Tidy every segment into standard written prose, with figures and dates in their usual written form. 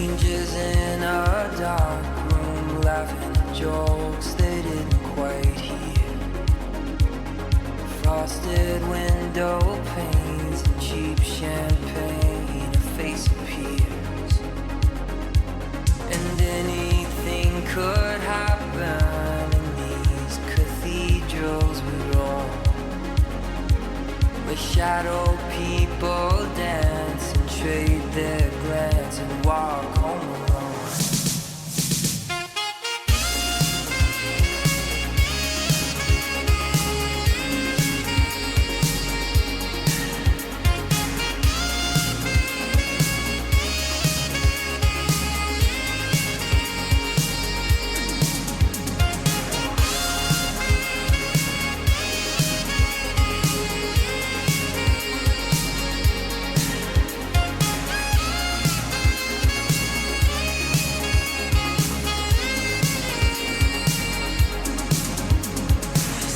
Strangers in a dark room laughing at jokes they didn't quite hear. Frosted window panes and cheap champagne, a face appears. And anything could happen in these cathedrals we roam, where shadow people dance and trade their glance and walk home alone.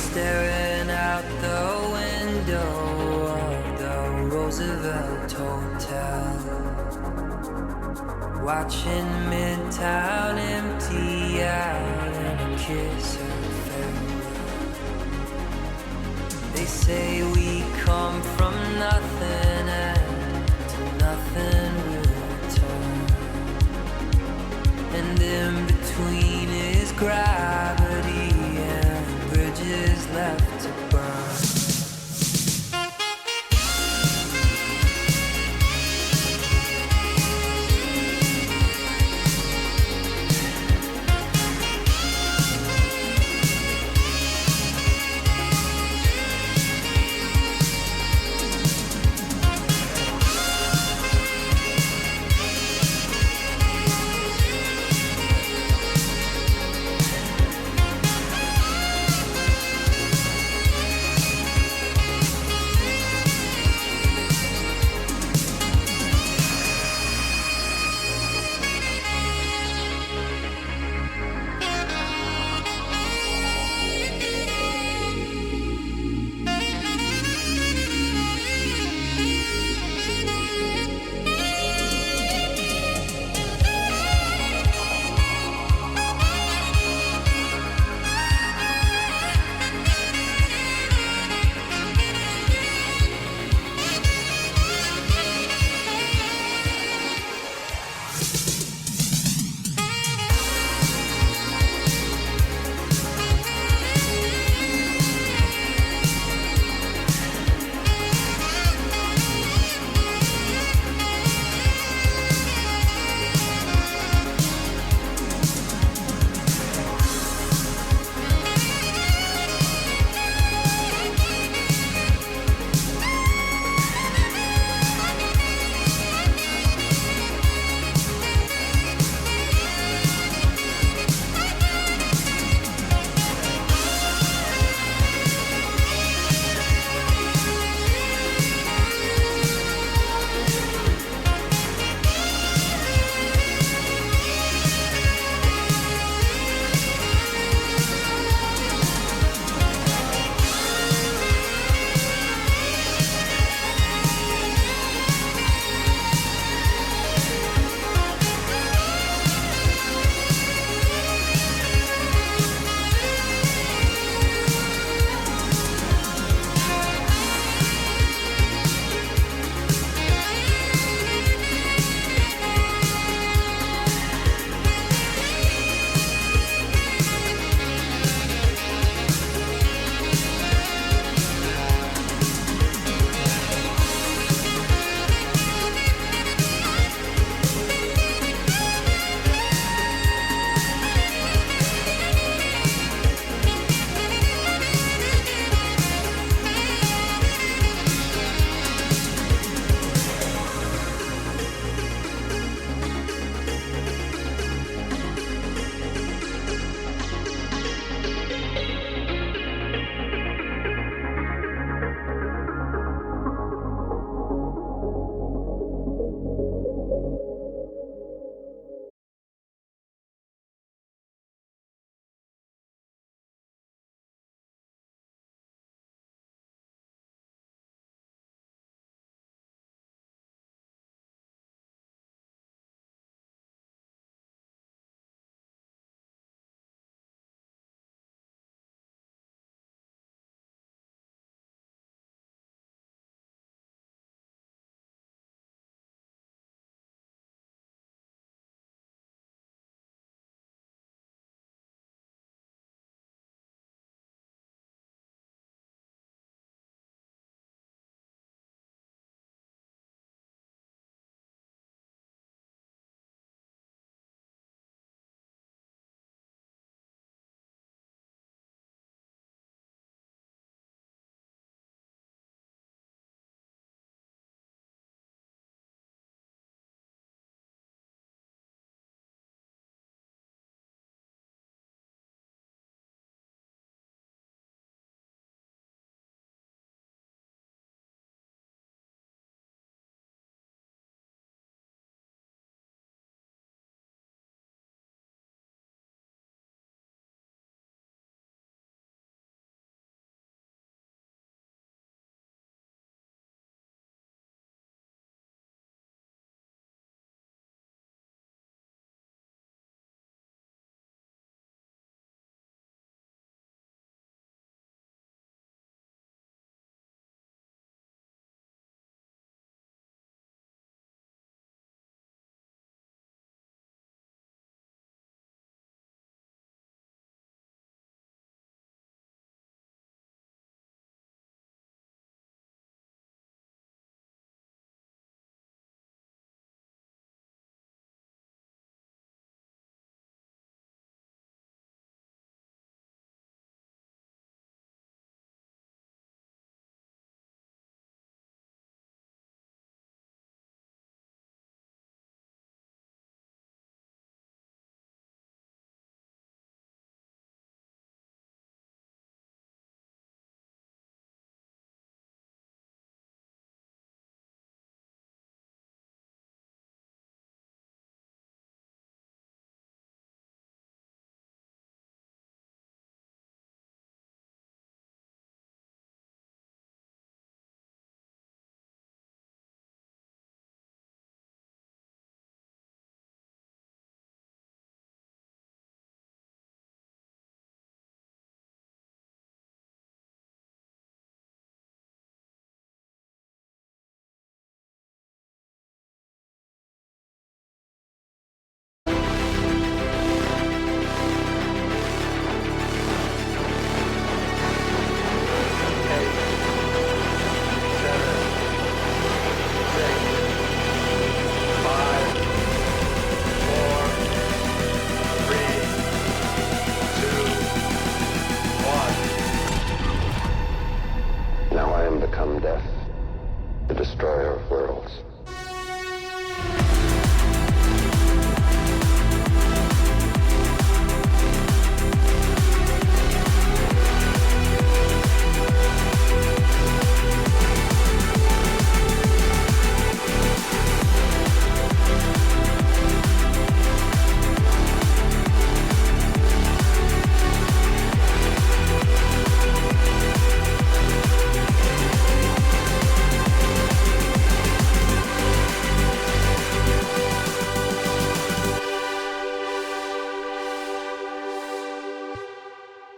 Staring out the window of the Roosevelt Hotel, watching Midtown empty out and a kiss of farewell. They say we come from nothing and to nothing return, and in between is gravity and bridges left to burn.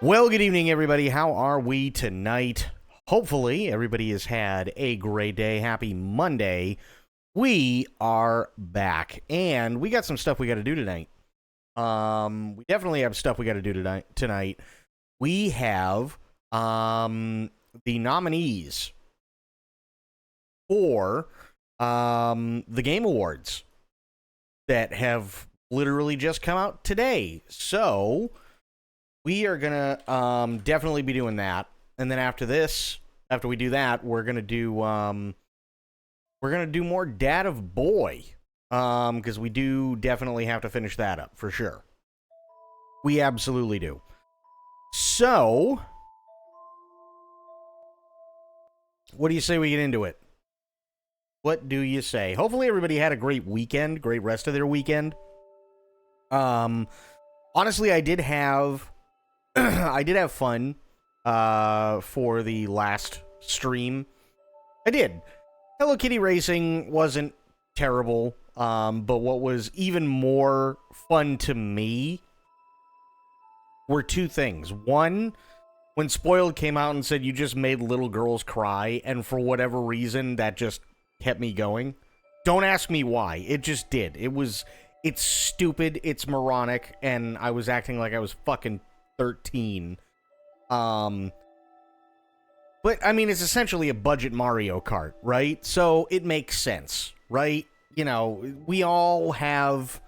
Well, good evening, everybody. How are we tonight? Hopefully, everybody has had a great day. Happy Monday. We are back, and we got some stuff we got to do tonight. We definitely have stuff we got to do tonight. We have the nominees for the Game Awards that have literally just come out today. So we are gonna definitely be doing that, and then after we do that, we're gonna do more Dad of Boy, because we do definitely have to finish that up for sure. We absolutely do. So, what do you say we get into it? What do you say? Hopefully, everybody had a great weekend, great rest of their weekend. Honestly, I did have I did have fun for the last stream. I did. Hello Kitty Racing wasn't terrible, but what was even more fun to me were two things. One, when Spoiled came out and said you just made little girls cry, and for whatever reason, that just kept me going. Don't ask me why. It just did. It's stupid, it's moronic, and I was acting like I was fucking 13. But, I mean, it's essentially a budget Mario Kart, right? So it makes sense, right? You know, we all have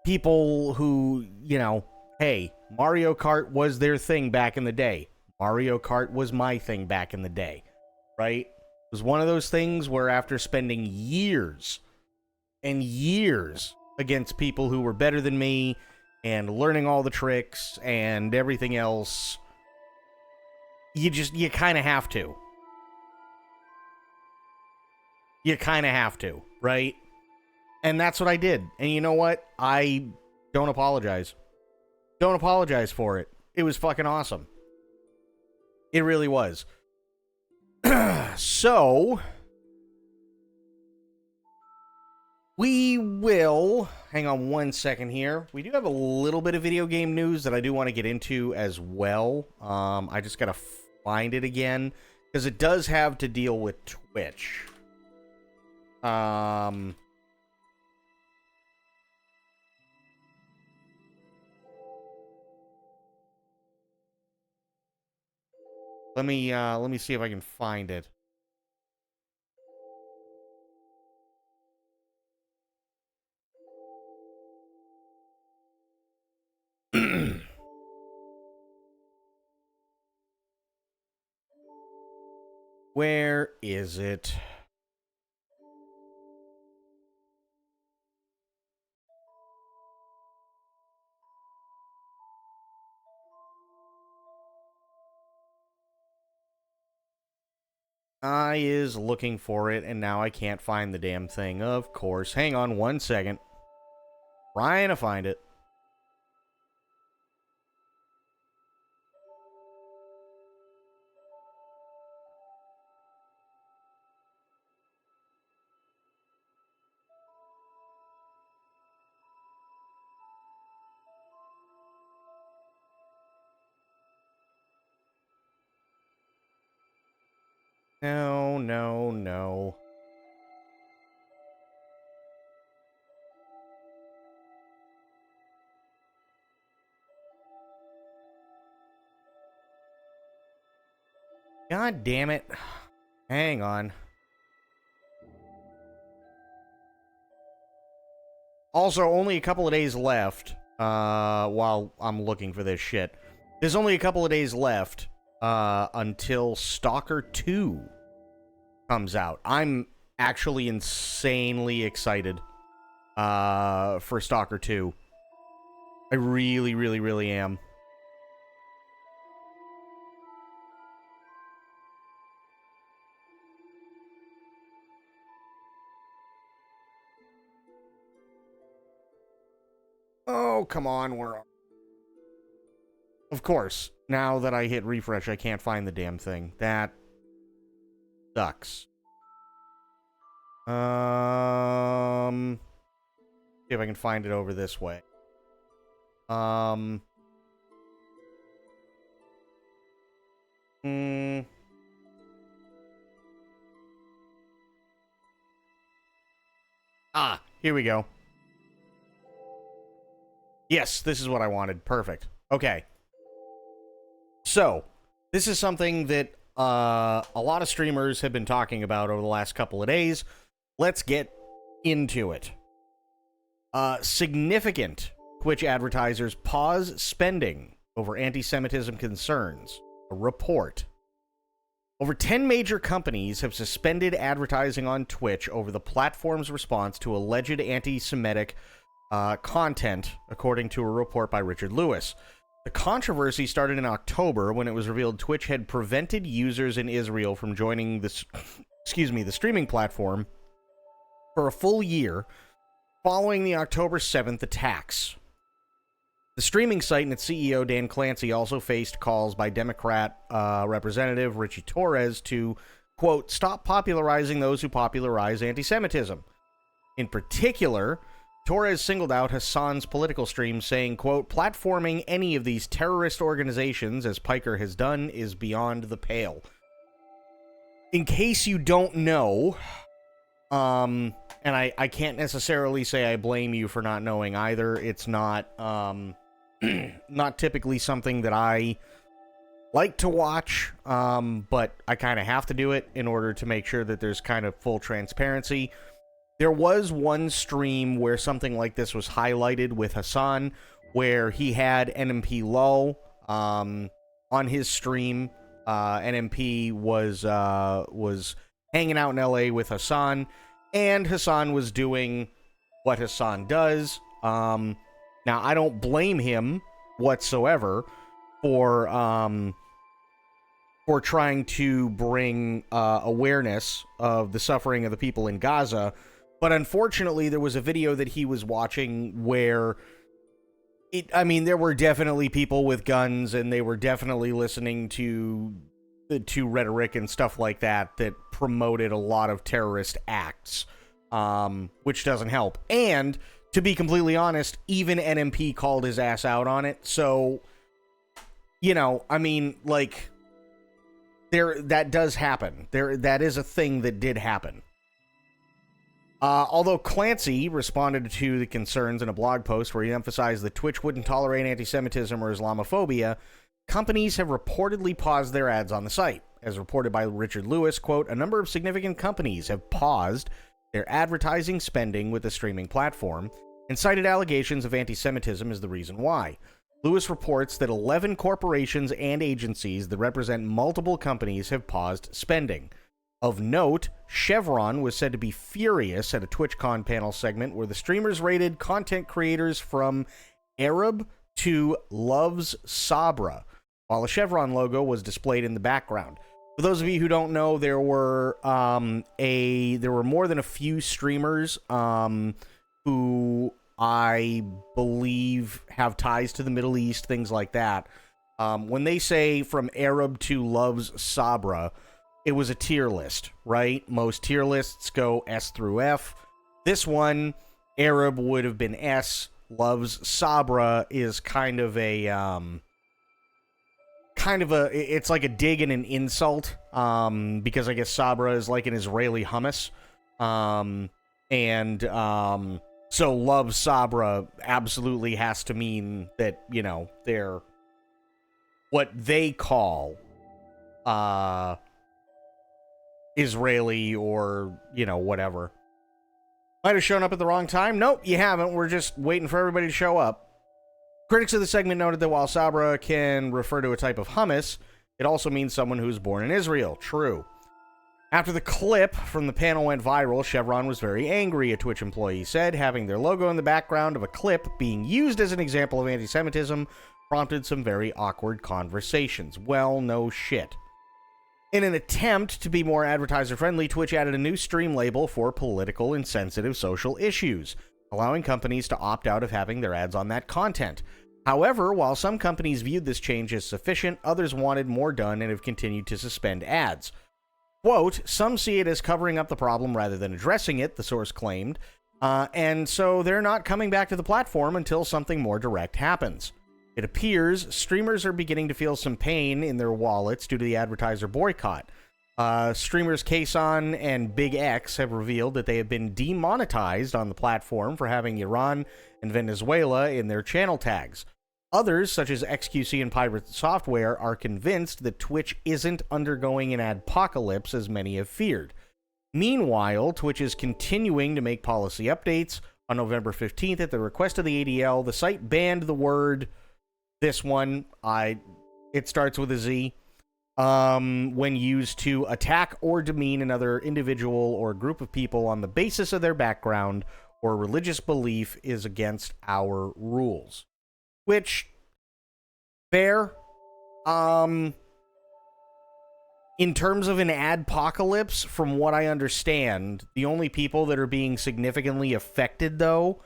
people who, you know, hey, Mario Kart was their thing back in the day. Mario Kart was my thing back in the day, right? It was one of those things where after spending years and years against people who were better than me and learning all the tricks and everything else, you kind of have to. You kind of have to, right? And that's what I did. And you know what? I don't apologize. Don't apologize for it. It was fucking awesome. It really was. So, we will... Hang on one second here. We do have a little bit of video game news that I do want to get into as well. I just gotta find it again, because it does have to deal with Twitch. Let me see if I can find it. Where is it? I is looking for it, and now I can't find the damn thing. Of course. Hang on one second. Trying to find it. No, no, no. God damn it. Hang on. Also, only a couple of days left, while I'm looking for this shit. There's only a couple of days left, until Stalker 2 comes out. I'm actually insanely excited, for Stalker 2. I really, really, really am. Oh, come on, we're... Of course, now that I hit refresh, I can't find the damn thing. That sucks. See if I can find it over this way. Here we go. Yes, this is what I wanted. Perfect. Okay. So, this is something that a lot of streamers have been talking about over the last couple of days. Let's get into it. Significant Twitch advertisers pause spending over anti-Semitism concerns. A report. Over 10 major companies have suspended advertising on Twitch over the platform's response to alleged anti-Semitic content, according to a report by Richard Lewis. The controversy started in October when it was revealed Twitch had prevented users in Israel from joining the streaming platform for a full year following the October 7th attacks. The streaming site and its CEO, Dan Clancy, also faced calls by Democrat Representative Richie Torres to, quote, stop popularizing those who popularize anti-Semitism. In particular, Torres singled out Hassan's political stream, saying, quote, platforming any of these terrorist organizations, as Piker has done, is beyond the pale. In case you don't know, and I can't necessarily say I blame you for not knowing either. It's not, not typically something that I like to watch, but I kind of have to do it in order to make sure that there's kind of full transparency. There was one stream where something like this was highlighted with Hassan, where he had NMP Low on his stream. NMP was hanging out in LA with Hassan, and Hassan was doing what Hassan does. Now, I don't blame him whatsoever for trying to bring awareness of the suffering of the people in Gaza. But unfortunately, there was a video that he was watching where there were definitely people with guns, and they were definitely listening to rhetoric and stuff like that that promoted a lot of terrorist acts, which doesn't help. And to be completely honest, even NMP called his ass out on it. So, that does happen. That is a thing that did happen. Although Clancy responded to the concerns in a blog post where he emphasized that Twitch wouldn't tolerate anti-Semitism or Islamophobia, companies have reportedly paused their ads on the site. As reported by Richard Lewis, quote, a number of significant companies have paused their advertising spending with the streaming platform and cited allegations of anti-Semitism as the reason why. Lewis reports that 11 corporations and agencies that represent multiple companies have paused spending. Of note, Chevron was said to be furious at a TwitchCon panel segment where the streamers rated content creators from Arab to Loves Sabra, while a Chevron logo was displayed in the background. For those of you who don't know, there were more than a few streamers who I believe have ties to the Middle East, things like that. When they say from Arab to Loves Sabra, it was a tier list, right? Most tier lists go S through F. This one, Arab would have been S. Loves Sabra is kind of a it's like a dig and an insult, because I guess Sabra is like an Israeli hummus. So Love Sabra absolutely has to mean that, they're what they call Israeli or, whatever. Might have shown up at the wrong time. Nope, you haven't. We're just waiting for everybody to show up. Critics of the segment noted that while Sabra can refer to a type of hummus, it also means someone who's born in Israel. True. After the clip from the panel went viral, Chevron was very angry, a Twitch employee said. Having their logo in the background of a clip being used as an example of anti-Semitism prompted some very awkward conversations. Well, no shit. In an attempt to be more advertiser-friendly, Twitch added a new stream label for political and sensitive social issues, allowing companies to opt out of having their ads on that content. However, while some companies viewed this change as sufficient, others wanted more done and have continued to suspend ads. Quote, some see it as covering up the problem rather than addressing it, the source claimed, and so they're not coming back to the platform until something more direct happens. It appears streamers are beginning to feel some pain in their wallets due to the advertiser boycott. Streamers Kason and Big X have revealed that they have been demonetized on the platform for having Iran and Venezuela in their channel tags. Others, such as XQC and Pirate Software, are convinced that Twitch isn't undergoing an adpocalypse as many have feared. Meanwhile, Twitch is continuing to make policy updates. On November 15th, at the request of the ADL, the site banned the word, this one, it starts with a Z, when used to attack or demean another individual or group of people on the basis of their background or religious belief is against our rules. Which, fair. In terms of an adpocalypse, from what I understand, the only people that are being significantly affected, though,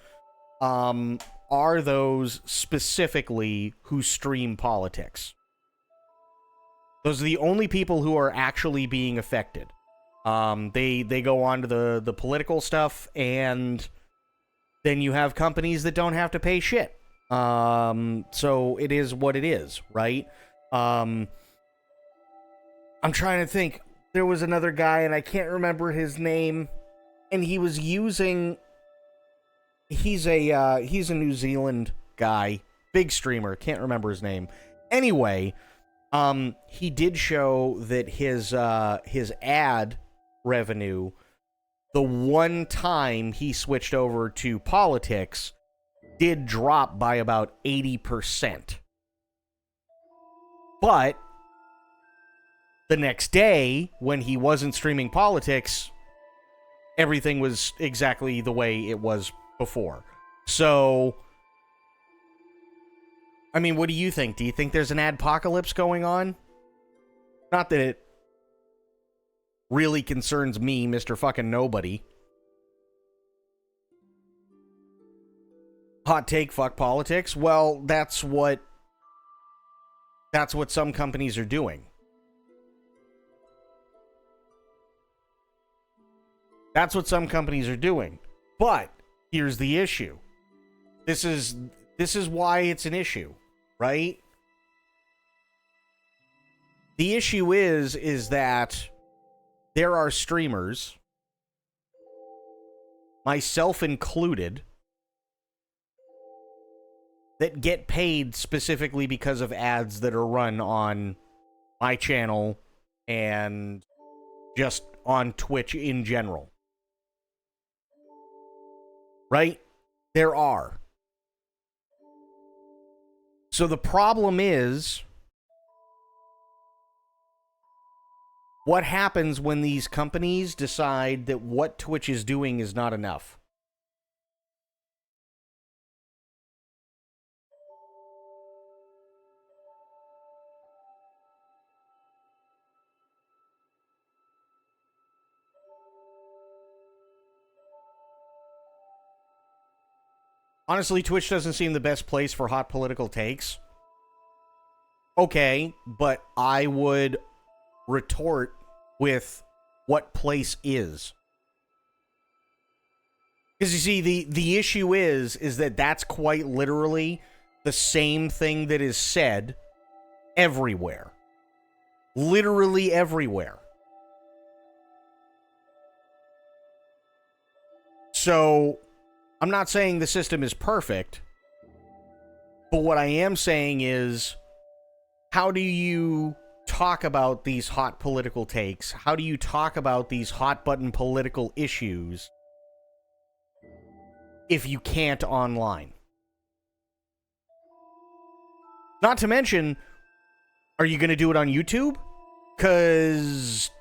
are those specifically who stream politics. Those are the only people who are actually being affected. They go on to the political stuff, and then you have companies that don't have to pay shit. So it is what it is, right? I'm trying to think. There was another guy, and I can't remember his name, and he was using... He's a New Zealand guy, big streamer, can't remember his name. Anyway, he did show that his ad revenue, the one time he switched over to politics, did drop by about 80%. But the next day, when he wasn't streaming politics, everything was exactly the way it was before. So, I mean, what do you think? Do you think there's an adpocalypse going on? Not that it really concerns me, Mr. Fucking Nobody. Hot take, fuck politics. Well, that's what some companies are doing. That's what some companies are doing. But here's the issue. This is why it's an issue, right? The issue is that there are streamers, myself included, that get paid specifically because of ads that are run on my channel and just on Twitch in general. Right? There are. So the problem is, what happens when these companies decide that what Twitch is doing is not enough? Honestly, Twitch doesn't seem the best place for hot political takes. Okay, but I would retort with what place is. Because you see, the issue is that that's quite literally the same thing that is said everywhere. Literally everywhere. So, I'm not saying the system is perfect, but what I am saying is, how do you talk about these hot political takes? How do you talk about these hot button political issues if you can't online? Not to mention, are you going to do it on YouTube? Because,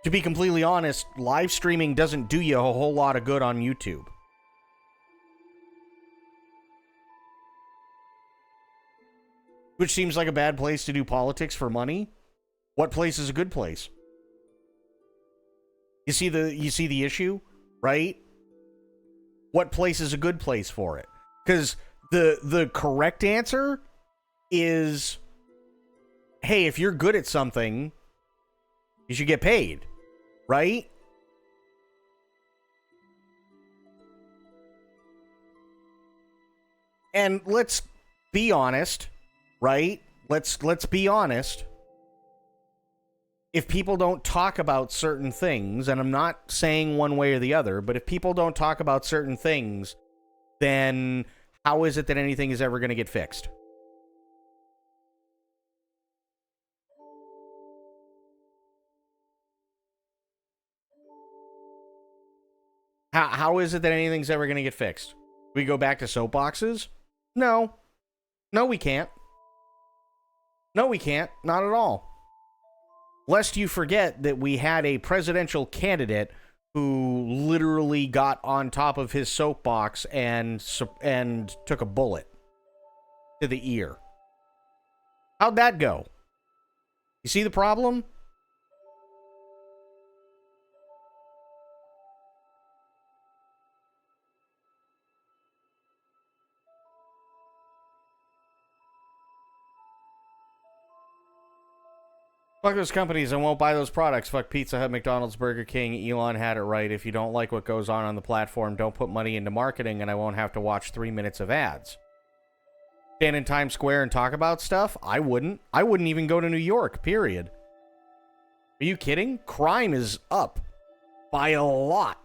to be completely honest, live streaming doesn't do you a whole lot of good on YouTube. Which seems like a bad place to do politics for money. What place is a good place? You see the issue, right? What place is a good place for it? Because the correct answer is, hey, if you're good at something, you should get paid, right? And let's be honest, right? Let's be honest. If people don't talk about certain things, and I'm not saying one way or the other, but if people don't talk about certain things, then how is it that anything is ever going to get fixed? How is it that anything's ever going to get fixed? We go back to soapboxes? No. No, we can't. No, we can't. Not at all. Lest you forget that we had a presidential candidate who literally got on top of his soapbox and took a bullet to the ear. How'd that go? You see the problem? Fuck those companies. I won't buy those products. Fuck Pizza Hut, McDonald's, Burger King. Elon had it right. If you don't like what goes on the platform, don't put money into marketing and I won't have to watch 3 minutes of ads. Stand in Times Square and talk about stuff? I wouldn't. I wouldn't even go to New York, period. Are you kidding? Crime is up by a lot.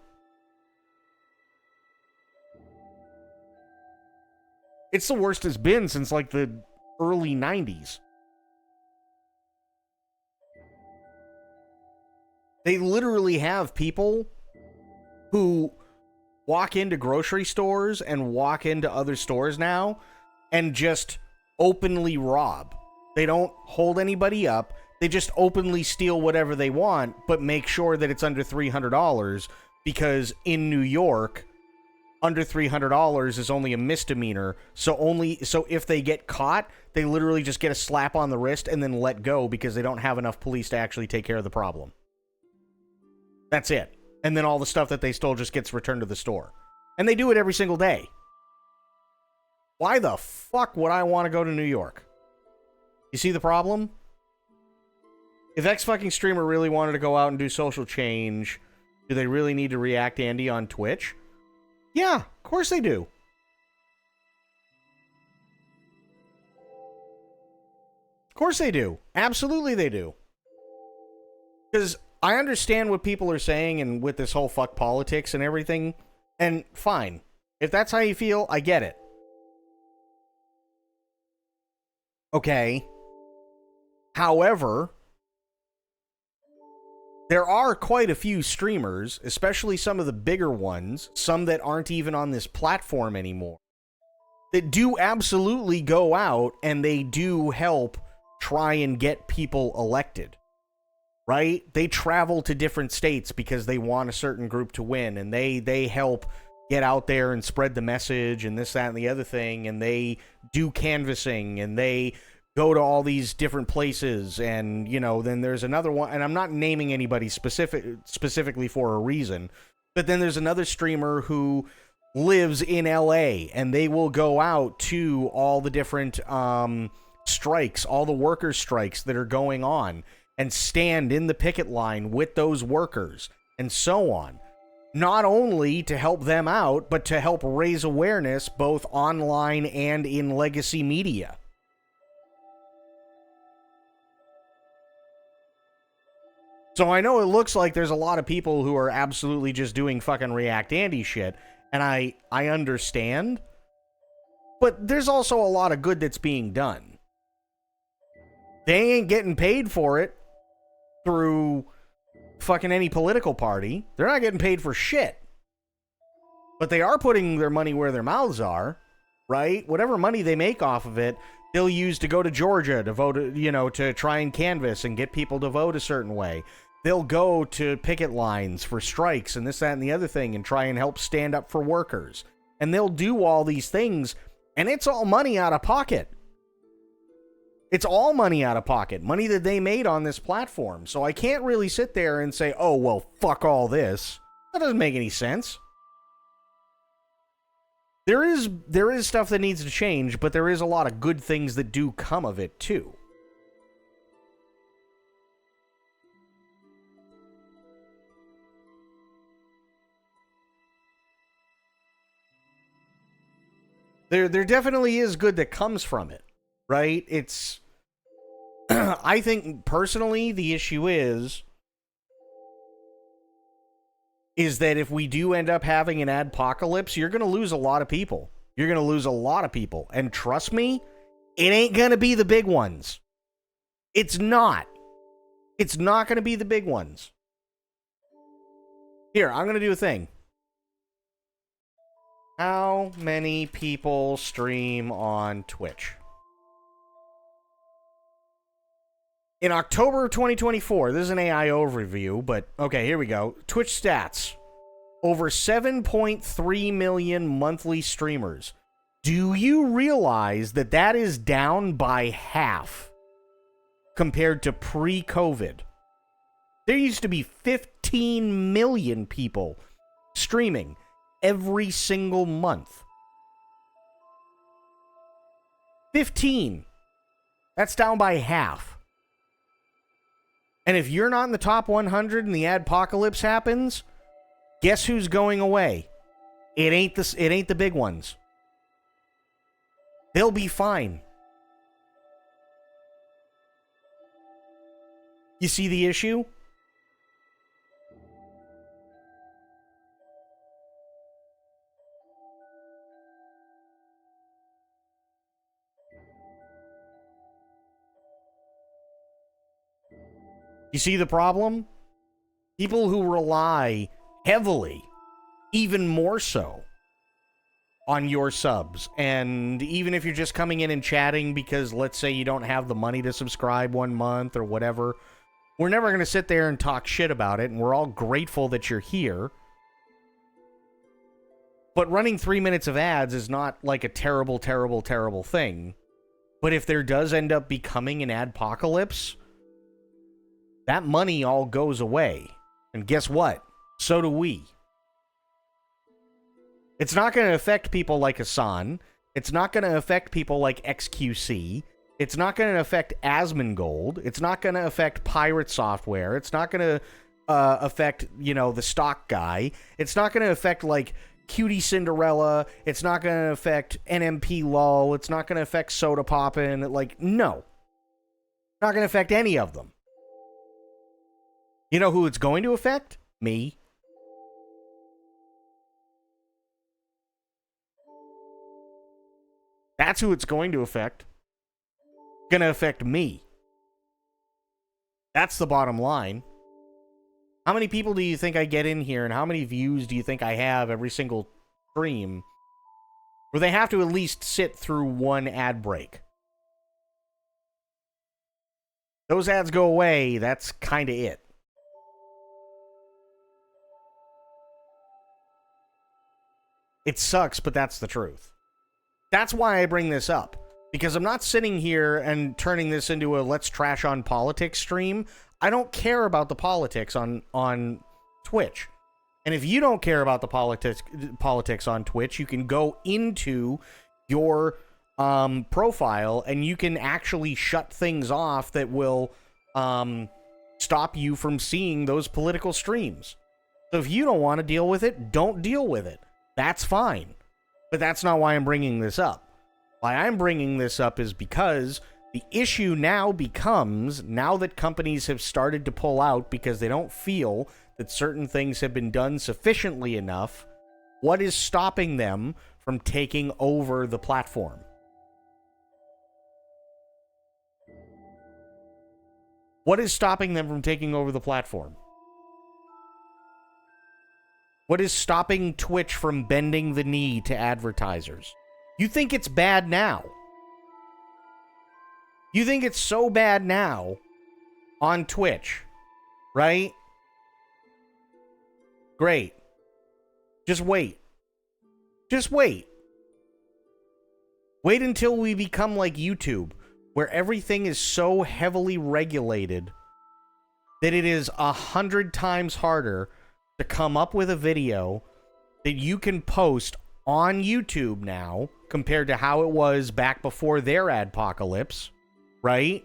It's the worst it's been since like the early 90s. They literally have people who walk into grocery stores and walk into other stores now and just openly rob. They don't hold anybody up. They just openly steal whatever they want, but make sure that it's under $300 because in New York, under $300 is only a misdemeanor. So if they get caught, they literally just get a slap on the wrist and then let go because they don't have enough police to actually take care of the problem. That's it. And then all the stuff that they stole just gets returned to the store. And they do it every single day. Why the fuck would I want to go to New York? You see the problem? If X fucking streamer really wanted to go out and do social change, do they really need to react Andy on Twitch? Yeah, of course they do. Of course they do. Absolutely they do. Because I understand what people are saying and with this whole fuck politics and everything, and fine. If that's how you feel, I get it. Okay. However, there are quite a few streamers, especially some of the bigger ones, some that aren't even on this platform anymore, that do absolutely go out and they do help try and get people elected. Right? They travel to different states because they want a certain group to win, and they help get out there and spread the message and this, that, and the other thing, and they do canvassing, and they go to all these different places, and, you know, then there's another one, and I'm not naming anybody specifically for a reason, but then there's another streamer who lives in LA, and they will go out to all the different strikes, all the worker strikes that are going on, and stand in the picket line with those workers, and so on. Not only to help them out, but to help raise awareness both online and in legacy media. So I know it looks like there's a lot of people who are absolutely just doing fucking React Andy shit, and I understand, but there's also a lot of good that's being done. They ain't getting paid for it through fucking any political party. They're not getting paid for shit. But they are putting their money where their mouths are, right? Whatever money they make off of it, they'll use to go to Georgia to vote, you know, to try and canvass and get people to vote a certain way. They'll go to picket lines for strikes and this, that, and the other thing and try and help stand up for workers. And they'll do all these things, and it's all money out of pocket. It's all money out of pocket, money that they made on this platform. So I can't really sit there and say, oh, well, fuck all this. That doesn't make any sense. There is stuff that needs to change, but there is a lot of good things that do come of it, too. There definitely is good that comes from it, right? It's I think personally the issue is that if we do end up having an adpocalypse, you're going to lose a lot of people. You're going to lose a lot of people. And trust me, it ain't going to be the big ones. It's not. It's not going to be the big ones. Here, I'm going to do a thing. How many people stream on Twitch? In October of 2024, this is an AI overview, but okay, here we go. Twitch stats. Over 7.3 million monthly streamers. Do you realize that that is down by half compared to pre-COVID? There used to be 15 million people streaming every single month. 15. That's down by half. And if you're not in the top 100 and the adpocalypse happens, guess who's going away? It ain't the big ones. They'll be fine. You see the issue? You see the problem? People who rely heavily, even more so, on your subs. And even if you're just coming in and chatting because, let's say, you don't have the money to subscribe 1 month or whatever, we're never going to sit there and talk shit about it, and we're all grateful that you're here. But running 3 minutes of ads is not like a terrible, terrible, terrible thing. But if there does end up becoming an adpocalypse, that money all goes away. And guess what? So do we. It's not going to affect people like Hassan. It's not going to affect people like XQC. It's not going to affect Asmongold. It's not going to affect Pirate Software. It's not going to affect, the stock guy. It's not going to affect, like, Cutie Cinderella. It's not going to affect NMP LOL. It's not going to affect Soda Poppin'. Like, no. Not going to affect any of them. You know who it's going to affect? Me. That's who it's going to affect. It's going to affect me. That's the bottom line. How many people do you think I get in here, and how many views do you think I have every single stream where they have to at least sit through one ad break? Those ads go away, that's kind of it. It sucks, but that's the truth. That's why I bring this up. Because I'm not sitting here and turning this into a let's trash on politics stream. I don't care about the politics on Twitch. And if you don't care about the politics on Twitch, you can go into your profile and you can actually shut things off that will stop you from seeing those political streams. So if you don't want to deal with it, don't deal with it. That's fine. But that's not why I'm bringing this up. Why I'm bringing this up is because the issue now becomes, now that companies have started to pull out because they don't feel that certain things have been done sufficiently enough, what is stopping them from taking over the platform? What is stopping them from taking over the platform? What is stopping Twitch from bending the knee to advertisers? You think it's bad now. You think it's so bad now on Twitch, right? Great. Just wait. Just wait. Wait until we become like YouTube, where everything is so heavily regulated that it is 100 times harder to come up with a video that you can post on YouTube now compared to how it was back before their adpocalypse, right?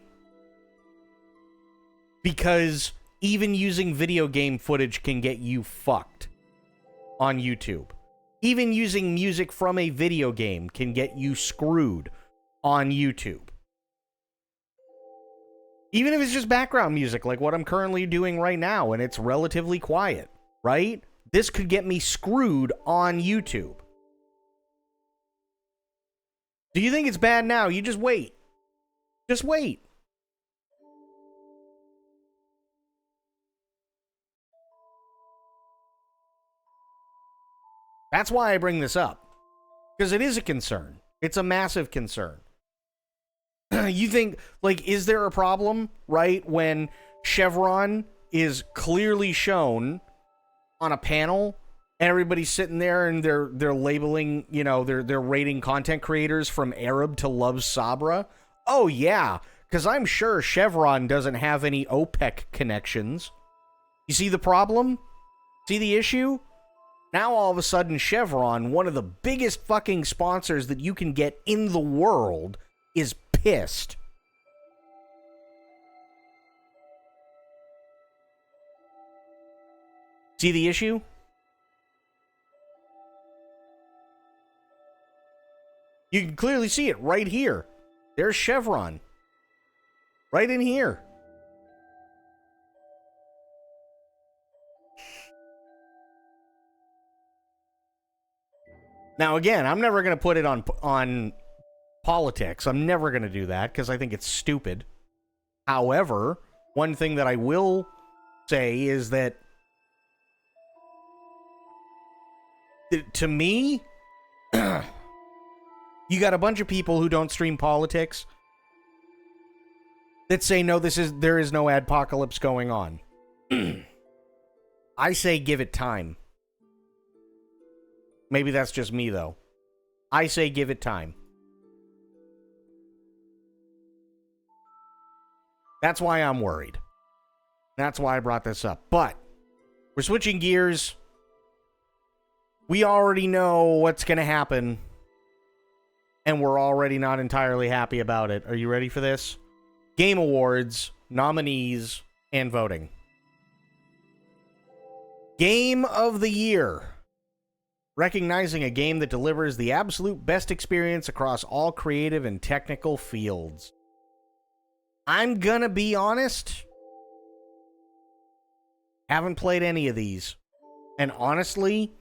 Because even using video game footage can get you fucked on YouTube. Even using music from a video game can get you screwed on YouTube. Even if it's just background music, like what I'm currently doing right now, and it's relatively quiet, right? This could get me screwed on YouTube. Do you think it's bad now? You just wait. Just wait. That's why I bring this up. Because it is a concern. It's a massive concern. You think, like, is there a problem, right, when Chevron is clearly shown on a panel, and everybody's sitting there and they're labeling, you know, they're rating content creators from Arab to loves Sabra? Oh, yeah, because I'm sure Chevron doesn't have any OPEC connections. You see the problem? See the issue? Now, all of a sudden, Chevron, one of the biggest fucking sponsors that you can get in the world, is pissed. See the issue? You can clearly see it right here. There's Chevron. Right in here. Now, again, I'm never going to put it on politics. I'm never going to do that because I think it's stupid. However, one thing that I will say is that to me, you got a bunch of people who don't stream politics that say no, there is no adpocalypse going on. I say give it time. Maybe that's just me though. I say give it time. That's why I'm worried. That's why I brought this up. But we're switching gears. We already know what's going to happen. And we're already not entirely happy about it. Are you ready for this? Game Awards, nominees, and voting. Game of the Year. Recognizing a game that delivers the absolute best experience across all creative and technical fields. I'm gonna be honest. Haven't played any of these. And honestly,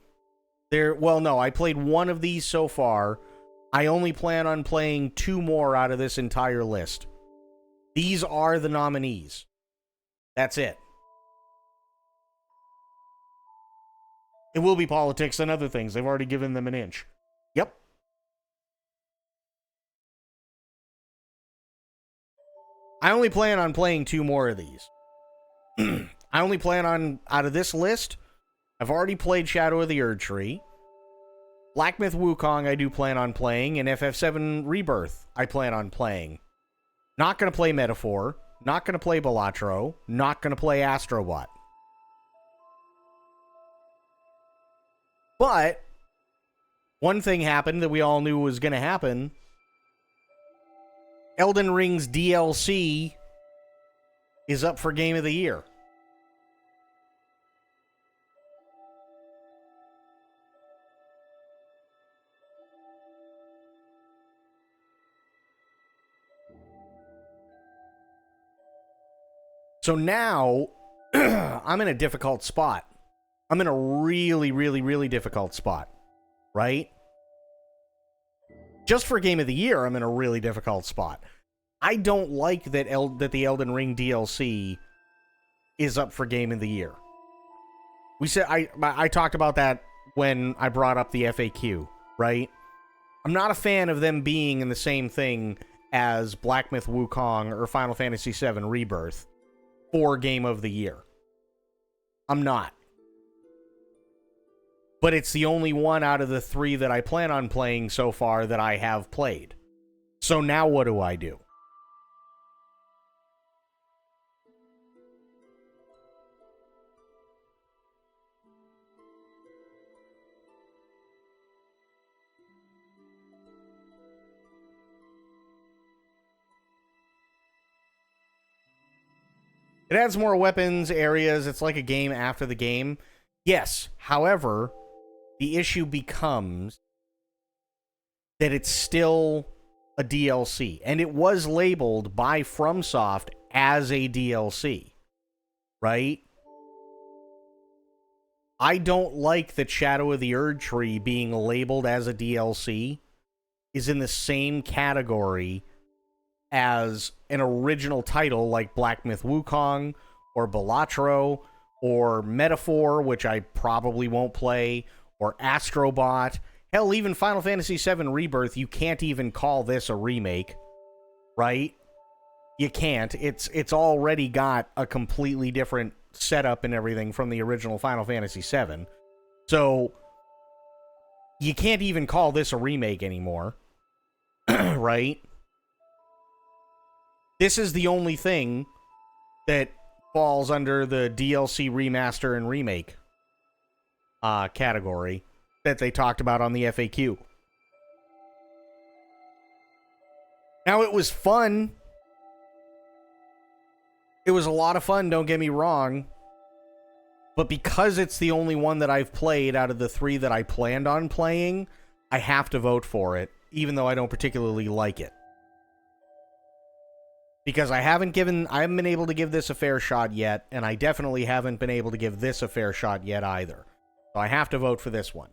I played one of these so far. I only plan on playing 2 more out of this entire list. These are the nominees. That's it. It will be politics and other things. They've already given them an inch. Yep. I only plan on playing 2 more of these. I only plan on, out of this list, I've already played Shadow of the Erdtree. Black Myth Wukong I do plan on playing, and FF7 Rebirth I plan on playing. Not going to play Metaphor. Not going to play Balatro. Not going to play Astrobot. But one thing happened that we all knew was going to happen. Elden Ring's DLC is up for Game of the Year. So now I'm in a difficult spot. I'm in a really, really, really difficult spot, right? Just for Game of the Year, I'm in a really difficult spot. I don't like that the Elden Ring DLC is up for Game of the Year. We said I talked about that when I brought up the FAQ, right? I'm not a fan of them being in the same thing as Black Myth Wukong or Final Fantasy VII Rebirth for Game of the Year. I'm not. But it's the only one out of the 3 that I plan on playing so far that I have played. So now what do I do? It adds more weapons, areas. It's like a game after the game. Yes. However, the issue becomes that it's still a DLC, and it was labeled by FromSoft as a DLC, right? I don't like that Shadow of the Erdtree being labeled as a DLC is in the same category as an original title like Black Myth Wukong or Balatro or Metaphor, which I probably won't play, or Astrobot. Hell, even Final Fantasy VII Rebirth, you can't even call this a remake, right? You can't. It's already got a completely different setup and everything from the original Final Fantasy VII. So, you can't even call this a remake anymore, right? This is the only thing that falls under the DLC remaster and remake category that they talked about on the FAQ. Now, it was fun. It was a lot of fun, don't get me wrong. But because it's the only one that I've played out of the 3 that I planned on playing, I have to vote for it, even though I don't particularly like it. Because I haven't been able to give this a fair shot yet, and I definitely haven't been able to give this a fair shot yet either. So I have to vote for this one.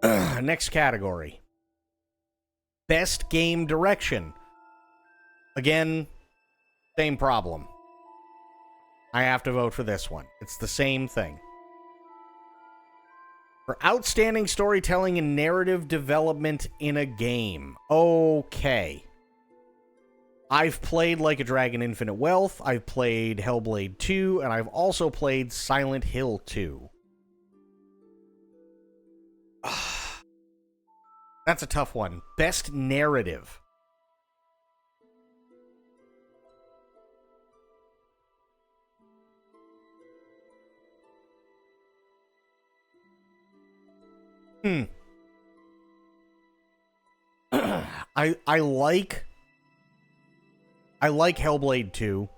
Next category. Best Game Direction. Again, same problem. I have to vote for this one. It's the same thing. For Outstanding Storytelling and Narrative Development in a Game. Okay. I've played Like a Dragon Infinite Wealth, I've played Hellblade 2, and I've also played Silent Hill 2. That's a tough one. Best Narrative. I like Hellblade 2.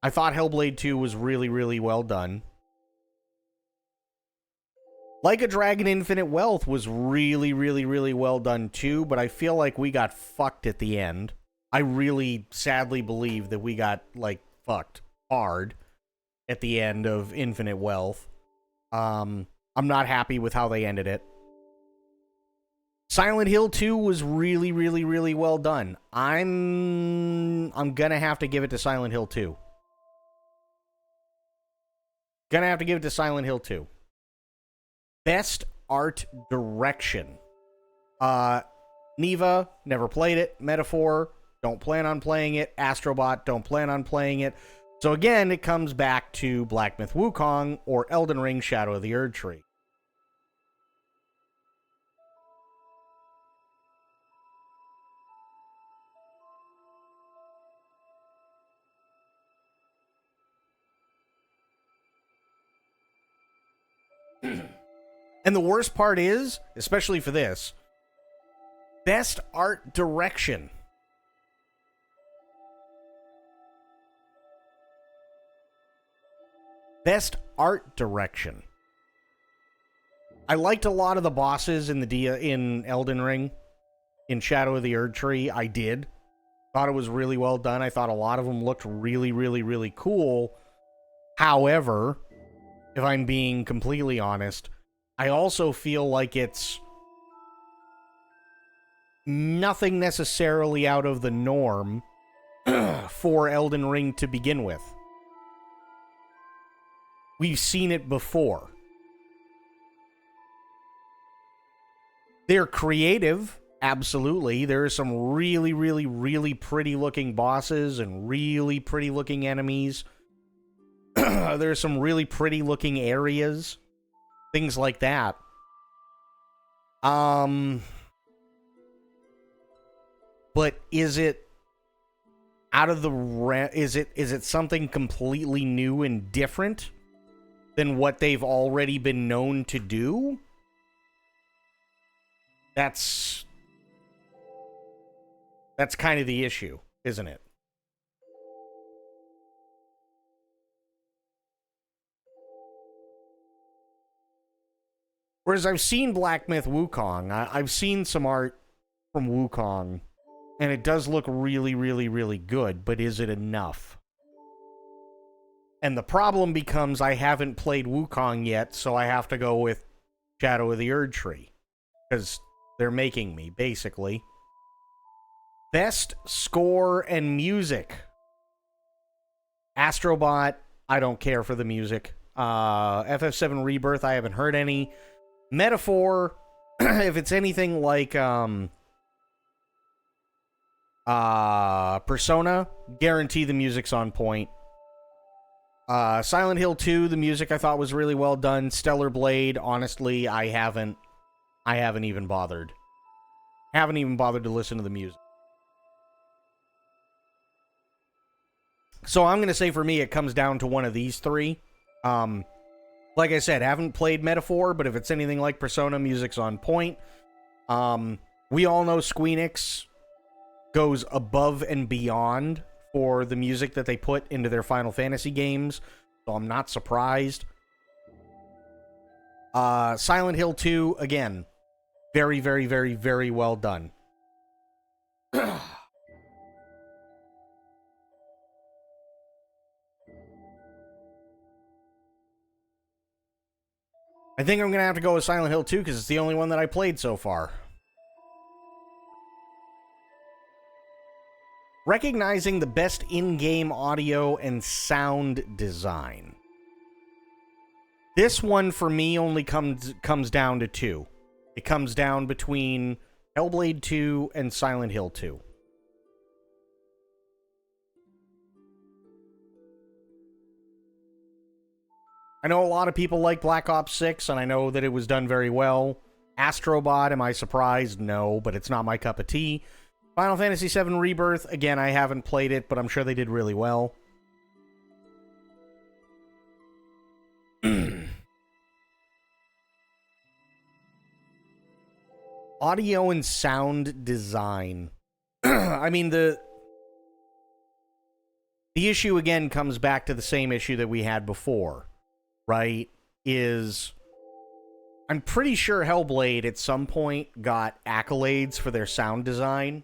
I thought Hellblade 2 was really, really well done. Like a Dragon Infinite Wealth was really, really, really well done too, but I feel like we got fucked at the end. I really sadly believe that we got, like, fucked hard at the end of Infinite Wealth. I'm not happy with how they ended it. Silent Hill 2 was really, really, really well done. I'm gonna have to give it to Silent Hill 2. Gonna have to give it to Silent Hill 2. Best Art Direction. Neva, never played it. Metaphor, don't plan on playing it. Astrobot, don't plan on playing it. So again, it comes back to Black Myth Wukong or Elden Ring Shadow of the Erdtree. And the worst part is, especially for this, Best Art Direction. Best Art Direction. I liked a lot of the bosses in Elden Ring, in Shadow of the Erdtree. I did. Thought it was really well done. I thought a lot of them looked really, really, really cool. However, if I'm being completely honest, I also feel like it's nothing necessarily out of the norm for Elden Ring to begin with. We've seen it before. They're creative, absolutely. There are some really, really, really pretty looking bosses and really pretty looking enemies. There are some really pretty looking areas. Things like that. But is it out of the is it something completely new and different than what they've already been known to do? That's kind of the issue, isn't it? Whereas I've seen Black Myth Wukong. I've seen some art from Wukong, and it does look really, really, really good, but is it enough? And the problem becomes I haven't played Wukong yet, so I have to go with Shadow of the Erd Tree. Because they're making me, basically. Best score and music. Astrobot, I don't care for the music. FF7 Rebirth, I haven't heard any. Metaphor, if it's anything like Persona, guarantee the music's on point. Silent Hill 2, the music I thought was really well done. Stellar Blade, honestly, I haven't even bothered. Haven't even bothered to listen to the music. So I'm going to say for me, it comes down to one of these three. Like I said, haven't played Metaphor, but if it's anything like Persona, music's on point. We all know Squeenix goes above and beyond for the music that they put into their Final Fantasy games, so I'm not surprised. Silent Hill 2, again, very, very, very, very well done. I think I'm going to have to go with Silent Hill 2 because it's the only one that I played so far. Recognizing the best in-game audio and sound design. This one, for me, only comes down to two. It comes down between Hellblade 2 and Silent Hill 2. I know a lot of people like Black Ops 6, and I know that it was done very well. Astrobot, am I surprised? No, but it's not my cup of tea. Final Fantasy VII Rebirth, again, I haven't played it, but I'm sure they did really well. Audio and sound design. I mean, the issue, again, comes back to the same issue that we had before, right? Is I'm pretty sure Hellblade at some point got accolades for their sound design.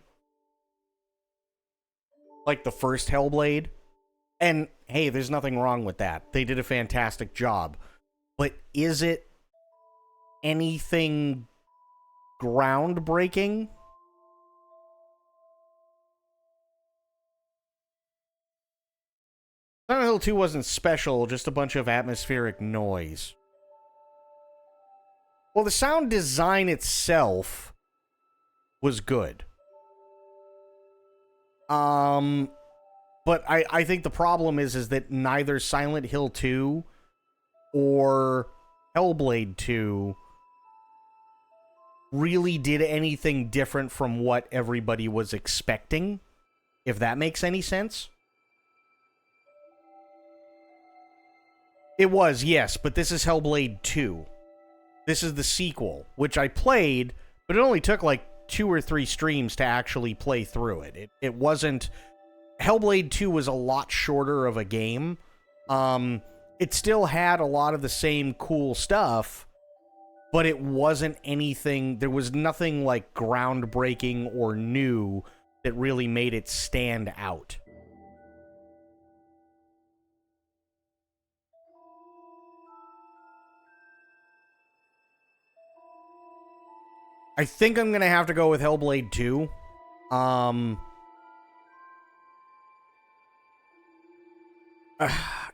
Like the first Hellblade. And, hey, there's nothing wrong with that. They did a fantastic job. But is it anything groundbreaking? Silent Hill 2 wasn't special, just a bunch of atmospheric noise. Well, the sound design itself was good. But I think the problem is that neither Silent Hill 2 or Hellblade 2 really did anything different from what everybody was expecting, if that makes any sense. It was, yes, but this is Hellblade 2. This is the sequel, which I played, but it only took like 2 or 3 streams to actually play through it. It wasn't... Hellblade 2 was a lot shorter of a game. It still had a lot of the same cool stuff, but it wasn't anything... There was nothing like groundbreaking or new that really made it stand out. I think I'm going to have to go with Hellblade 2.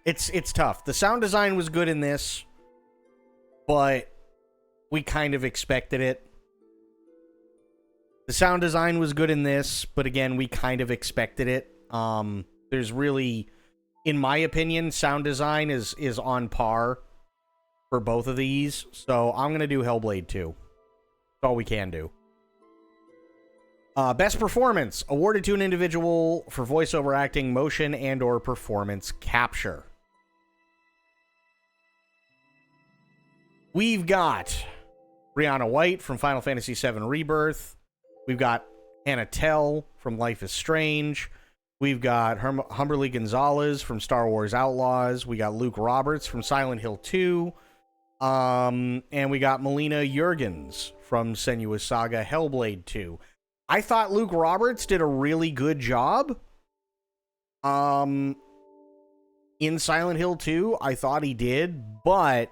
It's tough. The sound design was good in this, but we kind of expected it. The sound design was good in this, but again, we kind of expected it. There's really, in my opinion, sound design is on par for both of these, so I'm going to do Hellblade 2. That's all we can do. Best performance, awarded to an individual for voiceover acting, motion, and or performance capture. We've got Brianna White from Final Fantasy VII Rebirth. We've got Anna Tell from Life is Strange. We've got Humberly Gonzalez from Star Wars Outlaws. We got Luke Roberts from Silent Hill 2. And we got Melina Jurgens from Senua's Saga Hellblade 2. I thought Luke Roberts did a really good job. In Silent Hill 2, I thought he did, but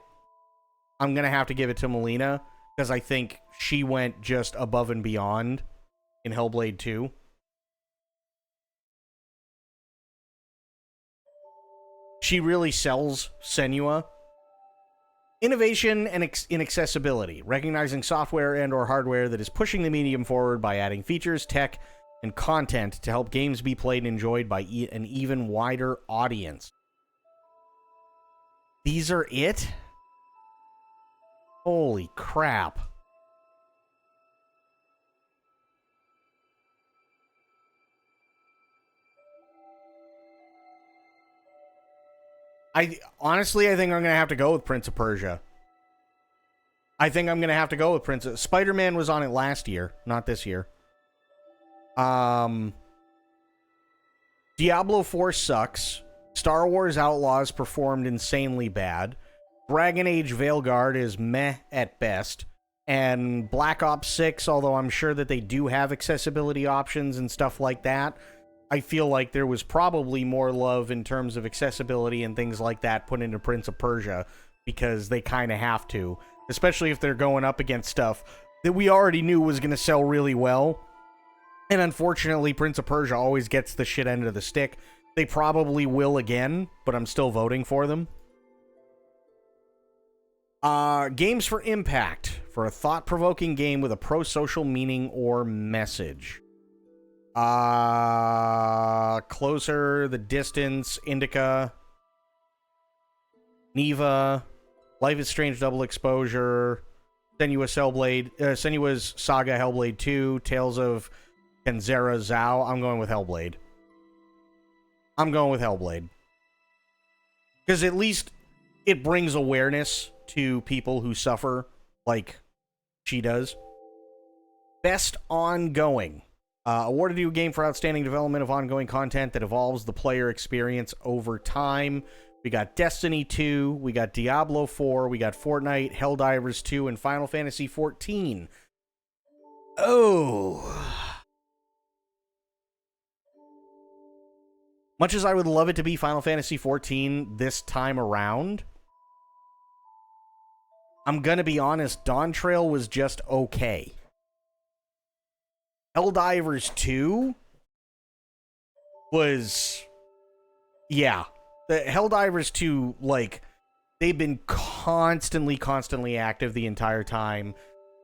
I'm going to have to give it to Melina because I think she went just above and beyond in Hellblade 2. She really sells Senua. Innovation and inaccessibility, recognizing software and or hardware that is pushing the medium forward by adding features, tech, and content to help games be played and enjoyed by an even wider audience. These are it? Holy crap. Honestly, I think I'm going to have to go with Prince of Persia. I think I'm going to have to go with Prince of... Spider-Man was on it last year, not this year. Diablo 4 sucks. Star Wars Outlaws performed insanely bad. Dragon Age Veilguard is meh at best. And Black Ops 6, although I'm sure that they do have accessibility options and stuff like that, I feel like there was probably more love in terms of accessibility and things like that put into Prince of Persia because they kind of have to, especially if they're going up against stuff that we already knew was going to sell really well. And unfortunately, Prince of Persia always gets the shit end of the stick. They probably will again, but I'm still voting for them. Games for Impact, for a thought-provoking game with a pro-social meaning or message. Closer, The Distance, Indica, Neva, Life is Strange Double Exposure, Senua's Saga Hellblade 2, Tales of Kenzera Zhao. I'm going with Hellblade. Because at least it brings awareness to people who suffer like she does. Best Ongoing. Awarded to a game for outstanding development of ongoing content that evolves the player experience over time. We got Destiny 2, we got Diablo 4, we got Fortnite, Helldivers 2, and Final Fantasy 14. Oh. Much as I would love it to be Final Fantasy 14 this time around, I'm gonna be honest, Dawn Trail was just okay. Helldivers 2 was... Yeah. The Helldivers 2, like, they've been constantly active the entire time.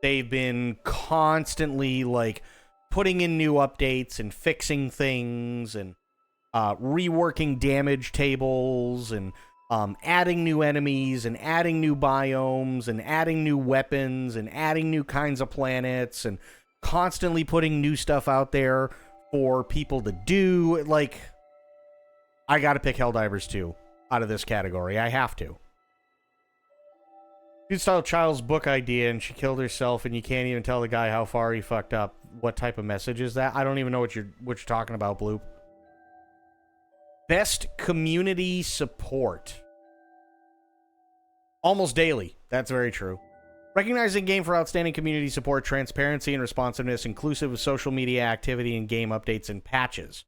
They've been constantly, like, putting in new updates and fixing things and reworking damage tables and adding new enemies and adding new biomes and adding new weapons and adding new kinds of planets and constantly putting new stuff out there for people to do. Like, I gotta pick Helldivers 2 out of this category. I have to. Dude stole a child's book idea and she killed herself and you can't even tell the guy how far he fucked up. What type of message is that? I don't even know what you're talking about, Bloop. Best community support. Almost Daily. That's very true. Recognizing game for outstanding community support, transparency, and responsiveness, inclusive of social media activity and game updates and patches.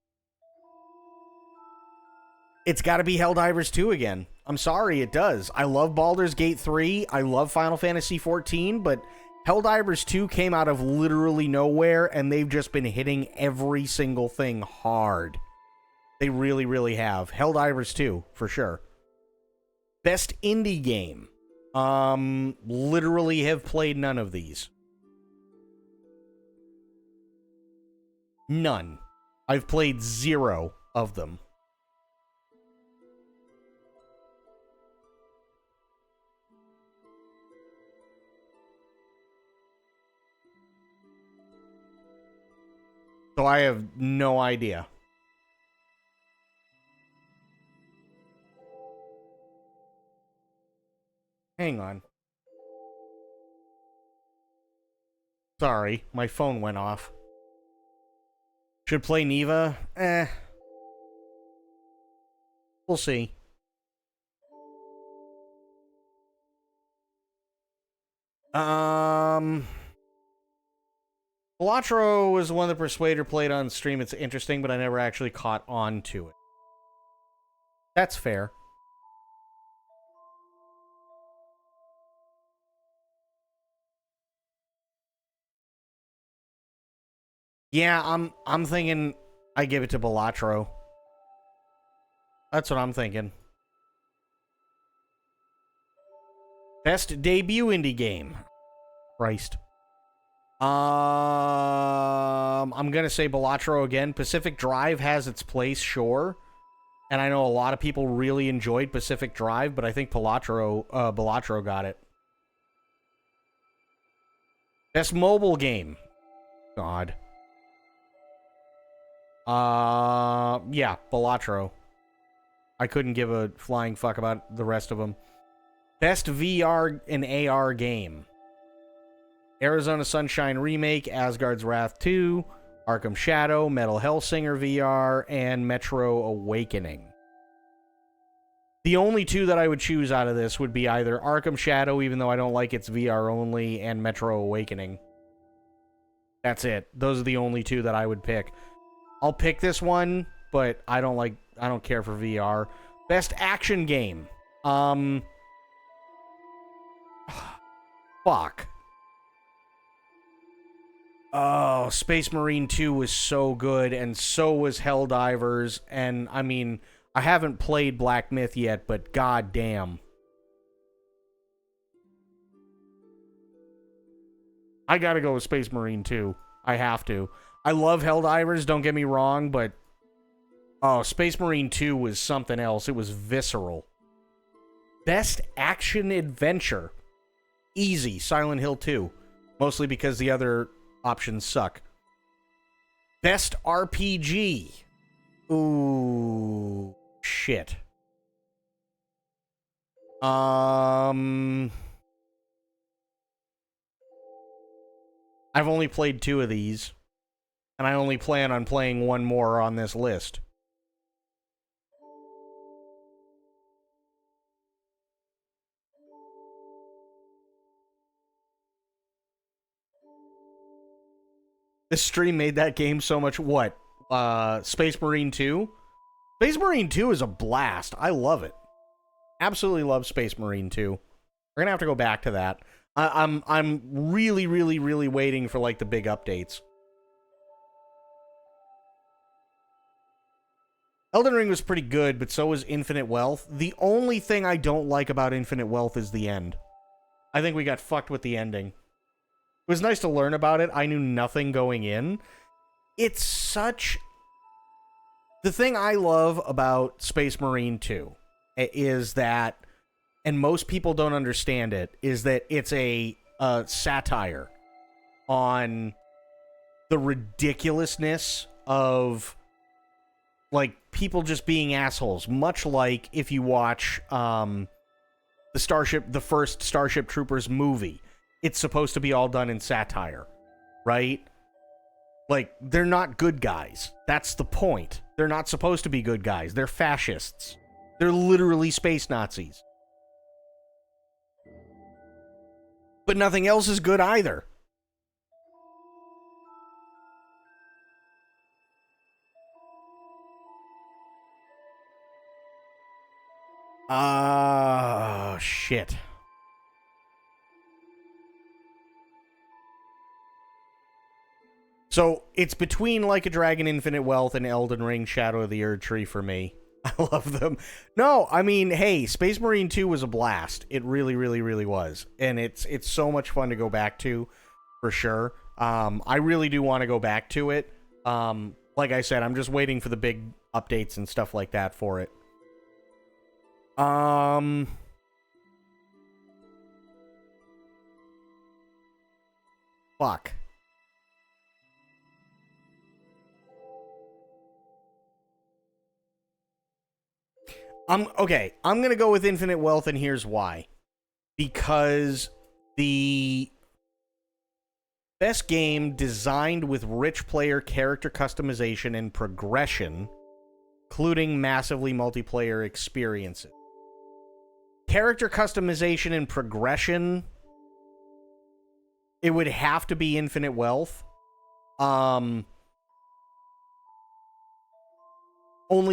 It's got to be Helldivers 2 again. I'm sorry, it does. I love Baldur's Gate 3. I love Final Fantasy 14, but Helldivers 2 came out of literally nowhere, and they've just been hitting every single thing hard. They really, really have. Helldivers 2, for sure. Best indie game. Literally have played none of these. None. I've played 0 of them. So I have no idea. Hang on. Sorry, my phone went off. Should play Neva? We'll see. Balatro was one of the Persuader played on stream. It's interesting, but I never actually caught on to it. That's fair. Yeah, I'm thinking I give it to Balatro. That's what I'm thinking. Best debut indie game. Christ. I'm gonna say Balatro again. Pacific Drive has its place, sure. And I know a lot of people really enjoyed Pacific Drive, but I think Balatro got it. Best mobile game. God. Yeah, Balatro. I couldn't give a flying fuck about the rest of them. Best VR and AR game. Arizona Sunshine Remake, Asgard's Wrath 2, Arkham Shadow, Metal Hellsinger VR, and Metro Awakening. The only two that I would choose out of this would be either Arkham Shadow, even though I don't like its VR only, and Metro Awakening. That's it. Those are the only two that I would pick. I'll pick this one, but I don't care for VR. Best action game. Fuck. Oh, Space Marine 2 was so good, and so was Helldivers, and, I mean, I haven't played Black Myth yet, but goddamn. I gotta go with Space Marine 2. I have to. I love Helldivers, don't get me wrong, but... Oh, Space Marine 2 was something else. It was visceral. Best action adventure. Easy, Silent Hill 2. Mostly because the other options suck. Best RPG. Ooh, shit. I've only played 2 of these, and I only plan on playing one more on this list. This stream made that game so much... What? Space Marine 2? Space Marine 2 is a blast. I love it. Absolutely love Space Marine 2. We're gonna have to go back to that. I'm really, really, really waiting for, like, the big updates. Elden Ring was pretty good, but so was Infinite Wealth. The only thing I don't like about Infinite Wealth is the end. I think we got fucked with the ending. It was nice to learn about it. I knew nothing going in. It's such... The thing I love about Space Marine 2 is that, and most people don't understand it, is that it's a satire on the ridiculousness of, like, people just being assholes. Much like if you watch the first Starship Troopers movie. It's supposed to be all done in satire, right? Like, they're not good guys. That's the point. They're not supposed to be good guys. They're fascists. They're literally space Nazis. But nothing else is good either. Shit. So, it's between Like a Dragon, Infinite Wealth, and Elden Ring, Shadow of the Erd Tree for me. I love them. No, I mean, hey, Space Marine 2 was a blast. It really, really, really was. And it's so much fun to go back to, for sure. I really do want to go back to it. Like I said, I'm just waiting for the big updates and stuff like that for it. Fuck. Okay, I'm gonna go with Infinite Wealth, and here's why. Because the best game designed with rich player character customization and progression, including massively multiplayer experiences. Character customization and progression It would have to be Infinite Wealth. Only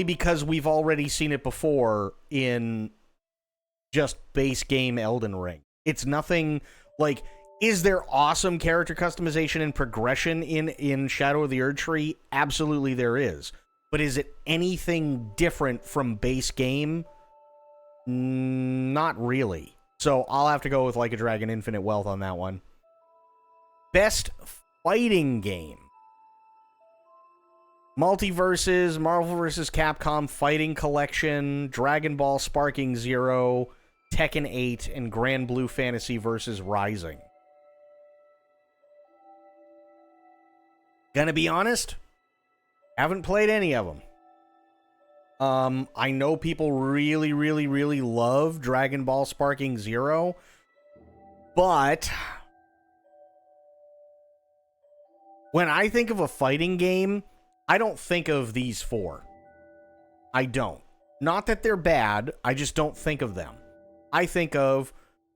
because we've already seen it before in just base game Elden Ring. It's nothing like, is there awesome character customization and progression in Shadow of the Erdtree? Absolutely there is. But is it anything different from base game? Not really. So I'll have to go with Like a Dragon Infinite Wealth on that one. Best fighting game. Multiverses, Marvel vs. Capcom Fighting Collection, Dragon Ball Sparking Zero, Tekken 8, and Grand Blue Fantasy vs. Rising. Gonna be honest, haven't played any of them. I know people really, really, really love Dragon Ball Sparking Zero, but when I think of a fighting game, I don't think of these four. I don't. Not that they're bad, I just don't think of them. I think of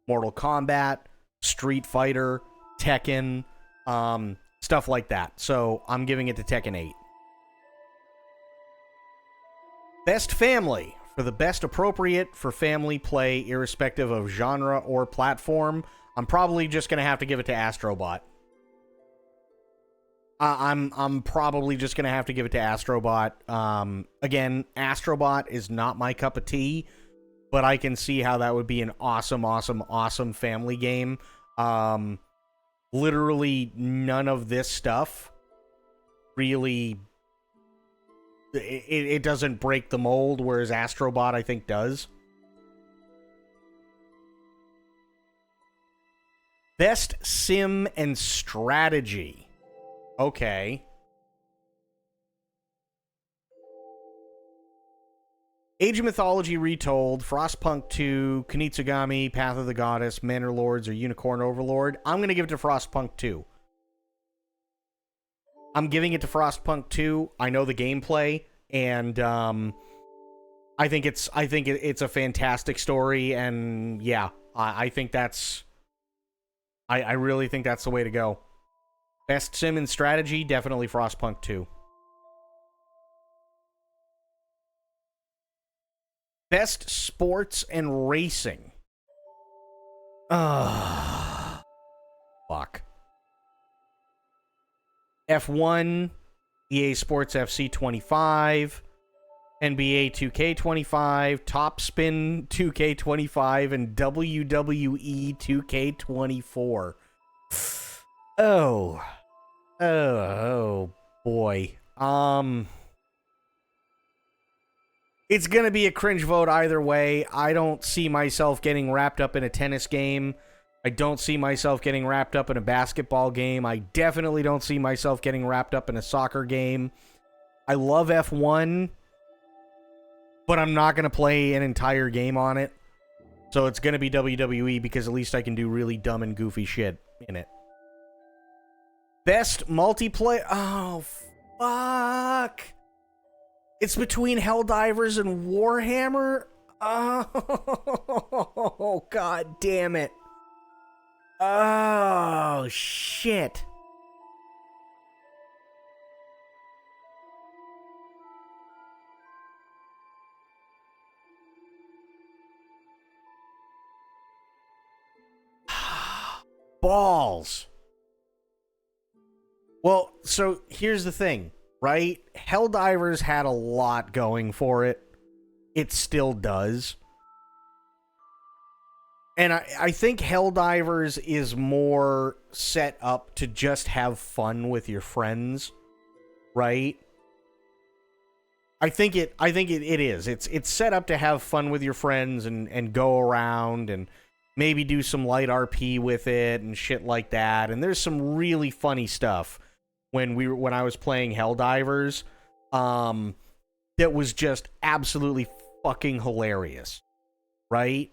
Mortal Kombat, Street Fighter, Tekken, stuff like that. So I'm giving it to Tekken 8. Best Family. For the best appropriate for family play, irrespective of genre or platform, I'm probably just going to have to give it to Astrobot. I'm probably just going to have to give it to Astrobot. Again, Astrobot is not my cup of tea, but I can see how that would be an awesome, awesome, awesome family game. Literally none of this stuff really... It doesn't break the mold, whereas Astrobot, I think, does. Best Sim and Strategy. Okay. Age of Mythology Retold, Frostpunk 2, Kunitsugami, Path of the Goddess, Manor Lords, or Unicorn Overlord. I'm going to give it to Frostpunk 2. I'm giving it to Frostpunk 2. I know the gameplay, and I think it's a fantastic story, and yeah, I think that's... I really think that's the way to go. Best Sim and Strategy, definitely Frostpunk 2. Best Sports and Racing. Fuck. F1, EA Sports FC 25, NBA 2K25, Top Spin 2K25, and WWE 2K24. Oh boy. It's gonna be a cringe vote either way. I don't see myself getting wrapped up in a tennis game. I don't see myself getting wrapped up in a basketball game. I definitely don't see myself getting wrapped up in a soccer game. I love F1, but I'm not gonna play an entire game on it. So it's gonna be WWE because at least I can do really dumb and goofy shit in it. Best multiplayer... Oh, fuck. It's between Helldivers and Warhammer? Oh, god damn it. Oh, shit. Balls. Well, so here's the thing, right? Helldivers had a lot going for it. It still does. And I think Helldivers is more set up to just have fun with your friends, right? I think it is. It's set up to have fun with your friends and go around and maybe do some light RP with it and shit like that. And there's some really funny stuff when I was playing Helldivers, that was just absolutely fucking hilarious, right?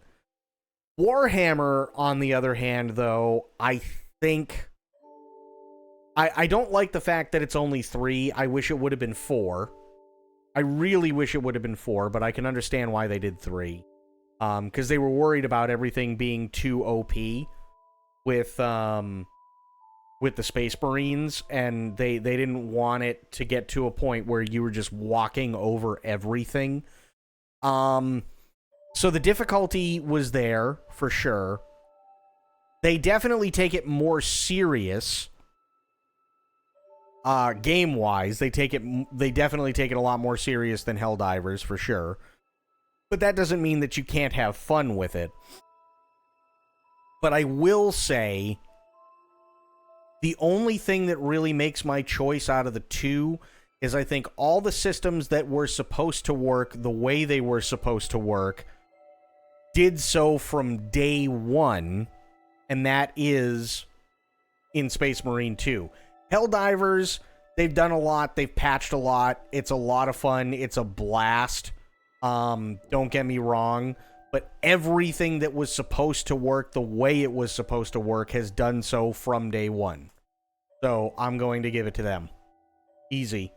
Warhammer, on the other hand, though, I think... I don't like the fact that it's only 3. I wish it would have been 4. I really wish it would have been 4, but I can understand why they did 3. Because they were worried about everything being too OP with with the Space Marines, and they didn't want it to get to a point where you were just walking over everything. So the difficulty was there for sure. They definitely take it more serious. Game wise, they definitely take it a lot more serious than Helldivers for sure. But that doesn't mean that you can't have fun with it. But I will say, the only thing that really makes my choice out of the two is I think all the systems that were supposed to work the way they were supposed to work did so from day one, and that is in Space Marine 2. Helldivers, they've done a lot, they've patched a lot, it's a lot of fun, it's a blast. Don't get me wrong, but everything that was supposed to work the way it was supposed to work has done so from day one. So I'm going to give it to them. Easy.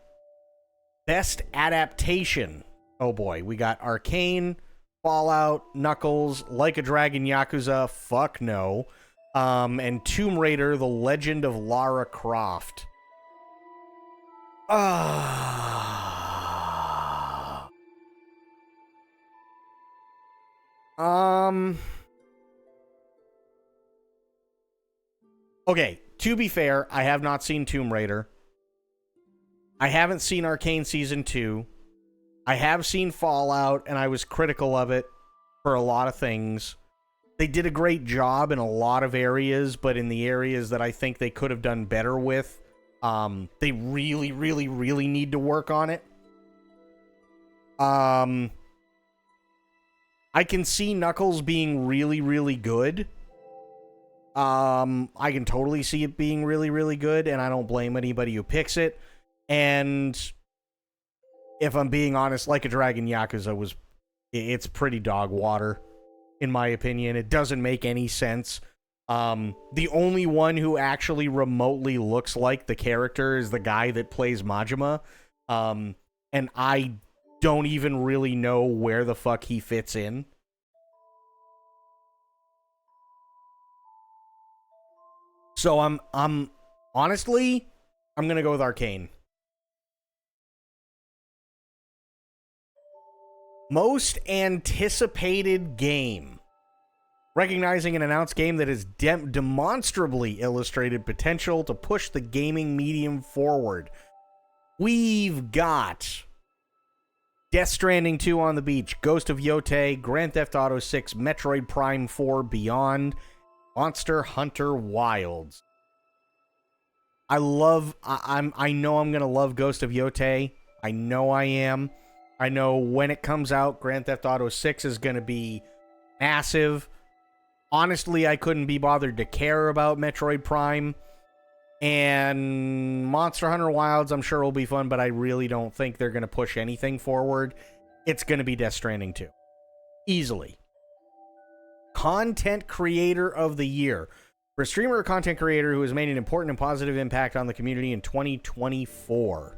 Best adaptation. Oh boy, we got Arcane, Fallout, Knuckles, Like a Dragon Yakuza, fuck no, and Tomb Raider, The Legend of Lara Croft. Okay, to be fair, I have not seen Tomb Raider. I haven't seen Arcane Season 2. I have seen Fallout, and I was critical of it for a lot of things. They did a great job in a lot of areas, but in the areas that I think they could have done better with, they really, really, really need to work on it. I can see Knuckles being really, really good. I can totally see it being really, really good, and I don't blame anybody who picks it. And if I'm being honest, Like a Dragon Yakuza it's pretty dog water, in my opinion. It doesn't make any sense. The only one who actually remotely looks like the character is the guy that plays Majima. And I don't even really know where the fuck he fits in. So I'm honestly, I'm gonna go with Arcane. Most anticipated game. Recognizing an announced game that has demonstrably illustrated potential to push the gaming medium forward. We've got Death Stranding 2 on the Beach, Ghost of Yotei, Grand Theft Auto 6, Metroid Prime 4 Beyond, Monster Hunter Wilds. I know I'm gonna love Ghost of Yotei. I know I am. I know when it comes out, Grand Theft Auto 6 is gonna be massive. Honestly, I couldn't be bothered to care about Metroid Prime. And Monster Hunter Wilds, I'm sure will be fun, but I really don't think they're gonna push anything forward. It's gonna be Death Stranding 2. Easily. Content Creator of the Year. For a streamer or content creator who has made an important and positive impact on the community in 2024.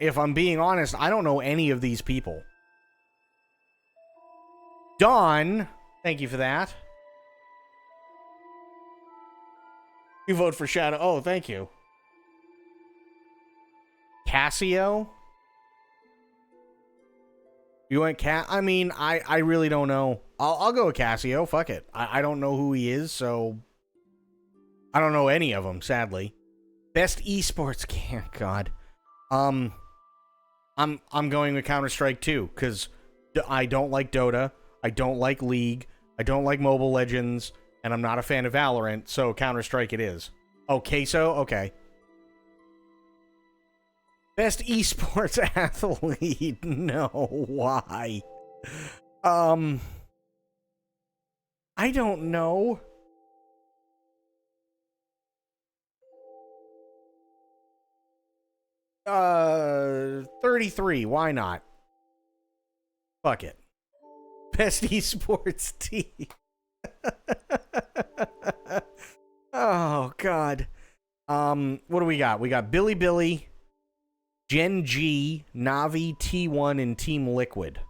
If I'm being honest, I don't know any of these people. Dawn, thank you for that. You vote for Shadow. Oh, thank you. Cassio? You went I mean, I really don't know. I'll go with Cassio. Fuck it. I don't know who he is, so I don't know any of them, sadly. Best esports game. God. I'm going with Counter-Strike 2 because I don't like Dota. I don't like League. I don't like Mobile Legends, and I'm not a fan of Valorant, so Counter-Strike it is. Oh, Queso? Okay. Best esports athlete? No, why? I don't know. Uh, 33, why not? Fuck it. Best esports team. Oh, God. What do we got? We got Billy Billy, Gen G, Navi, T1, and Team Liquid.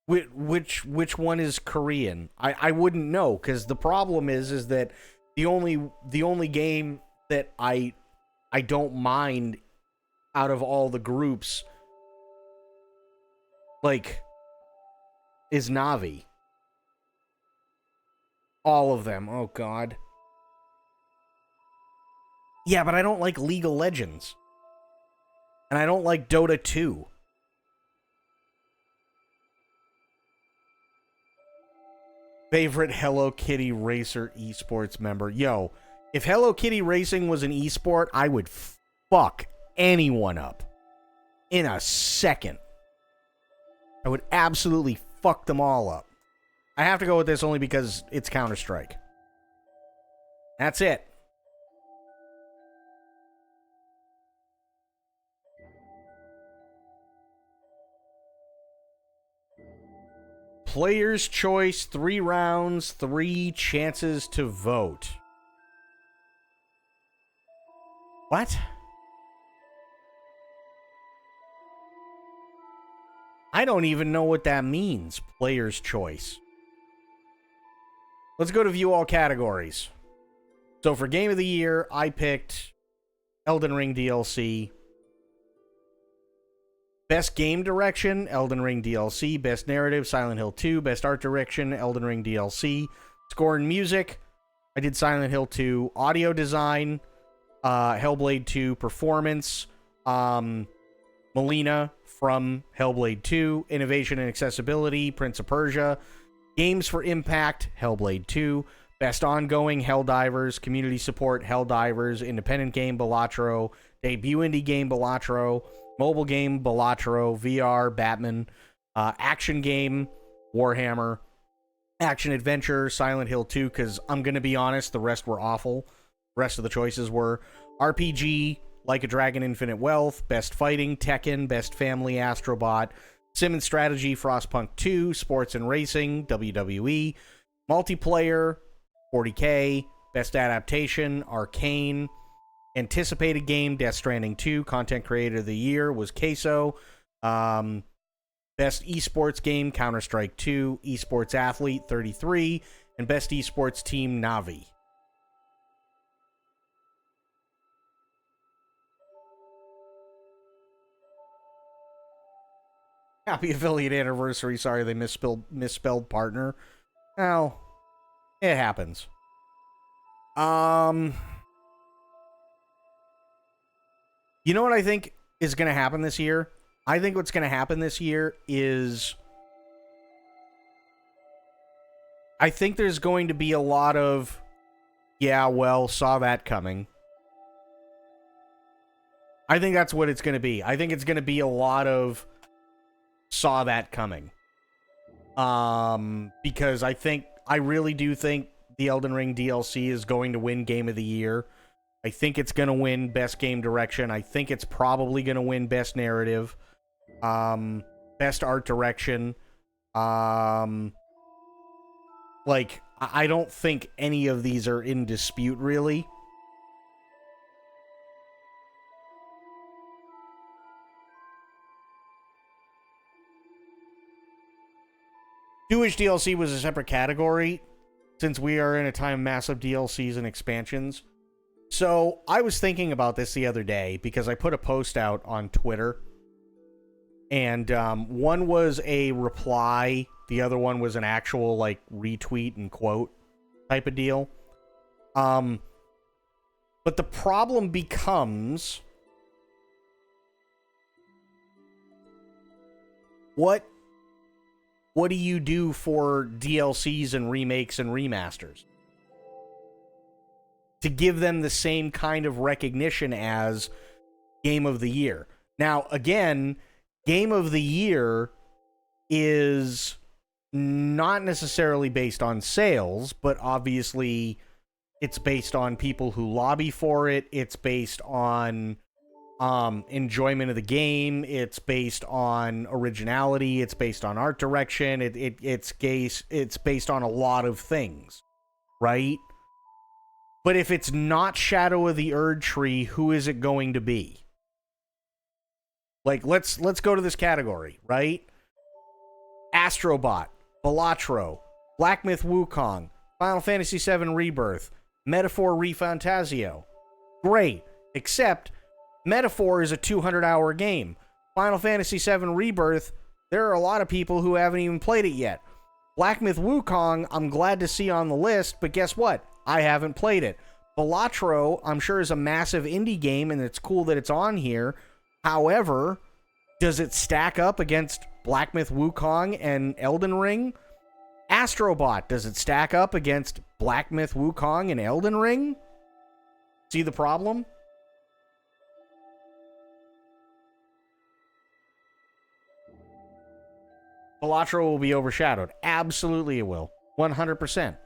Which one is Korean? I wouldn't know, because the problem is that the only game that I don't mind out of all the groups, like, is Navi. All of them. Oh God. Yeah, but I don't like League of Legends. And I don't like Dota 2. Favorite Hello Kitty Racer esports member. Yo, if Hello Kitty Racing was an esport, I would fuck anyone up in a second. I would absolutely fuck them all up. I have to go with this only because it's Counter-Strike. That's it. Player's choice, 3 rounds, 3 chances to vote. What? I don't even know what that means, player's choice. Let's go to view all categories. So for Game of the Year, I picked Elden Ring DLC. Best Game Direction, Elden Ring DLC. Best Narrative, Silent Hill 2. Best Art Direction, Elden Ring DLC. Score and Music, I did Silent Hill 2. Audio Design, Hellblade 2. Performance, Melina from Hellblade 2. Innovation and Accessibility, Prince of Persia. Games for Impact, Hellblade 2. Best Ongoing, Helldivers. Community Support, Helldivers. Independent Game, Balatro. Debut Indie Game, Balatro. Mobile Game, Balatro. VR, Batman. Action Game, Warhammer. Action Adventure, Silent Hill 2, because I'm going to be honest, the rest were awful. The rest of the choices were RPG, Like a Dragon, Infinite Wealth. Best Fighting, Tekken. Best Family, Astrobot. Sim and Strategy, Frostpunk 2. Sports and Racing, WWE. Multiplayer, 40K. Best Adaptation, Arcane. Anticipated Game, Death Stranding 2. Content Creator of the Year was Queso. Best Esports Game, Counter-Strike 2. Esports Athlete, 33. And Best Esports Team, Navi. Happy affiliate anniversary. Sorry they misspelled partner. Well, it happens. You know what I think is going to happen this year? I think what's going to happen this year is I think there's going to be a lot of, yeah, well, saw that coming. I think that's what it's going to be. I think it's going to be a lot of saw that coming. Because I really do think the Elden Ring DLC is going to win Game of the Year. I think it's going to win Best Game Direction. I think it's probably going to win Best Narrative. Best Art Direction. Like, I don't think any of these are in dispute, really. Jewish DLC was a separate category, since we are in a time of massive DLCs and expansions. So, I was thinking about this the other day, because I put a post out on Twitter. And one was a reply, the other one was an actual, like, retweet and quote type of deal. But the problem becomes, what do you do for DLCs and remakes and remasters? To give them the same kind of recognition as Game of the Year. Now, again, Game of the Year is not necessarily based on sales, but obviously it's based on people who lobby for it. It's based on enjoyment of the game. It's based on originality. It's based on art direction. It's based on a lot of things, right? But if it's not Shadow of the Erdtree, who is it going to be? Like, let's go to this category, right? Astrobot, Balatro, Black Myth Wukong, Final Fantasy VII Rebirth, Metaphor ReFantazio. Great, except Metaphor is a 200-hour game. Final Fantasy VII Rebirth, there are a lot of people who haven't even played it yet. Black Myth Wukong, I'm glad to see on the list, but guess what? I haven't played it. Balatro, I'm sure, is a massive indie game, and it's cool that it's on here. However, does it stack up against Black Myth Wukong and Elden Ring? Astrobot, does it stack up against Black Myth Wukong and Elden Ring? See the problem? Balatro will be overshadowed. Absolutely it will. 100%.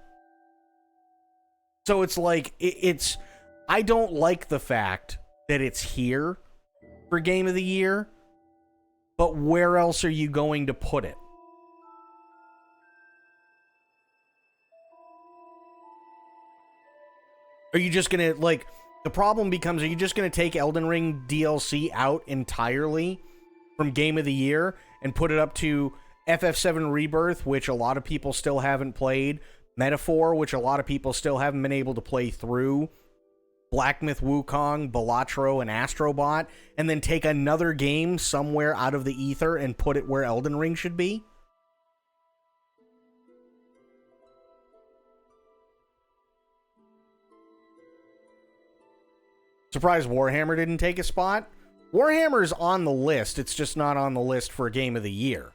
So it's like, it's... I don't like the fact that it's here for Game of the Year, but where else are you going to put it? Are you just going to, like... The problem becomes, are you just going to take Elden Ring DLC out entirely from Game of the Year and put it up to FF7 Rebirth, which a lot of people still haven't played, Metaphor, which a lot of people still haven't been able to play through, Black Myth Wukong, Balatro, and Astrobot, and then take another game somewhere out of the ether and put it where Elden Ring should be? Surprised Warhammer didn't take a spot? Warhammer's on the list, it's just not on the list for Game of the Year.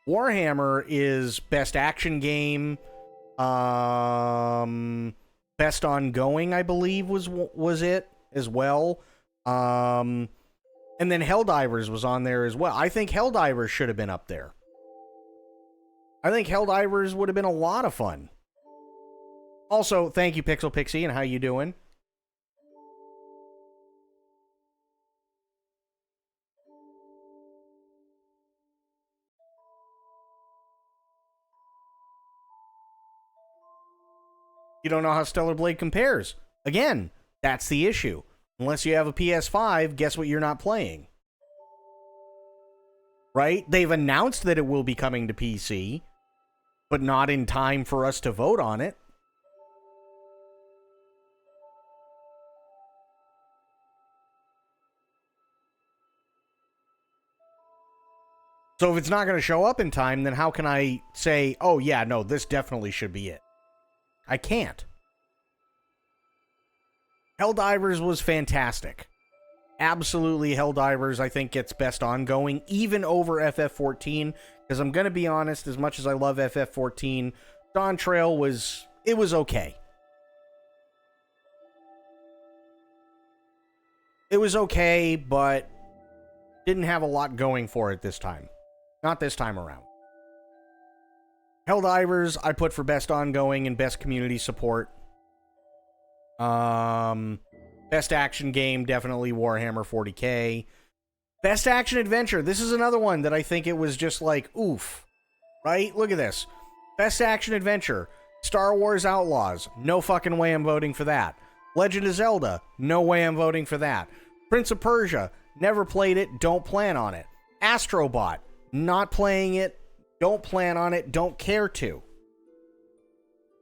Warhammer is Best Action Game, Best Ongoing, I believe, was it as well. And then Helldivers was on there as well. I think Helldivers should have been up there. I think Helldivers would have been a lot of fun. Also, thank you, Pixel Pixie, and how you doing? You don't know how Stellar Blade compares. Again, that's the issue. Unless you have a PS5, guess what you're not playing? Right? They've announced that it will be coming to PC, but not in time for us to vote on it. So if it's not going to show up in time, then how can I say, oh yeah, no, this definitely should be it? I can't. Helldivers was fantastic. Absolutely, Helldivers, I think, gets Best Ongoing, even over FF14, because I'm going to be honest, as much as I love FF14, Dawn Trail was okay. It was okay, but didn't have a lot going for it this time. Not this time around. Helldivers, I put for Best Ongoing and Best Community Support. Best Action Game, definitely Warhammer 40K. Best Action Adventure, this is another one that I think it was just like, oof. Right? Look at this. Best Action Adventure, Star Wars Outlaws, no fucking way I'm voting for that. Legend of Zelda, no way I'm voting for that. Prince of Persia, never played it, don't plan on it. Astrobot, not playing it, don't plan on it, don't care to.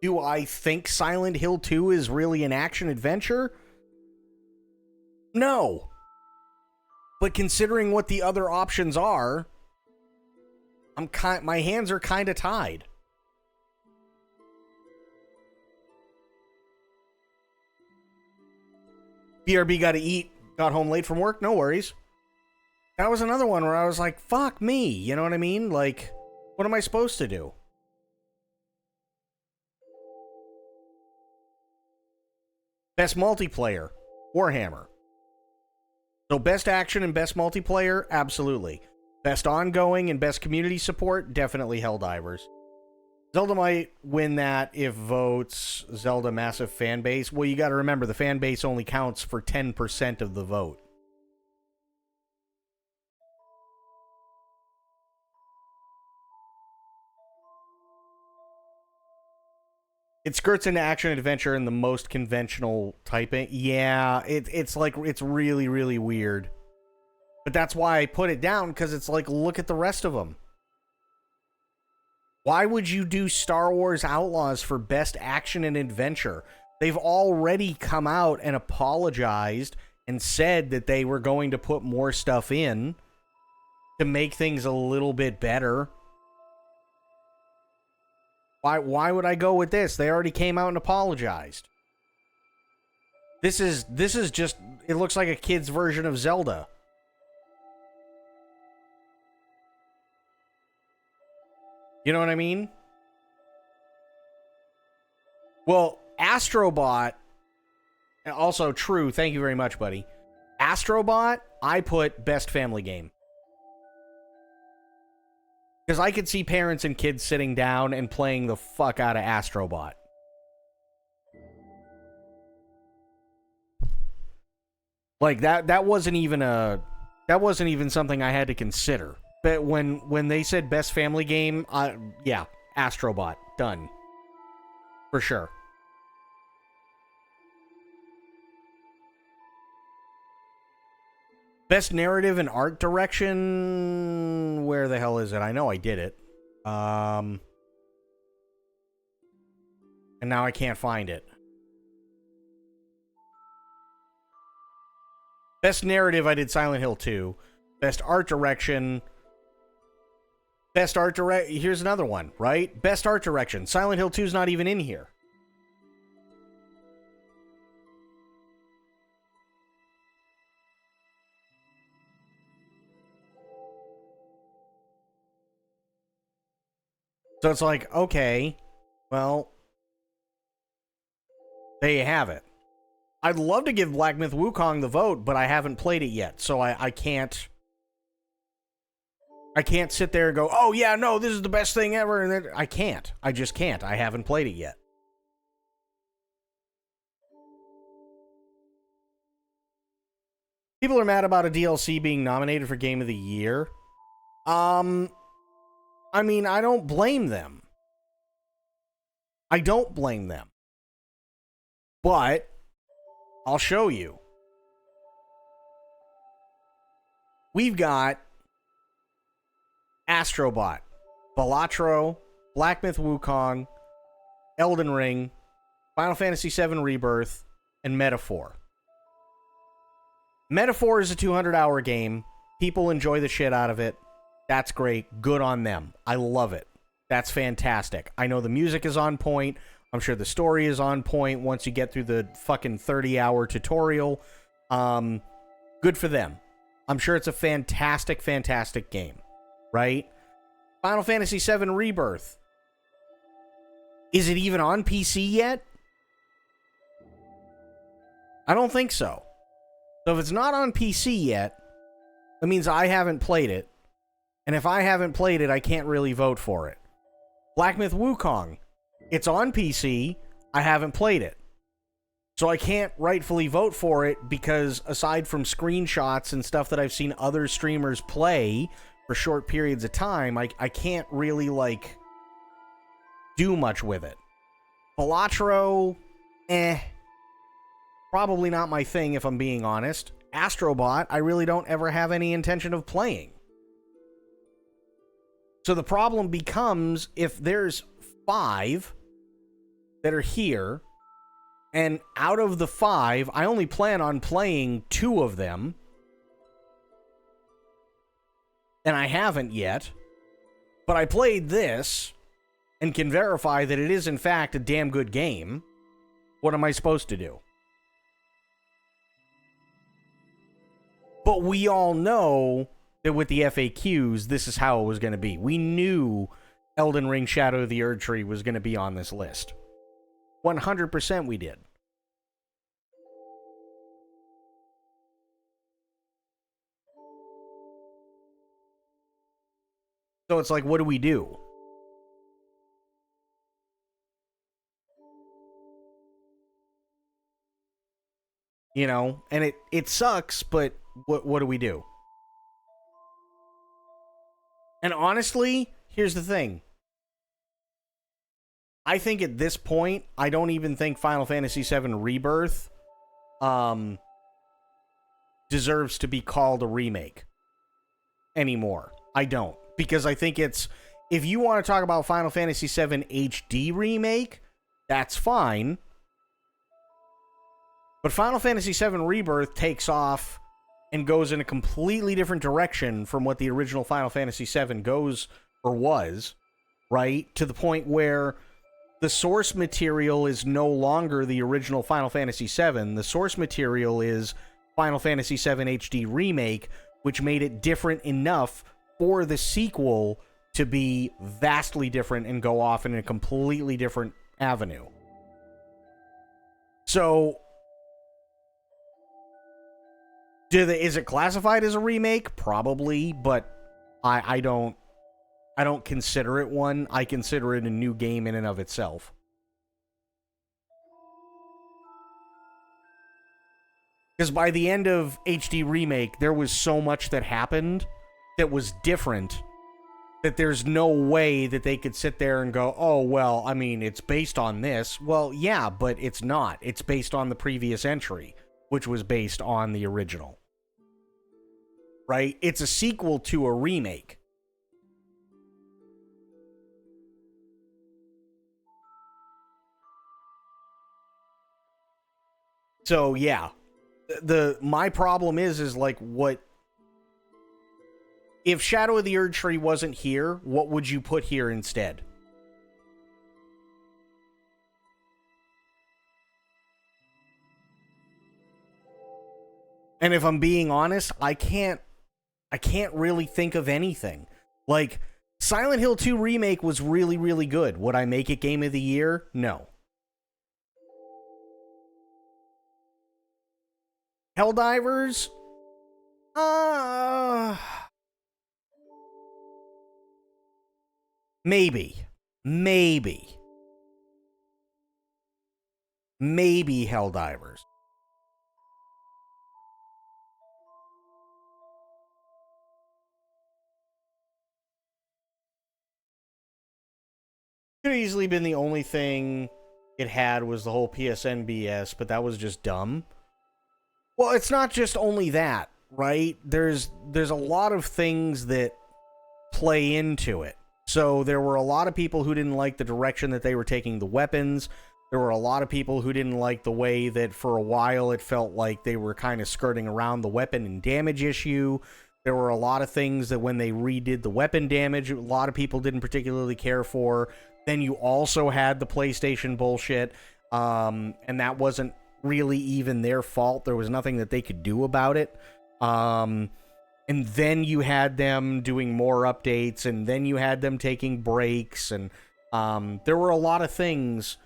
Do I think Silent Hill 2 is really an action adventure? No. But considering what the other options are, my hands are kind of tied. BRB got to eat, got home late from work, no worries. That was another one where I was like, fuck me, you know what I mean? Like, what am I supposed to do? Best Multiplayer, Warhammer. So Best Action and Best Multiplayer, absolutely. Best Ongoing and Best Community Support, definitely Helldivers. Zelda might win that if votes Zelda massive fan base. Well, you got to remember, the fan base only counts for 10% of the vote. It skirts into action adventure in the most conventional typing. Yeah, it's like, it's really, really weird. But that's why I put it down, because it's like, look at the rest of them. Why would you do Star Wars Outlaws for Best Action and Adventure? They've already come out and apologized and said that they were going to put more stuff in to make things a little bit better. Why would I go with this? They already came out and apologized. This is just, it looks like a kid's version of Zelda. You know what I mean? Well, Astrobot, also true, thank you very much, buddy. Astrobot, I put best family game. Because I could see parents and kids sitting down and playing the fuck out of Astrobot. Like, that wasn't even something I had to consider. But when they said best family game, yeah, Astrobot, done. For sure. Best narrative and art direction, where the hell is it? I know I did it. And now I can't find it. Best narrative, I did Silent Hill 2. Best art direction... Here's another one, right? Best art direction. Silent Hill 2 is not even in here. So it's like, okay, well, there you have it. I'd love to give Black Myth Wukong the vote, but I haven't played it yet, so I can't... I can't sit there and go, oh yeah, no, this is the best thing ever. And then I can't. I just can't. I haven't played it yet. People are mad about a DLC being nominated for Game of the Year. I mean, I don't blame them. I don't blame them. But I'll show you. We've got Astrobot, Balatro, Black Myth Wukong, Elden Ring, Final Fantasy VII Rebirth, and Metaphor. Metaphor is a 200-hour game. People enjoy the shit out of it. That's great. Good on them. I love it. That's fantastic. I know the music is on point. I'm sure the story is on point once you get through the fucking 30-hour tutorial. Good for them. I'm sure it's a fantastic, fantastic game. Right? Final Fantasy VII Rebirth. Is it even on PC yet? I don't think so. So if it's not on PC yet, that means I haven't played it. And if I haven't played it, I can't really vote for it. Black Myth Wukong. It's on PC. I haven't played it. So I can't rightfully vote for it because aside from screenshots and stuff that I've seen other streamers play for short periods of time, I can't really, like, do much with it. Balatro, probably not my thing if I'm being honest. Astrobot, I really don't ever have any intention of playing. So the problem becomes if there's 5 that are here, and out of the 5, I only plan on playing 2 of them, and I haven't yet, but I played this and can verify that it is in fact a damn good game. What am I supposed to do? But we all know that with the FAQs, this is how it was going to be. We knew Elden Ring Shadow of the Erdtree was going to be on this list. 100% we did. So it's like, what do we do? You know, and it sucks, but what do we do? And honestly, here's the thing. I think at this point, I don't even think Final Fantasy VII Rebirth deserves to be called a remake anymore. I don't. Because I think it's if you want to talk about Final Fantasy VII HD Remake, that's fine. But Final Fantasy VII Rebirth takes off and goes in a completely different direction from what the original Final Fantasy VII goes or was, right? To the point where the source material is no longer the original Final Fantasy VII. The source material is Final Fantasy VII HD Remake, which made it different enough for the sequel to be vastly different and go off in a completely different avenue. So, is it classified as a remake? Probably, but I don't consider it one. I consider it a new game in and of itself. Because by the end of HD Remake, there was so much that happened that was different that there's no way that they could sit there and go, oh, well, I mean, it's based on this. Well, yeah, but it's not. It's based on the previous entry, which was based on the original. Right? It's a sequel to a remake. So, yeah. My problem is like, what if Shadow of the Erd Tree wasn't here, what would you put here instead? And if I'm being honest, I can't really think of anything. Like, Silent Hill 2 Remake was really, really good. Would I make it Game of the Year? No. Helldivers? Maybe. Maybe Helldivers. Could have easily been the only thing it had was the whole PSN BS, but that was just dumb. Well, it's not just only that, right? There's a lot of things that play into it. So there were a lot of people who didn't like the direction that they were taking the weapons. There were a lot of people who didn't like the way that for a while it felt like they were kind of skirting around the weapon and damage issue. There were a lot of things that when they redid the weapon damage, a lot of people didn't particularly care for. Then you also had the PlayStation bullshit, and that wasn't really even their fault. There was nothing that they could do about it. And then you had them doing more updates, and then you had them taking breaks, and there were a lot of things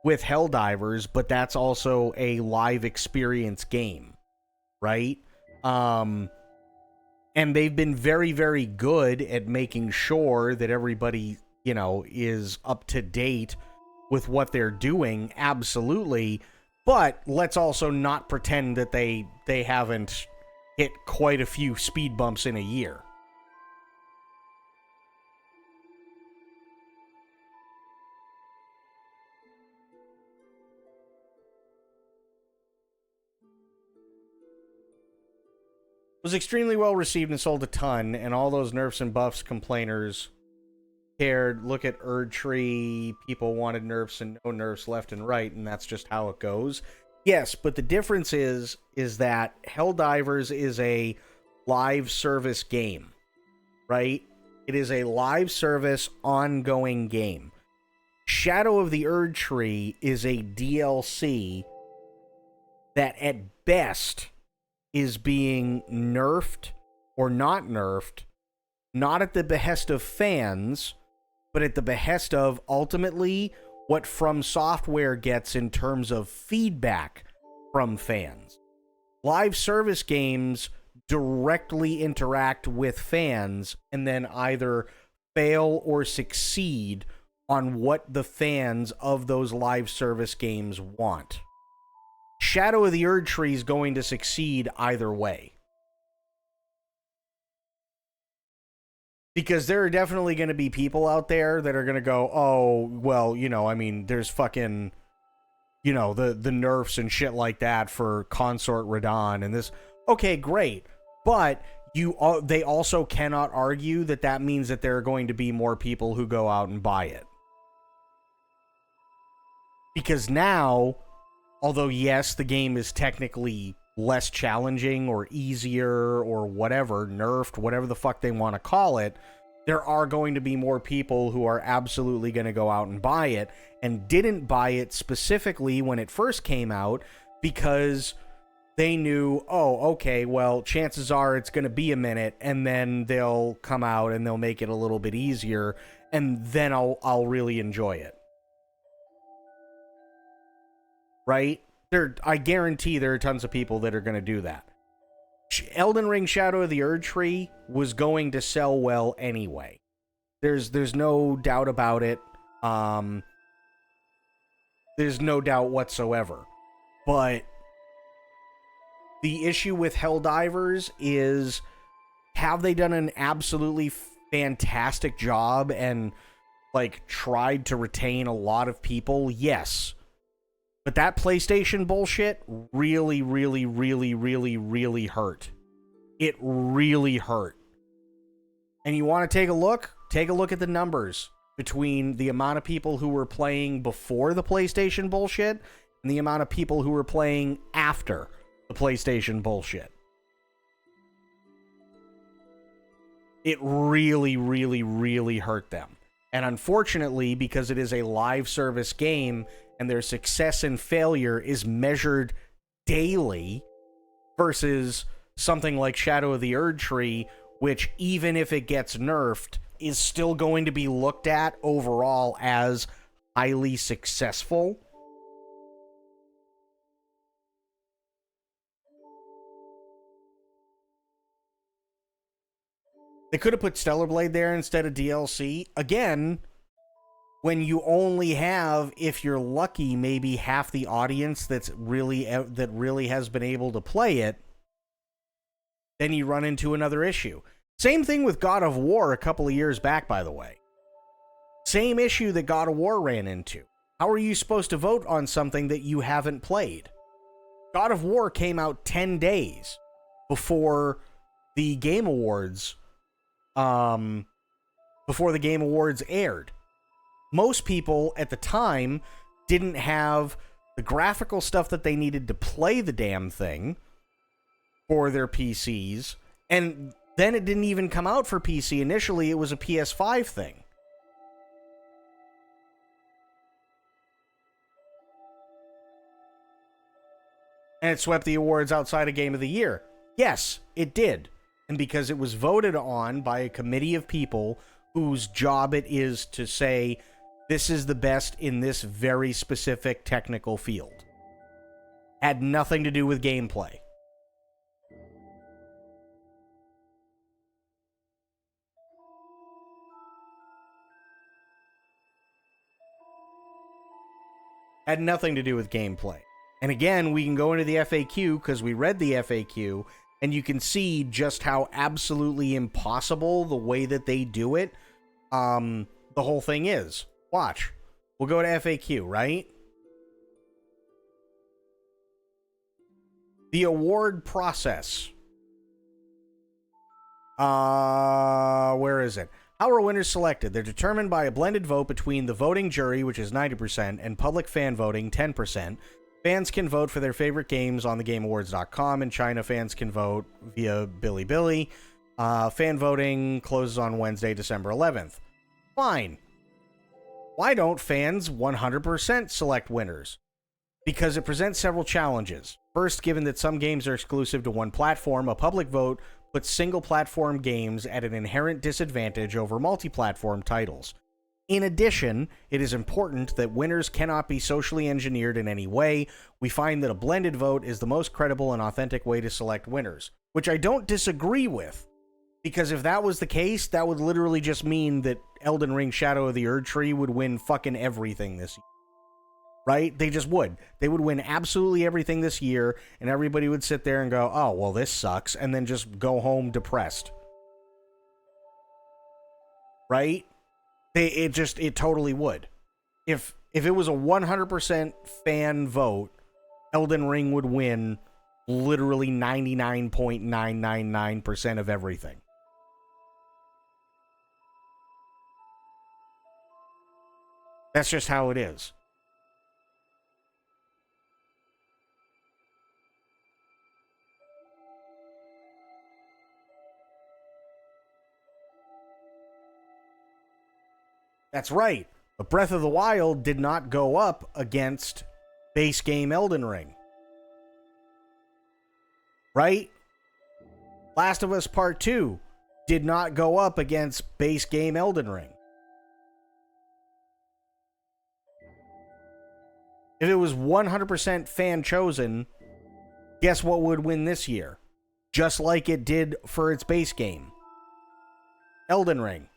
with Helldivers, but that's also a live experience game, right? And they've been very, very good at making sure that everybody, you know, is up to date with what they're doing, absolutely. But let's also not pretend that they haven't hit quite a few speed bumps in a year. Was extremely well received and sold a ton, and all those nerfs and buffs complainers cared. Look at Erdtree, people wanted nerfs and no nerfs left and right, and that's just how it goes. Yes, but the difference is that Helldivers is a live service game, right? It is a live service ongoing game. Shadow of the Erdtree is a DLC that at best is being nerfed or not nerfed, not at the behest of fans, but at the behest of ultimately what From Software gets in terms of feedback from fans. Live service games directly interact with fans and then either fail or succeed on what the fans of those live service games want. Shadow of the Erdtree is going to succeed either way. Because there are definitely going to be people out there that are going to go, oh, well, you know, I mean, there's fucking, you know, the nerfs and shit like that for Consort Radahn and this. Okay, great. But they also cannot argue that that means that there are going to be more people who go out and buy it. Because now, although yes, the game is technically less challenging or easier or whatever, nerfed, whatever the fuck they want to call it, there are going to be more people who are absolutely going to go out and buy it, and didn't buy it specifically when it first came out because they knew, oh, okay, well, chances are it's going to be a minute, and then they'll come out and they'll make it a little bit easier, and then I'll really enjoy it. Right? I guarantee there are tons of people that are going to do that. Elden Ring Shadow of the Erd Tree was going to sell well anyway. There's no doubt about it. There's no doubt whatsoever. But the issue with Helldivers is, have they done an absolutely fantastic job and like tried to retain a lot of people? Yes. But that PlayStation bullshit really, really, really, really, really hurt. It really hurt. And you want to take a look? Take a look at the numbers between the amount of people who were playing before the PlayStation bullshit and the amount of people who were playing after the PlayStation bullshit. It really, really, really hurt them. And unfortunately, because it is a live service game and their success and failure is measured daily versus something like Shadow of the Erd Tree, which even if it gets nerfed, is still going to be looked at overall as highly successful. They could have put Stellar Blade there instead of DLC. Again, when you only have, if you're lucky, maybe half the audience that really has been able to play it, then you run into another issue. Same thing with God of War a couple of years back, by the way. Same issue that God of War ran into. How are you supposed to vote on something that you haven't played? God of War came out 10 days before the Game Awards, aired. Most people at the time didn't have the graphical stuff that they needed to play the damn thing for their PCs, and then it didn't even come out for PC. Initially, it was a PS5 thing. And it swept the awards outside of Game of the Year. Yes, it did. And because it was voted on by a committee of people whose job it is to say, this is the best in this very specific technical field. Had nothing to do with gameplay. Had nothing to do with gameplay. And again, we can go into the FAQ because we read the FAQ, and you can see just how absolutely impossible the way that they do it, the whole thing is. Watch. We'll go to FAQ, right? The award process. Where is it? How are winners selected? They're determined by a blended vote between the voting jury, which is 90%, and public fan voting, 10%. Fans can vote for their favorite games on thegameawards.com. In China, fans can vote via Bilibili. Fan voting closes on Wednesday, December 11th. Fine. Why don't fans 100% select winners? Because it presents several challenges. First, given that some games are exclusive to one platform, a public vote puts single-platform games at an inherent disadvantage over multi-platform titles. In addition, it is important that winners cannot be socially engineered in any way. We find that a blended vote is the most credible and authentic way to select winners, which I don't disagree with. Because if that was the case, that would literally just mean that Elden Ring Shadow of the Erd Tree would win fucking everything this year. Right? They just would. They would win absolutely everything this year, and everybody would sit there and go, oh, well, this sucks, and then just go home depressed. Right? It totally would. If it was a 100% fan vote, Elden Ring would win literally 99.999% of everything. That's just how it is. That's right. But Breath of the Wild did not go up against base game Elden Ring. Right? Last of Us Part 2 did not go up against base game Elden Ring. If it was 100% fan chosen, guess what would win this year? Just like it did for its base game. Elden Ring.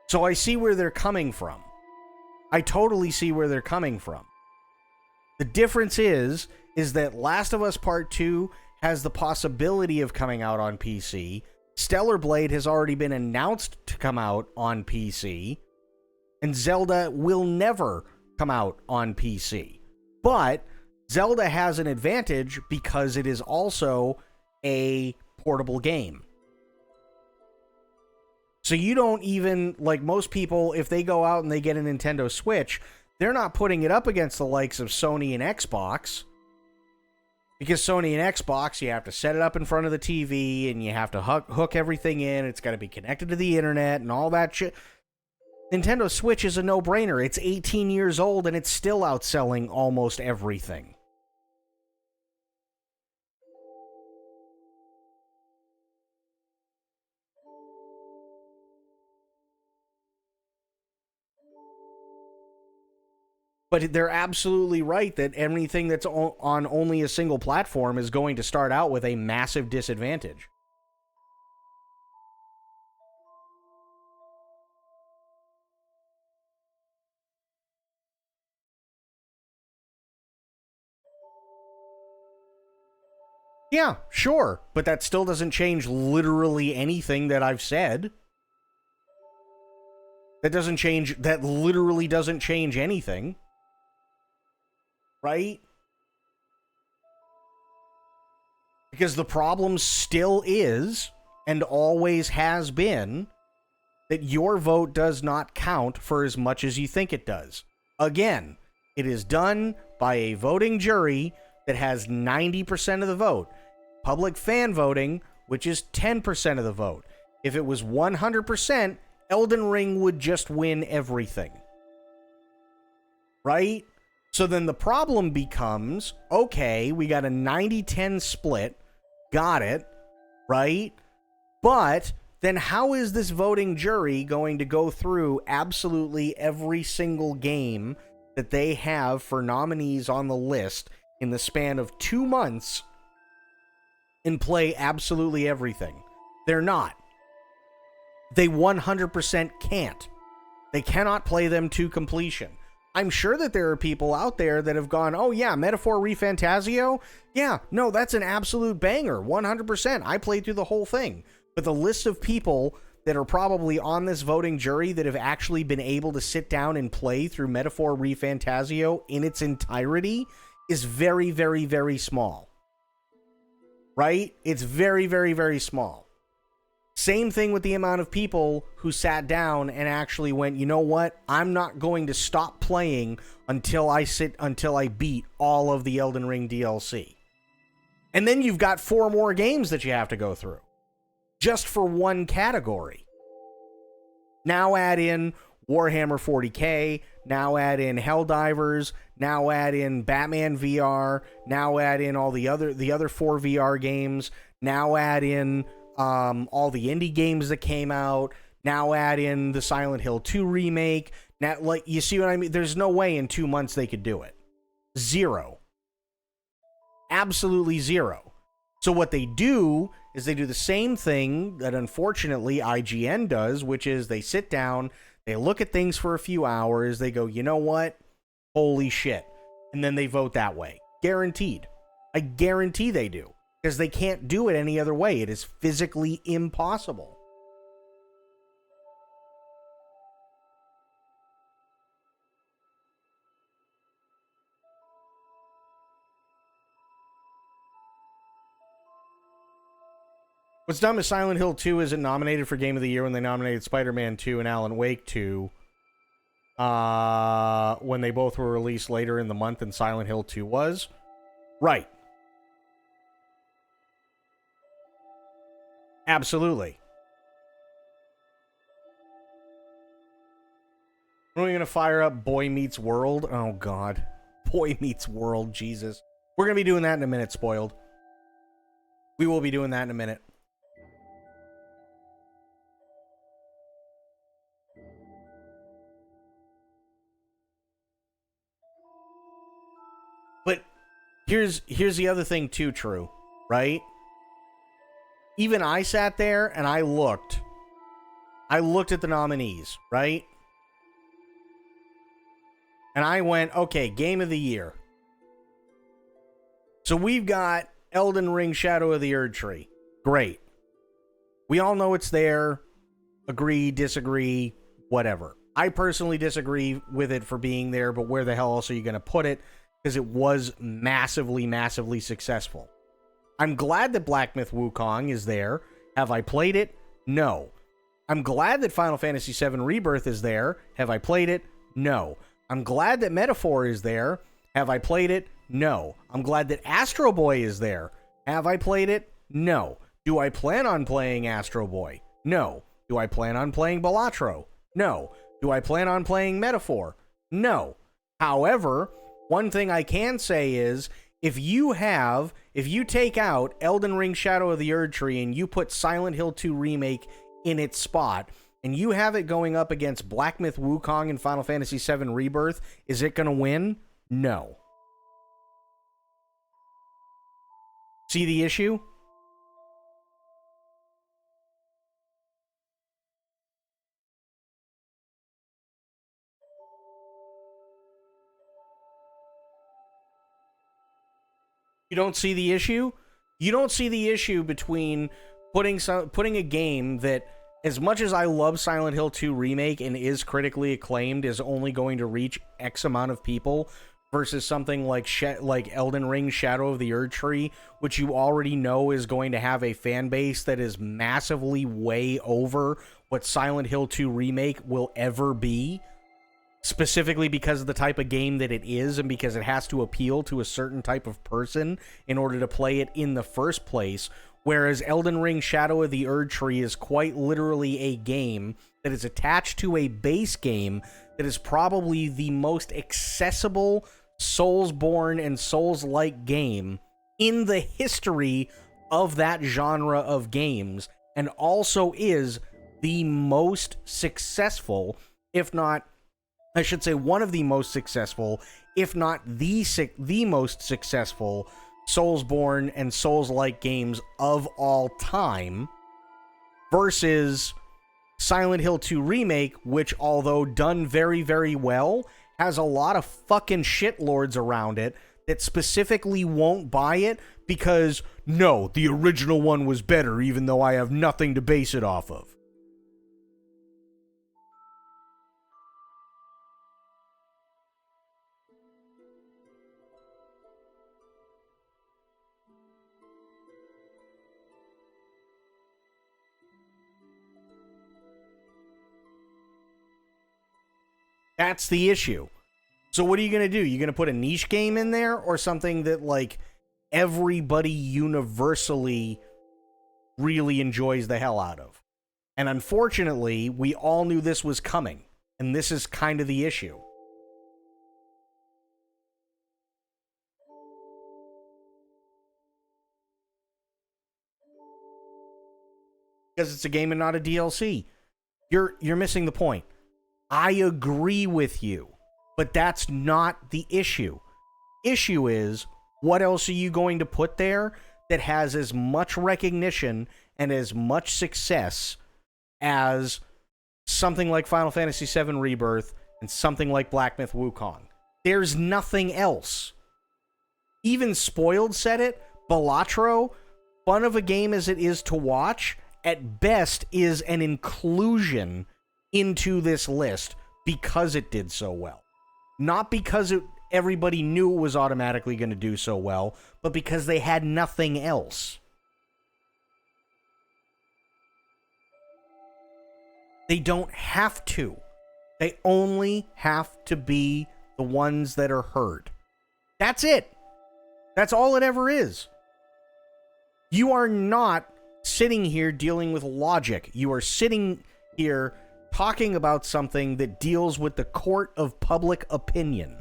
So I see where they're coming from. I totally see where they're coming from. The difference is that Last of Us Part 2 has the possibility of coming out on PC. Stellar Blade has already been announced to come out on PC. And Zelda will never come out on PC. But Zelda has an advantage because it is also a portable game. So you don't even, like most people, if they go out and they get a Nintendo Switch, they're not putting it up against the likes of Sony and Xbox. Because Sony and Xbox, you have to set it up in front of the TV and you have to hook everything in. It's got to be connected to the internet and all that shit. Nintendo Switch is a no-brainer. It's 18 years old and it's still outselling almost everything. But they're absolutely right that anything that's on only a single platform is going to start out with a massive disadvantage. Yeah, sure, but that still doesn't change literally anything that I've said. That literally doesn't change anything. Right? Because the problem still is, and always has been, that your vote does not count for as much as you think it does. Again, it is done by a voting jury that has 90% of the vote. Public fan voting, which is 10% of the vote. If it was 100%, Elden Ring would just win everything. Right? So then the problem becomes, okay, we got a 90-10 split. Got it. Right? But then how is this voting jury going to go through absolutely every single game that they have for nominees on the list in the span of 2 months and play absolutely everything? They're not. They 100% can't. They cannot play them to completion. I'm sure that there are people out there that have gone, oh yeah, Metaphor ReFantazio? Yeah, no, that's an absolute banger, 100%. I played through the whole thing. But the list of people that are probably on this voting jury that have actually been able to sit down and play through Metaphor ReFantazio in its entirety is very, very, very small. Right? It's very, very, very small. Same thing with the amount of people who sat down and actually went, you know what? I'm not going to stop playing until I beat all of the Elden Ring DLC. And then you've got 4 more games that you have to go through. Just for one category. Now add in Warhammer 40K, now add in Helldivers, now add in Batman VR, now add in all the other 4 VR games, now add in all the indie games that came out, now add in the Silent Hill 2 remake. Now, like, you see what I mean? There's no way in 2 months they could do it. 0. Absolutely 0. So what they do is they do the same thing that unfortunately IGN does, which is they sit down, they look at things for a few hours, they go, you know what? Holy shit. And then they vote that way. Guaranteed. I guarantee they do. Because they can't do it any other way. It is physically impossible. What's dumb is Silent Hill 2 isn't nominated for Game of the Year when they nominated Spider-Man 2 and Alan Wake 2. When they both were released later in the month and Silent Hill 2 was. Right. Absolutely. When are we going to fire up Boy Meets World? Oh, God. Boy Meets World, Jesus. We're going to be doing that in a minute, Spoiled. We will be doing that in a minute. But here's the other thing too, True, right? Even I sat there and I looked at the nominees, right? And I went, okay, Game of the Year. So we've got Elden Ring Shadow of the Erdtree. Great. We all know it's there. Agree, disagree, whatever. I personally disagree with it for being there, but where the hell else are you going to put it? Because it was massively, massively successful. I'm glad that Black Myth Wukong is there. Have I played it? No. I'm glad that Final Fantasy VII Rebirth is there. Have I played it? No. I'm glad that Metaphor is there. Have I played it? No. I'm glad that Astro Boy is there. Have I played it? No. Do I plan on playing Astro Boy? No. Do I plan on playing Balatro? No. Do I plan on playing Metaphor? No. However, one thing I can say is, if you take out Elden Ring Shadow of the Erdtree and you put Silent Hill 2 Remake in its spot, and you have it going up against Black Myth Wukong and Final Fantasy VII Rebirth, is it going to win? No. See the issue? You don't see the issue? You don't see the issue between putting a game that, as much as I love Silent Hill 2 Remake and is critically acclaimed, is only going to reach X amount of people, versus something like Elden Ring Shadow of the Erdtree, which you already know is going to have a fan base that is massively way over what Silent Hill 2 Remake will ever be. Specifically because of the type of game that it is and because it has to appeal to a certain type of person in order to play it in the first place. Whereas Elden Ring Shadow of the Erdtree is quite literally a game that is attached to a base game that is probably the most accessible Soulsborne and Souls-like game in the history of that genre of games, and also is the most successful, if not, I should say one of the most successful, if not the most successful Soulsborne and Souls-like games of all time, versus Silent Hill 2 Remake, which, although done very, very well, has a lot of fucking shitlords around it that specifically won't buy it because, no, the original one was better, even though I have nothing to base it off of. That's the issue. So what are you going to do? You going to put a niche game in there or something that, like, everybody universally really enjoys the hell out of? And unfortunately, we all knew this was coming. And this is kind of the issue. Because it's a game and not a DLC. You're missing the point. I agree with you, but that's not the issue. Issue is, what else are you going to put there that has as much recognition and as much success as something like Final Fantasy VII Rebirth and something like Black Myth Wukong? There's nothing else. Even Spoiled said it. Balatro, fun of a game as it is to watch, at best is an inclusion into this list because it did so well. Not because everybody knew it was automatically going to do so well, but because they had nothing else. They don't have to. They only have to be the ones that are heard. That's it. That's all it ever is. You are not sitting here dealing with logic. You are sitting here talking about something that deals with the court of public opinion.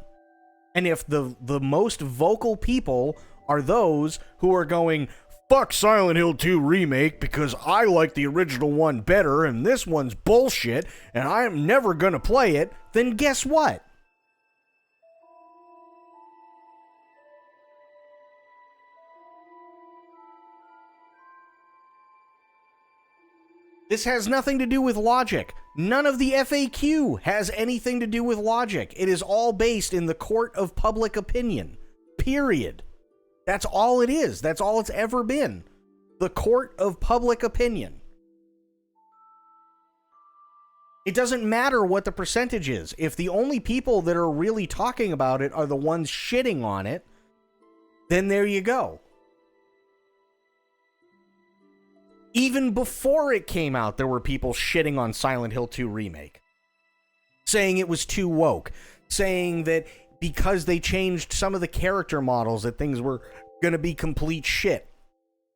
And if the most vocal people are those who are going, fuck Silent Hill 2 remake because I like the original one better and this one's bullshit and I am never going to play it, then guess what? This has nothing to do with logic. None of the FAQ has anything to do with logic. It is all based in the court of public opinion. Period. That's all it is. That's all it's ever been. The court of public opinion. It doesn't matter what the percentage is. If the only people that are really talking about it are the ones shitting on it, then there you go. Even before it came out, there were people shitting on Silent Hill 2 Remake. Saying it was too woke. Saying that because they changed some of the character models that things were going to be complete shit.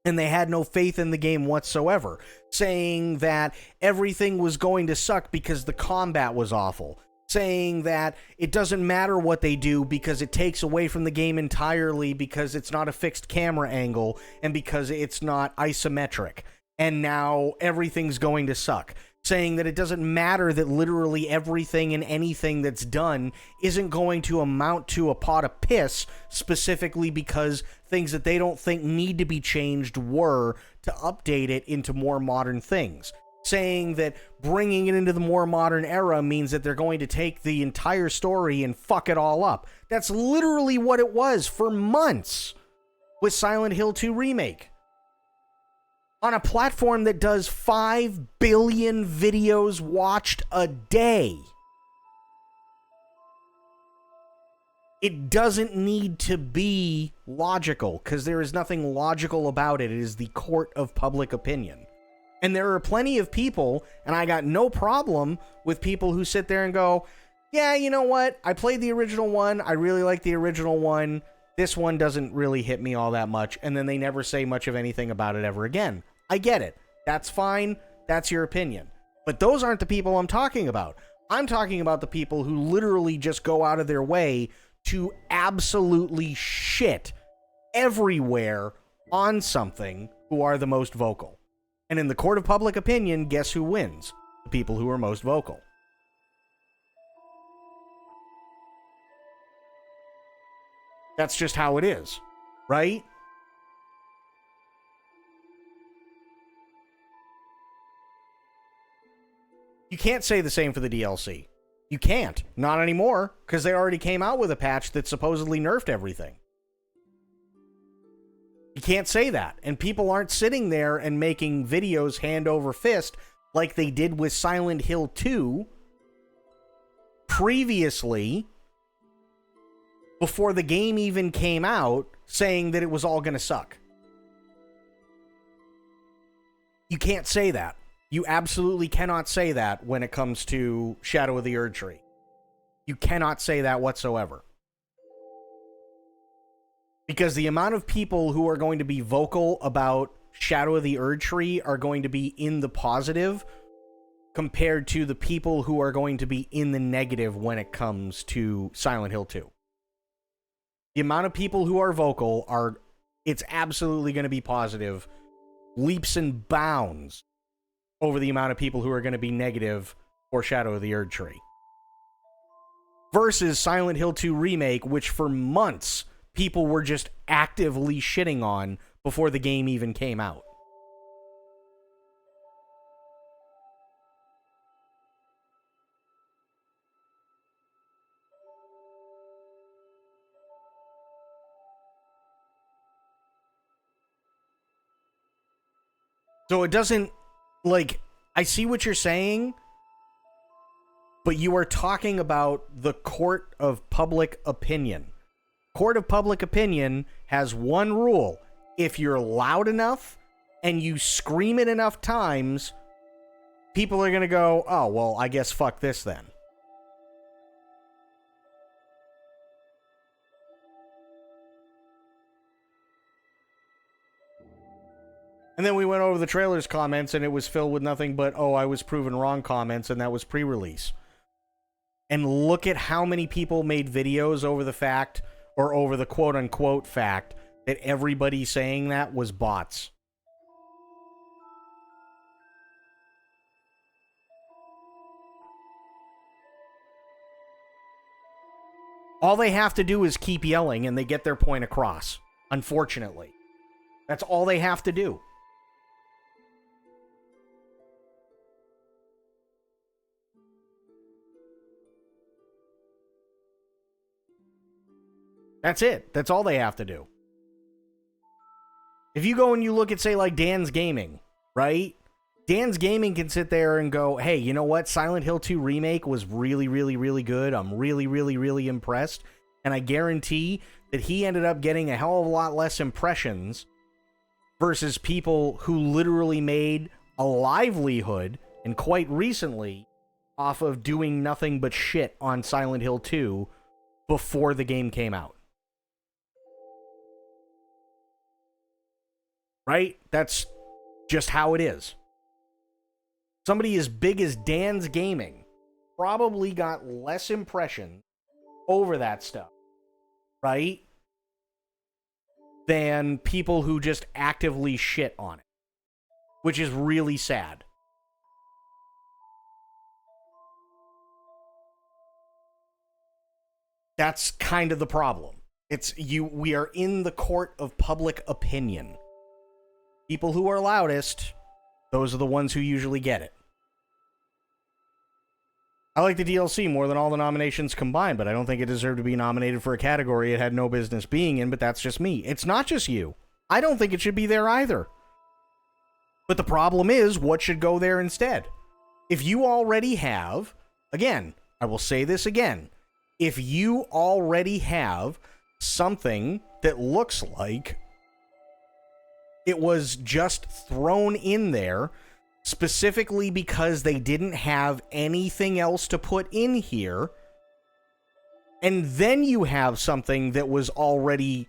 And they had no faith in the game whatsoever. Saying that everything was going to suck because the combat was awful. Saying that it doesn't matter what they do because it takes away from the game entirely because it's not a fixed camera angle and because it's not isometric. And now everything's going to suck. Saying that it doesn't matter that literally everything and anything that's done isn't going to amount to a pot of piss, specifically because things that they don't think need to be changed were to update it into more modern things. Saying that bringing it into the more modern era means that they're going to take the entire story and fuck it all up. That's literally what it was for months with Silent Hill 2 Remake. On a platform that does 5 billion videos watched a day. It doesn't need to be logical, because there is nothing logical about it. It is the court of public opinion. And there are plenty of people, and I got no problem with people who sit there and go, yeah, you know what? I played the original one. I really like the original one. This one doesn't really hit me all that much. And then they never say much of anything about it ever again. I get it. That's fine. That's your opinion. But those aren't the people I'm talking about. I'm talking about the people who literally just go out of their way to absolutely shit everywhere on something who are the most vocal. And in the court of public opinion, guess who wins? The people who are most vocal. That's just how it is, right? You can't say the same for the DLC. You can't. Not anymore, because they already came out with a patch that supposedly nerfed everything. You can't say that. And people aren't sitting there and making videos hand over fist like they did with Silent Hill 2 previously, before the game even came out, saying that it was all going to suck. You can't say that. You absolutely cannot say that when it comes to Shadow of the Erdtree. You cannot say that whatsoever. Because the amount of people who are going to be vocal about Shadow of the Erdtree are going to be in the positive compared to the people who are going to be in the negative when it comes to Silent Hill 2. The amount of people who are vocal are, it's absolutely going to be positive, leaps and bounds over the amount of people who are going to be negative for Shadow of the Erdtree. Versus Silent Hill 2 Remake, which for months people were just actively shitting on before the game even came out. So it doesn't, like, I see what you're saying, but you are talking about the court of public opinion. Court of public opinion has one rule. If you're loud enough and you scream it enough times, people are going to go, oh, well, I guess fuck this then. And then we went over the trailer's comments, and it was filled with nothing but, oh, I was proven wrong comments, and that was pre-release. And look at how many people made videos over the fact, or over the quote-unquote fact, that everybody saying that was bots. All they have to do is keep yelling, and they get their point across. Unfortunately. That's all they have to do. That's it. That's all they have to do. If you go and you look at, say, like Dan's Gaming, right? Dan's Gaming can sit there and go, hey, you know what? Silent Hill 2 Remake was really, really, really good. I'm really, really, really impressed. And I guarantee that he ended up getting a hell of a lot less impressions versus people who literally made a livelihood, and quite recently, off of doing nothing but shit on Silent Hill 2 before the game came out. Right? That's just how it is. Somebody as big as Dan's Gaming probably got less impression over that stuff, right? Than people who just actively shit on it, which is really sad. That's kind of the problem. We are in the court of public opinion. People who are loudest, those are the ones who usually get it. I like the DLC more than all the nominations combined, but I don't think it deserved to be nominated for a category it had no business being in, but that's just me. It's not just you. I don't think it should be there either. But the problem is, what should go there instead? If you already have, again, I will say this again, if you already have something that looks like it was just thrown in there specifically because they didn't have anything else to put in here, and then you have something that was already,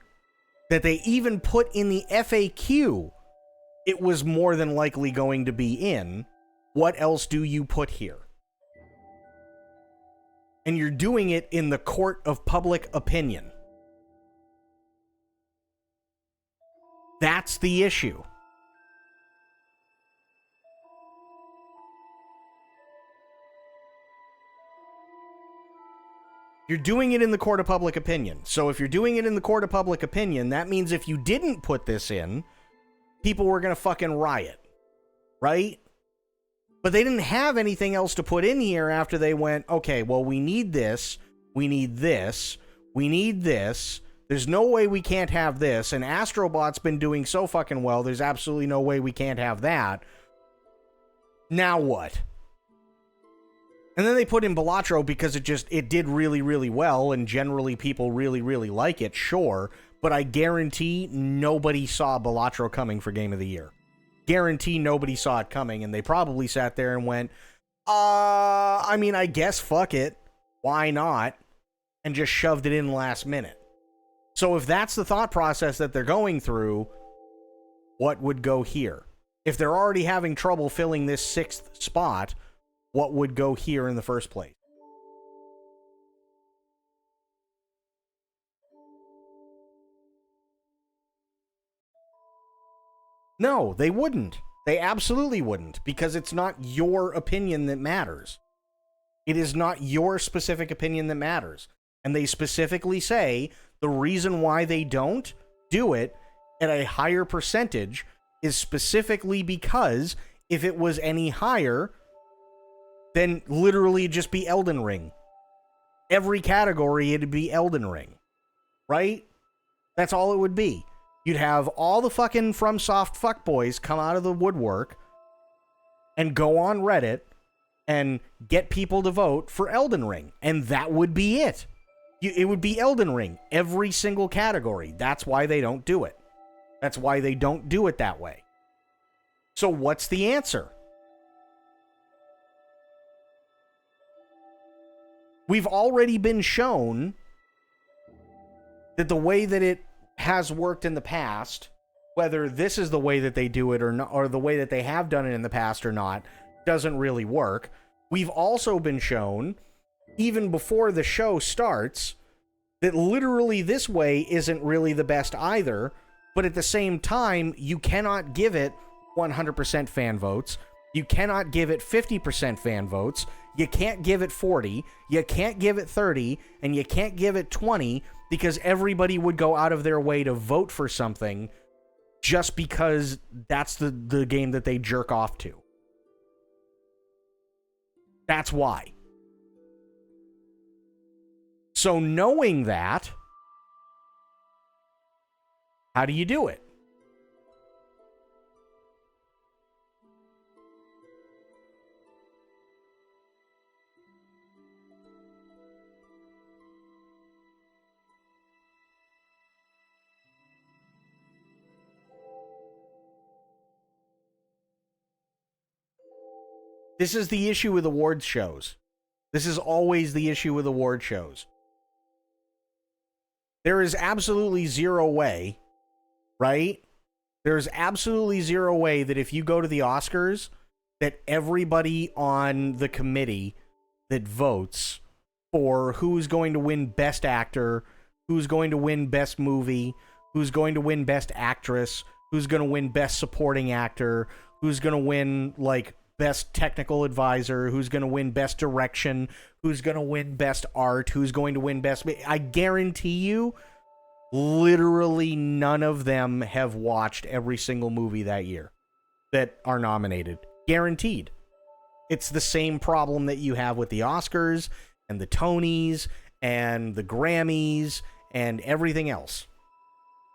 that they even put in the FAQ, it was more than likely going to be in, what else do you put here? And you're doing it in the court of public opinion. That's the issue. You're doing it in the court of public opinion. So if you're doing it in the court of public opinion, that means if you didn't put this in, people were going to fucking riot. Right? But they didn't have anything else to put in here after they went, okay, well, we need this, we need this, we need this. There's no way we can't have this, and Astrobot's been doing so fucking well, there's absolutely no way we can't have that. Now what? And then they put in Balatro because it did really, really well, and generally people really, really like it, sure, but I guarantee nobody saw Balatro coming for Game of the Year. Guarantee nobody saw it coming, and they probably sat there and went, I mean, I guess fuck it. Why not? And just shoved it in last minute. So if that's the thought process that they're going through, what would go here? If they're already having trouble filling this 6th spot, what would go here in the first place? No, they wouldn't. They absolutely wouldn't, because it's not your opinion that matters. It is not your specific opinion that matters. And they specifically say the reason why they don't do it at a higher percentage is specifically because if it was any higher, then literally it'd just be Elden Ring. Every category, it'd be Elden Ring. Right? That's all it would be. You'd have all the fucking FromSoft fuckboys come out of the woodwork and go on Reddit and get people to vote for Elden Ring. And that would be it. It would be Elden Ring, every single category. That's why they don't do it. That's why they don't do it that way. So what's the answer? We've already been shown that the way that it has worked in the past, whether this is the way that they do it or not, or the way that they have done it in the past or not, doesn't really work. We've also been shown, even before the show starts, that literally this way isn't really the best either, but at the same time, you cannot give it 100% fan votes. You cannot give it 50% fan votes. You can't give it 40. You can't give it 30. And you can't give it 20 because everybody would go out of their way to vote for something just because that's the game that they jerk off to. That's why. So knowing that, how do you do it? This is the issue with award shows. This is always the issue with award shows. There is absolutely zero way, right? There's absolutely zero way that if you go to the Oscars, that everybody on the committee that votes for who's going to win Best Actor, who's going to win Best Movie, who's going to win Best Actress, who's going to win Best Supporting Actor, who's going to win, like, Best Technical Advisor, who's going to win Best Direction, who's going to win Best Art, who's going to win Best... I guarantee you, literally none of them have watched every single movie that year that are nominated. Guaranteed. It's the same problem that you have with the Oscars and the Tonys and the Grammys and everything else.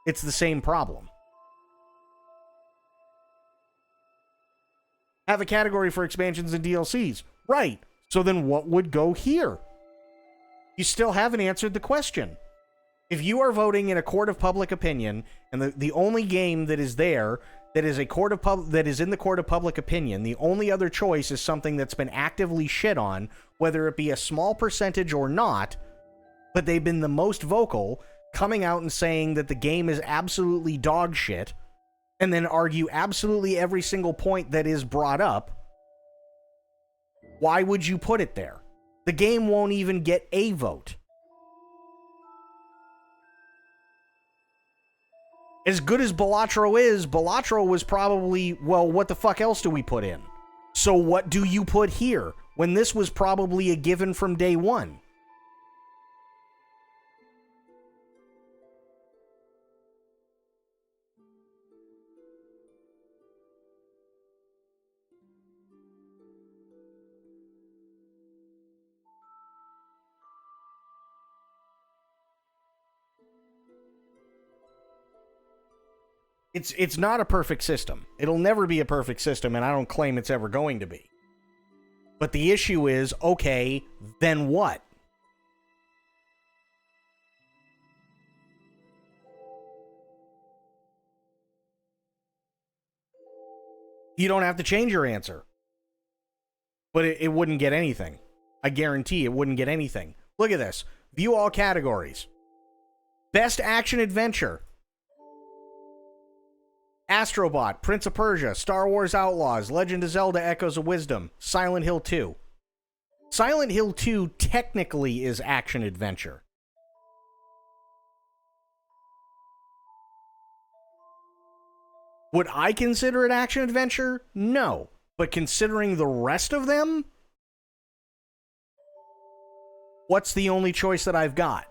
It's the same problem. Have a category for expansions and DLCs. Right. So then what would go here? You still haven't answered the question. If you are voting in a court of public opinion, and the only game that is there that is that is in the court of public opinion, the only other choice is something that's been actively shit on, whether it be a small percentage or not, but they've been the most vocal, coming out and saying that the game is absolutely dog shit, and then argue absolutely every single point that is brought up, why would you put it there? The game won't even get a vote. As good as Balatro is, Balatro was probably, well, what the fuck else do we put in? So what do you put here, when this was probably a given from day one? It's not a perfect system. It'll never be a perfect system, and I don't claim it's ever going to be. But the issue is, okay, then what? You don't have to change your answer. But it wouldn't get anything. I guarantee it wouldn't get anything. Look at this. View all categories. Best Action Adventure. Astrobot, Prince of Persia, Star Wars Outlaws, Legend of Zelda Echoes of Wisdom, Silent Hill 2. Silent Hill 2 technically is action-adventure. Would I consider it action-adventure? No. But considering the rest of them, what's the only choice that I've got?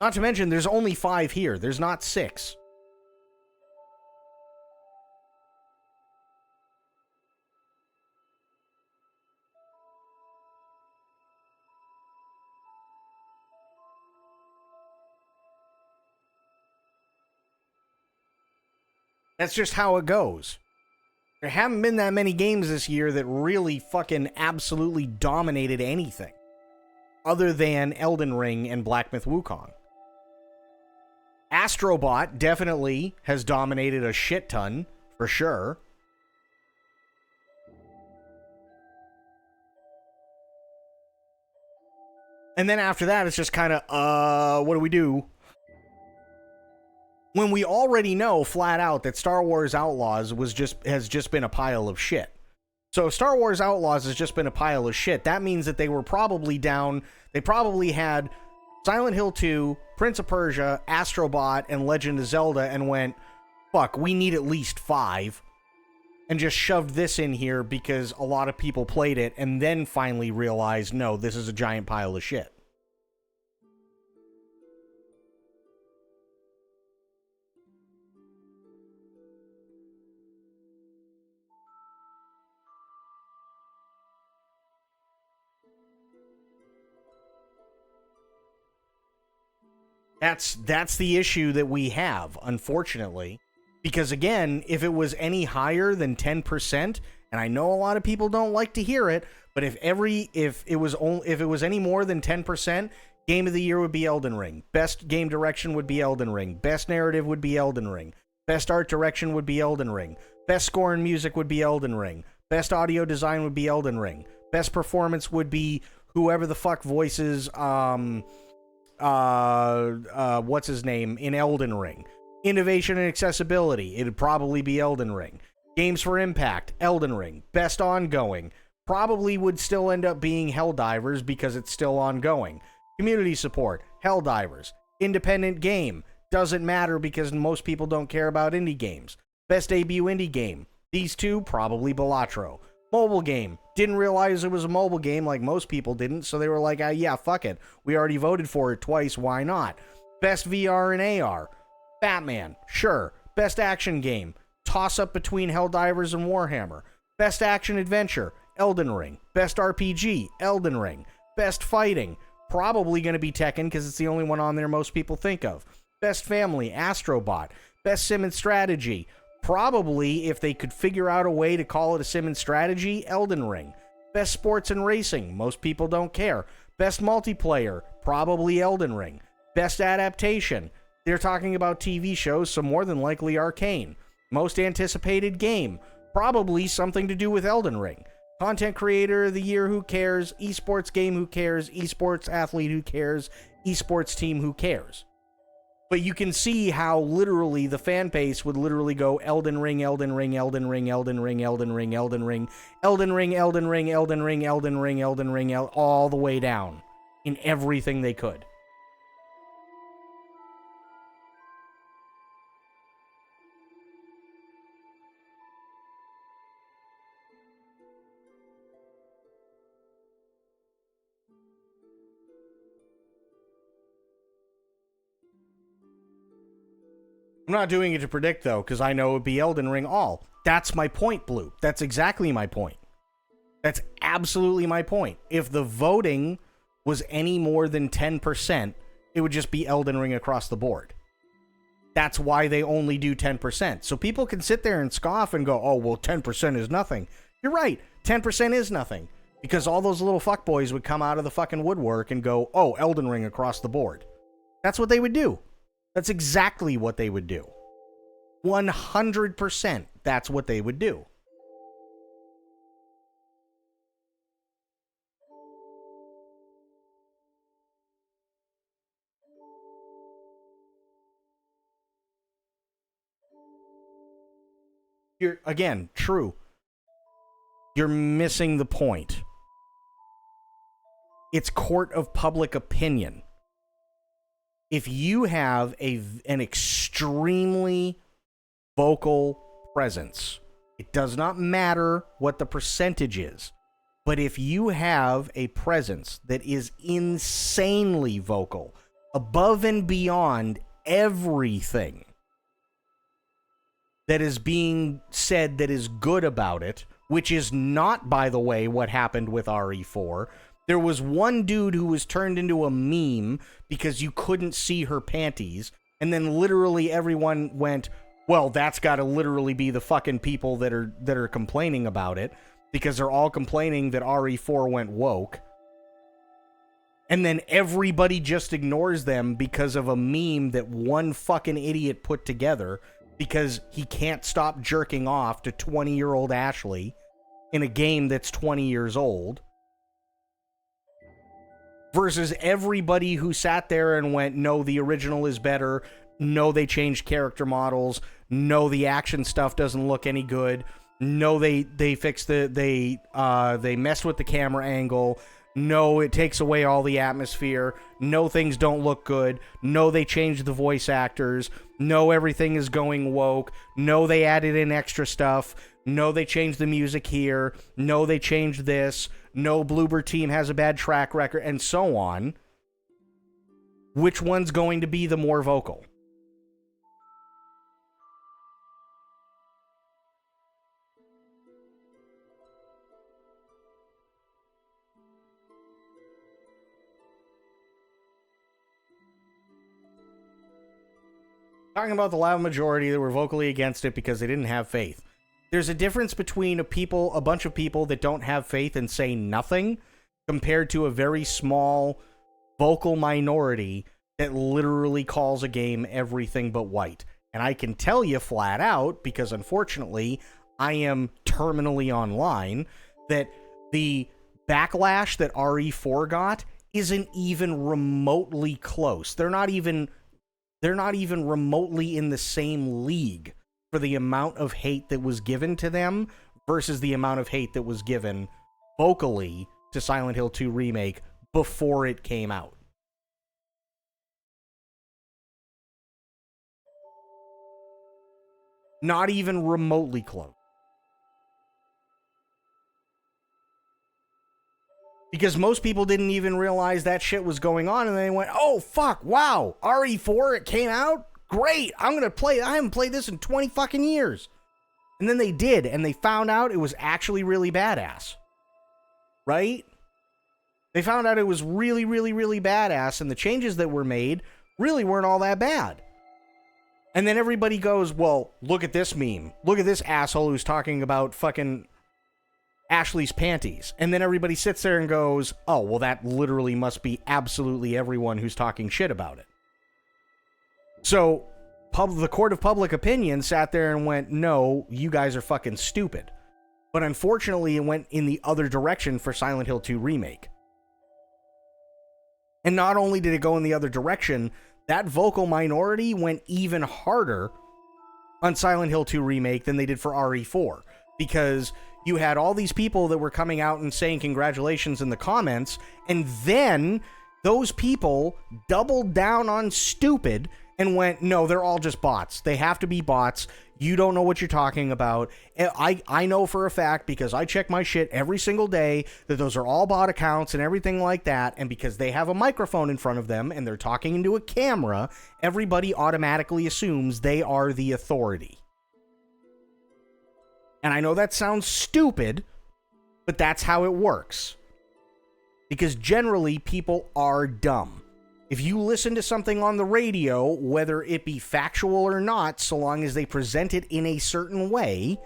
Not to mention, there's only 5 here. There's not 6. That's just how it goes. There haven't been that many games this year that really fucking absolutely dominated anything, other than Elden Ring and Black Myth Wukong. Astrobot definitely has dominated a shit ton, for sure. And then after that, it's just kind of, what do we do? When we already know flat out that Star Wars Outlaws has just been a pile of shit. So if Star Wars Outlaws has just been a pile of shit, that means that they were probably down, they probably had Silent Hill 2, Prince of Persia, Astro Bot, and Legend of Zelda, and went, fuck, we need at least 5, and just shoved this in here because a lot of people played it, and then finally realized, no, this is a giant pile of shit. That's the issue that we have, unfortunately. Because again, if it was any higher than 10%, and I know a lot of people don't like to hear it, but if it was any more than 10%, game of the year would be Elden Ring. Best game direction would be Elden Ring. Best narrative would be Elden Ring. Best art direction would be Elden Ring. Best score and music would be Elden Ring. Best audio design would be Elden Ring. Best performance would be whoever the fuck voices what's his name in Elden Ring. Innovation and accessibility, it'd probably be Elden Ring. Games for impact, Elden Ring. Best ongoing, probably would still end up being Helldivers because it's still ongoing. Community support, Helldivers. Independent game, doesn't matter because most people don't care about indie games. Best debut indie game, these two, probably Balatro. Mobile game, didn't realize it was a mobile game like most people didn't, so they were like, yeah, fuck it. We already voted for it twice, why not? Best VR and AR, Batman, sure. Best action game, toss-up between Helldivers and Warhammer. Best action adventure, Elden Ring. Best RPG, Elden Ring. Best fighting, probably going to be Tekken because it's the only one on there most people think of. Best family, Astro Bot. Best sim and strategy, probably, if they could figure out a way to call it a sim and strategy, Elden Ring. Best sports and racing, most people don't care. Best multiplayer, probably Elden Ring. Best adaptation, they're talking about TV shows, so more than likely Arcane. Most anticipated game, probably something to do with Elden Ring. Content creator of the year, who cares? Esports game, who cares? Esports athlete, who cares? Esports team, who cares? But you can see how literally the fan base would literally go Elden Ring, Elden Ring, Elden Ring, Elden Ring, Elden Ring, Elden Ring, Elden Ring, Elden Ring, Elden Ring, Elden Ring, Elden Ring, all the way down in everything they could. I'm not doing it to predict, though, because I know it would be Elden Ring all. That's my point, Blue. That's exactly my point. That's absolutely my point. If the voting was any more than 10%, it would just be Elden Ring across the board. That's why they only do 10%. So people can sit there and scoff and go, oh, well, 10% is nothing. You're right. 10% is nothing. Because all those little fuckboys would come out of the fucking woodwork and go, oh, Elden Ring across the board. That's what they would do. That's exactly what they would do. 100%, that's what they would do. Again, true. You're missing the point. It's court of public opinion. If you have an extremely vocal presence, it does not matter what the percentage is, but if you have a presence that is insanely vocal, above and beyond everything that is being said that is good about it, which is not, by the way, what happened with RE4. There was one dude who was turned into a meme because you couldn't see her panties, and then literally everyone went, well, that's got to literally be the fucking people that are complaining about it, because they're all complaining that RE4 went woke. And then everybody just ignores them because of a meme that one fucking idiot put together because he can't stop jerking off to 20-year-old Ashley in a game that's 20 years old. versus everybody who sat there and went, no, the original is better. No, they changed character models. No, the action stuff doesn't look any good. No, they fixed they messed with the camera angle. No, it takes away all the atmosphere. No, things don't look good. No, they changed the voice actors. No, everything is going woke. No, they added in extra stuff. No, they changed the music here. No, they changed this. No, Bloober Team has a bad track record, and so on. Which one's going to be the more vocal? Talking about the loud majority that were vocally against it because they didn't have faith. There's a difference between a bunch of people that don't have faith and say nothing compared to a very small vocal minority that literally calls a game everything but white. And I can tell you flat out, because unfortunately I am terminally online, that the backlash that RE4 got isn't even remotely close. They're not even remotely in the same league for the amount of hate that was given to them versus the amount of hate that was given vocally to Silent Hill 2 Remake before it came out. Not even remotely close. Because most people didn't even realize that shit was going on, and they went, oh, fuck, wow, RE4, it came out? Great, I'm gonna play it. I haven't played this in 20 fucking years. And then they did, and they found out it was actually really badass. Right? They found out it was really, really, really badass, and the changes that were made really weren't all that bad. And then everybody goes, well, look at this meme. Look at this asshole who's talking about fucking Ashley's panties. And then everybody sits there and goes, oh, well, that literally must be absolutely everyone who's talking shit about it. So the court of public opinion sat there and went, no, you guys are fucking stupid. But unfortunately, it went in the other direction for Silent Hill 2 Remake. And not only did it go in the other direction, that vocal minority went even harder on Silent Hill 2 Remake than they did for RE4. Because you had all these people that were coming out and saying congratulations in the comments, and then those people doubled down on stupid and went, no, they're all just bots. They have to be bots. You don't know what you're talking about. I know for a fact, because I check my shit every single day, that those are all bot accounts and everything like that, and because they have a microphone in front of them and they're talking into a camera, everybody automatically assumes they are the authority. And I know that sounds stupid, but that's how it works. Because generally, people are dumb. If you listen to something on the radio, whether it be factual or not, so long as they present it in a certain way,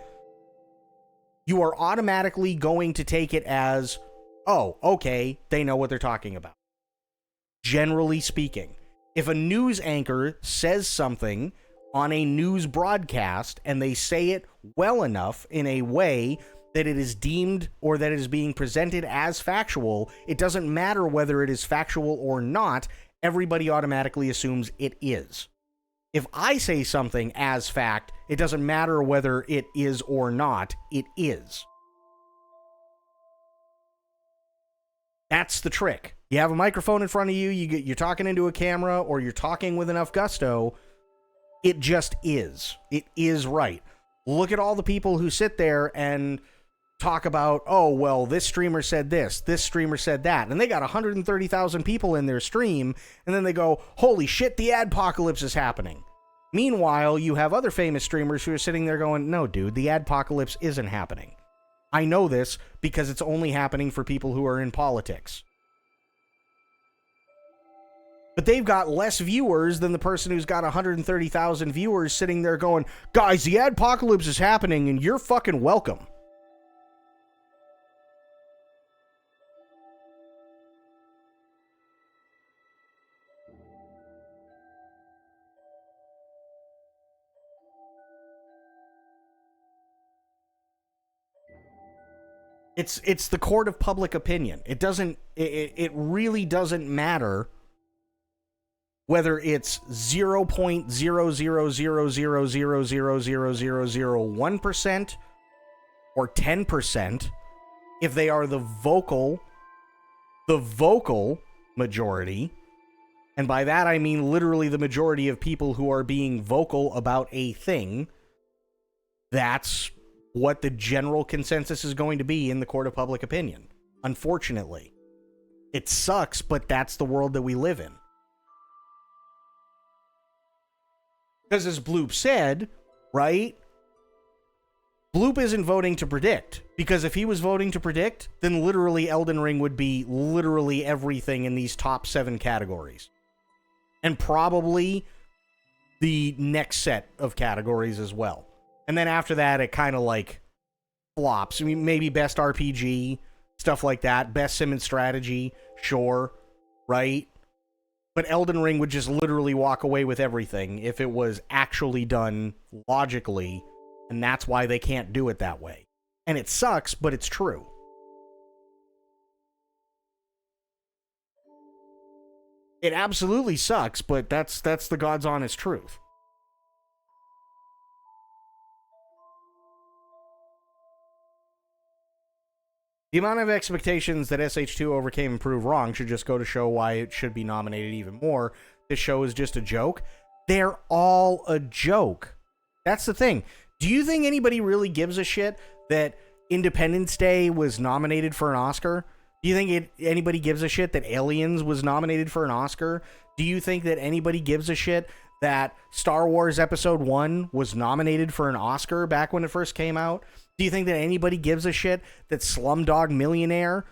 you are automatically going to take it as, oh, okay, they know what they're talking about. Generally speaking, if a news anchor says something on a news broadcast and they say it well enough in a way that it is deemed or that it is being presented as factual, it doesn't matter whether it is factual or not, everybody automatically assumes it is. If I say something as fact, it doesn't matter whether it is or not, it is. That's the trick. You have a microphone in front of you, you're talking into a camera, or you're talking with enough gusto, it just is. It is right. Look at all the people who sit there and talk about, oh, well, this streamer said this streamer said that, and they got 130,000 people in their stream, and then they go, holy shit, the adpocalypse is happening. Meanwhile, you have other famous streamers who are sitting there going, no, dude, the adpocalypse isn't happening. I know this because it's only happening for people who are in politics. But they've got less viewers than the person who's got 130,000 viewers sitting there going, guys, the adpocalypse is happening and you're fucking welcome. It's the court of public opinion. It really doesn't matter whether it's 0.00000000001% or 10%, if they are the vocal majority, and by that I mean literally the majority of people who are being vocal about a thing, that's what the general consensus is going to be in the court of public opinion. Unfortunately. It sucks, but that's the world that we live in. Because as Bloop said, right? Bloop isn't voting to predict. Because if he was voting to predict, then literally Elden Ring would be literally everything in these top 7 categories. And probably the next set of categories as well. And then after that, it kind of like flops. I mean, maybe best RPG, stuff like that. Best sim and strategy, sure, right? But Elden Ring would just literally walk away with everything if it was actually done logically, and that's why they can't do it that way. And it sucks, but it's true. It absolutely sucks, but that's the God's honest truth. The amount of expectations that SH2 overcame and proved wrong should just go to show why it should be nominated even more. This show is just a joke. They're all a joke. That's the thing. Do you think anybody really gives a shit that Independence Day was nominated for an Oscar? Do you think anybody gives a shit that Aliens was nominated for an Oscar? Do you think that anybody gives a shit that Star Wars Episode 1 was nominated for an Oscar back when it first came out? Do you think that anybody gives a shit that Slumdog Millionaire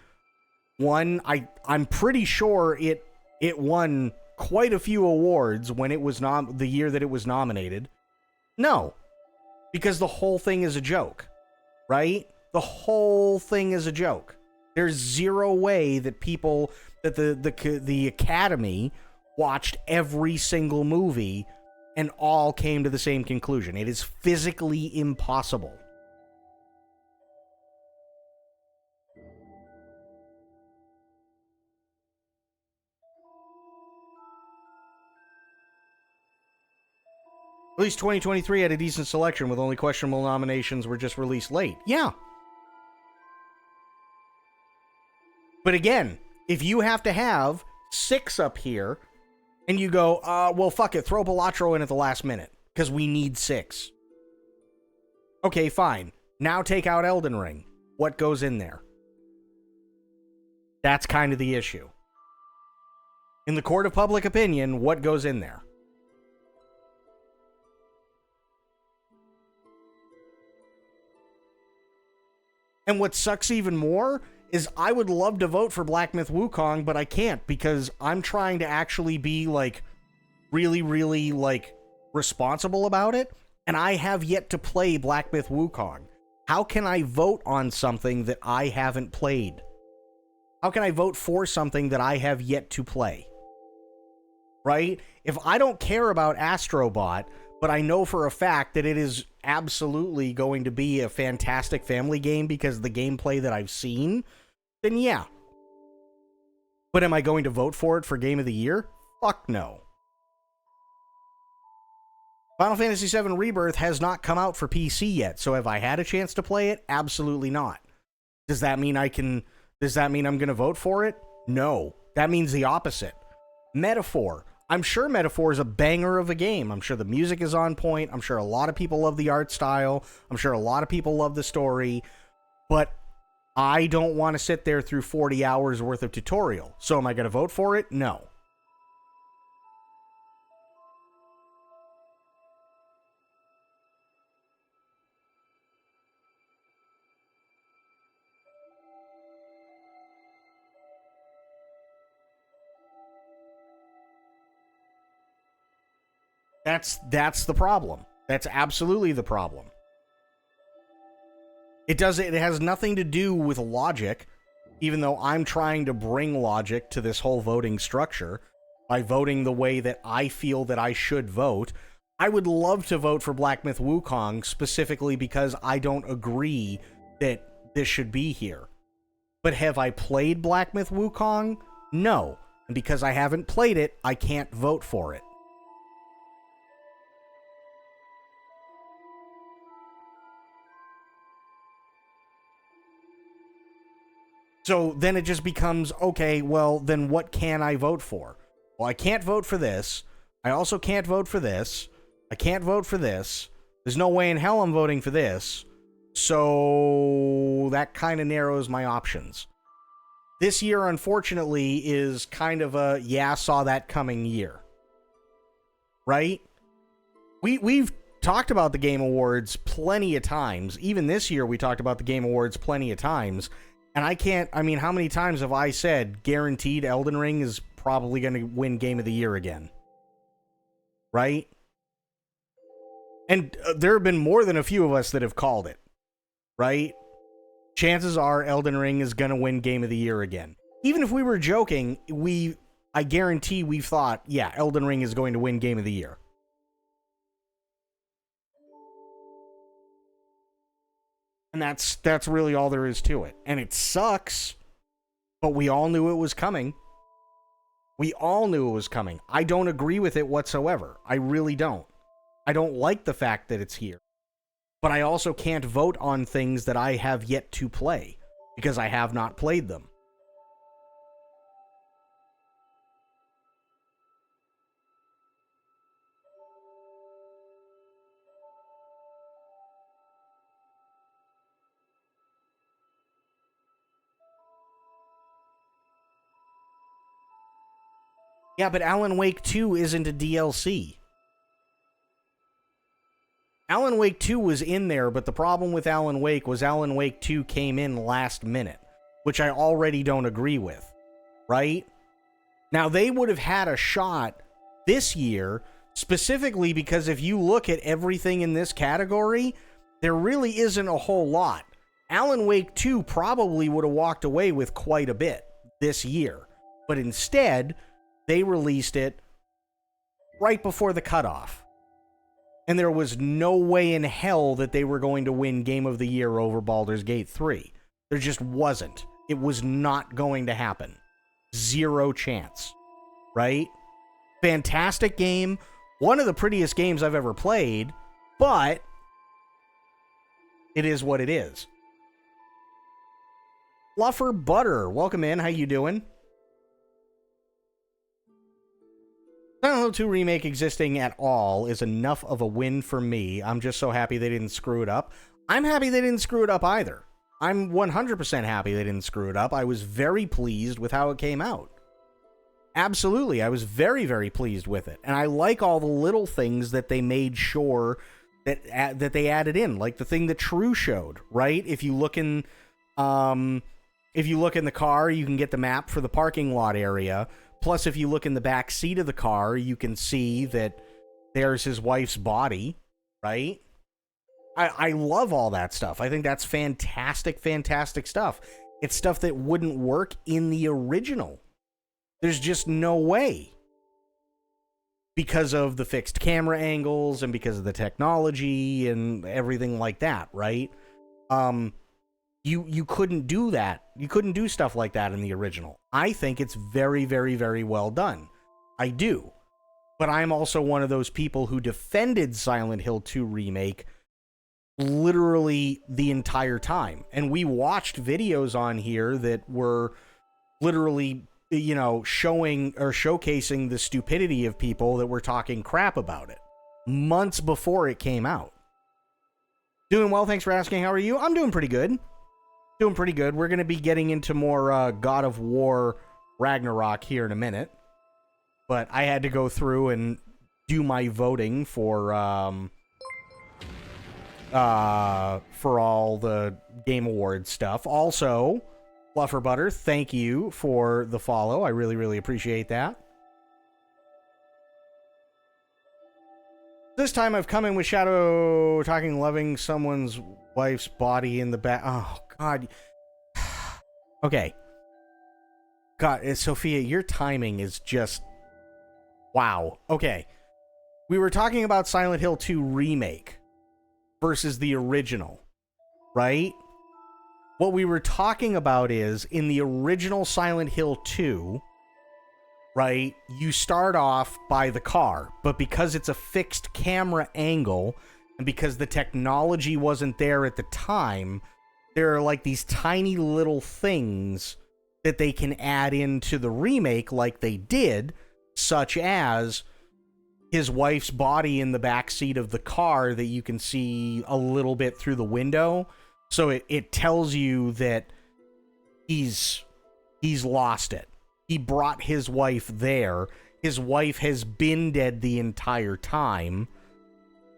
won? I'm pretty sure it won quite a few awards when it was the year that it was nominated. No, because the whole thing is a joke, right? The whole thing is a joke. There's zero way that the Academy watched every single movie and all came to the same conclusion. It is physically impossible. At least 2023 had a decent selection with only questionable nominations were just released late. Yeah. But again, if you have to have 6 up here and you go, well, fuck it, throw Balatro in at the last minute because we need 6. Okay, fine. Now take out Elden Ring. What goes in there? That's kind of the issue. In the court of public opinion, what goes in there? And what sucks even more is I would love to vote for Black Myth Wukong, but I can't because I'm trying to actually be, like, really, really, like, responsible about it, and I have yet to play Black Myth Wukong. How can I vote on something that I haven't played? How can I vote for something that I have yet to play? Right? If I don't care about Astrobot, but I know for a fact that it is absolutely going to be a fantastic family game because of the gameplay that I've seen, then yeah. But am I going to vote for it for Game of the Year? Fuck no. Final Fantasy VII Rebirth has not come out for PC yet, so have I had a chance to play it? Absolutely not. Does that mean I'm going to vote for it? No. That means the opposite. Metaphor. I'm sure Metaphor is a banger of a game. I'm sure the music is on point. I'm sure a lot of people love the art style. I'm sure a lot of people love the story. But I don't want to sit there through 40 hours worth of tutorial. So am I going to vote for it? No. That's the problem. That's absolutely the problem. It has nothing to do with logic, even though I'm trying to bring logic to this whole voting structure by voting the way that I feel that I should vote. I would love to vote for Black Myth Wukong specifically because I don't agree that this should be here. But have I played Black Myth Wukong? No. And because I haven't played it, I can't vote for it. So then it just becomes, okay, well, then what can I vote for? Well, I can't vote for this. I also can't vote for this. I can't vote for this. There's no way in hell I'm voting for this. So that kind of narrows my options. This year, unfortunately, is kind of a, yeah, saw that coming year. Right? We've talked about the Game Awards plenty of times. Even this year, we talked about the Game Awards plenty of times. And I mean, how many times have I said, guaranteed Elden Ring is probably going to win Game of the Year again? Right? And there have been more than a few of us that have called it. Right? Chances are Elden Ring is going to win Game of the Year again. Even if we were joking, I guarantee we've thought, yeah, Elden Ring is going to win Game of the Year. And that's really all there is to it. And it sucks, but we all knew it was coming. We all knew it was coming. I don't agree with it whatsoever. I really don't. I don't like the fact that it's here. But I also can't vote on things that I have yet to play, because I have not played them. Yeah, but Alan Wake 2 isn't a DLC. Alan Wake 2 was in there, but the problem with Alan Wake was Alan Wake 2 came in last minute, which I already don't agree with, right? Now, they would have had a shot this year, specifically because if you look at everything in this category, there really isn't a whole lot. Alan Wake 2 probably would have walked away with quite a bit this year, but instead, they released it right before the cutoff. And there was no way in hell that they were going to win Game of the Year over Baldur's Gate 3. There just wasn't. It was not going to happen. Zero chance. Right? Fantastic game. One of the prettiest games I've ever played, but it is what it is. Fluffer Butter, welcome in. How you doing? Silent Hill 2 Remake existing at all is enough of a win for me. I'm just so happy they didn't screw it up. I'm happy they didn't screw it up either. I'm 100% happy they didn't screw it up. I was very pleased with how it came out. Absolutely, I was very, very pleased with it. And I like all the little things that they made sure that they added in, like the thing that True showed, right? If you look in the car, you can get the map for the parking lot area. Plus, if you look in the back seat of the car, you can see that there's his wife's body, right? I love all that stuff. I think that's fantastic, fantastic stuff. It's stuff that wouldn't work in the original. There's just no way. Because of the fixed camera angles and because of the technology and everything like that, right? You couldn't do that. You couldn't do stuff like that in the original. I think it's very, very, very well done. I do. But I'm also one of those people who defended Silent Hill 2 Remake literally the entire time. And we watched videos on here that were literally, showing or showcasing the stupidity of people that were talking crap about it months before it came out. Doing well, thanks for asking. How are you? I'm doing pretty good. Doing pretty good. We're going to be getting into more God of War Ragnarok here in a minute. But I had to go through and do my voting for all the Game Awards stuff. Also, Fluffer Butter, thank you for the follow. I really, really appreciate that. This time I've come in with Shadow talking, loving someone's wife's body in the back. Oh, God. Okay. God, Sophia, your timing is just... Wow. Okay. We were talking about Silent Hill 2 Remake versus the original, right? What we were talking about is, in the original Silent Hill 2, right, you start off by the car, but because it's a fixed camera angle, and because the technology wasn't there at the time, there are like these tiny little things that they can add into the remake like they did, such as his wife's body in the back seat of the car that you can see a little bit through the window. So it tells you that he's lost it. He brought his wife there. His wife has been dead the entire time,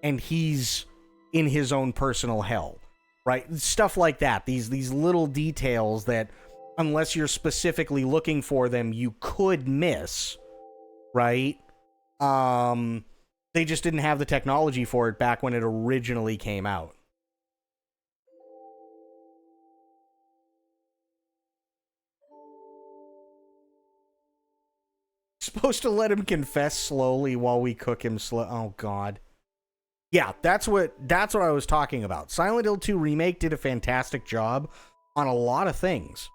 and he's in his own personal hell, right? Stuff like that. These little details that, unless you're specifically looking for them, you could miss, right? They just didn't have the technology for it back when it originally came out. Supposed to let him confess slowly while we cook him slow. Oh god. Yeah, that's what I was talking about. Silent Hill 2 Remake did a fantastic job on a lot of things.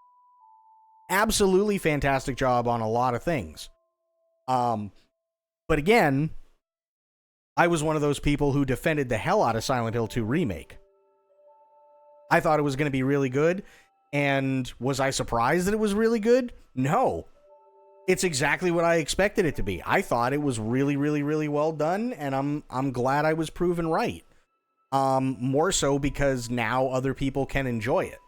Absolutely fantastic job on a lot of things. But again, I was one of those people who defended the hell out of Silent Hill 2 Remake. I thought it was going to be really good, and was I surprised that it was really good? No. It's exactly what I expected it to be. I thought it was really, really, really well done, and I'm glad I was proven right. More so because now other people can enjoy it.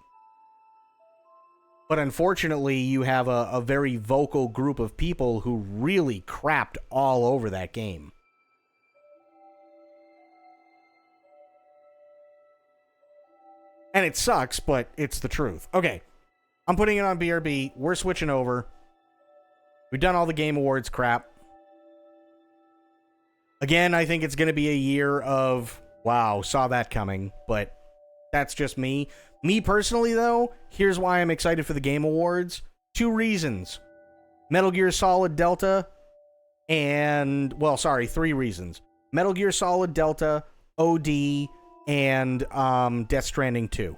But unfortunately, you have a very vocal group of people who really crapped all over that game. And it sucks, but it's the truth. Okay, I'm putting it on BRB. We're switching over. We've done all the Game Awards crap. Again, I think it's going to be a year of, wow, saw that coming, but that's just me. Me personally, though, here's why I'm excited for the Game Awards. 2 reasons. Metal Gear Solid Delta and, well, sorry, 3 reasons. Metal Gear Solid Delta, OD, and Death Stranding 2.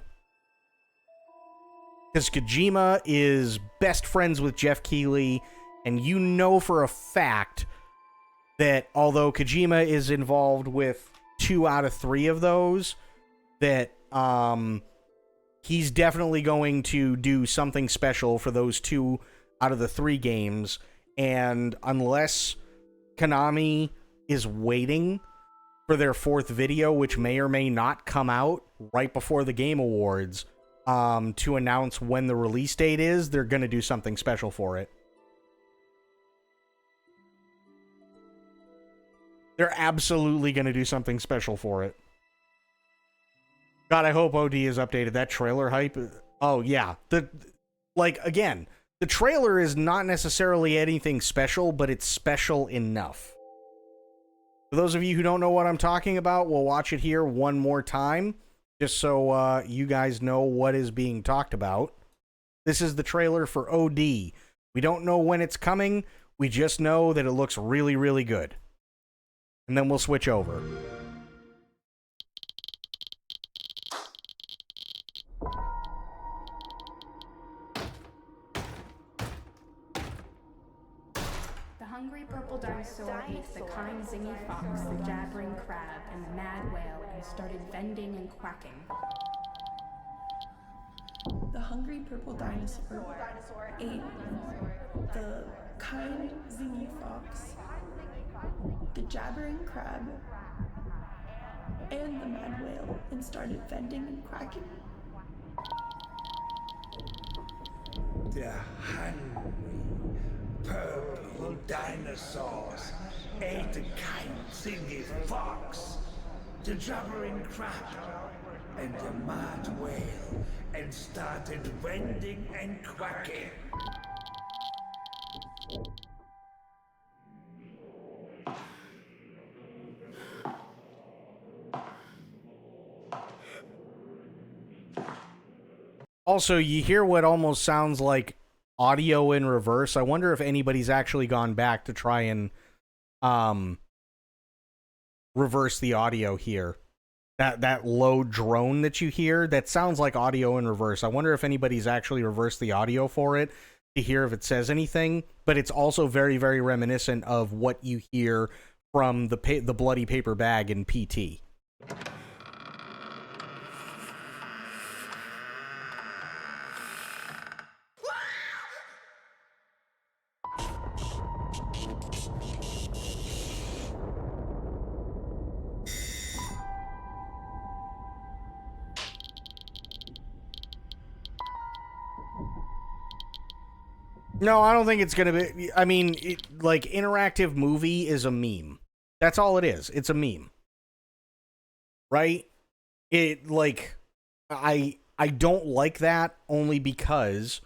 Because Kojima is best friends with Jeff Keighley, and you know for a fact that although Kojima is involved with 2 out of 3 of those, that he's definitely going to do something special for those 2 out of the 3 games. And unless Konami is waiting for their 4th video, which may or may not come out right before the Game Awards, to announce when the release date is, they're going to do something special for it. They're absolutely going to do something special for it. God, I hope OD is updated. That trailer hype. Oh, yeah. Again, the trailer is not necessarily anything special, but it's special enough. For those of you who don't know what I'm talking about, we'll watch it here one more time, just so you guys know what is being talked about. This is the trailer for OD. We don't know when it's coming. We just know that it looks really, really good. And then we'll switch over. The hungry purple dinosaur ate the kind zingy fox, the jabbering crab, and the mad whale, and started vending and quacking. The hungry purple dinosaur ate the kind zingy fox, the jabbering crab, and the mad whale, and started vending and quacking. The hungry purple dinosaurs ate the kind zingy fox, the jabbering crab, and the mad whale, and started vending and quacking. Also, you hear what almost sounds like audio in reverse. I wonder if anybody's actually gone back to try and reverse the audio here. that low drone that you hear, that sounds like audio in reverse. I wonder if anybody's actually reversed the audio for it to hear if it says anything, but it's also very, very reminiscent of what you hear from the bloody paper bag in PT. No, I don't think it's going to be... I mean, like, interactive movie is a meme. That's all it is. It's a meme. Right? It, like... I don't like that only because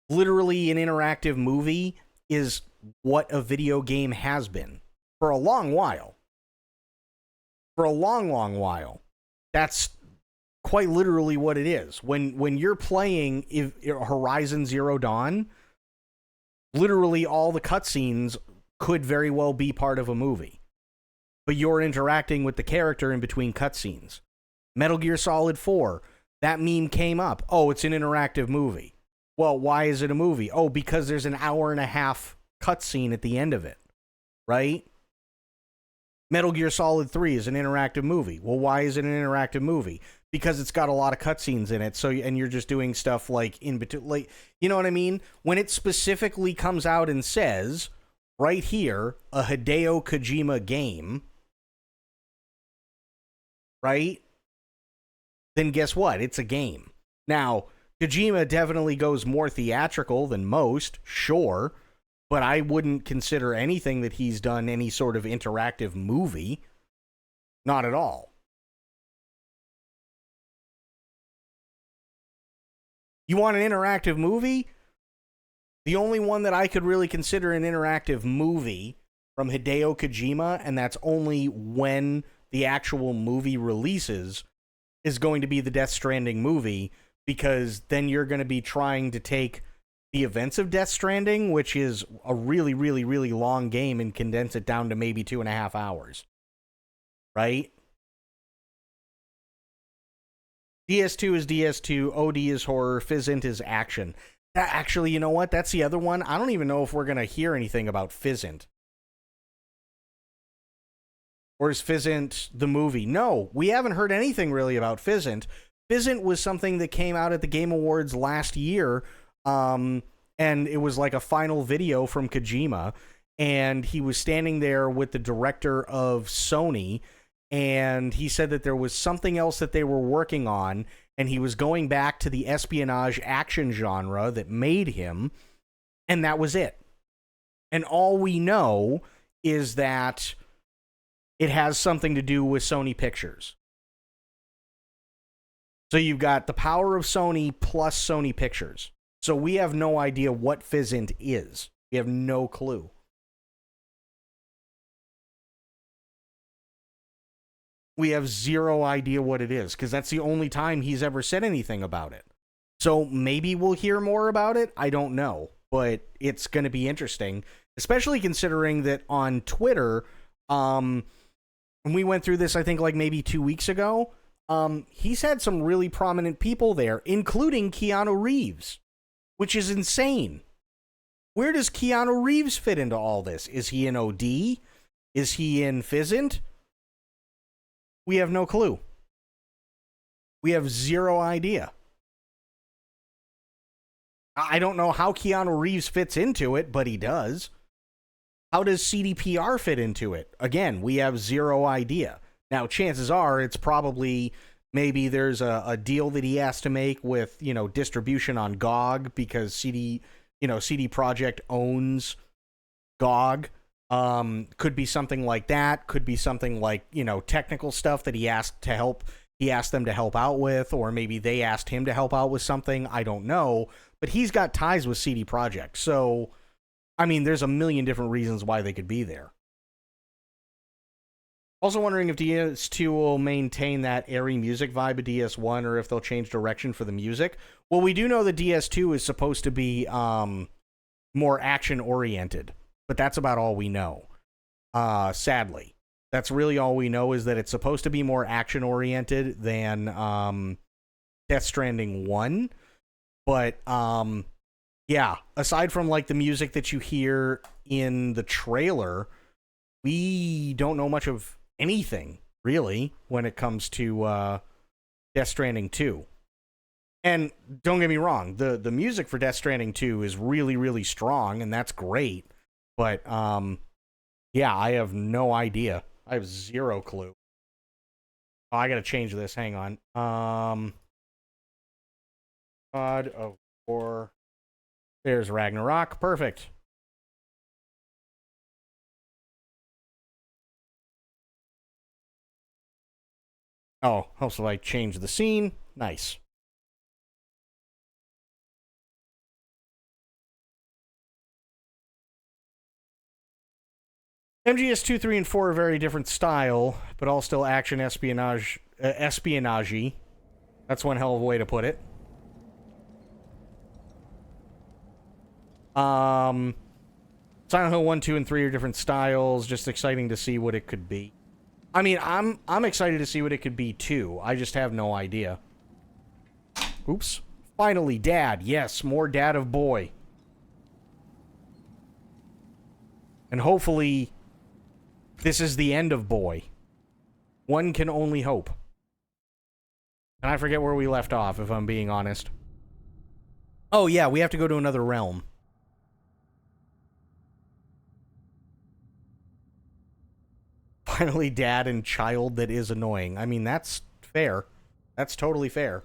literally an interactive movie is what a video game has been for a long while. For a long, long while. That's quite literally what it is. When you're playing Horizon Zero Dawn... literally all the cutscenes could very well be part of a movie. But you're interacting with the character in between cutscenes. Metal Gear Solid 4, that meme came up. Oh, it's an interactive movie. Well, why is it a movie? Oh, because there's an hour-and-a-half cutscene at the end of it. Right? Metal Gear Solid 3 is an interactive movie. Well, why is it an interactive movie? Because it's got a lot of cutscenes in it, so and you're just doing stuff like in between, like, you know what I mean? When it specifically comes out and says, right here, a Hideo Kojima game, right? Then guess what? It's a game. Now, Kojima definitely goes more theatrical than most, sure, but I wouldn't consider anything that he's done any sort of interactive movie. Not at all. You want an interactive movie? The only one that I could really consider an interactive movie from Hideo Kojima, and that's only when the actual movie releases, is going to be the Death Stranding movie, because then you're going to be trying to take the events of Death Stranding, which is a really, really, really long game, and condense it down to maybe 2.5 hours. Right? DS2 is DS2, OD is horror, Fizzint is action. Actually, you know what? That's the other one. I don't even know if we're going to hear anything about Fizzint. Or is Fizzint the movie? No, we haven't heard anything really about Fizzint. Fizzint was something that came out at the Game Awards last year, and it was like a final video from Kojima, and he was standing there with the director of Sony, and he said that there was something else that they were working on, and he was going back to the espionage action genre that made him, and that was it. And all we know is that it has something to do with Sony Pictures. So you've got the power of Sony plus Sony Pictures. So we have no idea what Fizzint is. We have no clue. We have zero idea what it is, because that's the only time he's ever said anything about it. So maybe we'll hear more about it. I don't know. But it's going to be interesting, especially considering that on Twitter, and we went through this, I think, like maybe 2 weeks ago, he's had some really prominent people there, including Keanu Reeves, which is insane. Where does Keanu Reeves fit into all this? Is he in OD? Is he in Fizzint? We have no clue. We have zero idea. I don't know how Keanu Reeves fits into it, but he does. How does CDPR fit into it? Again, we have zero idea. Now, chances are it's probably maybe there's a deal that he has to make with, you know, distribution on GOG, because CD Projekt owns GOG. Could be something like that. Could be something like, you know, technical stuff that he asked them to help out with, or maybe they asked him to help out with something. I don't know. But he's got ties with CD Projekt. So, I mean, there's a million different reasons why they could be there. Also wondering if DS2 will maintain that airy music vibe of DS1, or if they'll change direction for the music. Well, we do know that DS2 is supposed to be more action-oriented, but that's about all we know, sadly. That's really all we know, is that it's supposed to be more action-oriented than Death Stranding 1. But, yeah, aside from, like, the music that you hear in the trailer, we don't know much of anything, really, when it comes to Death Stranding 2. And don't get me wrong, the music for Death Stranding 2 is really, really strong, and that's great. But, yeah, I have no idea. I have zero clue. Oh, I gotta change this. Hang on. God of War. There's Ragnarok. Perfect. Oh, helps if I change the scene. Nice. MGS 2, 3, and 4 are very different style, but all still action espionage. That's one hell of a way to put it. Silent Hill 1, 2, and 3 are different styles. Just exciting to see what it could be. I mean, I'm excited to see what it could be too. I just have no idea. Oops. Finally, Dad. Yes, more Dad of Boy. And hopefully, this is the end of Boy. One can only hope. And I forget where we left off, if I'm being honest. Oh, yeah, we have to go to another realm. Finally, Dad and child that is annoying. I mean, that's fair. That's totally fair.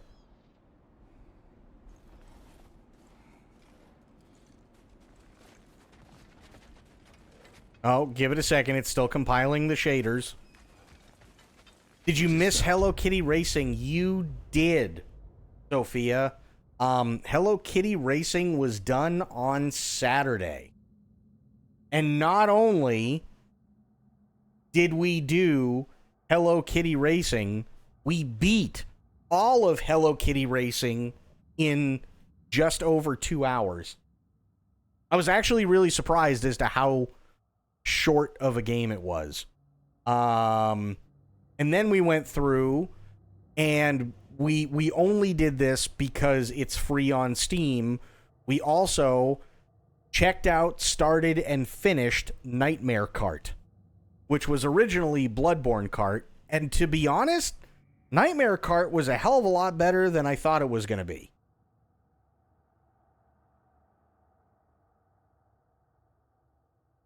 Oh, give it a second. It's still compiling the shaders. Did you miss Hello Kitty Racing? You did, Sophia. Hello Kitty Racing was done on Saturday. And not only did we do Hello Kitty Racing, we beat all of Hello Kitty Racing in just over 2 hours. I was actually really surprised as to how short of a game it was. And then we went through, and we only did this because it's free on Steam. We also checked out, started, and finished Nightmare Kart, which was originally Bloodborne Kart. And to be honest, Nightmare Kart was a hell of a lot better than I thought it was going to be.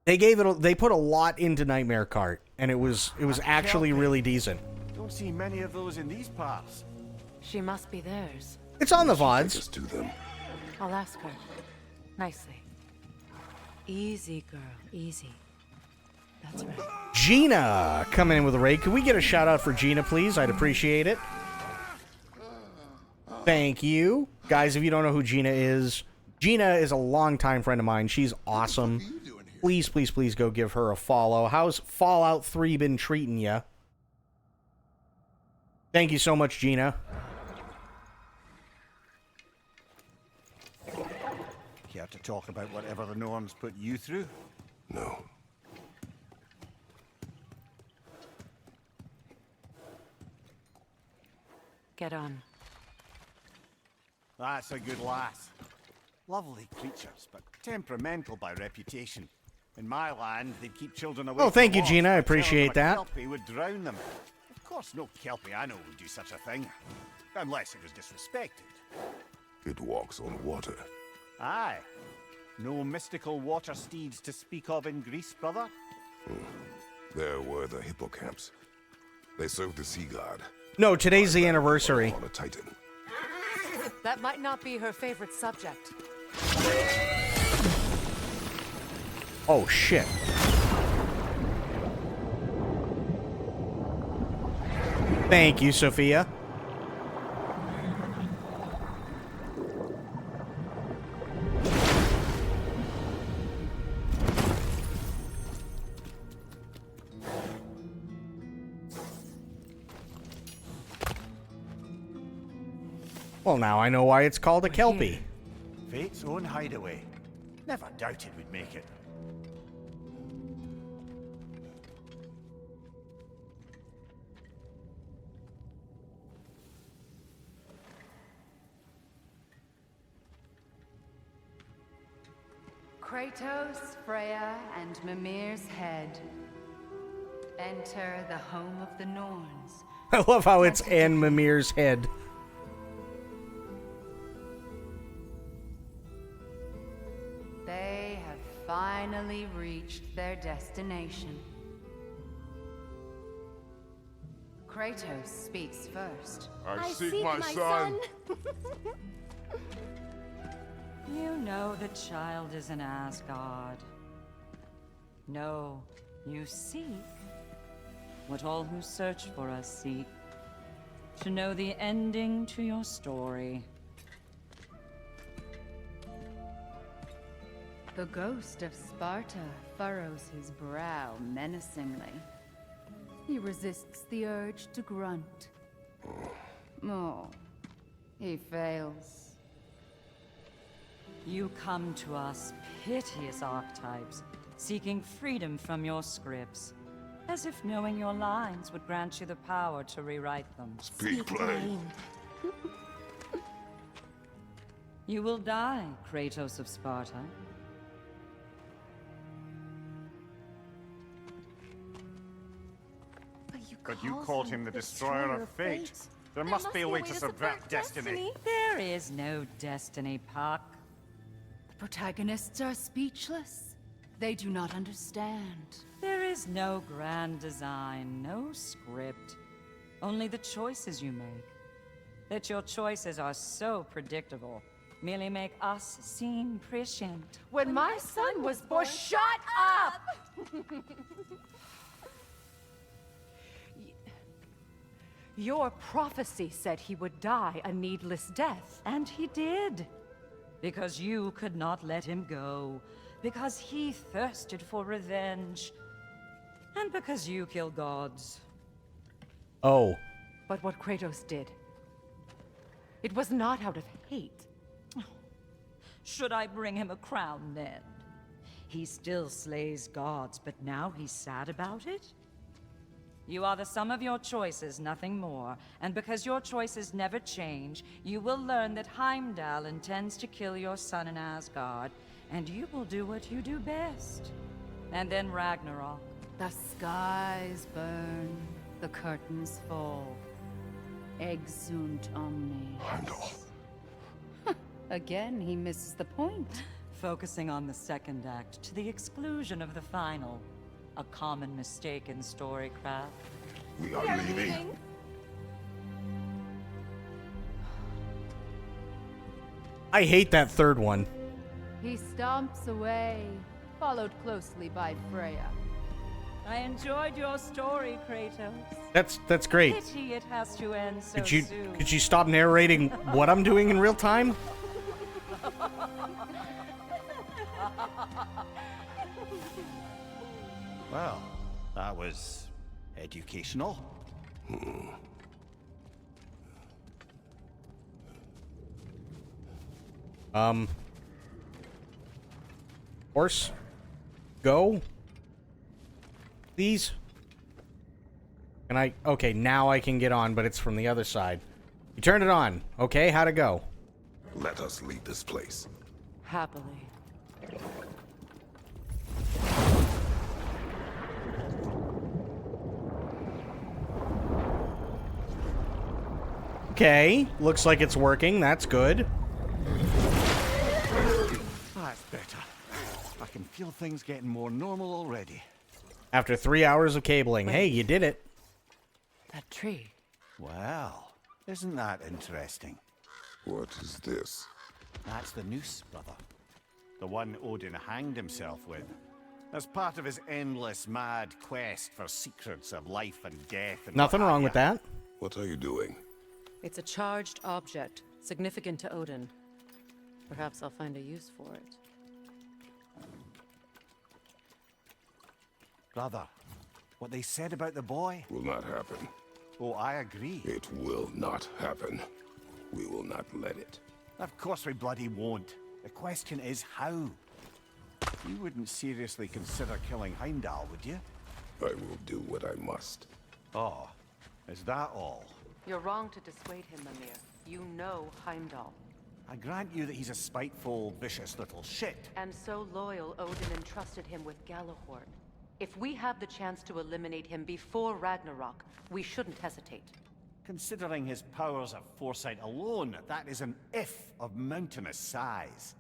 They put a lot into Nightmare Kart, and it was actually really decent. Don't see many of those in these parts. She must be theirs. It's on the VODs. Just to them. I'll ask her. Nicely. Easy, girl. Easy. That's right. Gina coming in with a raid. Could we get a shout out for Gina, please? I'd appreciate it. Thank you. Guys, if you don't know who Gina is a longtime friend of mine. She's awesome. Please, please, please go give her a follow. How's Fallout 3 been treating you? Thank you so much, Gina. Care to talk about whatever the norms put you through? No. Get on. That's a good lass. Lovely creatures, but temperamental by reputation. In my land, they'd keep children away. Oh, thank from you, Gina. I walks by telling appreciate them a that. Kelpie would drown them. Of course, no Kelpie I know would do such a thing. Unless it was disrespected. It walks on water. Aye. No mystical water steeds to speak of in Greece, brother? There were the hippocamps. They served the sea god. No, today's the anniversary. On a Titan. That might not be her favorite subject. Oh, shit. Thank you, Sophia. Well, now I know why it's called a Kelpie. Fate's own hideaway. Never doubted we'd make it. Kratos, Freya, and Mimir's head. Enter the home of the Norns. I love how it's Anne Mimir's head. They have finally reached their destination. Kratos speaks first. I seek my son. You know the child is in Asgard. No, you seek what all who search for us seek. To know the ending to your story. The ghost of Sparta furrows his brow menacingly. He resists the urge to grunt. Oh, he fails. You come to us, piteous archetypes, seeking freedom from your scripts. As if knowing your lines would grant you the power to rewrite them. Speak plain. You will die, Kratos of Sparta. But you called him the destroyer of fate. There must be a way to subvert destiny. There is no destiny, Puck. The protagonists are speechless. They do not understand. There is no grand design, no script. Only the choices you make. That your choices are so predictable merely make us seem prescient. When my son was born, shut up! Your prophecy said he would die a needless death. And he did. Because you could not let him go. Because he thirsted for revenge. And because you kill gods. Oh. But what Kratos did, it was not out of hate. Should I bring him a crown then? He still slays gods, but now he's sad about it? You are the sum of your choices, nothing more. And because your choices never change, you will learn that Heimdall intends to kill your son in Asgard, and you will do what you do best. And then Ragnarok. The skies burn, the curtains fall. Exunt omnes. Heimdall. Again, he misses the point. Focusing on the second act to the exclusion of the final. A common mistake in storycraft. We are leaving. I hate that third one. He stomps away, followed closely by Freya. I enjoyed your story, Kratos. That's great. Pity it has to end so Could you soon. stop narrating what I'm doing in real time? Well, that was educational. Horse, go. Please. Can I? Okay, now I can get on, but it's from the other side. You turned it on. Okay, how'd it go? Let us leave this place. Happily. Okay, looks like it's working. That's good. That's better. I can feel things getting more normal already. After 3 hours of cabling. Hey, you did it. That tree. Well, isn't that interesting? What is this? That's the noose, brother. The one Odin hanged himself with. As part of his endless, mad quest for secrets of life and death. And Nothing wrong with that. What are you doing? It's a charged object, significant to Odin. Perhaps I'll find a use for it. Brother, what they said about the boy? Will not happen. Oh, I agree. It will not happen. We will not let it. Of course we bloody won't. The question is how. You wouldn't seriously consider killing Heimdall, would you? I will do what I must. Oh, is that all? You're wrong to dissuade him, Mimir. You know Heimdall. I grant you that he's a spiteful, vicious little shit. And so loyal, Odin entrusted him with Galahorn. If we have the chance to eliminate him before Ragnarok, we shouldn't hesitate. Considering his powers of foresight alone, that is an if of mountainous size.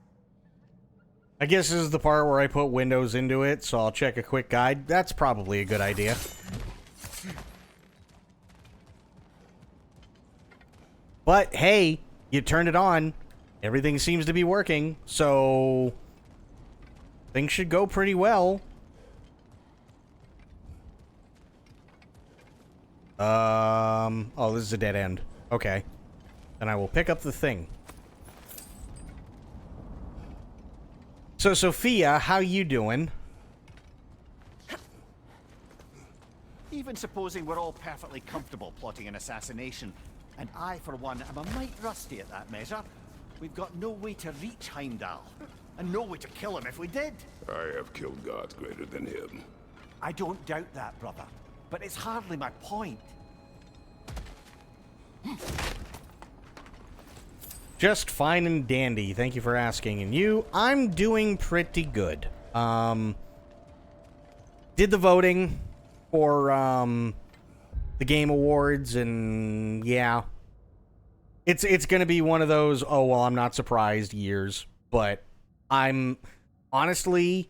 I guess this is the part where I put windows into it, so I'll check a quick guide. That's probably a good idea. But, hey, you turned it on. Everything seems to be working, so things should go pretty well. Oh, this is a dead end. Okay. Then I will pick up the thing. So, Sophia, how you doing? Even supposing we're all perfectly comfortable plotting an assassination, and I, for one, am a mite rusty at that measure, we've got no way to reach Heimdall, and no way to kill him if we did. I have killed gods greater than him. I don't doubt that, brother, but it's hardly my point. Just fine and dandy. Thank you for asking. And you? I'm doing pretty good. Did the voting for the Game Awards, and yeah, it's gonna be one of those, oh well, I'm not surprised years. But I'm honestly,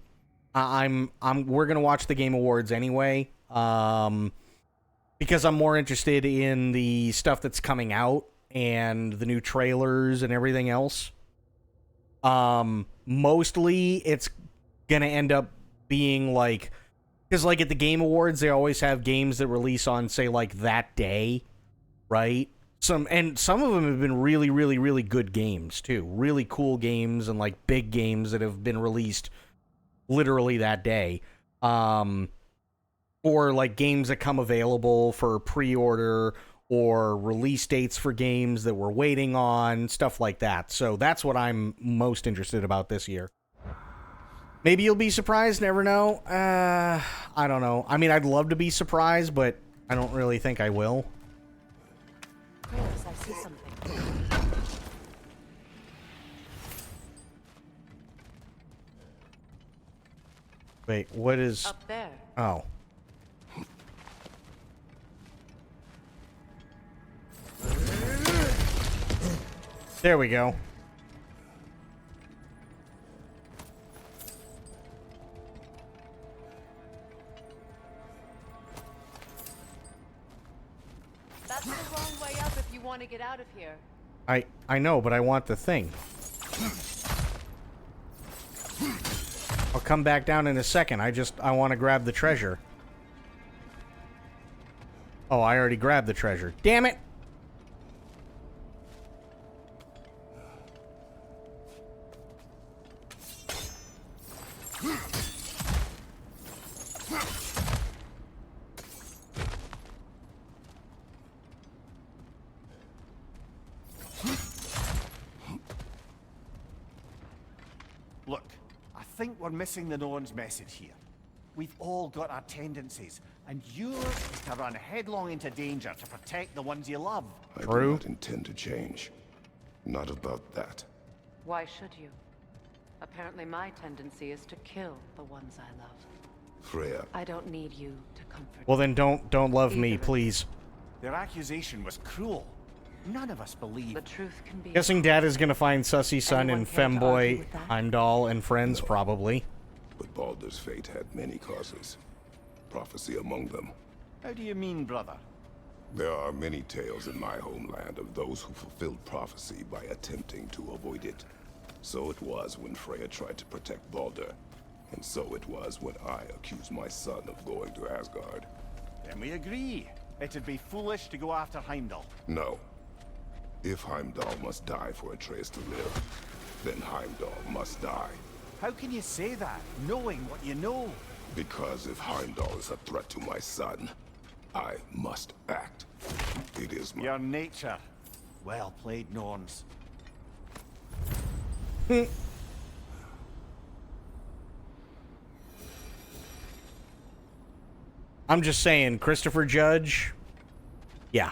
we're gonna watch the Game Awards anyway, because I'm more interested in the stuff that's coming out and the new trailers and everything else. Mostly it's gonna end up being like, because like at the Game Awards, they always have games that release on, say, like that day, right? Some of them have been really, really, really good games too. Really cool games and like big games that have been released literally that day. Or like games that come available for pre-order, or release dates for games that we're waiting on, stuff like that. So that's what I'm most interested about this year. Maybe you'll be surprised, never know. I don't know. I mean, I'd love to be surprised, but I don't really think I will. Kratos, I see something. Wait, what is... Up there. Oh. There we go. That's the wrong way up if you want to get out of here. I know, but I want the thing. I'll come back down in a second. I want to grab the treasure. Oh, I already grabbed the treasure. Damn it! Look, I think we're missing the Norn's message here. We've all got our tendencies, and yours is to run headlong into danger to protect the ones you love. I do not intend to change. Not about that. Why should you? Apparently my tendency is to kill the ones I love. Freya. I don't need you to comfort Well, then don't love me, Either. please. Their accusation was cruel. None of us believe. The truth can be... Guessing Dad is gonna find Sussy Son Anyone and care to argue Femboy, with that? Heimdall, and friends, No. probably. But Baldur's fate had many causes. Prophecy among them. How do you mean, brother? There are many tales in my homeland of those who fulfilled prophecy by attempting to avoid it. So it was when Freya tried to protect Baldur. And so it was when I accused my son of going to Asgard. Then we agree. It'd be foolish to go after Heimdall. No. If Heimdall must die for Atreus to live, then Heimdall must die. How can you say that, knowing what you know? Because if Heimdall is a threat to my son, I must act. It is my... Your nature. Well played, Norns. I'm just saying, Christopher Judge, yeah.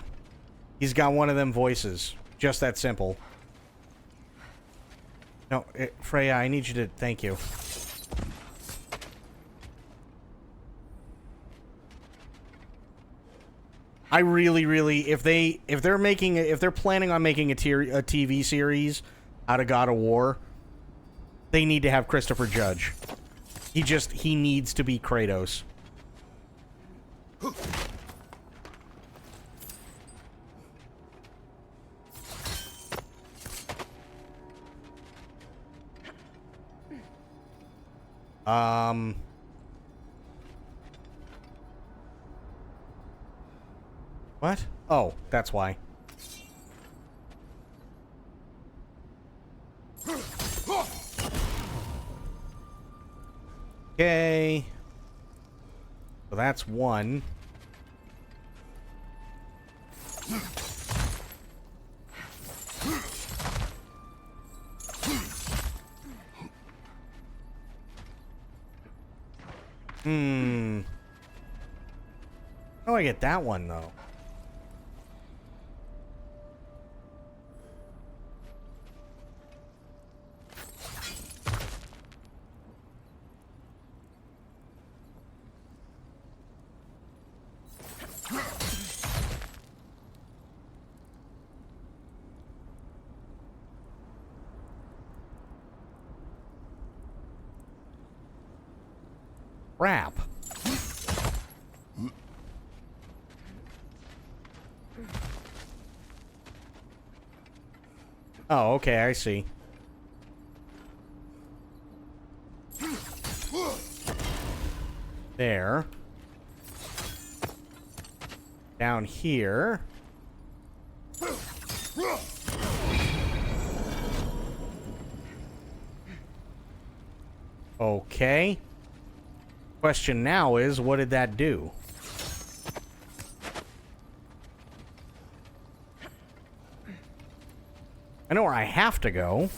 He's got one of them voices. Just that simple. No, Freya, I need you to... Thank you. I really, if they're planning on making a TV series out of God of War, they need to have Christopher Judge. He needs to be Kratos. What? Oh, that's why. Okay. So that's one. How do I get that one, though? Crap. Oh, okay, I see. There. Down here. Okay. Question now is, what did that do? I know where I have to go,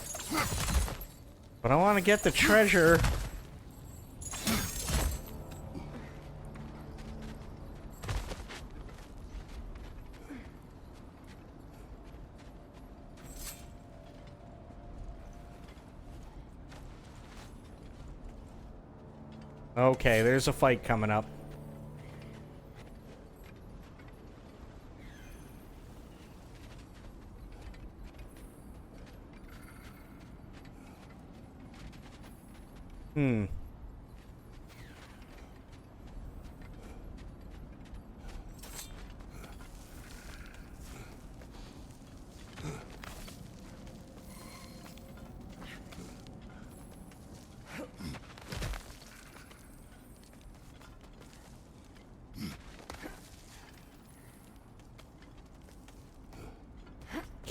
but I want to get the treasure. Okay, there's a fight coming up.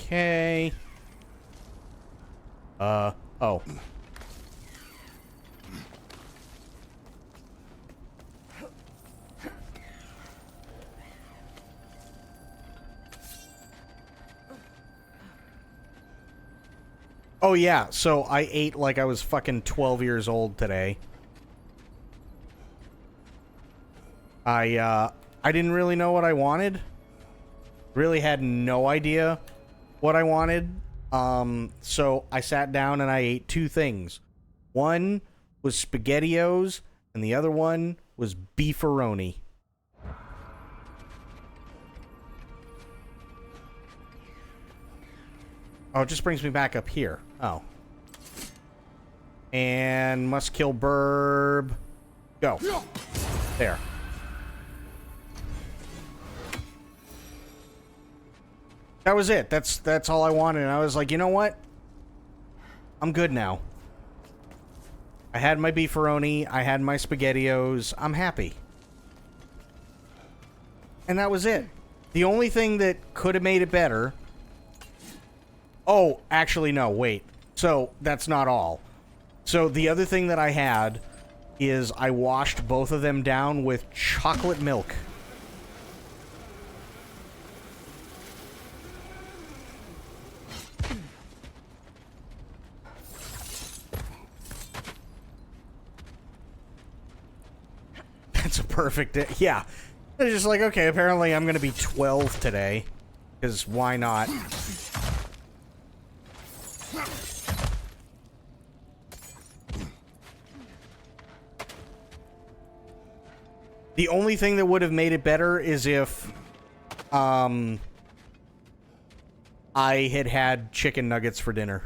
Okay. Oh. Oh yeah, so I ate like I was fucking 12 years old today. I didn't really know what I wanted. Really had no idea what I wanted. So I sat down and I ate two things. One was SpaghettiOs, and the other one was beefaroni. Oh, it just brings me back up here. Oh. And must kill Burb. Go. There. That was it. That's all I wanted. And I was like, you know what? I'm good now. I had my beefaroni. I had my SpaghettiOs. I'm happy. And that was it. The only thing that could have made it better... Oh, actually, no, wait. So, that's not all. So, the other thing that I had is I washed both of them down with chocolate milk. That's a perfect day. Yeah. It's just like, okay, apparently I'm going to be 12 today. Because why not? The only thing that would have made it better is if I had had chicken nuggets for dinner.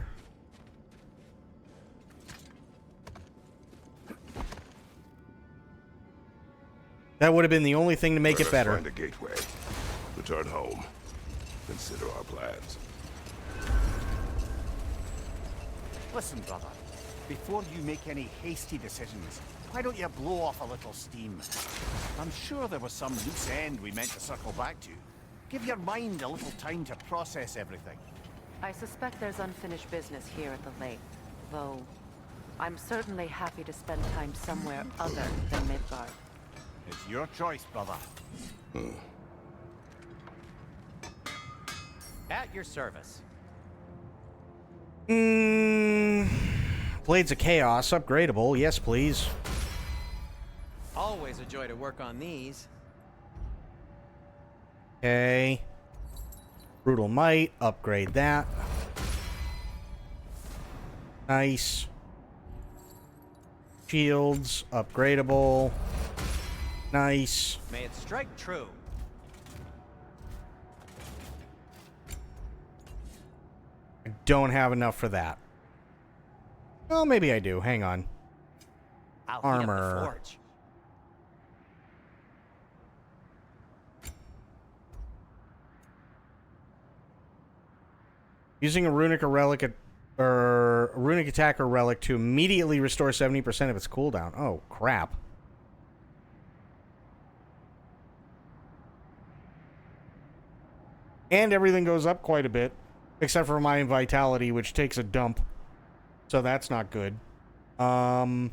That would have been the only thing to make it better. Find a gateway. Return home. Consider our plans. Listen, brother. Before you make any hasty decisions, why don't you blow off a little steam? I'm sure there was some loose end we meant to circle back to. Give your mind a little time to process everything. I suspect there's unfinished business here at the lake, though I'm certainly happy to spend time somewhere other than Midgard. It's your choice, brother. At your service. Blades of Chaos, upgradable. Yes, please. Always a joy to work on these. Okay. Brutal Might, upgrade that. Nice. Shields, upgradable. Nice. May it strike true. I don't have enough for that. Well, maybe I do. Hang on. I'll heat up the Armor. forge. Using a runic or relic or a runic attack or relic to immediately restore 70% of its cooldown. Oh, crap. And everything goes up quite a bit, except for my vitality, which takes a dump. So that's not good. An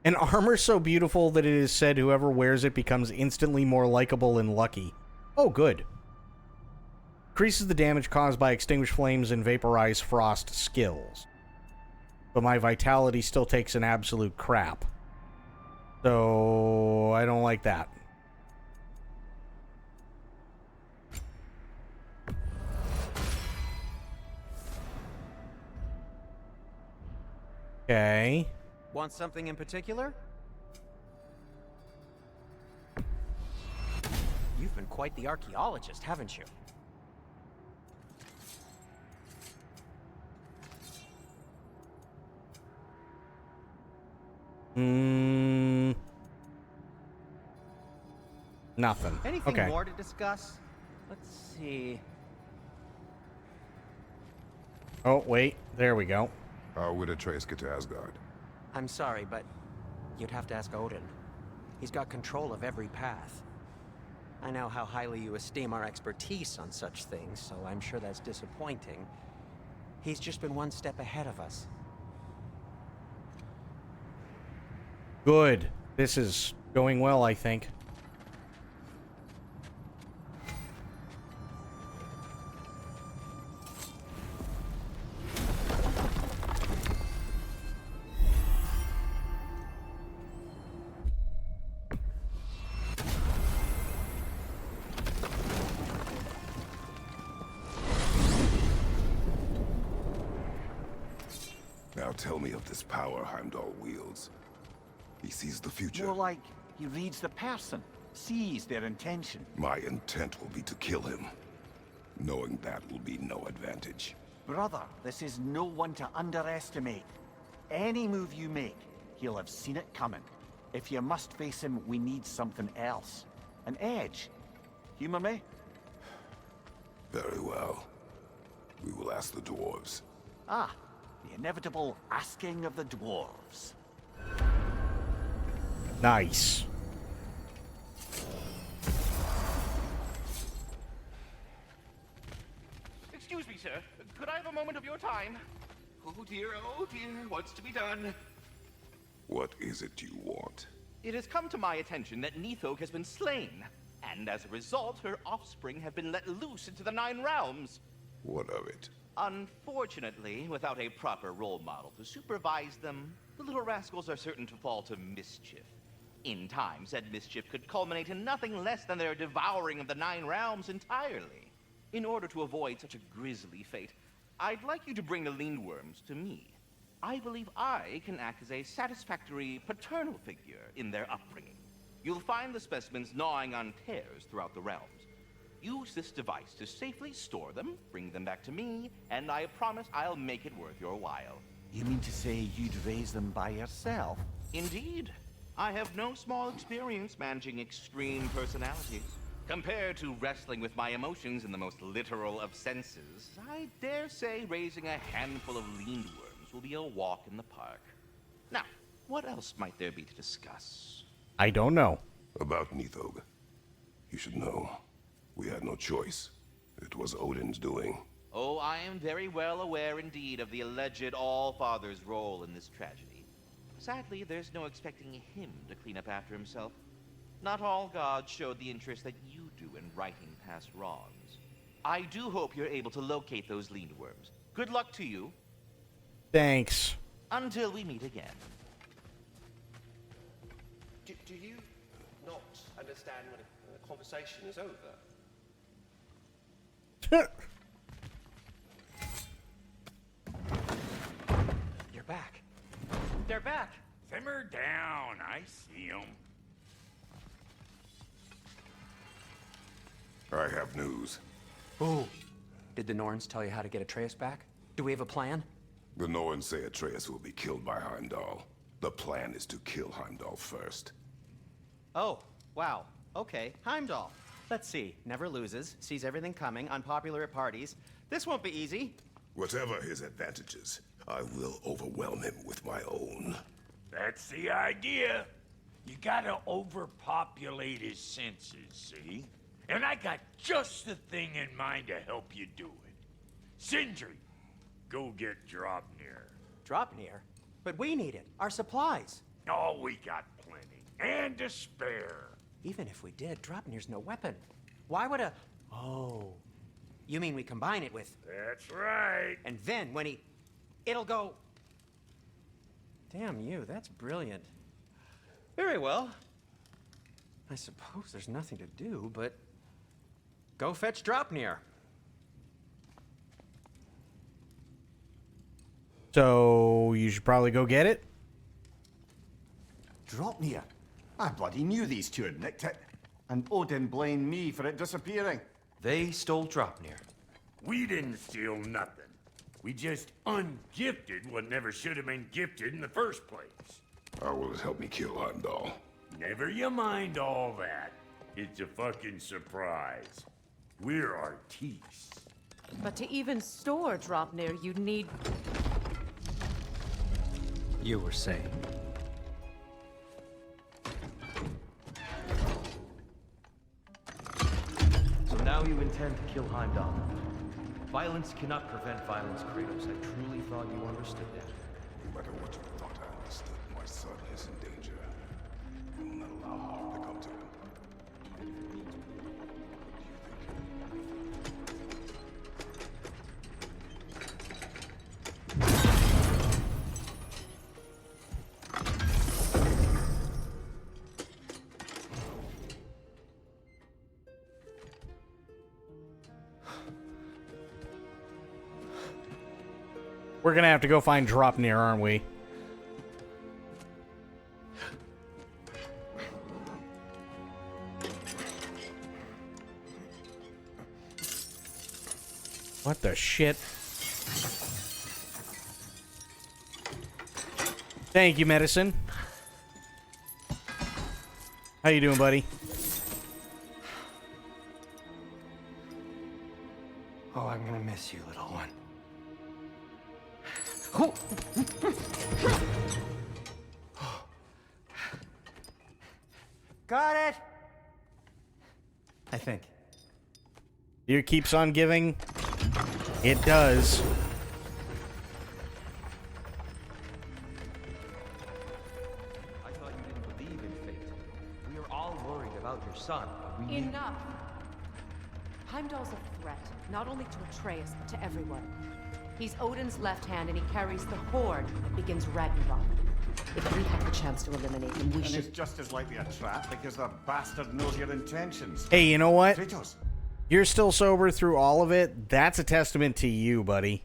armor so beautiful that it is said whoever wears it becomes instantly more likable and lucky. Oh, good. Increases the damage caused by extinguish flames and vaporize frost skills. But my vitality still takes an absolute crap. So I don't like that. Okay. Want something in particular? You've been quite the archaeologist, haven't you? Nothing. Anything Okay. more to discuss? Let's see. Oh, wait. There we go. How would Atreus get to Asgard? I'm sorry, but you'd have to ask Odin. He's got control of every path. I know how highly you esteem our expertise on such things, so I'm sure that's disappointing. He's just been one step ahead of us. Good. This is going well, I think. Now tell me of this power Heimdall wields. He sees the future. More like he reads the person, sees their intention. My intent will be to kill him. Knowing that will be no advantage. Brother, this is no one to underestimate. Any move you make, he'll have seen it coming. If you must face him, we need something else. An edge. Humor me? Very well. We will ask the dwarves. Ah, the inevitable asking of the dwarves. Nice. Excuse me, sir. Could I have a moment of your time? Oh dear, what's to be done? What is it you want? It has come to my attention that Nithog has been slain, and as a result, her offspring have been let loose into the Nine Realms. What of it? Unfortunately, without a proper role model to supervise them, the little rascals are certain to fall to mischief. In time, said mischief could culminate in nothing less than their devouring of the Nine Realms entirely. In order to avoid such a grisly fate, I'd like you to bring the Lindworms to me. I believe I can act as a satisfactory paternal figure in their upbringing. You'll find the specimens gnawing on tears throughout the realms. Use this device to safely store them, bring them back to me, and I promise I'll make it worth your while. You mean to say you'd raise them by yourself? Indeed. I have no small experience managing extreme personalities. Compared to wrestling with my emotions in the most literal of senses, I dare say raising a handful of lean worms will be a walk in the park. Now, what else might there be to discuss? I don't know. About Nithog. You should know. We had no choice. It was Odin's doing. Oh, I am very well aware indeed of the alleged All-Father's role in this tragedy. Sadly, there's no expecting him to clean up after himself. Not all gods showed the interest that you do in righting past wrongs. I do hope you're able to locate those lean worms. Good luck to you. Thanks. Until we meet again. Do you not understand when a conversation is over? You're back. They're back. Simmer down. I see 'em. I have news. Oh. Did the Norns tell you how to get Atreus back? Do we have a plan? The Norns say Atreus will be killed by Heimdall. The plan is to kill Heimdall first. Oh, wow. Okay, Heimdall. Let's see. Never loses, sees everything coming, unpopular at parties. This won't be easy. Whatever his advantages, I will overwhelm him with my own. That's the idea. You gotta overpopulate his senses, see? And I got just the thing in mind to help you do it. Sindri, go get Dropnir. Dropnir? But we need it. Our supplies. Oh, we got plenty. And to spare. Even if we did, Dropnir's no weapon. Why would a... Oh. You mean we combine it with... That's right. And then when he... It'll go... Damn you, that's brilliant. Very well. I suppose there's nothing to do, but... Go fetch Dropnir. So, you should probably go get it? Dropnir? I bloody knew these two had nicked it. And Odin blamed me for it disappearing. They stole Dropnir. We didn't steal nothing. We just ungifted what never should have been gifted in the first place. How will it help me kill Heimdall? Never you mind all that. It's a fucking surprise. We're artistes. But to even store Dropnir, you'd need... You were saying. So now you intend to kill Heimdall. Violence cannot prevent violence, Kratos. I truly thought you understood that. No matter what you thought I understood, my son is in danger. I will not allow harm to come to him. We're gonna have to go find Dropnir, aren't we? What the shit? Thank you, medicine. How you doing, buddy? Oh, I'm gonna miss you, little one. Got it! I think. It keeps on giving. It does. I thought you didn't believe in fate. We are all worried about your son. We need... Enough! Heimdall's a threat, not only to Atreus, but to everyone. He's Odin's left hand, and he carries the horde that begins Ragnarok. If we have the chance to eliminate him, we And should... it's just as likely a trap because the bastard knows your intentions. Hey, you know what? Kratos. You're still sober through all of it. That's a testament to you, buddy.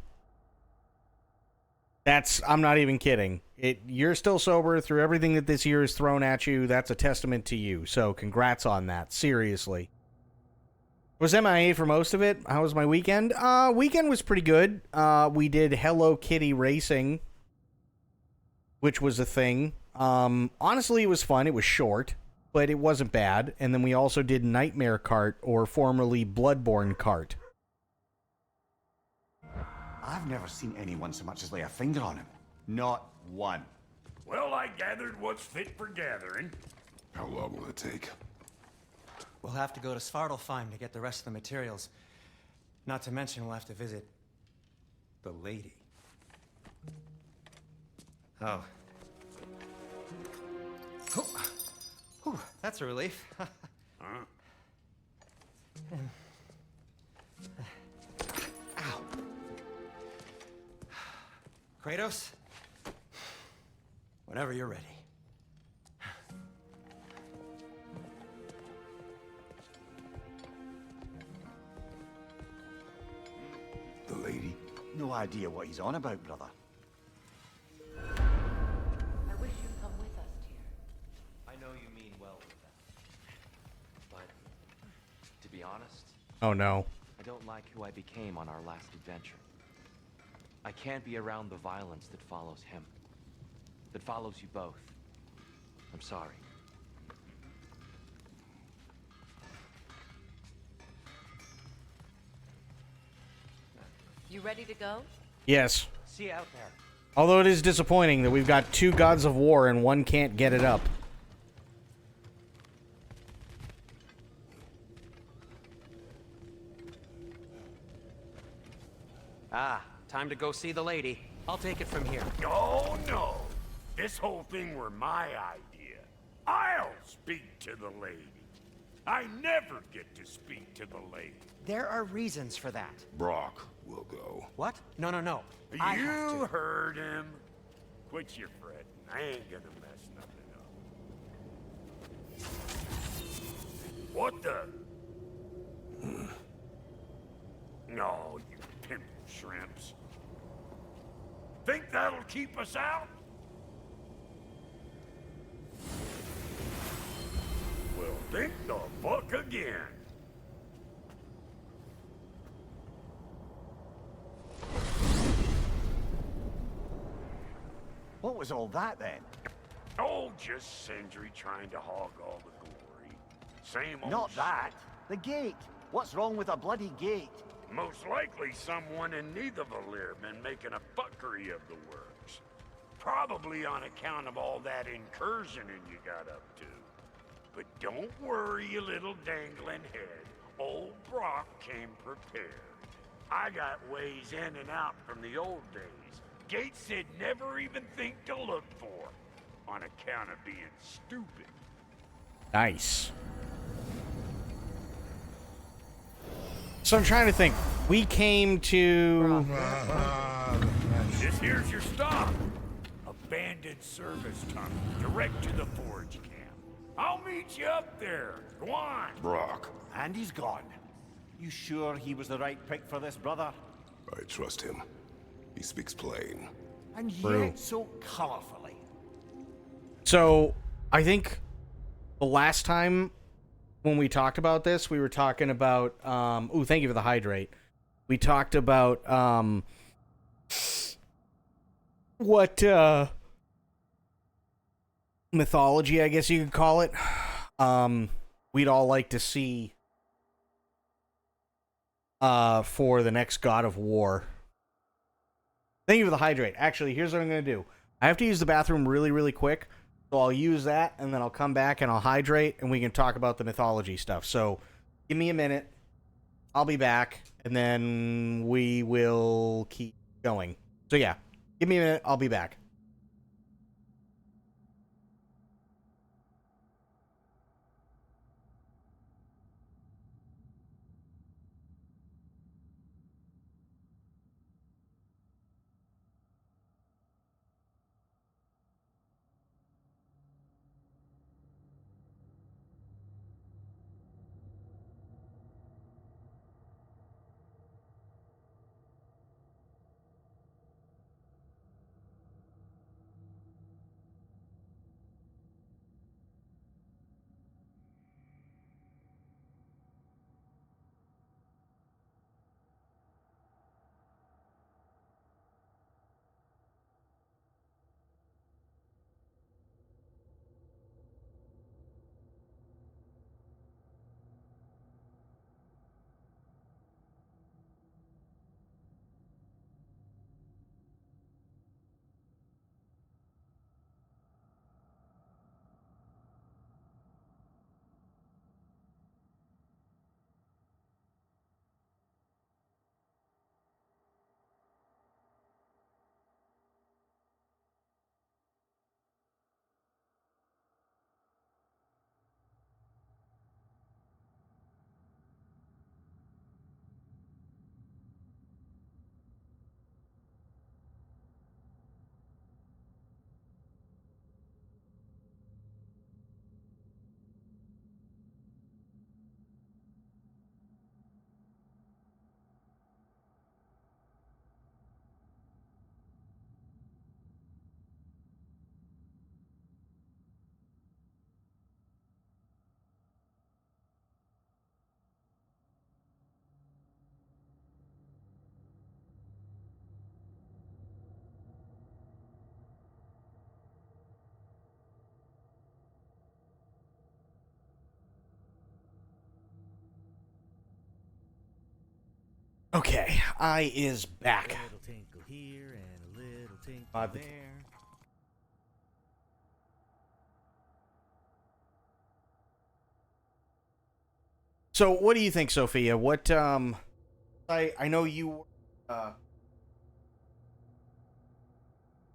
I'm not even kidding. You're still sober through everything that this year has thrown at you. That's a testament to you. So congrats on that. Seriously. Was MIA for most of it. How was my weekend? Weekend was pretty good. We did Hello Kitty racing, which was a thing. Honestly, it was fun. It was short, but it wasn't bad. And then we also did Nightmare Kart, or formerly Bloodborne Kart. I've never seen anyone so much as lay a finger on him. Not one. Well, I gathered what's fit for gathering. How long will it take? We'll have to go to Svartalfheim to get the rest of the materials. Not to mention we'll have to visit the lady. Oh. Whew, that's a relief. Huh? Ow. Kratos? Whenever you're ready. The lady? No idea what he's on about, brother. I wish you'd come with us, dear. I know you mean well with that. But, to be honest, Oh, no. I don't like who I became on our last adventure. I can't be around the violence that follows him. That follows you both. I'm sorry. You ready to go? Yes. See you out there. Although it is disappointing that we've got 2 gods of war and one can't get it up. Ah, time to go see the lady. I'll take it from here. Oh, no. This whole thing were my idea. I'll speak to the lady. I never get to speak to the lady. There are reasons for that. Brock will go. What? No, no, no. I have You to. heard him. Quit your fretting. I ain't gonna mess nothing up. What the? No, you pimp shrimps. Think that'll keep us out? Well, think the fuck again. What was all that then? Oh, just Sindri trying to hog all the glory. Same old Not shit. that. The gate. What's wrong with a bloody gate? Most likely someone in Nidavellir been making a fuckery of the works. Probably on account of all that incursioning you got up to. But don't worry, you little dangling head. Old Brock came prepared. I got ways in and out from the old days. Gates said never even think to look for, on account of being stupid. Nice. So I'm trying to think. We came to... This here's your stop. Abandoned service tunnel, direct to the forge camp. I'll meet you up there. Go on. Brock. And he's gone. You sure he was the right pick for this, brother? I trust him. He speaks plain. And True. yet so colorfully. So, I think the last time when we talked about this, we were talking about... ooh, thank you for the hydrate. We talked about... what... mythology, I guess you could call it. We'd all like to see... for the next God of War. Thank you for the hydrate. Actually, here's what I'm going to do. I have to use the bathroom really, really quick. So I'll use that, and then I'll come back and I'll hydrate, and we can talk about the mythology stuff. So give me a minute. I'll be back, and then we will keep going. So yeah, give me a minute. I'll be back. Okay, I is back. A little tinkle here and a little tinkle there. So, what do you think, Sophia? What I know you I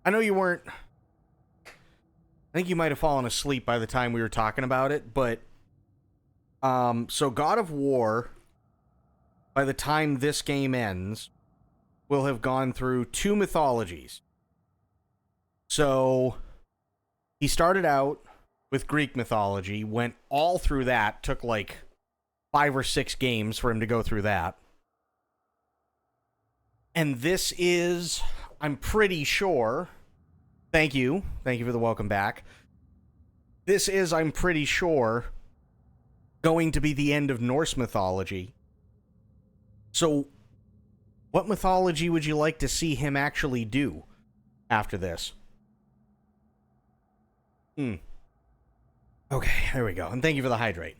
know you weren't I think you might have fallen asleep by the time we were talking about it, but so God of War, by the time this game ends, will have gone through 2 mythologies. So he started out with Greek mythology, went all through that, took like 5 or 6 games for him to go through that. And this is, I'm pretty sure, thank you for the welcome back. This is, I'm pretty sure, going to be the end of Norse mythology. So, what mythology would you like to see him actually do after this? Okay, there we go. And thank you for the hydrate.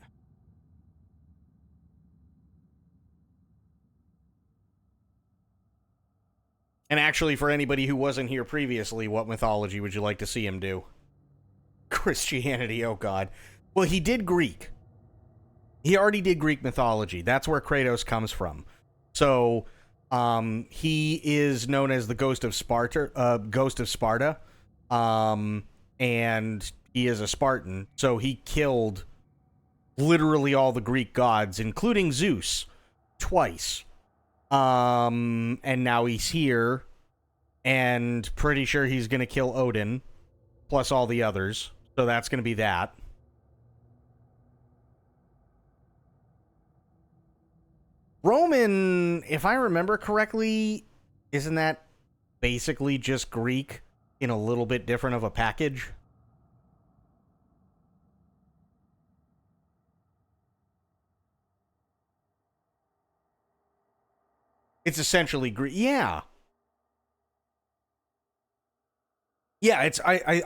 And actually, for anybody who wasn't here previously, what mythology would you like to see him do? Christianity, oh god. Well, he did Greek. He already did Greek mythology. That's where Kratos comes from. So, he is known as the Ghost of Sparta, and he is a Spartan. So he killed literally all the Greek gods, including Zeus, twice. And now he's here, and pretty sure he's gonna kill Odin, plus all the others. So that's gonna be that. Roman, if I remember correctly, isn't that basically just Greek in a little bit different of a package? It's essentially Greek. Yeah. Yeah,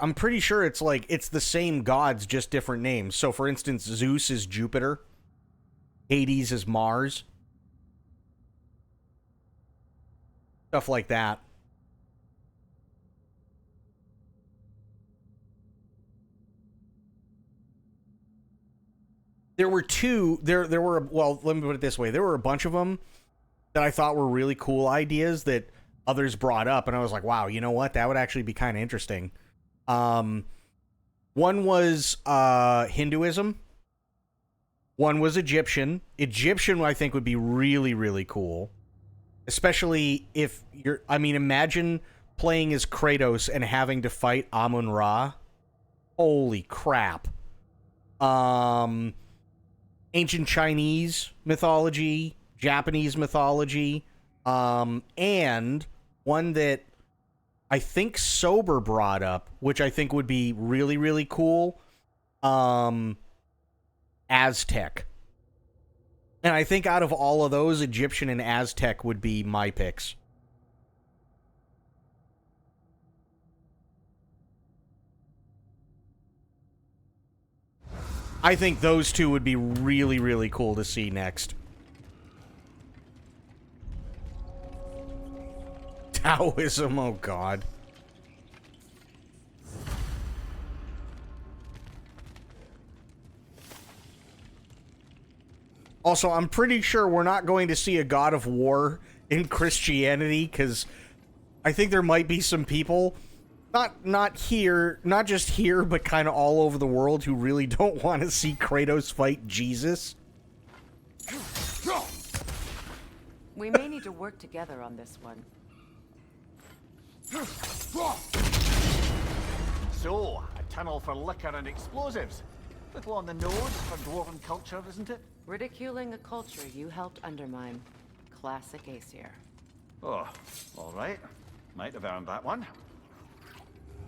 I'm pretty sure it's like, it's the same gods, just different names. So, for instance, Zeus is Jupiter. Hades is Mars. Stuff like that. There were well, let me put it this way. There were a bunch of them that I thought were really cool ideas that others brought up, and I was like, wow, you know what? That would actually be kind of interesting. One was Hinduism. One was Egyptian. Egyptian, I think, would be really, really cool. Especially if you're... I mean, imagine playing as Kratos and having to fight Amun-Ra. Holy crap. Ancient Chinese mythology, Japanese mythology, and one that I think Sober brought up, which I think would be really, really cool, Aztec. And I think out of all of those, Egyptian and Aztec would be my picks. I think those two would be really, really cool to see next. Taoism, oh god. Also, I'm pretty sure we're not going to see a God of War in Christianity, because I think there might be some people, not here, not just here, but kind of all over the world, who really don't want to see Kratos fight Jesus. We may need to work together on this one. So, a tunnel for liquor and explosives. Little on the nose for dwarven culture, isn't it? Ridiculing a culture you helped undermine. Classic Aesir. Oh, all right. Might have earned that one.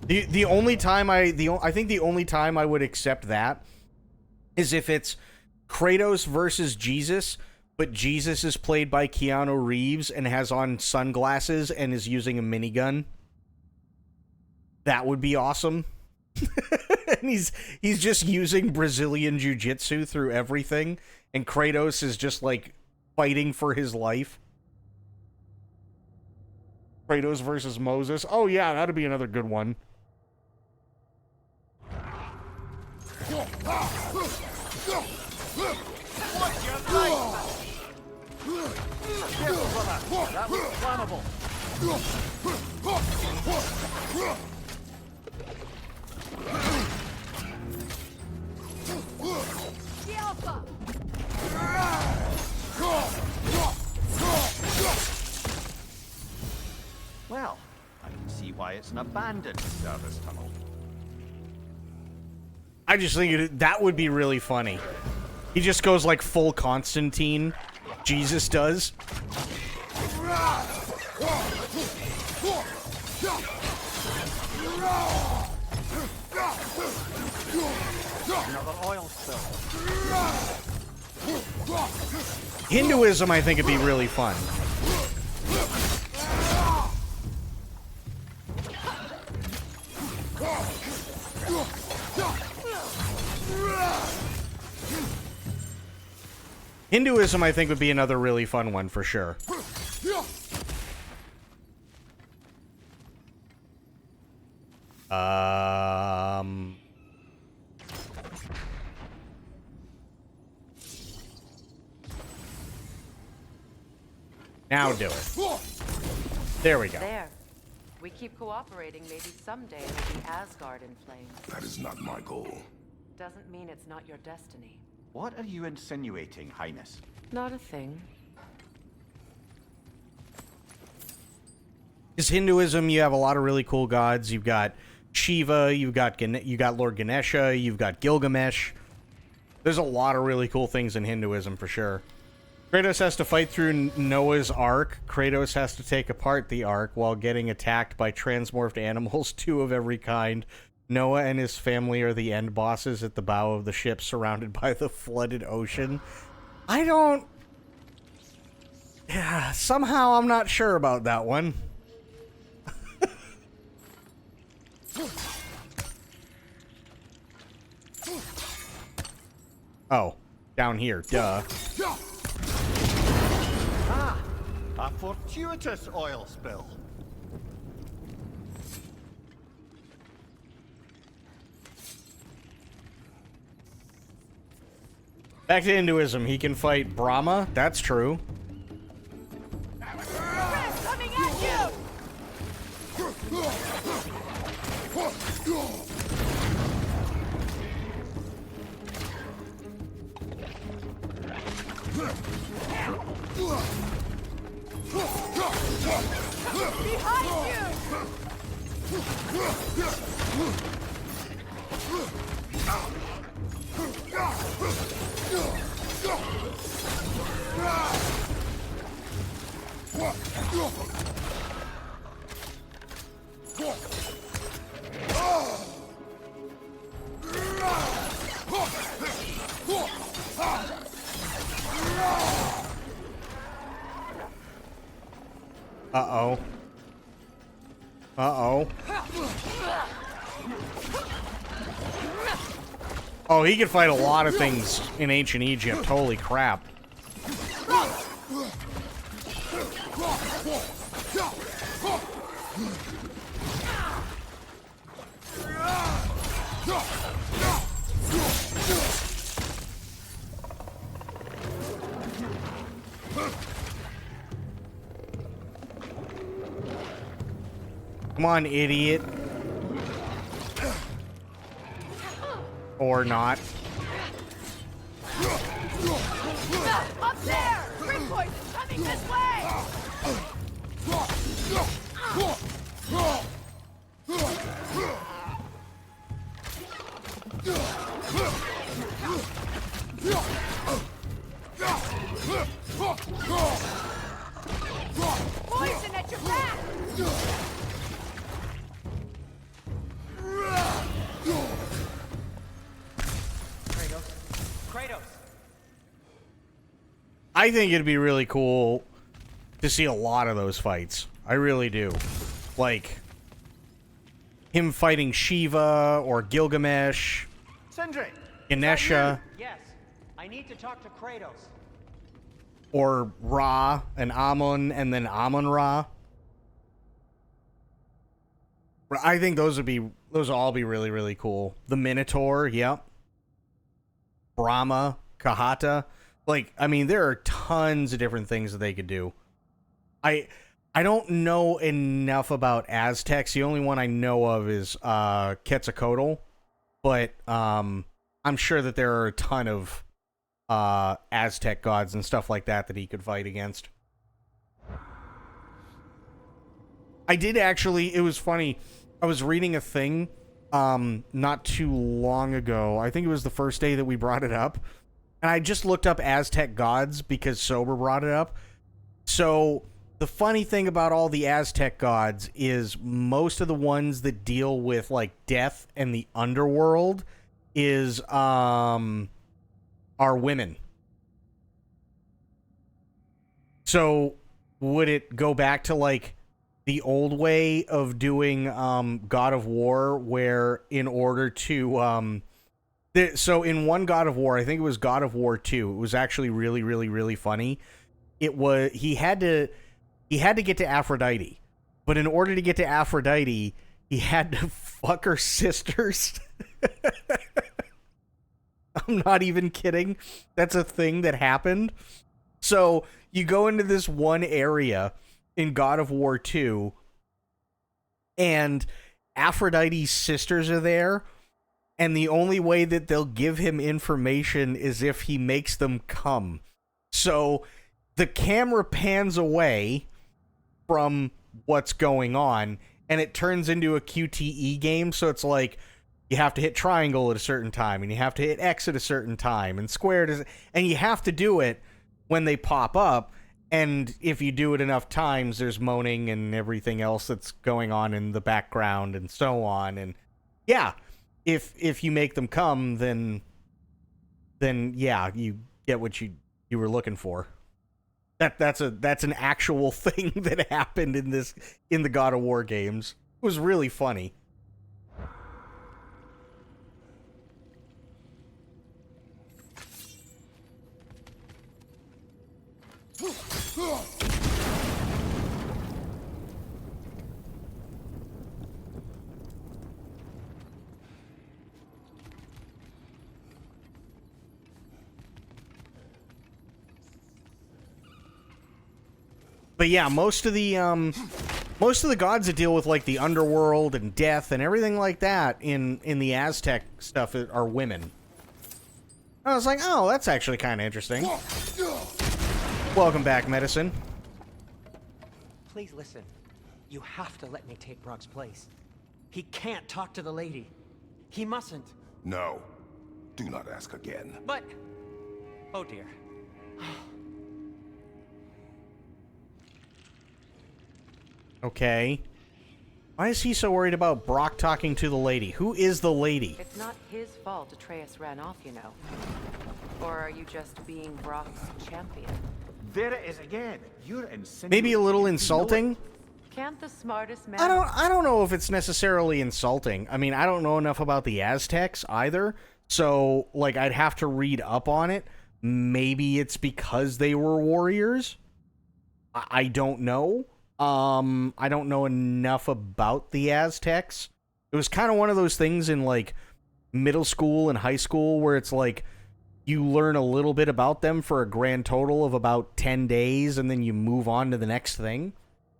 The only time I think the only time I would accept that is if it's Kratos versus Jesus, but Jesus is played by Keanu Reeves and has on sunglasses and is using a minigun. That would be awesome. And he's just using Brazilian jiu-jitsu through everything, and Kratos is just like fighting for his life. Kratos versus Moses. Oh yeah, that'd be another good one. Careful, brother. That was flammable. Well, I can see why it's an abandoned service tunnel. I just think that would be really funny. He just goes like full Constantine. Jesus does. Another oil spill. Hinduism, I think, would be really fun. Hinduism, I think, would be another really fun one for sure. Now do it. There we go. There. We keep cooperating, maybe someday it'll be Asgard in flames. That is not my goal. Doesn't mean it's not your destiny. What are you insinuating, Highness? Not a thing. Because Hinduism, you have a lot of really cool gods. You've got Shiva, you got Lord Ganesha, you've got Gilgamesh. There's a lot of really cool things in Hinduism for sure. Kratos has to fight through Noah's Ark. Kratos has to take apart the Ark while getting attacked by transmorphed animals, 2 of every kind. Noah and his family are the end bosses at the bow of the ship, surrounded by the flooded ocean. I don't... Yeah, somehow I'm not sure about that one. Oh, down here, duh. Ah, a fortuitous oil spill. Back to Hinduism. He can fight Brahma. That's true. Coming at you! Behind you! Uh-oh. Uh-oh. Oh, he could fight a lot of things in ancient Egypt. Holy crap. Come on, idiot. Or not. Up there! Grid poison's coming this way! Poison at your back! Kratos! I think it'd be really cool to see a lot of those fights. I really do. Like, him fighting Shiva or Gilgamesh. Sindri! Ganesha. Yes, I need to talk to Kratos. Or Ra and Amun and then Amun-Ra. I think those will all be really, really cool. The Minotaur, yep. Brahma, Kahata. Like, I mean, there are tons of different things that they could do. I don't know enough about Aztecs. The only one I know of is Quetzalcoatl, but I'm sure that there are a ton of Aztec gods and stuff like that he could fight against. I did actually, it was funny, I was reading a thing not too long ago. I think it was the first day that we brought it up. And I just looked up Aztec gods because Sober brought it up. So the funny thing about all the Aztec gods is most of the ones that deal with like death and the underworld is are women. So would it go back to like the old way of doing God of War, where in order to so in one God of War, I think it was God of War 2, it was actually really, really, really funny. It was he had to get to Aphrodite, but in order to get to Aphrodite, he had to fuck her sisters. I'm not even kidding. That's a thing that happened. So you go into this one area in God of War 2, and Aphrodite's sisters are there, and the only way that they'll give him information is if he makes them come. So the camera pans away from what's going on, and it turns into a QTE game, so it's like you have to hit triangle at a certain time, and you have to hit X at a certain time, and square, and you have to do it when they pop up. And if you do it enough times, there's moaning and everything else that's going on in the background and so on. And yeah, if you make them come, then yeah, you get what you were looking for. That's an actual thing that happened in the God of War games. It was really funny. But yeah, most of the gods that deal with like the underworld and death and everything like that in the Aztec stuff are women. I was like, oh, that's actually kind of interesting. Welcome back, Medicine. Please listen. You have to let me take Brock's place. He can't talk to the lady. He mustn't. No. Do not ask again. But... oh dear. Okay. Why is he so worried about Brock talking to the lady? Who is the lady? It's not his fault Atreus ran off, you know. Or are you just being Brock's champion? There it is again. You're insinuating. Maybe a little insulting? Can't the smartest man... I don't know if it's necessarily insulting. I mean, I don't know enough about the Aztecs either. So, like, I'd have to read up on it. Maybe it's because they were warriors. I don't know. I don't know enough about the Aztecs. It was kind of one of those things in, like, middle school and high school where it's like you learn a little bit about them for a grand total of about 10 days and then you move on to the next thing.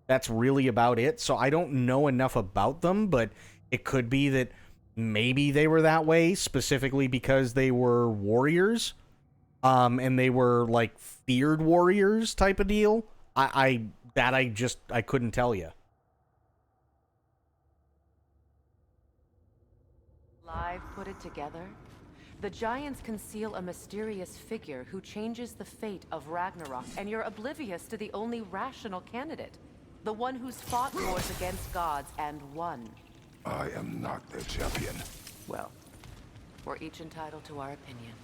That's really about it. So I don't know enough about them, but it could be that maybe they were that way specifically because they were warriors. And they were, like, feared warriors type of deal. I couldn't tell you. Live put it together? The Giants conceal a mysterious figure who changes the fate of Ragnarok, and you're oblivious to the only rational candidate. The one who's fought wars against gods and won. I am not their champion. Well, we're each entitled to our opinion.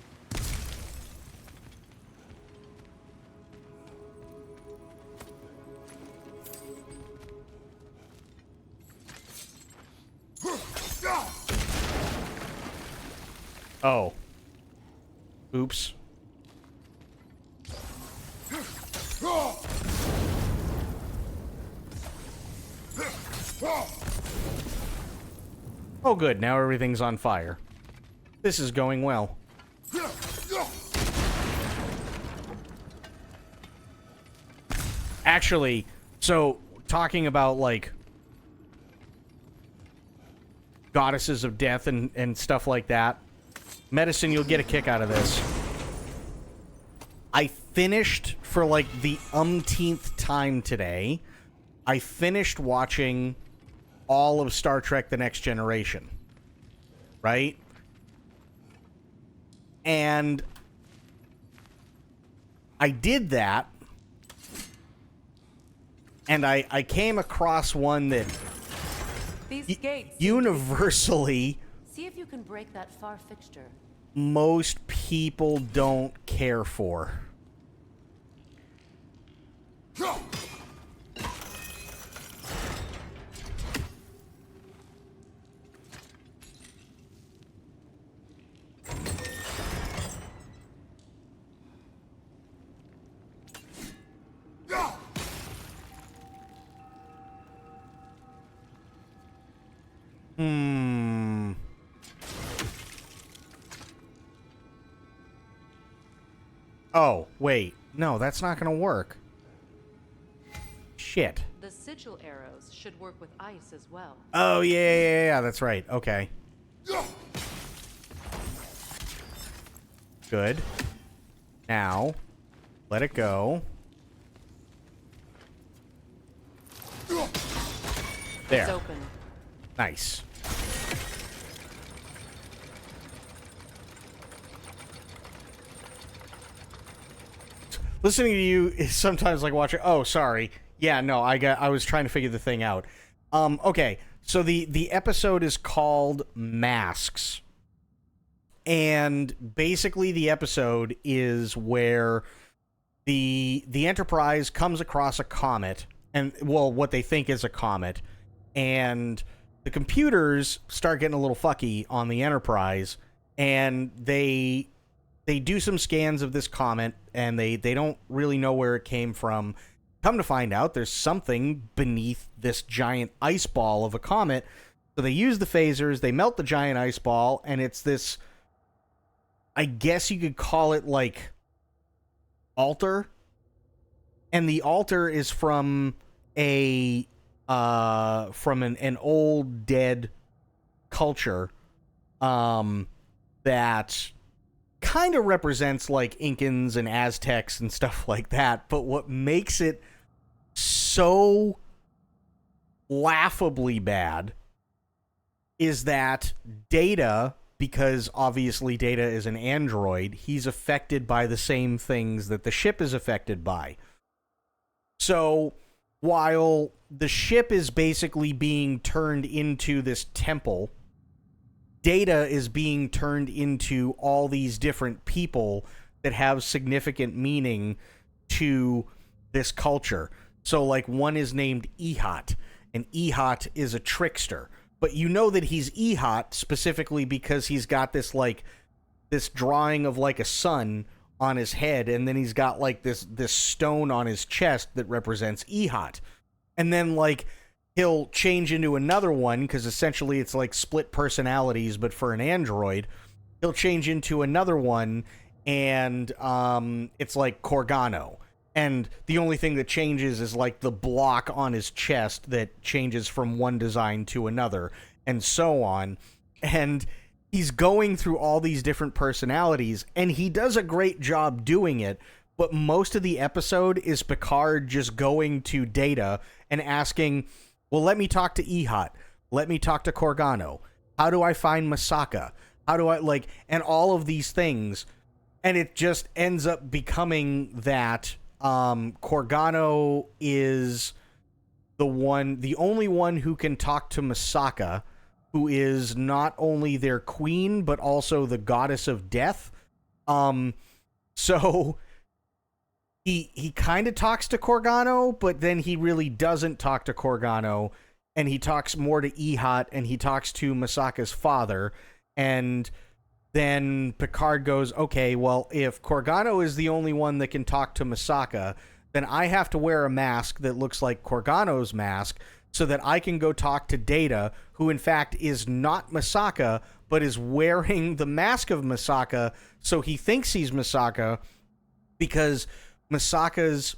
Oh. Oops. Oh, good. Now everything's on fire. This is going well. Actually, so talking about, like, goddesses of death and stuff like that, Medicine, you'll get a kick out of this. I finished, for like the umpteenth time today, I finished watching all of Star Trek The Next Generation. Right? And I did that, and I came across one that These gates universally, see if you can break that far fixture. most people don't care for. Oh, wait. No, that's not going to work. Shit. The sigil arrows should work with ice as well. Oh, yeah, that's right. Okay. Good. Now, let it go. There. It's open. Nice. Listening to you is sometimes like watching. Oh, sorry. Yeah, no, I was trying to figure the thing out. Okay. So the episode is called Masks. And basically the episode is where the Enterprise comes across a comet, and well, what they think is a comet, and the computers start getting a little fucky on the Enterprise, and they do some scans of this comet, and they don't really know where it came from. Come to find out, there's something beneath this giant ice ball of a comet. So they use the phasers, they melt the giant ice ball, and it's this, I guess you could call it like altar. And the altar is from an old dead culture that kind of represents like Incans and Aztecs and stuff like that. But what makes it so laughably bad is that Data, because obviously Data is an android, he's affected by the same things that the ship is affected by. So while the ship is basically being turned into this temple, Data is being turned into all these different people that have significant meaning to this culture. So, like, one is named Ehot, and Ehot is a trickster. But you know that he's Ehot specifically because he's got this, like, this drawing of, like, a sun on his head, and then he's got, like, this stone on his chest that represents Ehot. And then, like, he'll change into another one, because essentially it's like split personalities, but for an android. He'll change into another one, and it's like Corgano. And the only thing that changes is like the block on his chest that changes from one design to another, and so on. And he's going through all these different personalities, and he does a great job doing it. But most of the episode is Picard just going to Data and asking, well, let me talk to Ehot. Let me talk to Corgano. How do I find Masaka? How do I, like, and all of these things. And it just ends up becoming that Corgano is the only one who can talk to Masaka, who is not only their queen, but also the goddess of death. So he kind of talks to Corgano, but then he really doesn't talk to Corgano, and he talks more to Ehot, and he talks to Masaka's father. And then Picard goes, okay, well, if Corgano is the only one that can talk to Masaka, then I have to wear a mask that looks like Corgano's mask so that I can go talk to Data, who in fact is not Misaka, but is wearing the mask of Misaka, so he thinks he's Misaka, because Misaka's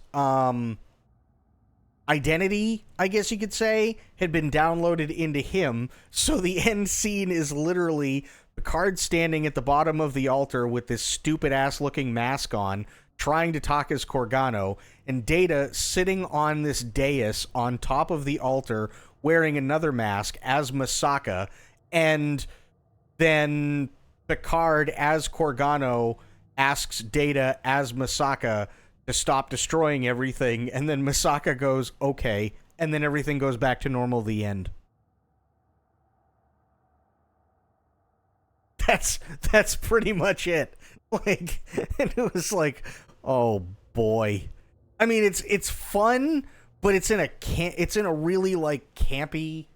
identity, I guess you could say, had been downloaded into him. So the end scene is literally Picard standing at the bottom of the altar with this stupid-ass looking mask on, trying to talk as Corgano, and Data sitting on this dais on top of the altar wearing another mask as Misaka, and then Picard as Corgano asks Data as Misaka to stop destroying everything, and then Misaka goes, okay, and then everything goes back to normal, the end. That's pretty much it. Like, and it was like, oh boy. I mean, it's fun, but it's in a really like campy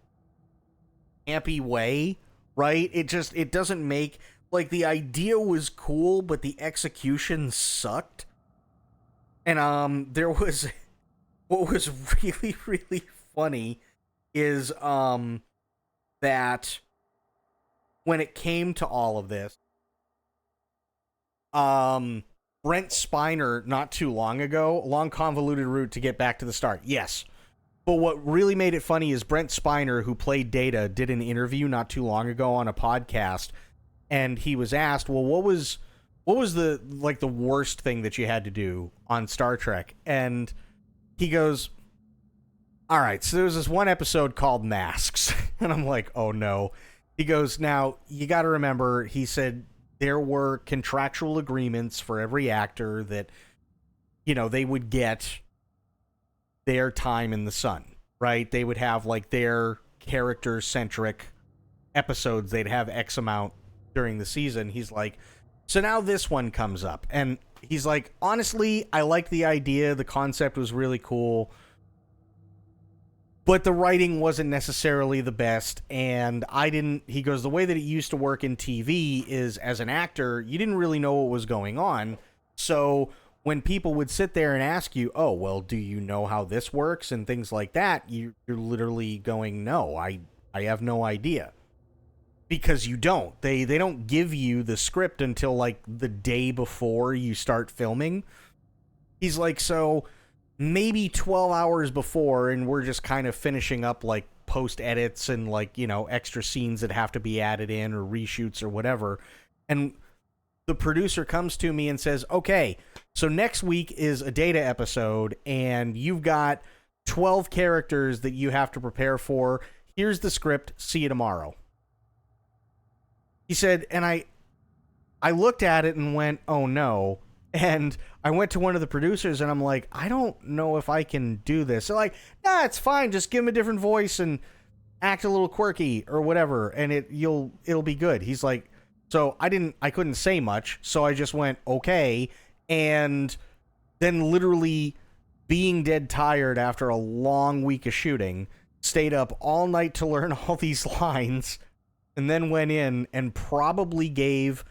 way, right? It doesn't make, like, the idea was cool, but the execution sucked. And there was, what was really, really funny is that when it came to all of this, Brent Spiner not too long ago, long convoluted route to get back to the start. Yes. But what really made it funny is Brent Spiner, who played Data, did an interview not too long ago on a podcast, and he was asked, well, what was the worst thing that you had to do on Star Trek? And he goes, all right, so there was this one episode called Masks. And I'm like, oh no. He goes, now, you got to remember, he said there were contractual agreements for every actor that, you know, they would get their time in the sun, right? They would have, like, their character-centric episodes. They'd have X amount during the season. He's like, so now this one comes up. And he's like, honestly, I like the idea. The concept was really cool. But the writing wasn't necessarily the best, and he goes, the way that it used to work in TV is, as an actor, you didn't really know what was going on, so when people would sit there and ask you, oh, well, do you know how this works, and things like that, you're literally going, no, I have no idea. Because you don't. They don't give you the script until, like, the day before you start filming. He's like, so maybe 12 hours before, and we're just kind of finishing up, like, post-edits and, like, you know, extra scenes that have to be added in or reshoots or whatever. And the producer comes to me and says, okay, so next week is a Data episode, and you've got 12 characters that you have to prepare for. Here's the script. See you tomorrow. He said, and I looked at it and went, oh no. And I went to one of the producers and I'm like, I don't know if I can do this. They're like, nah, it's fine. Just give him a different voice and act a little quirky or whatever, and it'll be good. He's like, so I couldn't say much, so I just went, okay. And then literally being dead tired after a long week of shooting, stayed up all night to learn all these lines, and then went in and probably gave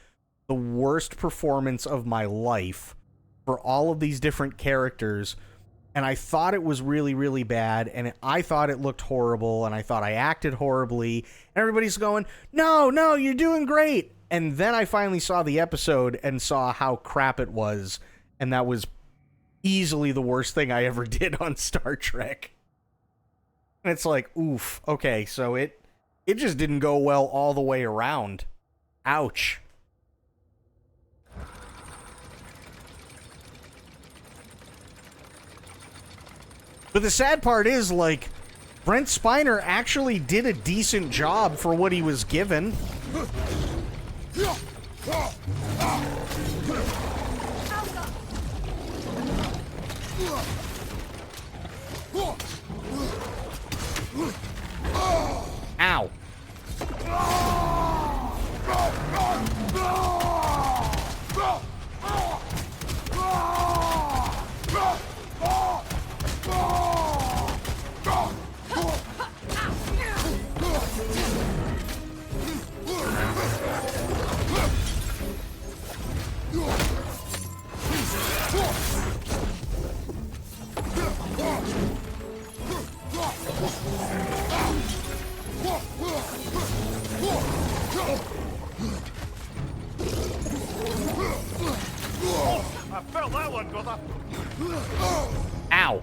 the worst performance of my life for all of these different characters. And I thought it was really, really bad, and I thought it looked horrible, and I thought I acted horribly, and everybody's going, no, you're doing great. And then I finally saw the episode and saw how crap it was, and that was easily the worst thing I ever did on Star Trek. And it's like, oof, okay, so it just didn't go well all the way around. Ouch. But the sad part is, like, Brent Spiner actually did a decent job for what he was given. Ow. felt that one, brother. Ow.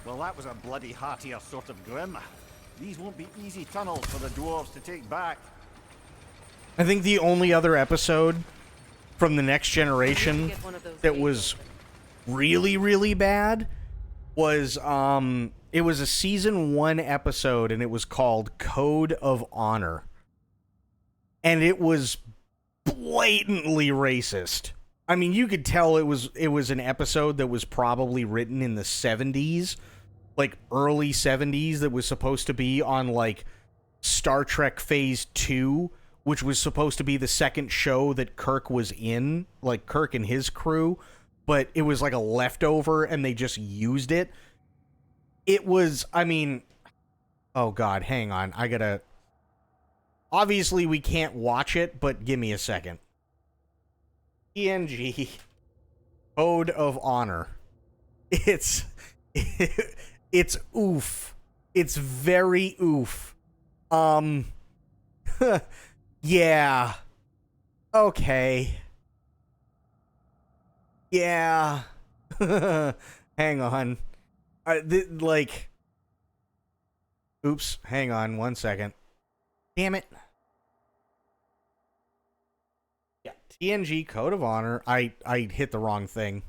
Well, that was a bloody heartier sort of grim. These won't be easy tunnels for the dwarves to take back. I think the only other episode from the Next Generation that was really, really bad was, it was a Season 1 episode, and it was called Code of Honor. And it was blatantly racist. I mean, you could tell it was an episode that was probably written in the 70s, like early 70s, that was supposed to be on, like, Star Trek Phase 2, which was supposed to be the second show that Kirk was in, like Kirk and his crew, but it was like a leftover and they just used it. It was, I mean, oh God, hang on. I gotta, obviously we can't watch it, but give me a second. TNG Code of Honor. It's oof. It's very oof. Yeah. Okay. Yeah. Hang on. Like... Oops. Hang on 1 second. Damn it. Yeah. TNG Code of Honor. I hit the wrong thing.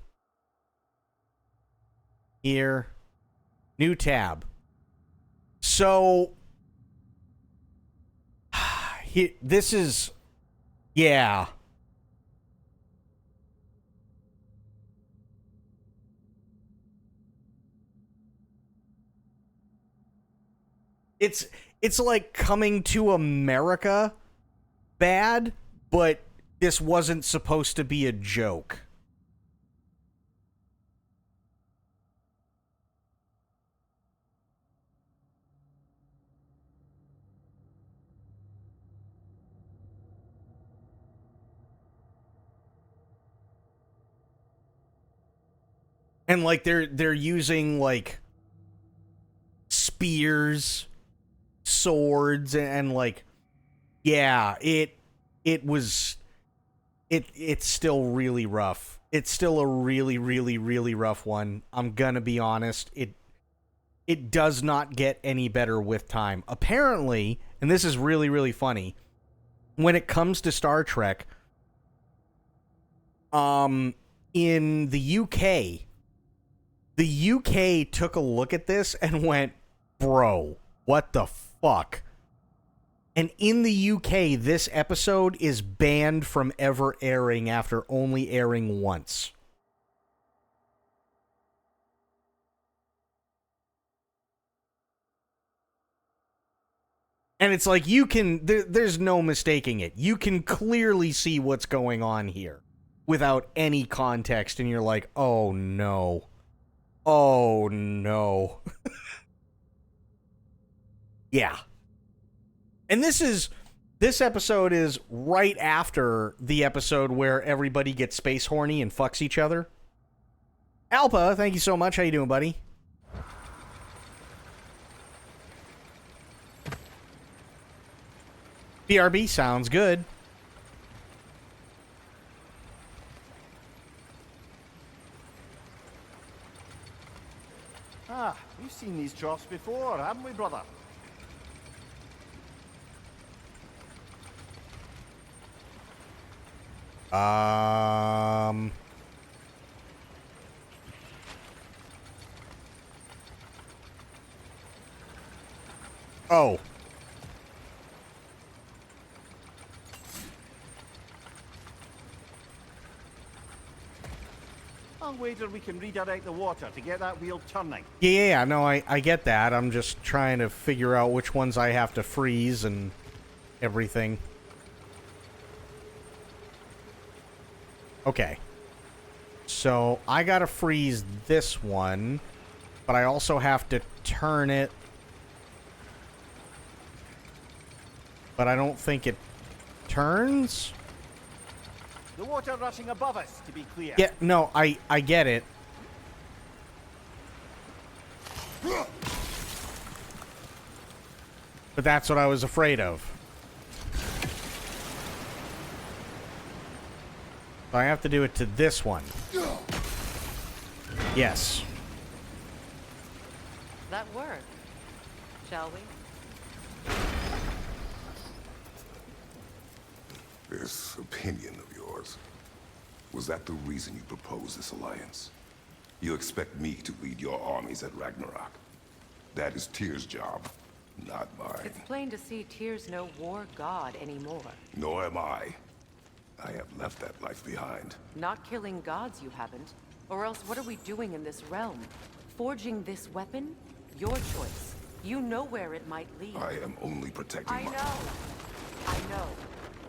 Here. New tab. So... This is... Yeah. It's like Coming to America bad, but this wasn't supposed to be a joke. And like they're using like spears, swords, and like, yeah, it's still really rough. It's still a really, really, really rough one. I'm gonna be honest. It does not get any better with time. Apparently, and this is really, really funny, when it comes to Star Trek, in the UK took a look at this and went, bro, what the fuck? And in the UK, this episode is banned from ever airing after only airing once. And it's like, you can, there's no mistaking it. You can clearly see what's going on here without any context, and you're like, oh no. Oh no. Yeah. And this episode is right after the episode where everybody gets space horny and fucks each other. Alpa, thank you so much. How you doing, buddy? BRB sounds good. Ah, we've seen these troughs before, haven't we, brother? Oh. I'll wager we can redirect the water to get that wheel turning. Yeah, no, I get that. I'm just trying to figure out which ones I have to freeze and everything. Okay. So, I gotta freeze this one, but I also have to turn it. But I don't think it turns? The water rushing above us, to be clear. Yeah, no, I get it. But that's what I was afraid of. So I have to do it to this one. Yes. That worked. Shall we? This opinion of yours, was that the reason you proposed this alliance? You expect me to lead your armies at Ragnarok? That is Tyr's job, not mine. It's plain to see Tyr's no war god anymore. Nor am I. I have left that life behind. Not killing gods, you haven't. Or else what are we doing in this realm? Forging this weapon? Your choice. You know where it might lead. I am only protecting I know.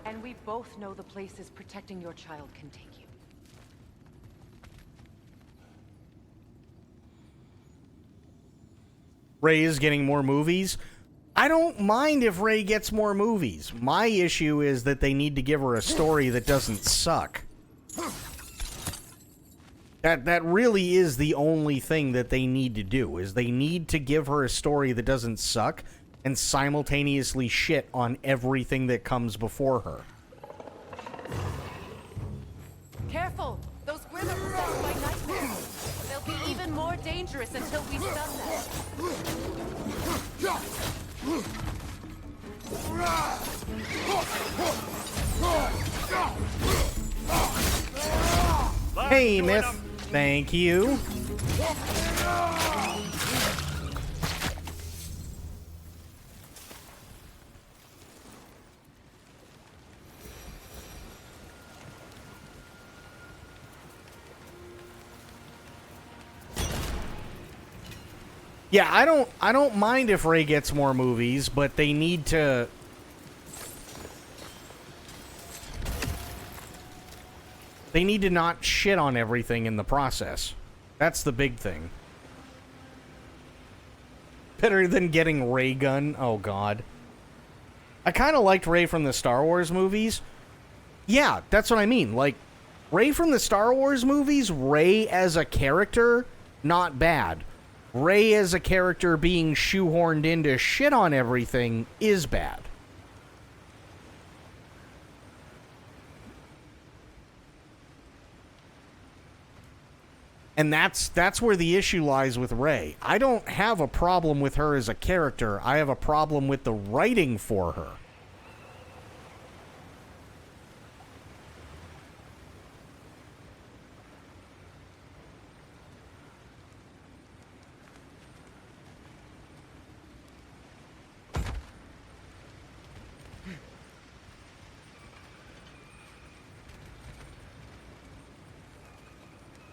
And we both know the places protecting your child can take you. Rey is getting more movies. I don't mind if Rey gets more movies. My issue is that they need to give her a story that doesn't suck. That really is the only thing that they need to do, is they need to give her a story that doesn't suck and simultaneously shit on everything that comes before her. Careful! Those Grim are possessed by nightmares. They'll be even more dangerous until we stun them. Hey, Myth. Thank you. Yeah, I don't mind if Rey gets more movies, but they need to not shit on everything in the process. That's the big thing. Better than getting Ray Gun. Oh god. I kind of liked Rey from the Star Wars movies. Yeah, that's what I mean. Like, Rey from the Star Wars movies, Rey as a character, not bad. Rey as a character being shoehorned into shit on everything is bad. And that's where the issue lies with Rey. I don't have a problem with her as a character. I have a problem with the writing for her.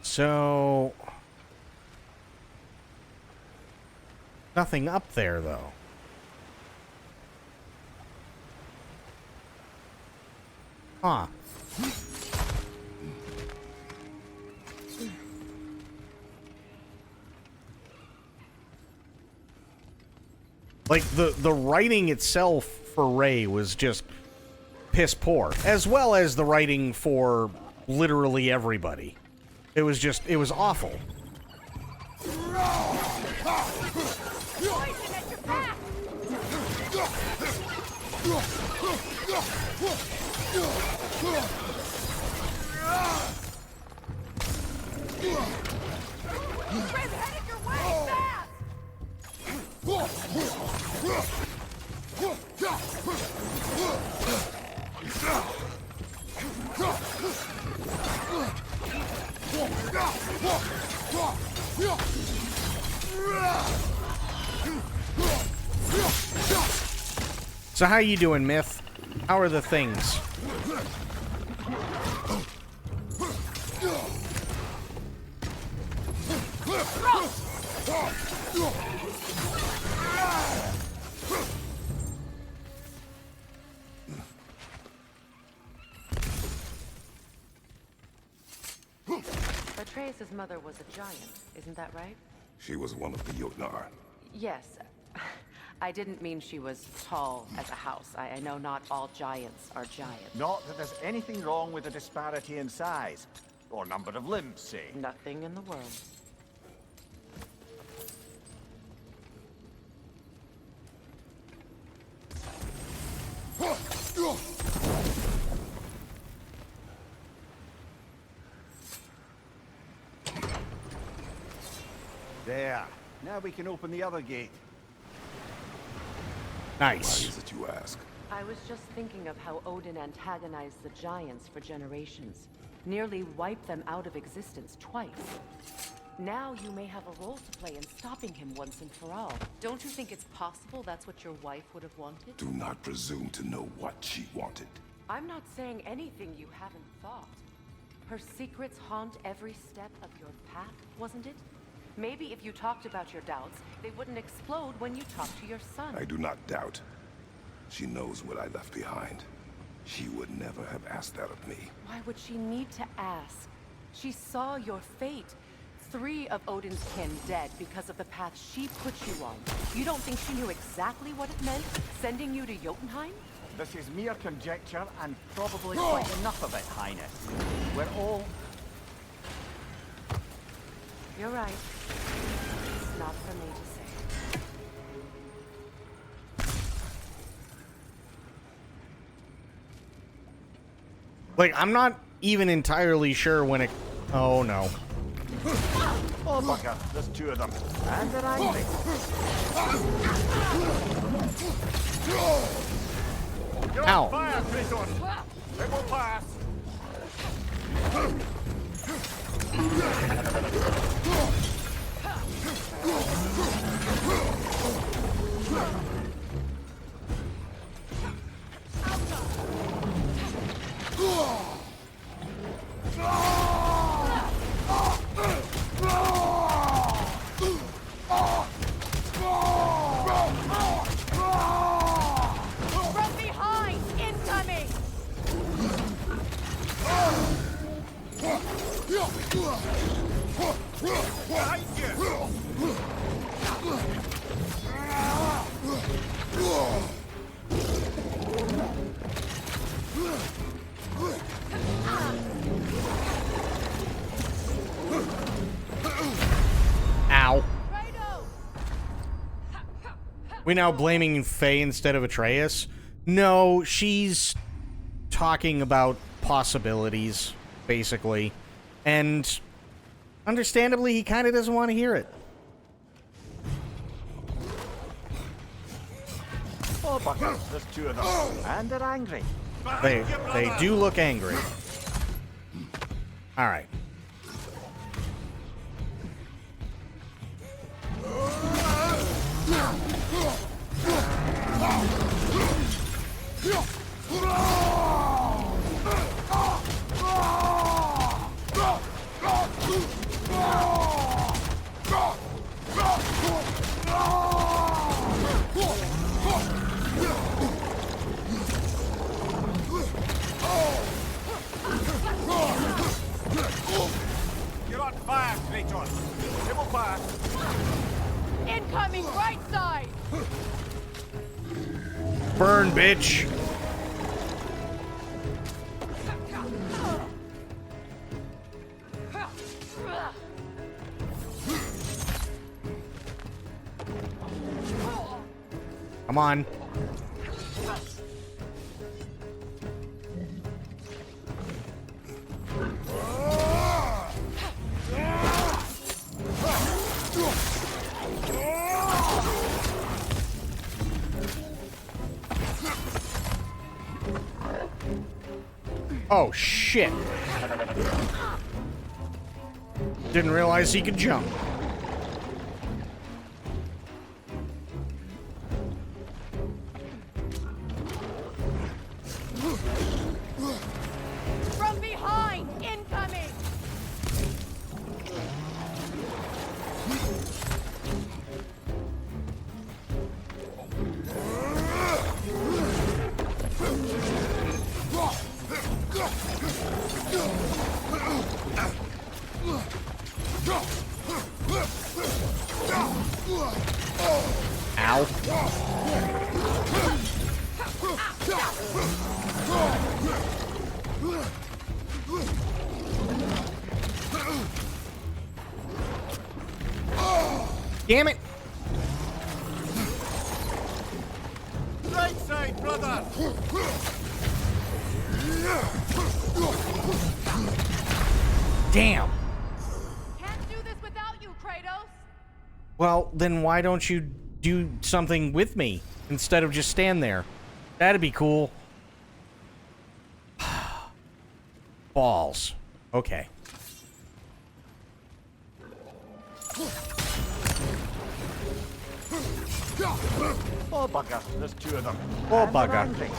So, nothing up there, though. Huh. Like, the writing itself for Rey was just piss poor, as well as the writing for literally everybody. It was awful. Poison at your back! Grim headed your way, fast! So how you doing, Myth? How are the things? Atreus' mother was a giant, isn't that right? She was one of the Jotnar. Yes. I didn't mean she was tall as a house. I know not all giants are giants. Not that there's anything wrong with the disparity in size. Or number of limbs, say. Nothing in the world. There. Now we can open the other gate. Nice. Why is it you ask? I was just thinking of how Odin antagonized the giants for generations. Nearly wiped them out of existence twice. Now you may have a role to play in stopping him once and for all. Don't you think it's possible that's what your wife would have wanted? Do not presume to know what she wanted. I'm not saying anything you haven't thought. Her secrets haunt every step of your path, wasn't it? Maybe if you talked about your doubts, they wouldn't explode when you talked to your son. I do not doubt. She knows what I left behind. She would never have asked that of me. Why would she need to ask? She saw your fate. 3 of Odin's kin dead because of the path she put you on. You don't think she knew exactly what it meant, sending you to Jotunheim? This is mere conjecture, and probably quite enough of it, Highness. We're all... You're right. It's not for me to say. Like, I'm not even entirely sure when it... Oh, no. Oh, bugger. There's 2 of them. And they're angry. You're Ow. on fire, Kratos. It will pass. From behind! Incoming! Behind you! Ow. We now blaming Faye instead of Atreus? No, she's talking about possibilities, basically. And understandably, he kind of doesn't want to hear it. Oh, bugger. There's 2 of them. And they're angry. They do look angry. All right. You're on fire, Kratos. It will pass. Incoming right side! Burn, bitch. Come on. Oh, shit. Didn't realize he could jump. From behind! Incoming! Damn it. Right side, brother. Damn. Can't do this without you, Kratos! Well, then why don't you do something with me instead of just stand there? That'd be cool. Balls. Okay. Oh, bugger. There's two of them. Oh, And they're bugger. landing.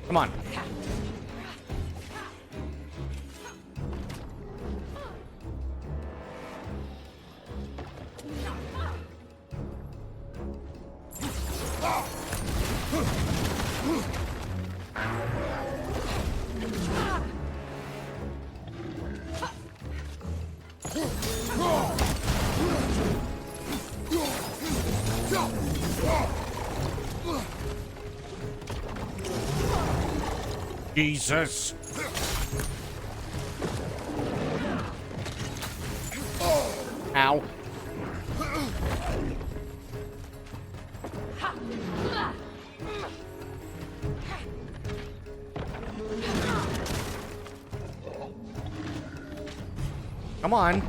Come on. Jesus. Ow. Come on.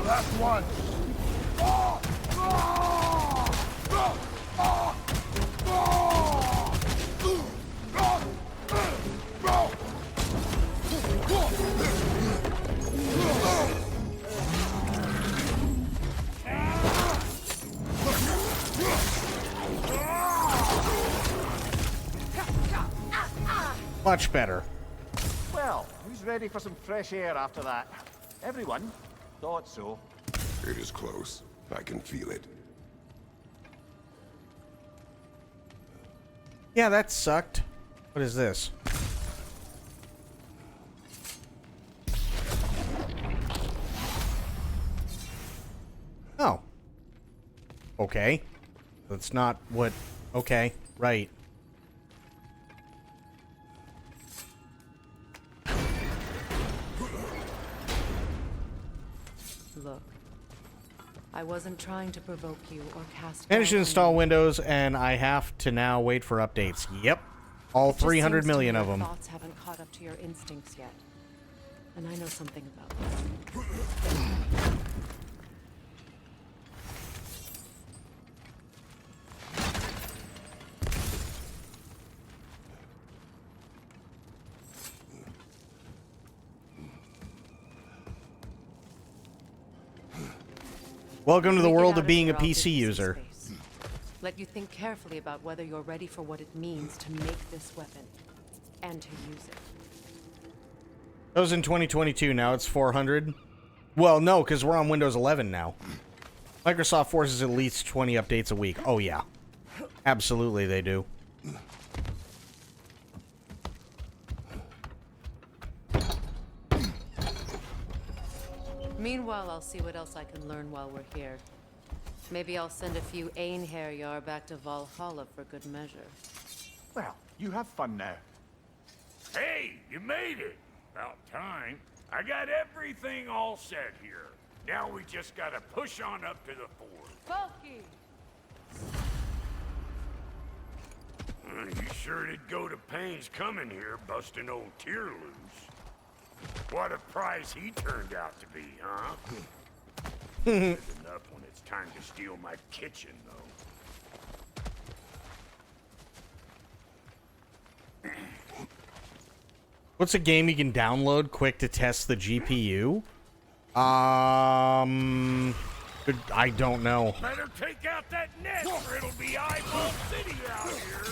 Last one. Much better. Well, who's ready for some fresh air after that? Everyone? Thought so. It is close. I can feel it. Yeah, that sucked. What is this? Oh. Okay. That's not what... Okay, right. Look, I wasn't trying to provoke you or cast. Managed to doubt on install you. Windows, and I have to now wait for updates. Yep. All It just 300 seems to million me of your them. Thoughts haven't caught up to your instincts yet, and I know something about this. Welcome to the Make it world out of being a here, I'll give PC you some user. space. Let you think carefully about whether you're ready for what it means to make this weapon and to use it. That was in 2022. Now it's 400. Well, no, because we're on Windows 11 now. Microsoft forces at least 20 updates a week. Oh, yeah. Absolutely, they do. Meanwhile, I'll see what else I can learn while we're here. Maybe I'll send a few Einherjar back to Valhalla for good measure. Well, you have fun now. Hey, you made it. About time. I got everything all set here. Now we just gotta push on up to the fort. Bulky! You sure did go to pains coming here, busting old Tyr loose. What a prize he turned out to be, huh? Good enough when it's time to steal my kitchen, though. What's a game you can download quick to test the GPU? I don't know. Better take out that net, or it'll be eyeball city out here.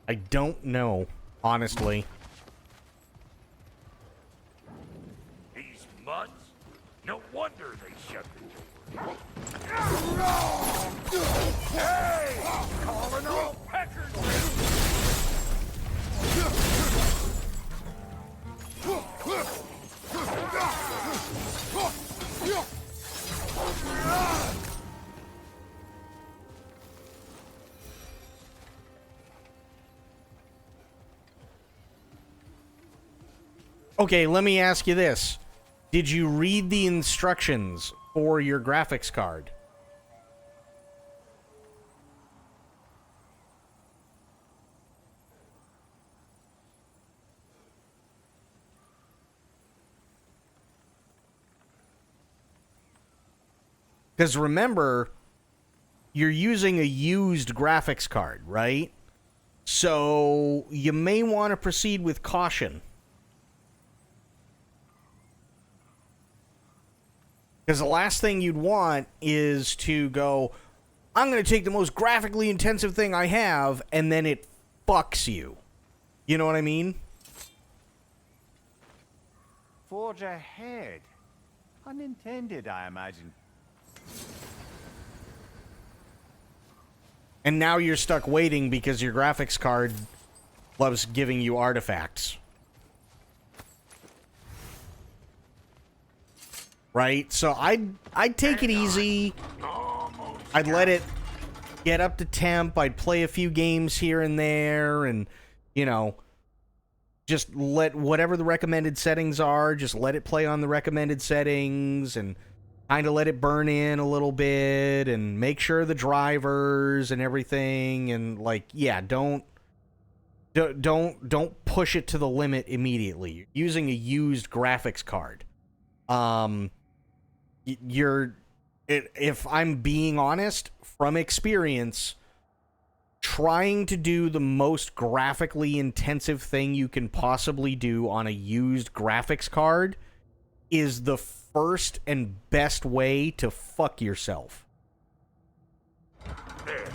I don't know, honestly. Hey! Calling all peckers! Okay, let me ask you this. Did you read the instructions for your graphics card? Because remember, you're using a used graphics card, right? So you may want to proceed with caution. Because the last thing you'd want is to go, I'm going to take the most graphically intensive thing I have, and then it fucks you. You know what I mean? Forge ahead. Unintended, I imagine. And now you're stuck waiting because your graphics card loves giving you artifacts. Right? So I'd take it easy. I'd let it get up to temp. I'd play a few games here and there and, you know, just let whatever the recommended settings are, just let it play on the recommended settings and kind of let it burn in a little bit and make sure the drivers and everything and like, yeah, don't push it to the limit immediately. You're using a used graphics card. If I'm being honest, from experience, trying to do the most graphically intensive thing you can possibly do on a used graphics card is the first and best way to fuck yourself. There.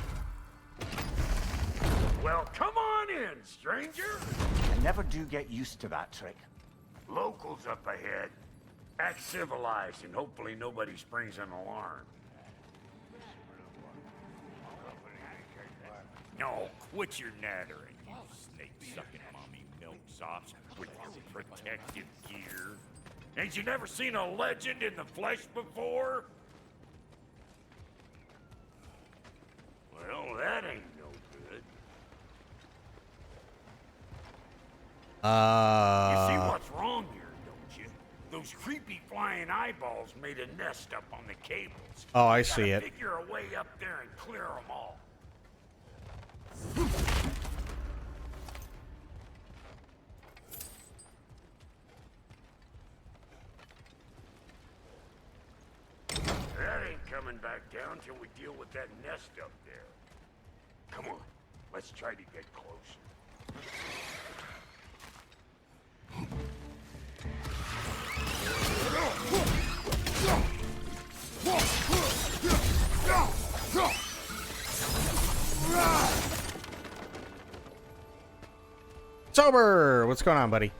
Well, come on in, stranger. I never do get used to that trick. Locals up ahead. Act civilized, and hopefully nobody springs an alarm. No, quit your nattering, you snake-sucking mommy milksops with your protective gear. Ain't you never seen a legend in the flesh before? Well, that ain't no good. You see what's wrong here, don't you? Those creepy flying eyeballs made a nest up on the cables. Oh, I see it. Figure a way up there and clear them all. That ain't coming back down till we deal with that nest up there. Come on, let's try to get closer. Sober! What's going on, buddy?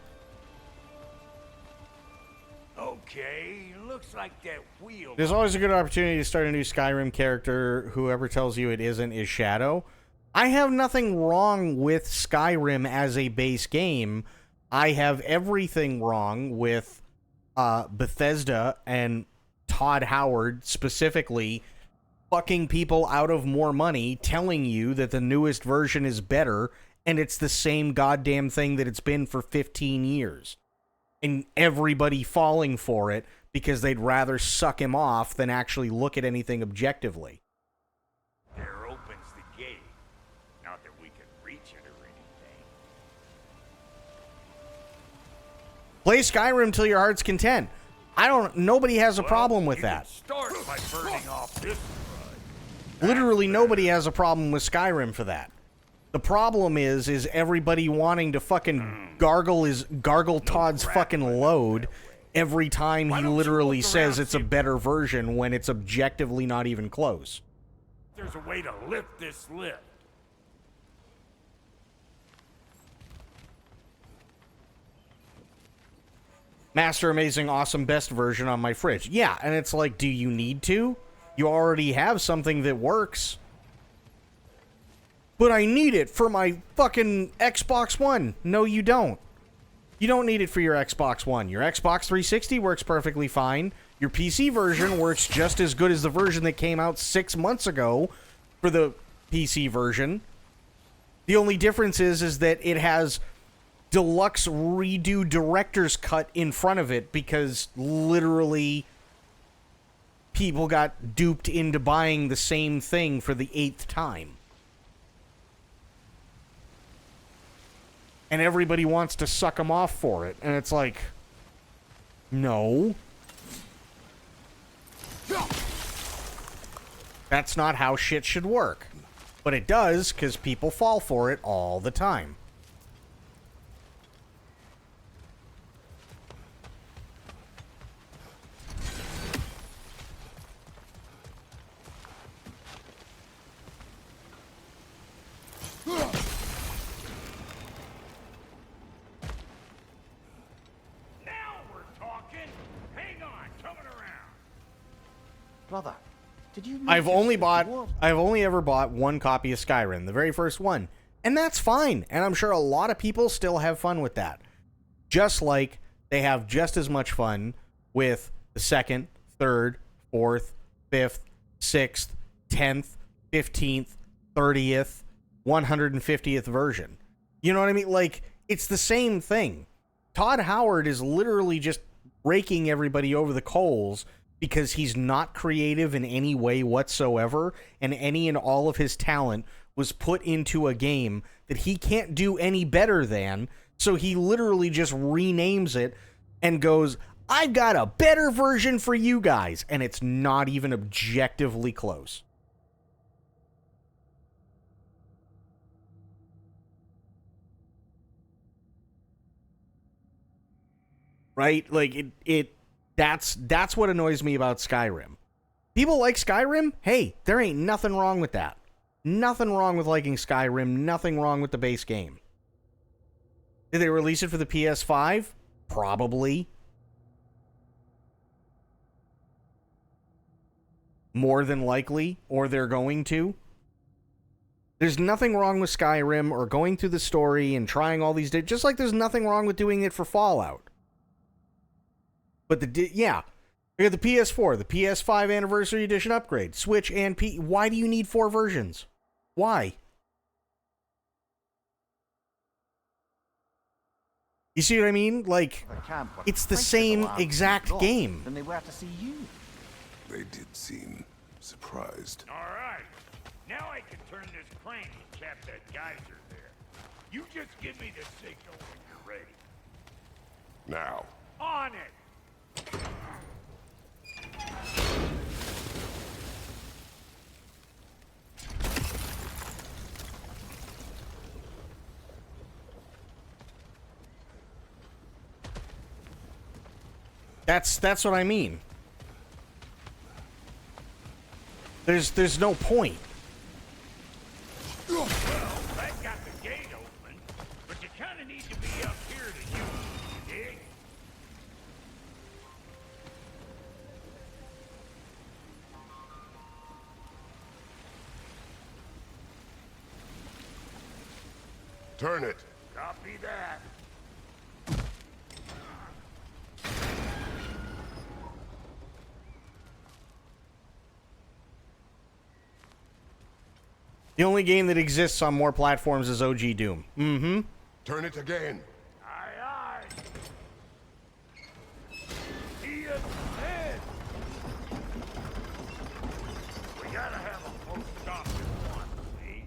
Okay, looks like that wheel. There's always a good opportunity to start a new Skyrim character. Whoever tells you it isn't is Shadow. I have nothing wrong with Skyrim as a base game. I have everything wrong with Bethesda and Todd Howard specifically fucking people out of more money, telling you that the newest version is better, and it's the same goddamn thing that it's been for 15 years. And everybody falling for it because they'd rather suck him off than actually look at anything objectively. There opens the gate. Not that we can reach it or anything. Play Skyrim till your heart's content. Nobody has a problem with that. Start by burning off this crud. Literally nobody has a problem with Skyrim for that. The problem is everybody wanting to fucking gargle Todd's fucking load every time he literally says it's a better version when it's objectively not even close. There's a way to lift this lift. Master Amazing Awesome Best version on my fridge. Yeah, and it's like, do you need to? You already have something that works. But I need it for my fucking Xbox One. No, you don't. You don't need it for your Xbox One. Your Xbox 360 works perfectly fine. Your PC version works just as good as the version that came out 6 months ago for the PC version. The only difference is that it has deluxe redo director's cut in front of it because literally people got duped into buying the same thing for the 8th time. And everybody wants to suck them off for it. And it's like, no. That's not how shit should work. But it does, because people fall for it all the time. Brother, did you I've only notice ever bought one copy of Skyrim, the very first one. And that's fine. And I'm sure a lot of people still have fun with that. Just like they have just as much fun with the 2nd, 3rd, 4th, 5th, 6th, 10th, 15th, 30th, 150th version. You know what I mean? Like, it's the same thing. Todd Howard is literally just raking everybody over the coals because he's not creative in any way whatsoever, and any and all of his talent was put into a game that he can't do any better than, so he literally just renames it and goes, I've got a better version for you guys, and it's not even objectively close. Right? Like, that's what annoys me about Skyrim. People like Skyrim? Hey, there ain't nothing wrong with that. Nothing wrong with liking Skyrim. Nothing wrong with the base game. Did they release it for the PS5? Probably. More than likely, or they're going to. There's nothing wrong with Skyrim or going through the story and trying all these... just like there's nothing wrong with doing it for Fallout. But yeah, we got the PS4, the PS5 Anniversary Edition upgrade, Switch and Why do you need 4 versions? Why? You see what I mean? Like, it's the same exact game. Than they were to see you. They did seem surprised. All right. Now I can turn this crane and cap that geyser there. You just give me the signal when you're ready. Now. On it! That's what I mean. There's no point. Well, that got the gate open, but you kind of need to be up here to use it, you dig? Turn it. Copy that. The only game that exists on more platforms is OG Doom. Mm-hmm. Turn it again. Aye, aye. He is dead. We gotta have a full stop at once, see?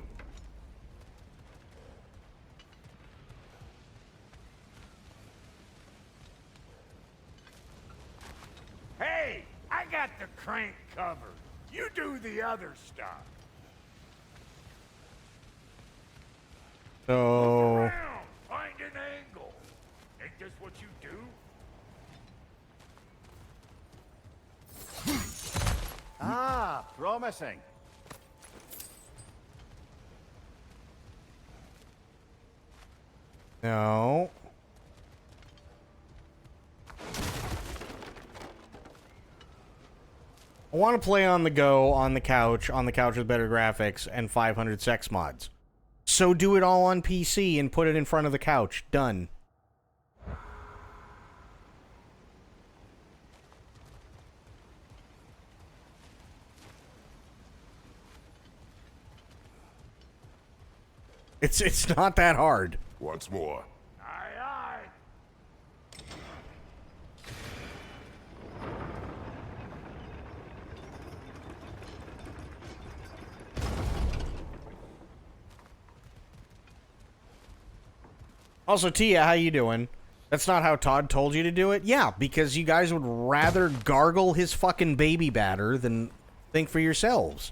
Hey, I got the crank covered. You do the other stuff. So... Around, find an angle. Ain't this what you do? Ah, promising. No. I want to play on the go, on the couch with better graphics, and 500 sex mods. So do it all on PC and put it in front of the couch. Done. It's not that hard. Once more. Aye, aye. Also, Tia, how you doing? That's not how Todd told you to do it? Yeah, because you guys would rather gargle his fucking baby batter than think for yourselves.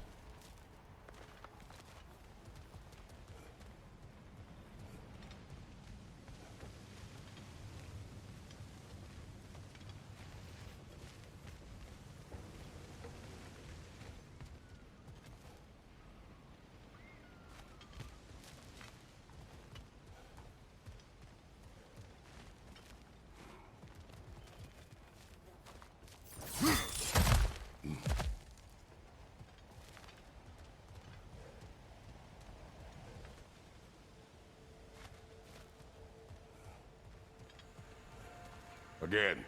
Again.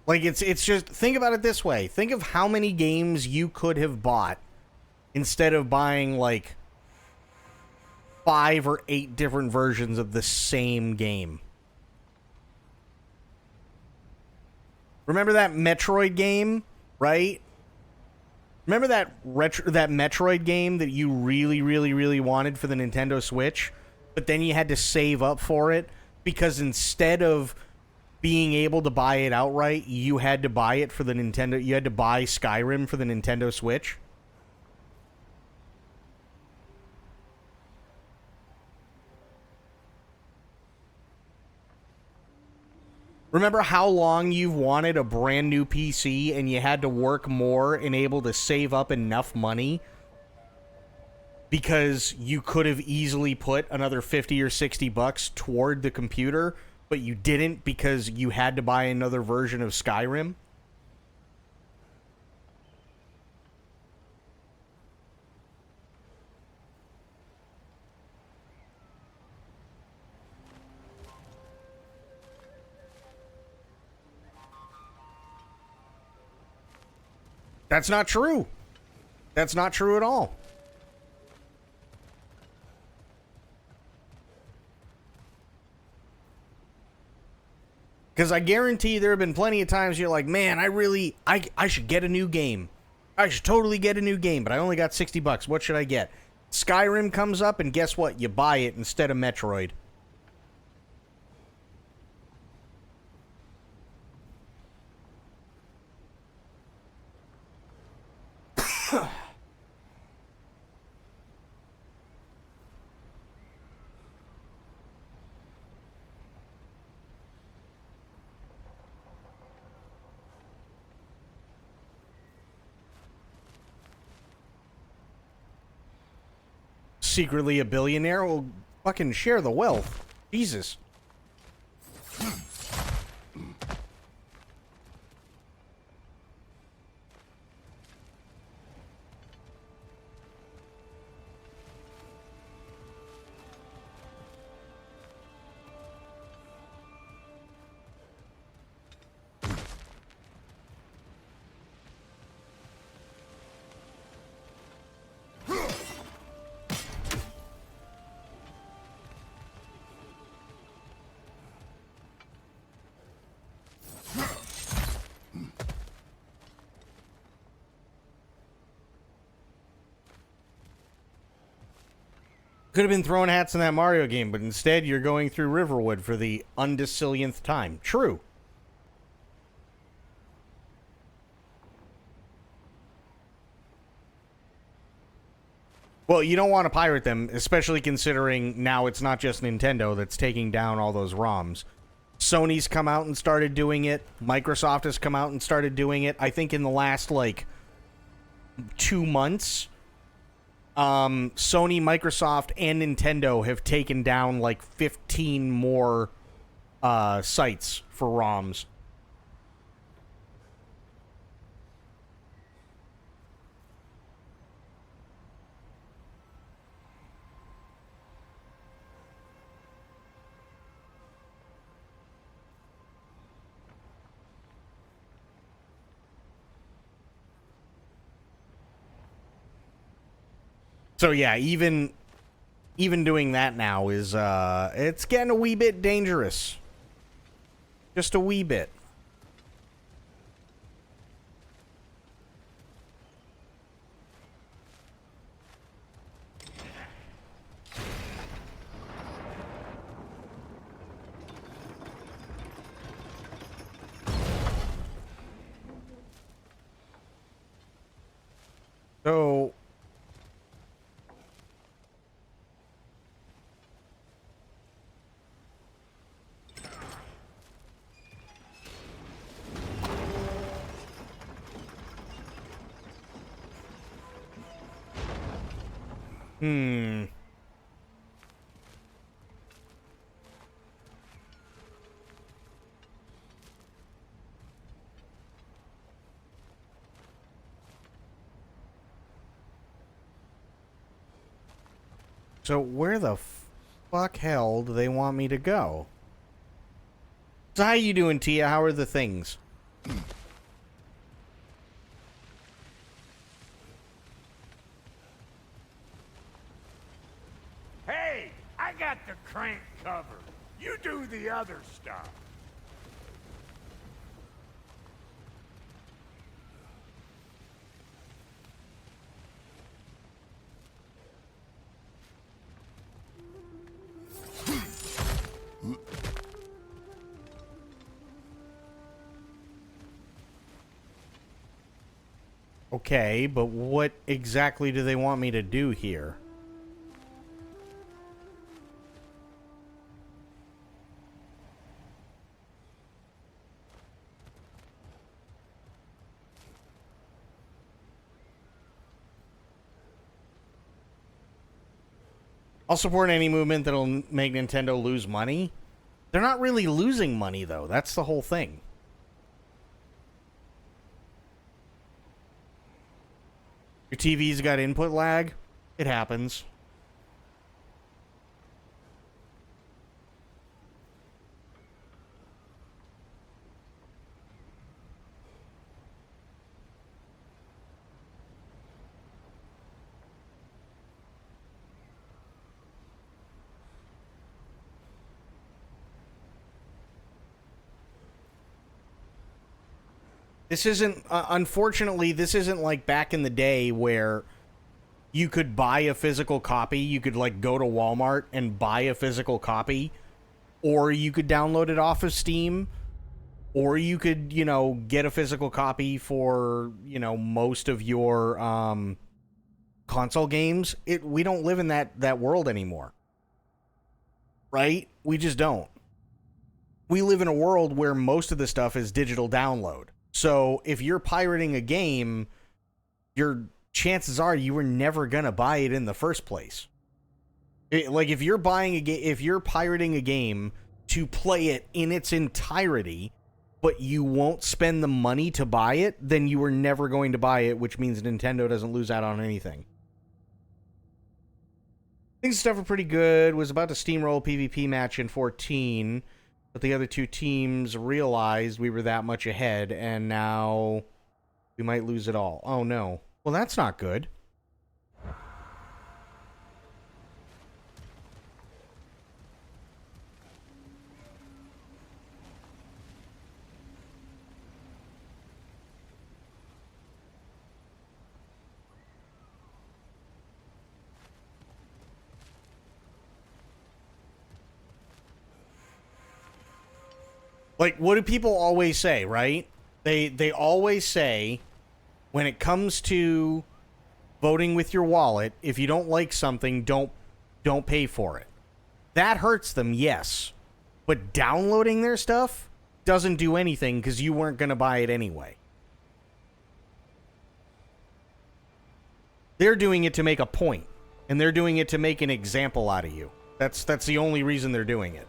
Like, it's just, think about it this way. Think of how many games you could have bought instead of buying, like, 5 or 8 different versions of the same game. Remember that Metroid game, right? Remember that Metroid game that you really, really, really wanted for the Nintendo Switch, but then you had to save up for it because instead of being able to buy it outright, you had to buy it for the Nintendo. You had to buy Skyrim for the Nintendo Switch. Remember how long you've wanted a brand new PC and you had to work more and able to save up enough money because you could have easily put another 50 or 60 bucks toward the computer, but you didn't because you had to buy another version of Skyrim? That's not true. That's not true at all. Because I guarantee there have been plenty of times you're like, man, I should get a new game. I should totally get a new game, but I only got 60 bucks. What should I get? Skyrim comes up, and guess what? You buy it instead of Metroid. Secretly a billionaire? Will fucking share the wealth. Jesus. Could have been throwing hats in that Mario game, but instead you're going through Riverwood for the undecillionth time. True. Well, you don't want to pirate them, especially considering now it's not just Nintendo that's taking down all those ROMs. Sony's come out and started doing it. Microsoft has come out and started doing it. I think in the last, like, 2 months, Sony, Microsoft, and Nintendo have taken down like 15 more sites for ROMs. So yeah, even doing that now is it's getting a wee bit dangerous. Just a wee bit. So So where the fuck hell do they want me to go? So how you doing, Tia? How are the things? Hey, I got the crank covered. You do the other stuff. Okay, but what exactly do they want me to do here? I'll support any movement that'll make Nintendo lose money. They're not really losing money, though. That's the whole thing. Your TV's got input lag? It happens. This isn't, unfortunately, this isn't like back in the day where you could buy a physical copy. You could, like, go to Walmart and buy a physical copy. Or you could download it off of Steam. Or you could, you know, get a physical copy for, you know, most of your console games. We don't live in that world anymore. Right? We just don't. We live in a world where most of the stuff is digital download. So if you're pirating a game, your chances are you were never gonna buy it in the first place. Like if you're pirating a game to play it in its entirety, but you won't spend the money to buy it, then you were never going to buy it, which means Nintendo doesn't lose out on anything. Things and stuff are pretty good. Was about to steamroll PvP match in 14. But the other two teams realized we were that much ahead, and now we might lose it all. Oh, no. Well, that's not good. Like, what do people always say, right? They always say, when it comes to voting with your wallet, if you don't like something, don't pay for it. That hurts them, yes. But downloading their stuff doesn't do anything because you weren't going to buy it anyway. They're doing it to make a point, and they're doing it to make an example out of you. That's the only reason they're doing it.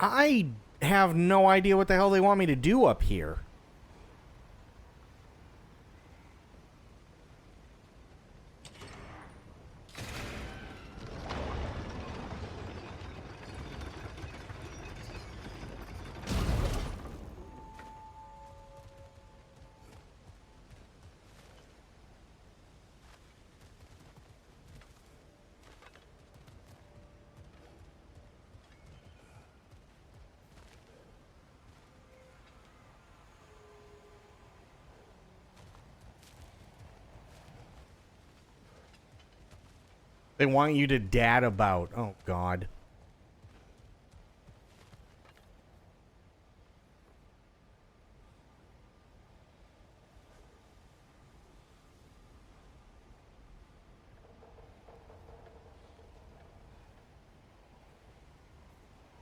I have no idea what the hell they want me to do up here. They want you to dad about. Oh, God.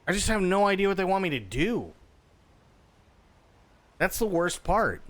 I just have no idea what they want me to do. That's the worst part.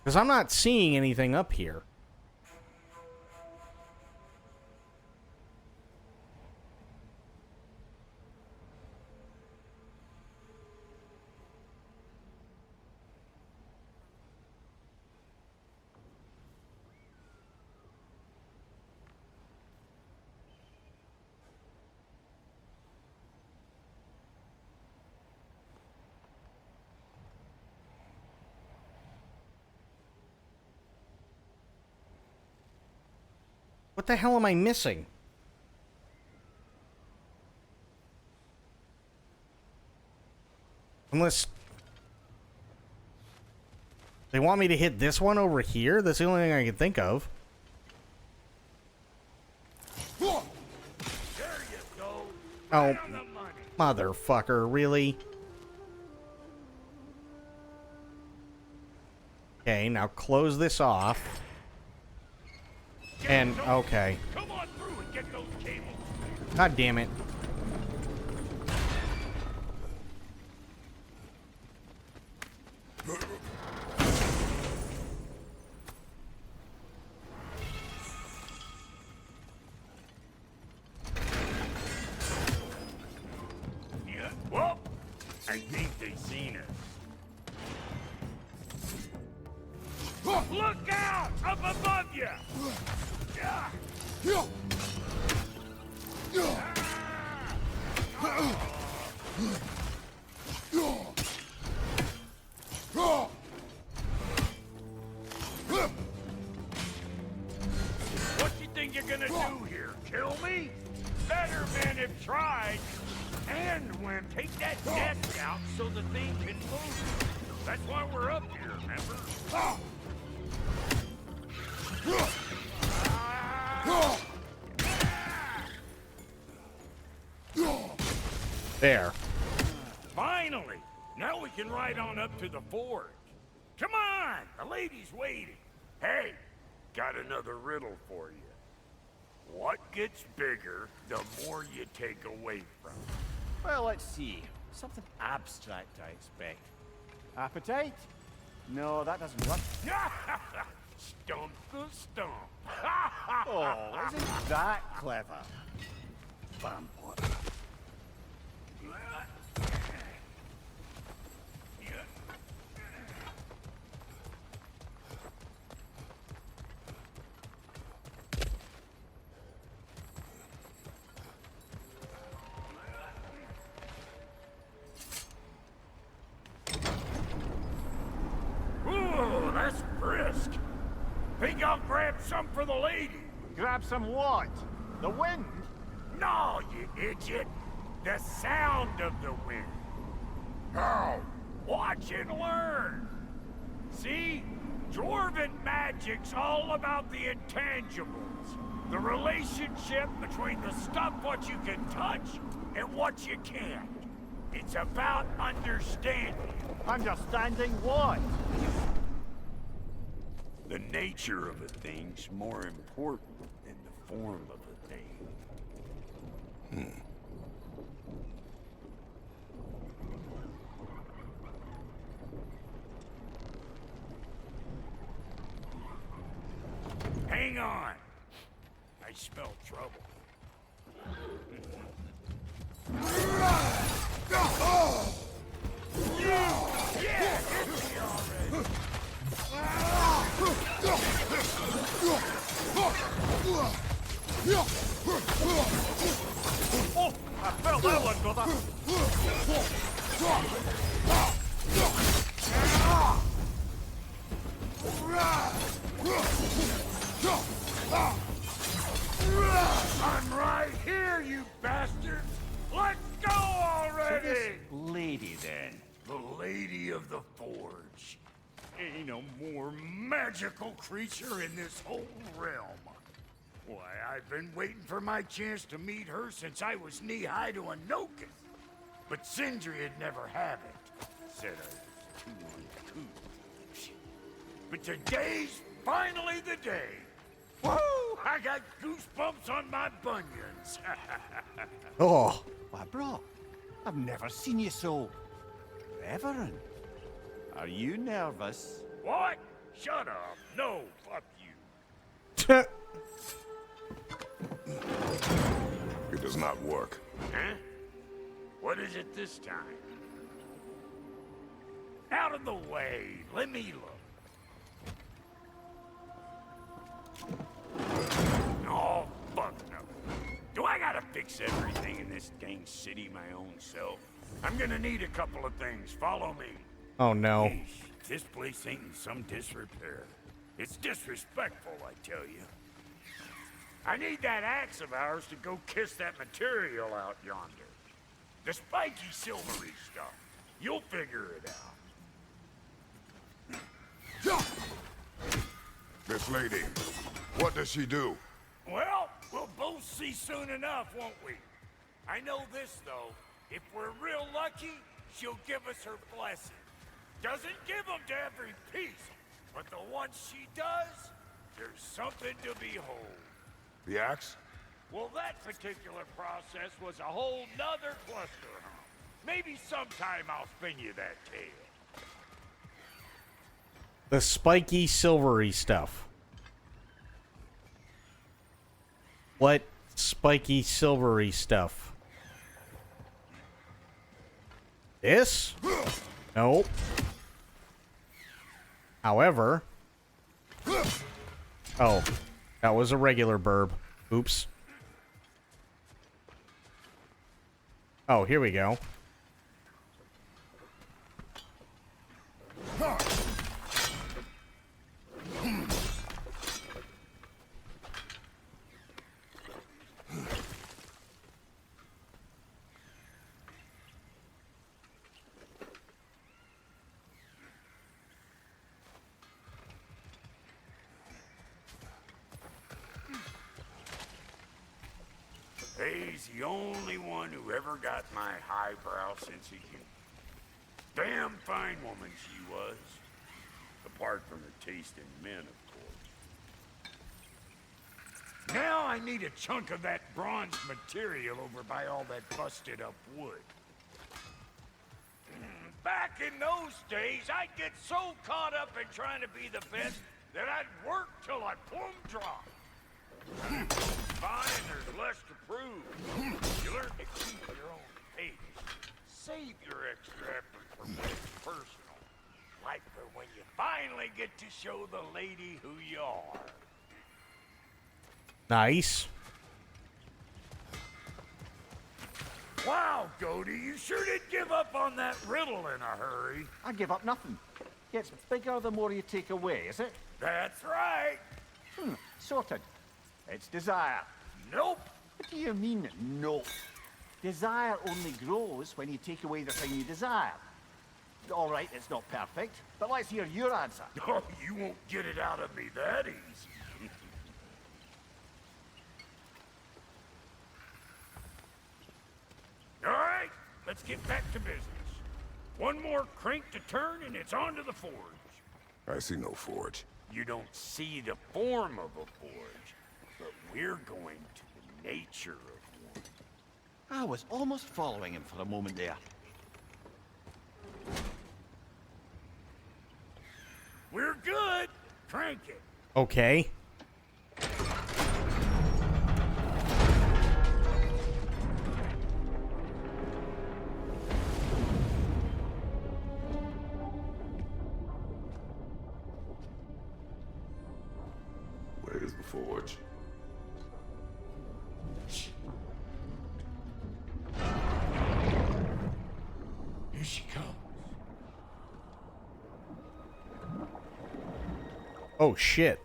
Because I'm not seeing anything up here. What the hell am I missing? Unless they want me to hit this one over here? That's the only thing I can think of. There you go. Oh, Right on the money. motherfucker, really? Okay, now close this off. And, okay. Come on through and get those cables. God damn it. Yeah. Well, I think they seen us. Look out! Up above you! What you think you're gonna do here? Kill me? Better men have tried. And when take that desk out so the thing can move. That's why we're up here, remember? There. Finally! Now we can ride on up to the forge. Come on! The lady's waiting. Hey, got another riddle for you. What gets bigger the more you take away from it? Well, let's see. Something abstract, I expect. Appetite? No, that doesn't work. Stump the stump. Oh, isn't that clever? Vampire. some for the lady. Grab some what? The wind? No, you idiot. The sound of the wind. Oh, watch and learn. See? Dwarven magic's all about the intangibles. The relationship between the stuff what you can touch and what you can't. It's about understanding. Understanding what? The nature of a thing's more important than the form of a thing. Hang on. I smell trouble. Oh, I felt that one, brother. I'm right here, you bastards! Let's go already! So this lady, then? The Lady of the Forge. Ain't no more magical creature in this whole realm. Why, I've been waiting for my chance to meet her since I was knee-high to a Noken. But Sindri would never have it. Said I was too uncouth. But today's finally the day. Woo! I got goosebumps on my bunions. Oh. Why, bro, I've never seen you so reverent. Are you nervous? What? Shut up. No, fuck you. It does not work. Huh? What is it this time? Out of the way. Let me look. Oh, fuck no. Do I gotta fix everything in this dang city my own self? I'm gonna need a couple of things. Follow me. Oh no. Yeesh, this place ain't in some disrepair. It's disrespectful, I tell you. I need that axe of ours to go kiss that material out yonder. The spiky silvery stuff. You'll figure it out. This lady, what does she do? Well, we'll both see soon enough, won't we? I know this, though. If we're real lucky, she'll give us her blessing. Doesn't give them to every piece, but the ones she does, there's something to behold. The axe? Well, that particular process was a whole nother cluster hump. Maybe sometime I'll spin you that tale. The spiky silvery stuff. What spiky silvery stuff? This? Nope. However... Oh, that was a regular burb. Oops. Oh, here we go. He's the only one who ever got my highbrow sense of humor. Damn fine woman she was. Apart from her taste in men, of course. Now I need a chunk of that bronze material over by all that busted up wood. Back in those days, I'd get so caught up in trying to be the best that I'd work till I plumb dropped. Fine, there's less to prove. You learn to keep your own pace. Save your extra effort for when it's personal. Like for when you finally get to show the lady who you are. Nice. Wow, Goaty, you sure did give up on that riddle in a hurry. I give up nothing. Gets bigger the more you take away, is it? That's right. Sorted. It's desire. Nope. What do you mean, nope? Desire only grows when you take away the thing you desire. All right, it's not perfect, but let's hear your answer. Oh, you won't get it out of me that easy. All right, let's get back to business. One more crank to turn and it's on to the forge. I see no forge. You don't see the form of a forge, but we're going to the nature of one. I was almost following him for a moment there. We're good. Crank it. Okay. Where's the forge? Here she comes. Oh, shit.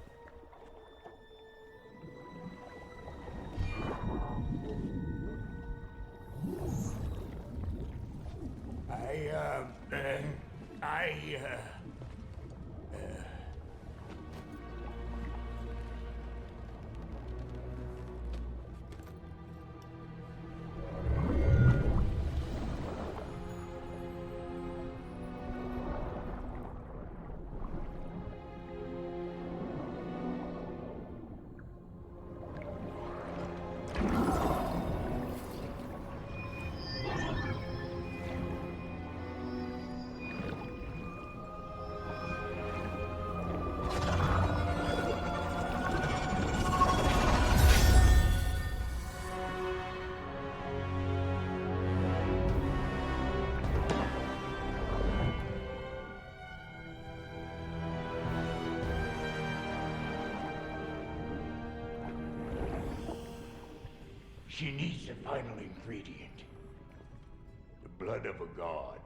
She needs the final ingredient. The blood of a god.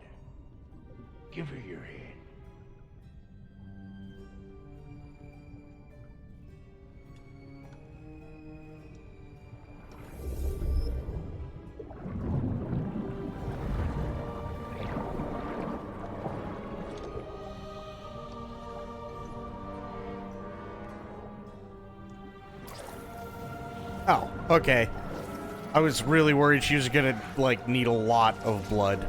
Give her your hand. Oh, okay. I was really worried she was gonna, like, need a lot of blood.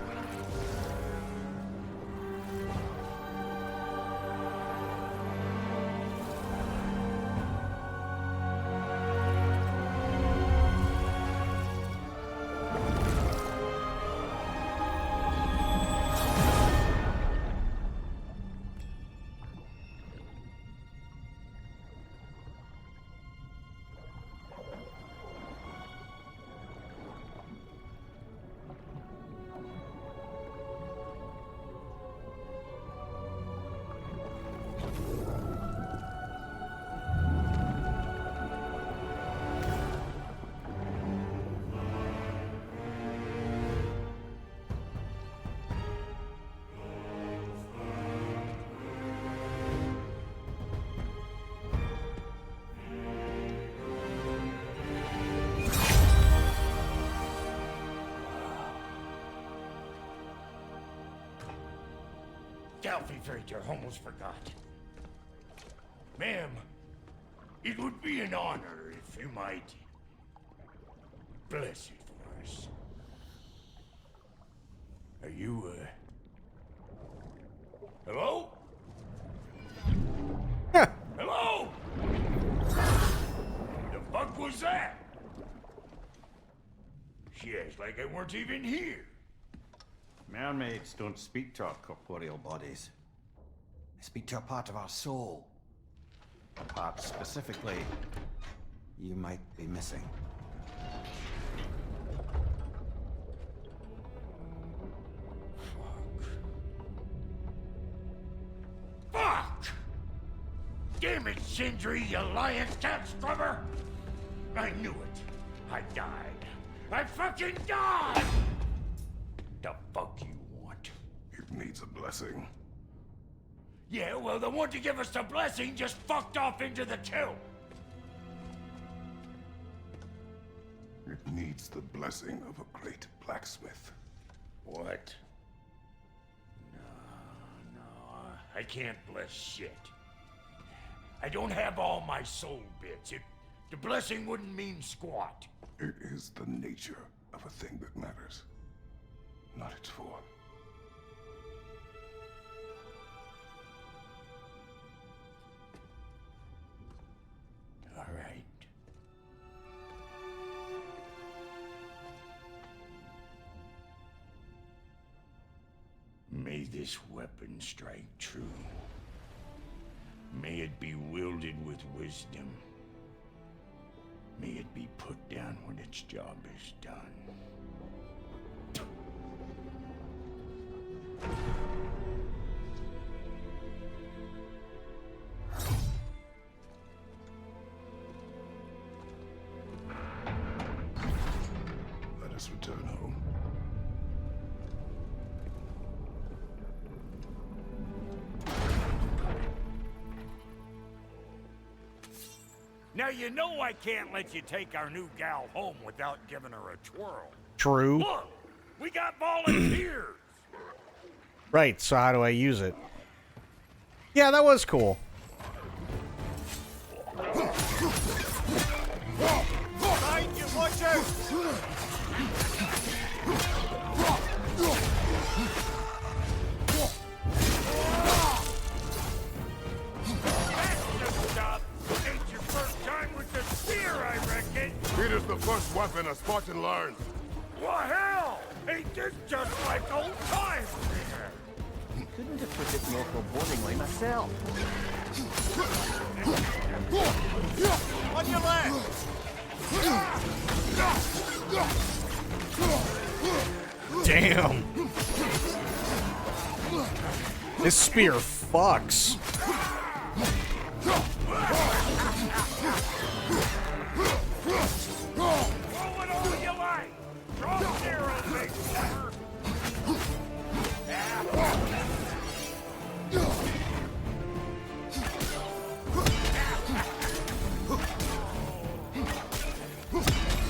Delphi Freighter, almost forgot. Ma'am, it would be an honor if you might bless it for us. Are you, hello? Hello? The fuck was that? She acts like I weren't even here. Mermaids don't speak to our corporeal bodies. They speak to a part of our soul. A part specifically you might be missing. Fuck! Damn it, Sindri, you lion cat scrubber! I knew it. I died. I fucking died! The fuck you want? It needs a blessing. Yeah, well, the one to give us the blessing just fucked off into the tomb. needs the blessing of a great blacksmith. What? No, I can't bless shit. I don't have all my soul bits. The blessing wouldn't mean squat. It is the nature of a thing that matters, not its form. All right. May this weapon strike true. May it be wielded with wisdom. May it be put down when its job is done. Let us return home. Now you know I can't let you take our new gal home without giving her a twirl. True. Look, we got volunteers. Right, so how do I use it? Yeah, that was cool. Behind you, watch out! It is the first weapon a Spartan learns. Well, hell! Ain't this just like old times? Couldn't have put it more forebodingly myself. On your left! Damn. This spear fucks. Throw it all you like! Draw arrow, big sucker!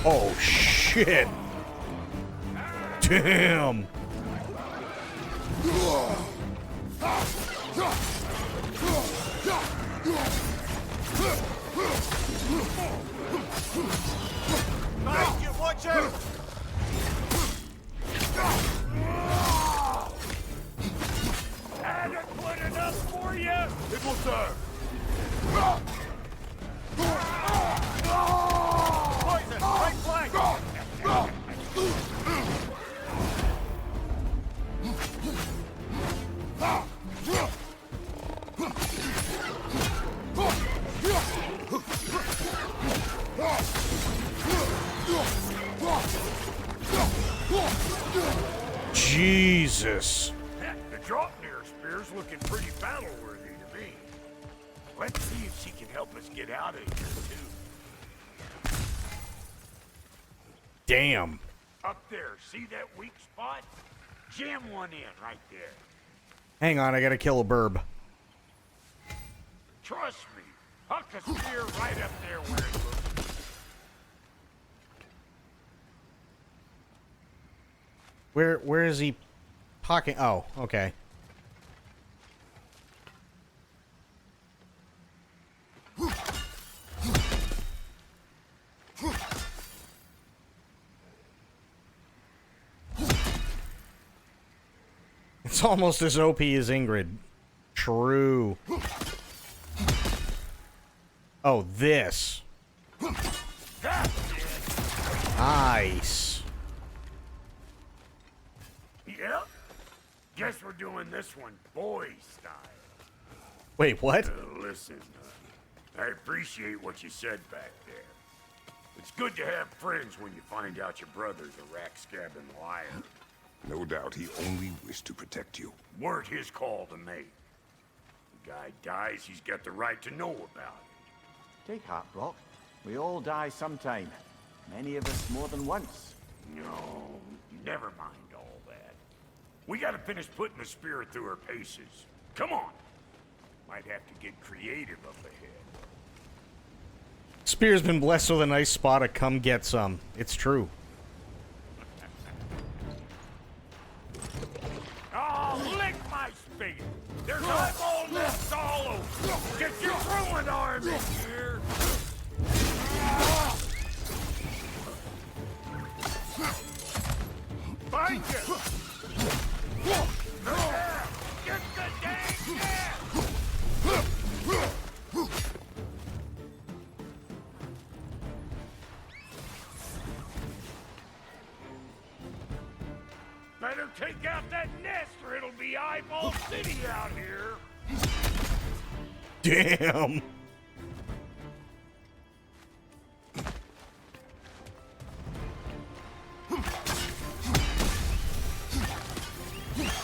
Oh, shit. Damn. Behind you, watch out! Adequate enough for you? It will serve. Poison, right flank! Jesus. The Draupnir spear's looking pretty battle-worthy to me. Let's see if she can help us get out of here, too. Damn. Up there, see that weak spot? Jam one in right there. Hang on, I gotta kill a burb. Trust me, huck a spear right up there where it looks. Where is he talking? Oh, okay. It's almost as OP as Ingrid. True. Oh, this. Nice. Yep. Guess we're doing this one boy style. Wait, what? Listen, I appreciate what you said back there. It's good to have friends when you find out your brother's a rack-scabbing liar. No doubt he only wished to protect you. Weren't his call to make. The guy dies, he's got the right to know about it. Take heart, Brock. We all die sometime. Many of us more than once. No, never mind all that. We gotta finish putting the spear through her paces. Come on. Might have to get creative up ahead. Spear's been blessed with a nice spot to come get some. It's true. my spigot. There's eyeball nests all over. Get your throwing arm in here. Find you. Get the dang net. Better take out that nest or it'll be Eyeball City out here. Damn.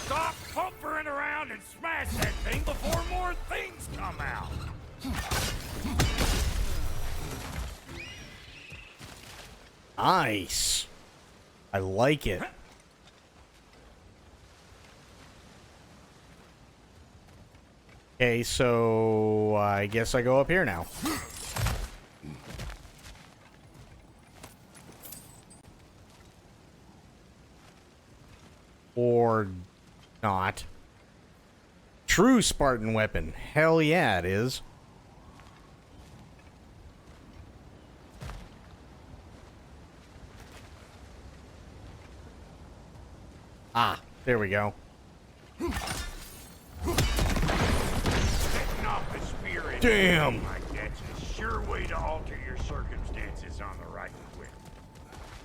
Stop pumpering around and smash that thing before more things come out. Nice. I like it. Okay, so I guess I go up here now. Or not. True Spartan weapon. Hell yeah, it is. Ah, there we go. Damn! Like that's a sure way to alter your circumstances on the right quick.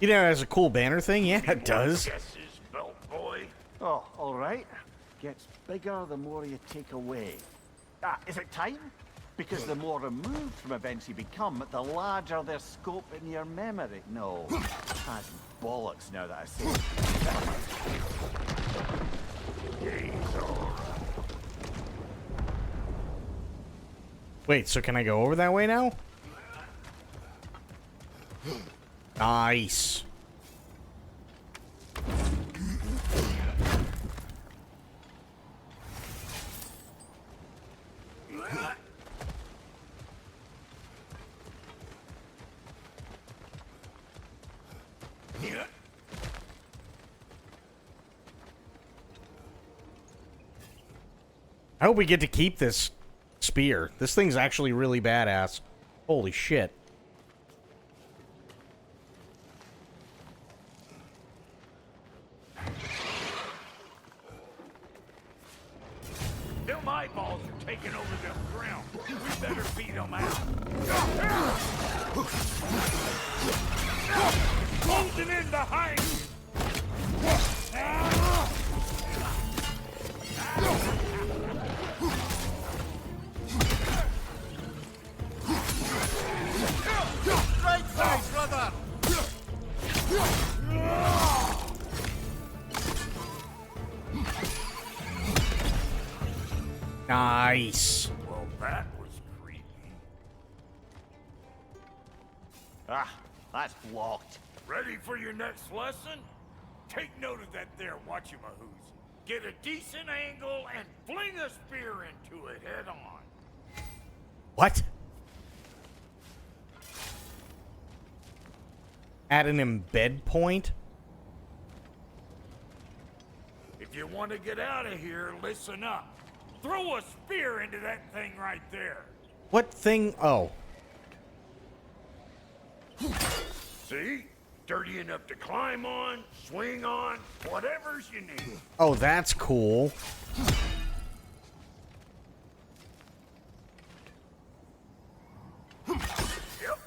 You know, it has a cool banner thing? Yeah, it does. Guesses, belt boy. Oh, all right. Gets bigger the more you take away. Ah, is it time? Because the more removed from events you become, the larger their scope in your memory. No, that's bollocks now that I say it. Game's over. Wait, so can I go over that way now? Nice. I hope we get to keep this spear. This thing's actually really badass. Holy shit. Them eyeballs are taking over them ground. We better beat them out. Closing in behind you. Right side, brother! Nice. Well, that was creepy. Ah, that's blocked. Ready for your next lesson? Take note of that there whatchamahoos. Get a decent angle and fling a spear into it head on. What? At an embed point? If you want to get out of here, listen up. Throw a spear into that thing right there. What thing? Oh. See? Dirty enough to climb on, swing on, whatever's you need. Oh, that's cool. Yep.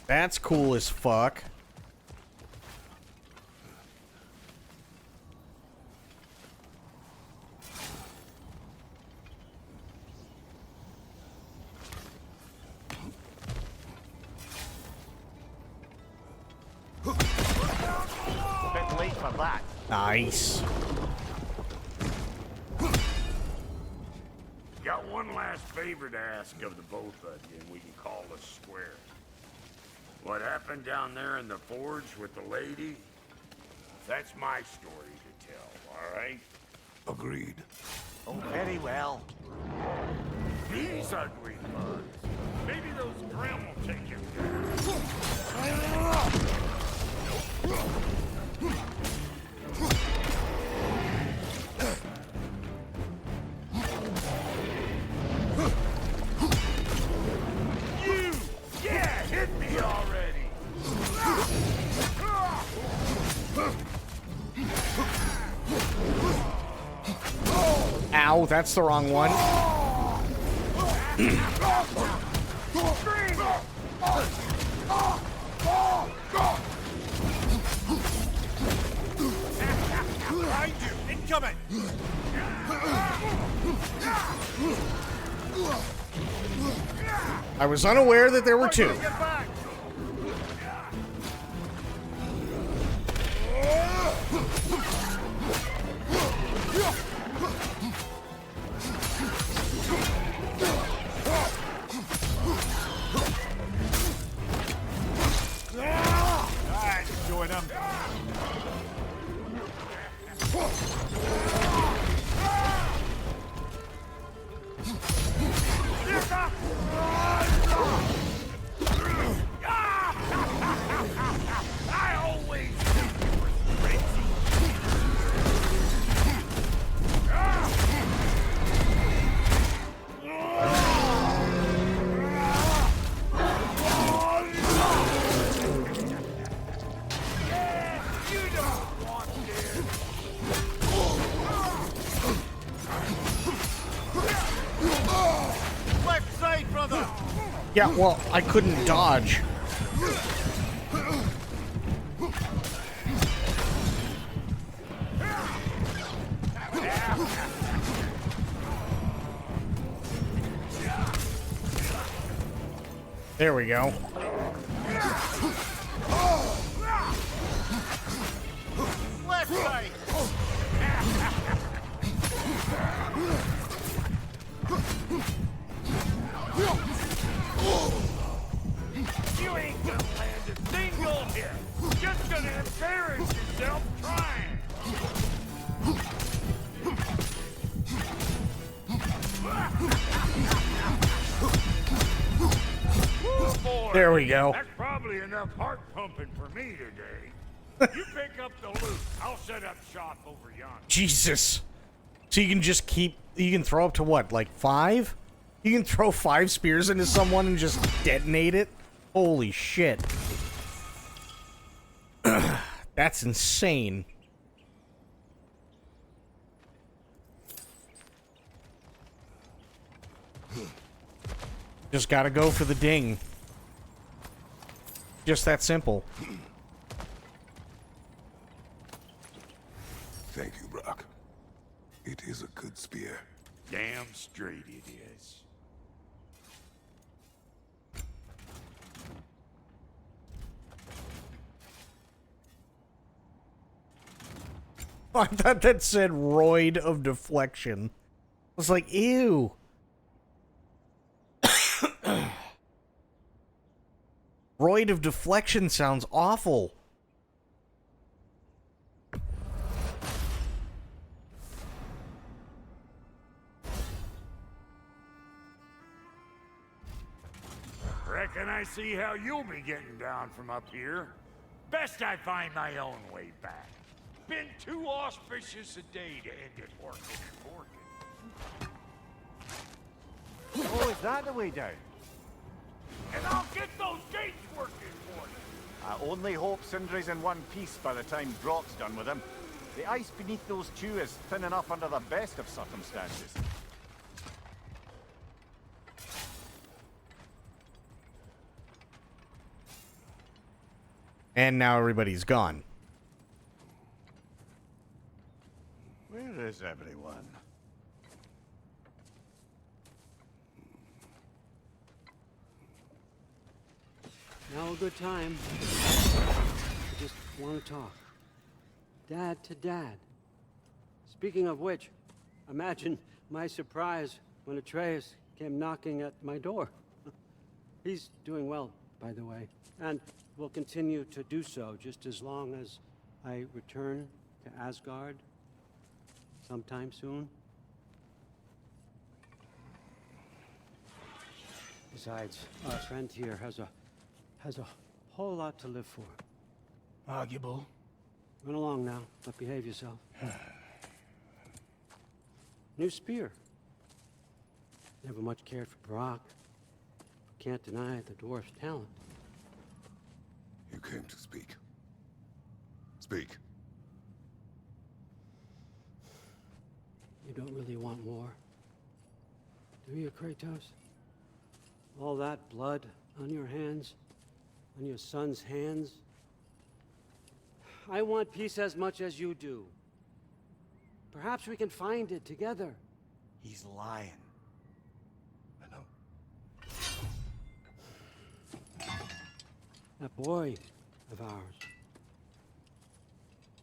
That's cool as fuck. Bit late for that. Nice. Got one last favor to ask of the both of you, and we can call this square. What happened down there in the forge with the lady? That's my story to tell, all right? Agreed. Oh, very well. These ugly bugs. Maybe those Grim will take you. Nope. Ow, that's the wrong one. Behind you! Incoming! I was unaware that there were two. Get back! Alright, join them. I always knew you were crazy. You don't want this. Left side, brother! Yeah, well, I couldn't dodge. There we go. Left side! You ain't gonna land a single hit. Just gonna embarrass yourself trying. Oh, boy. There we go. That's probably enough heart pumping for me today. You pick up the loot. I'll set up shop over yonder. Jesus. So you can just keep... You can throw up to what, like 5? You can throw 5 spears into someone and just detonate it? Holy shit. That's insane. Just gotta go for the ding. Just that simple. Thank you, Brock. It is a good spear. Damn straight it is. I thought that said roid of deflection. I was like, ew. Roid of deflection sounds awful. Reckon I see how you'll be getting down from up here. Best I find my own way back. Been too auspicious a day to end it working and working. Oh, is that the way down? And I'll get those gates working for you. I only hope Sindri's in one piece by the time Brock's done with him. The ice beneath those two is thin enough under the best of circumstances. And now everybody's gone. Where is everyone? Now a good time. I just want to talk. Dad to Dad. Speaking of which, imagine my surprise when Atreus came knocking at my door. He's doing well, by the way, and will continue to do so just as long as I return to Asgard sometime soon. Besides, our friend here has a whole lot to live for. Arguable. Run along now, but behave yourself. New spear. Never much cared for Brock. Can't deny the dwarf's talent. You came to speak. Speak. You don't really want war. Kratos? All that blood on your hands? On your son's hands? I want peace as much as you do. Perhaps we can find it together. He's lying. I know. That boy of ours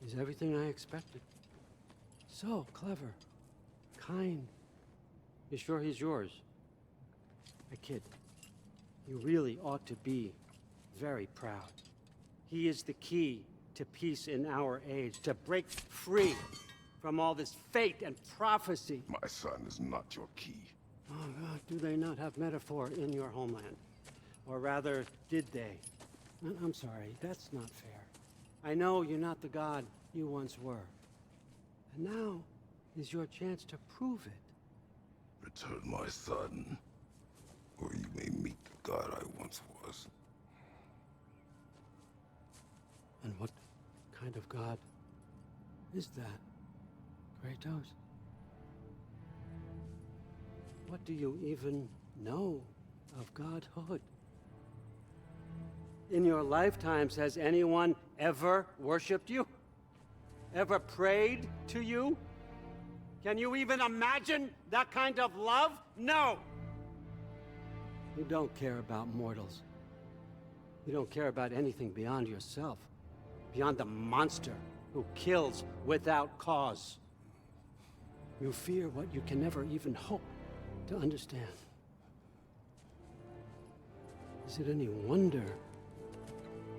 is everything I expected. So clever, kind. You sure he's yours? A kid. You really ought to be very proud. He is the key to peace in our age, to break free from all this fate and prophecy. My son is not your key. Oh God, do they not have metaphor in your homeland? Or rather, did they? I'm sorry, that's not fair. I know you're not the god you once were. And now is your chance to prove it. Return my son, or you may meet the god I once was. And what kind of god is that, Kratos? What do you even know of godhood? In your lifetimes, has anyone ever worshipped you? Ever prayed to you? Can you even imagine that kind of love? No! You don't care about mortals. You don't care about anything beyond yourself, beyond the monster who kills without cause. You fear what you can never even hope to understand. Is it any wonder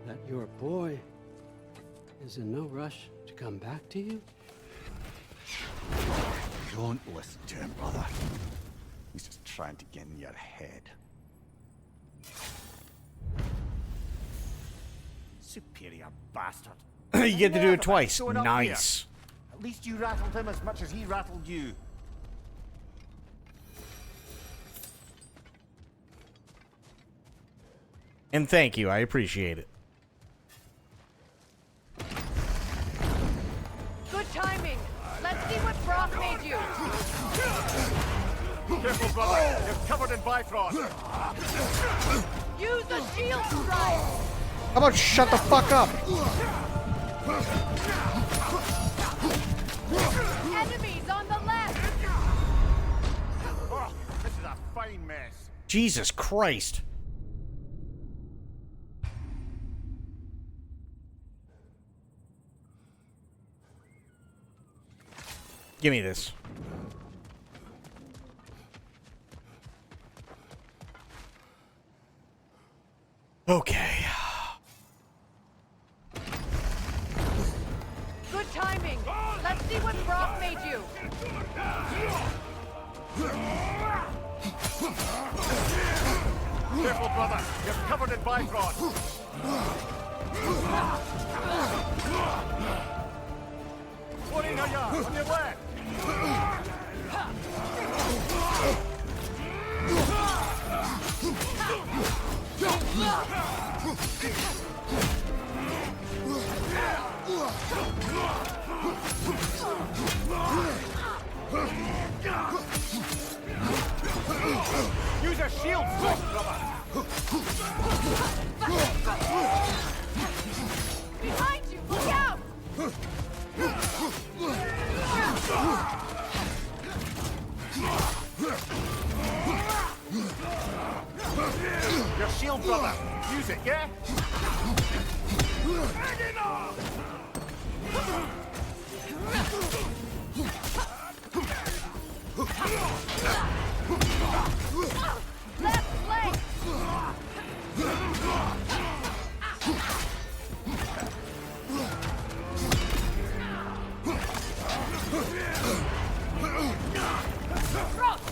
that your boy is in no rush to come back to you? Don't listen to him, brother. He's just trying to get in your head. Superior bastard. You get to do it Nerve twice. showing up Nice. here. At least you rattled him as much as he rattled you. And thank you, I appreciate it. Good timing. Let's see what Brock made you. Careful, brother. You're covered in Bifrost. Use a shield strike. How about shut the fuck up? Enemies on the left. Oh, this is a fine mess. Jesus Christ. Give me this. Okay. Good timing. Let's see what Brock made you. Careful, brother. You're covered in Bifrost. What in on your left? Use a shield strike, brother. Behind you, look out! Your shield, brother. Use it, yeah? Hang it off! Left leg! Cross!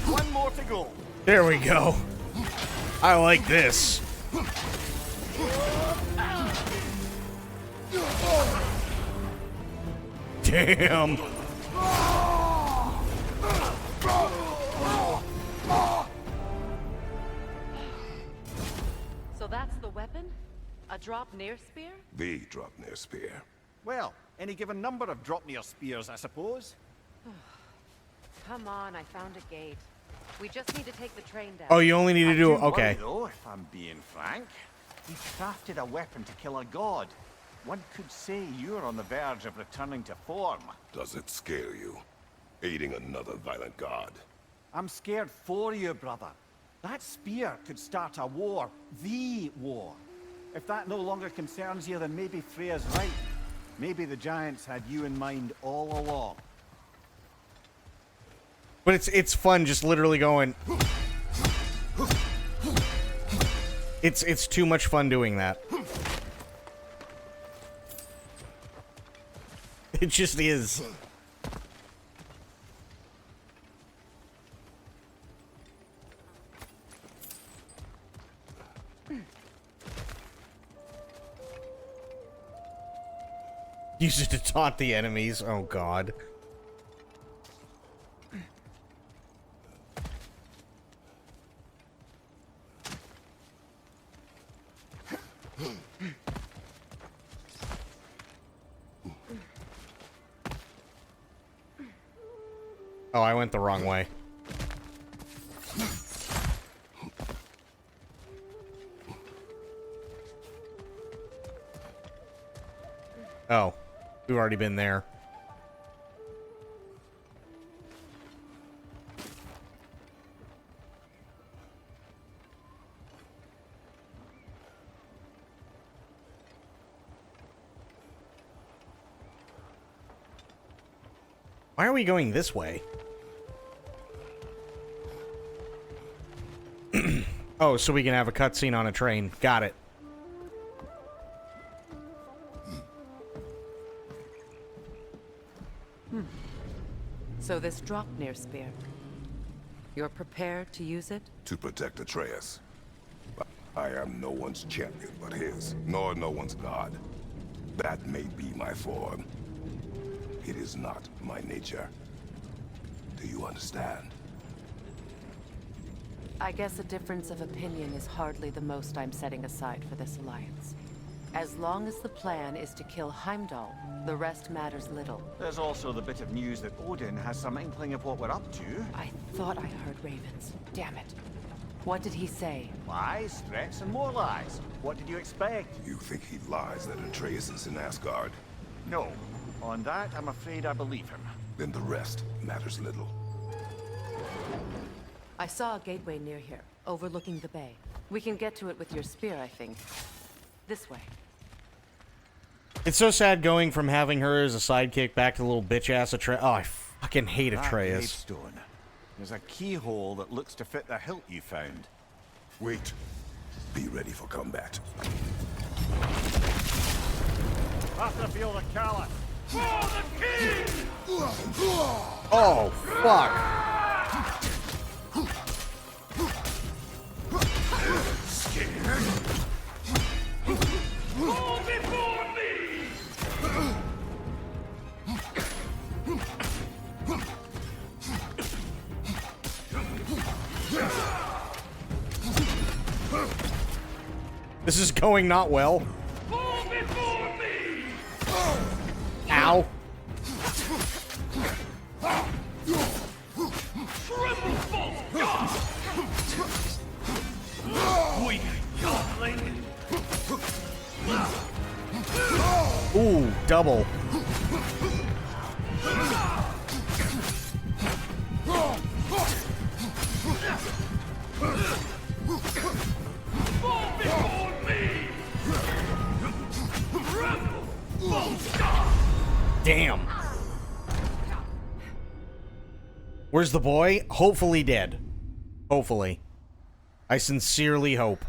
One more to go. There we go. I like this. Damn. So that's the weapon? A drop near spear? The drop near spear. Well, any given number of drop near spears, I suppose. Come on, I found a gate. We just need to take the train down. Oh, you only need to do it. Okay. Though, if I'm being frank, he crafted a weapon to kill a god. One could say you're on the verge of returning to form. Does it scare you? Aiding another violent god? I'm scared for you, brother. That spear could start a war. The war. If that no longer concerns you, then maybe Freya's right. Maybe the Giants had you in mind all along. But it's fun just literally going. It's too much fun doing that. It just is. Use it to taunt the enemies. Oh god. Oh, I went the wrong way. Oh, we've already been there. Why are we going this way? Oh, so we can have a cutscene on a train. Got it. So this drop near spear. You're prepared to use it? To protect Atreus. I am no one's champion but his, nor no one's god. That may be my form. It is not my nature. Do you understand? I guess a difference of opinion is hardly the most I'm setting aside for this alliance. As long as the plan is to kill Heimdall, the rest matters little. There's also the bit of news that Odin has some inkling of what we're up to. I thought I heard ravens. Damn it. What did he say? Lies, threats, and more lies. What did you expect? You think he lies that Atreus is in Asgard? No. On that, I'm afraid I believe him. Then the rest matters little. I saw a gateway near here, overlooking the bay. We can get to it with your spear, I think. This way. It's so sad going from having her as a sidekick back to the little bitch-ass Atreus. Oh, I fucking hate Atreus. Gravestone. There's a keyhole that looks to fit the hilt you found. Wait. Be ready for combat. After the field of Cala. For the king! Oh, fuck. Scared? Fall before me! This is going not well. Fall before me! Ow. Tremble, false god! Weak godling! Ooh, double. Fall before me! Tremble, false god! Damn. Where's the boy? Hopefully dead. Hopefully. I sincerely hope.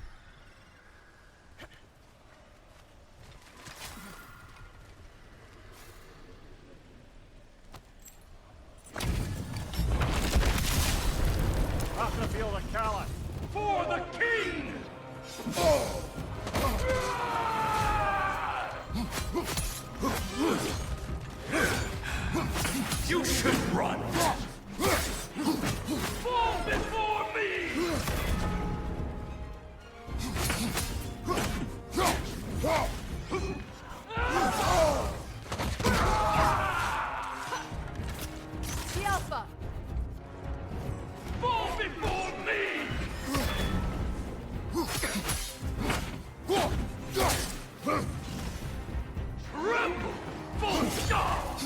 field of Cala. For the king! You should run! Fall before me! The Alpha! Fall before me! Tremble, full stop!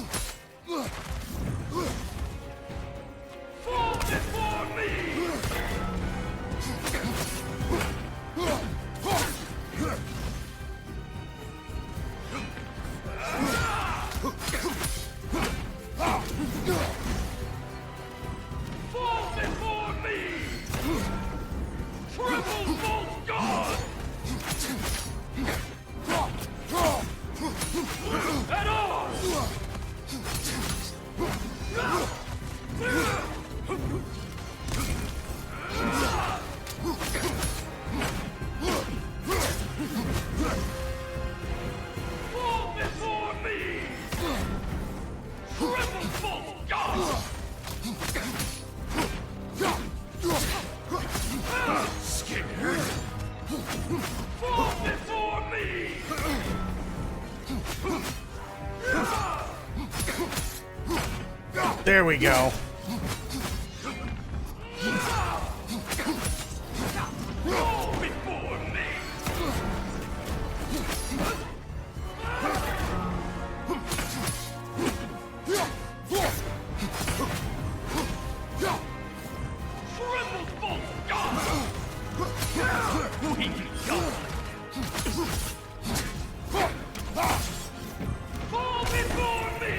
Fall before me! Fall before me! Triple full god! At arms! Fall before me! Triple full god! Scared? Fall before me! There we go. Fall before me! Triple full god! Weak god! Fall before me!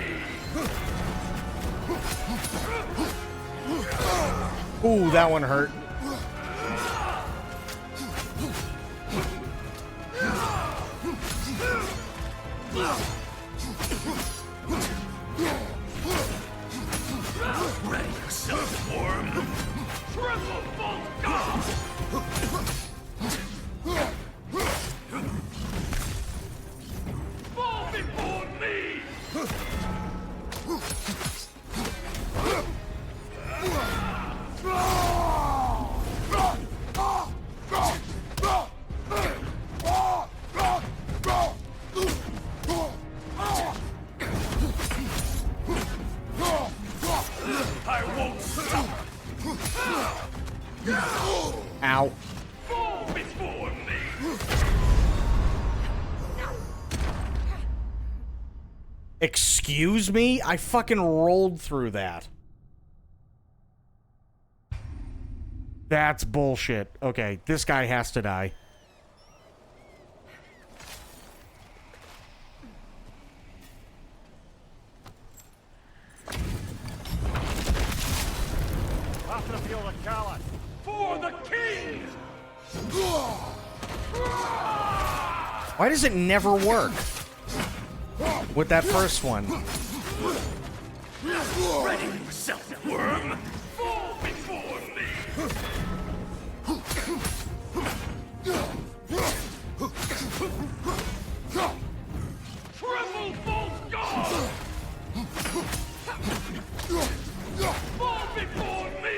Ooh, that one hurt. Ready yourself, worm! Triple full god! Fall before me! I won't stop! Ow. Fall before me! Excuse me? I fucking rolled through that. That's bullshit. Okay, this guy has to die. After the field of Cala. For the king! Why does it never work? With that first one. Ready yourself, worm! Fall before me! Triple full god! Fall before me!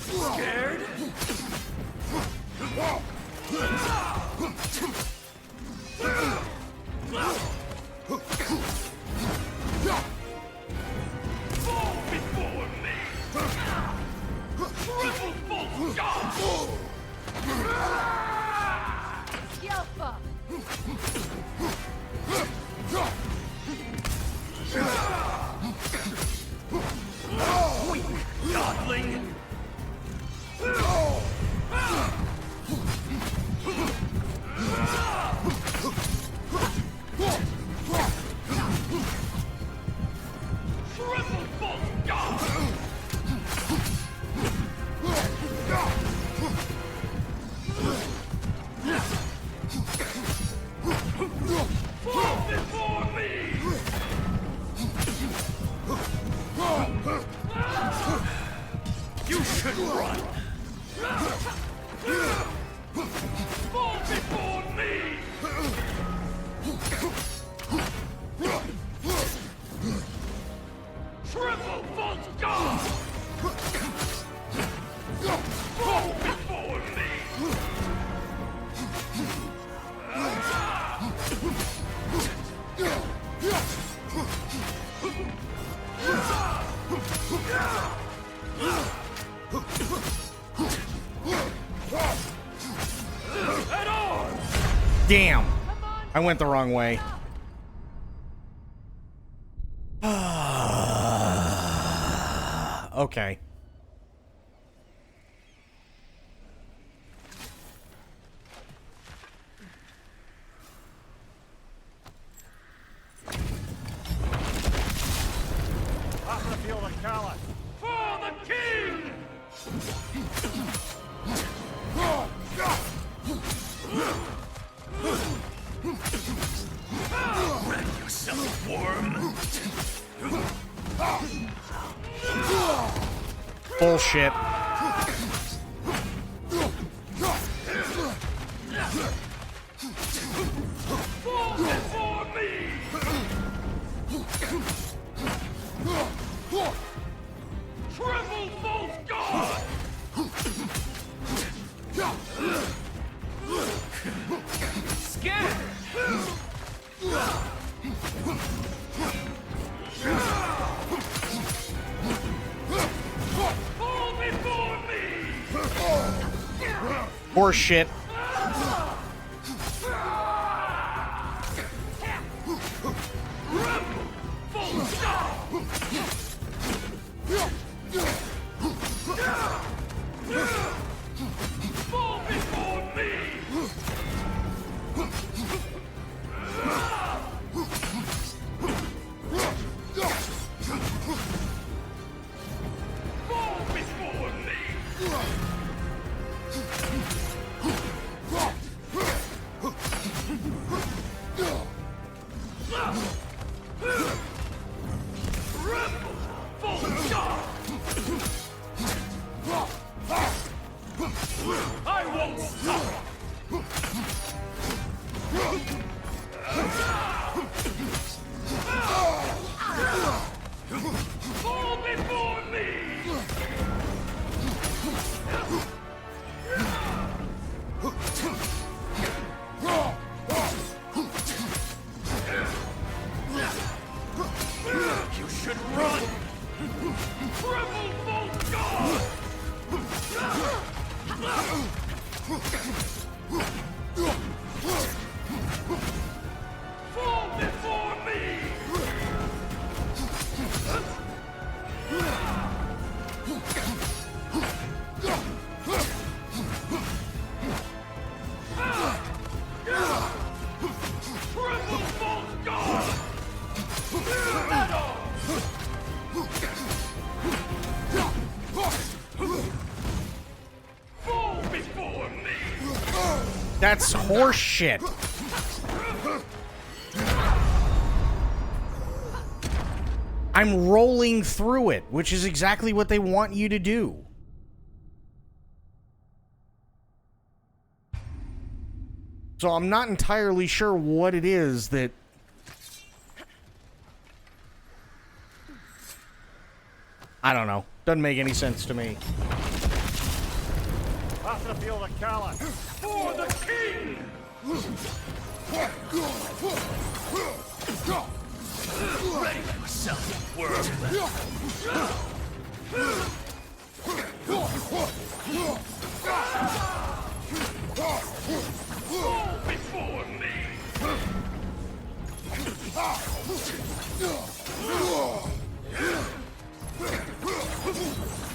Scared? Fall before me! Triple full god! The Alpha! God! Fall before me! Damn! I went the wrong way. Okay. Off the field of Cala. For the king! Wrap yourself, worm! Bullshit. Fall before me! Triple false god! Scared! Fall before me! Horse shit. Fall before me! Fall before me! Rebel! False god! I won't stop! Fall before me! You should run! Rebel false god! Fall before me! Triple false god! Fall before me! That's horse shit. I'm rolling through it, which is exactly what they want you to do. So I'm not entirely sure what it is that... I don't know. Doesn't make any sense to me. Off the field of Cala. For the king! Ready yourself, worm! Fall before me!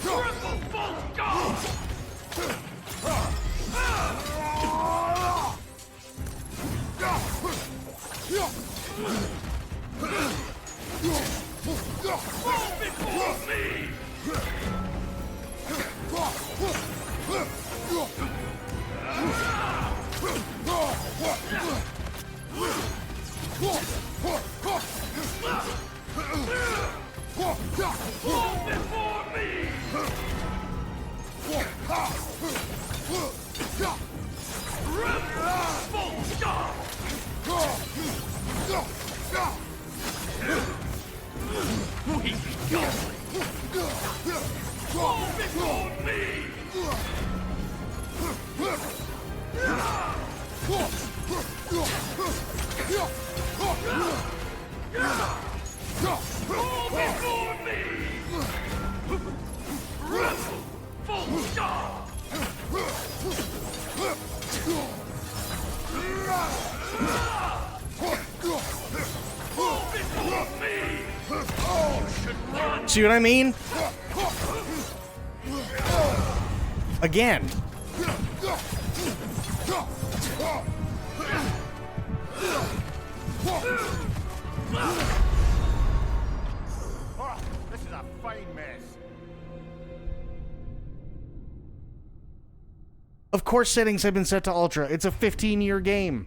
Triple false god! Fall before me! Fall before me! We be going. See what I mean? Again. Oh, this is a fine mess. Of course settings have been set to ultra. It's a 15-year game.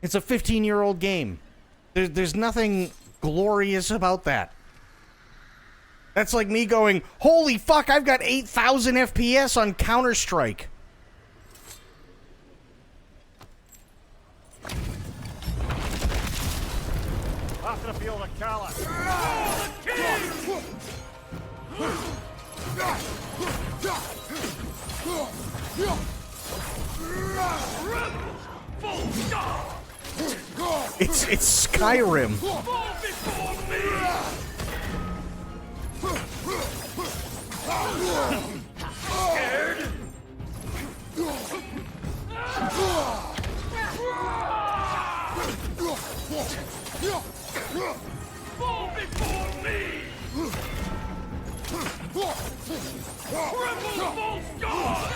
It's a 15-year-old game. There's nothing glorious about that. That's like me going, holy fuck, I've got 8,000 FPS on Counter-Strike. After the field of Cala. It's Skyrim. Scared? Fall before me! Triple false god!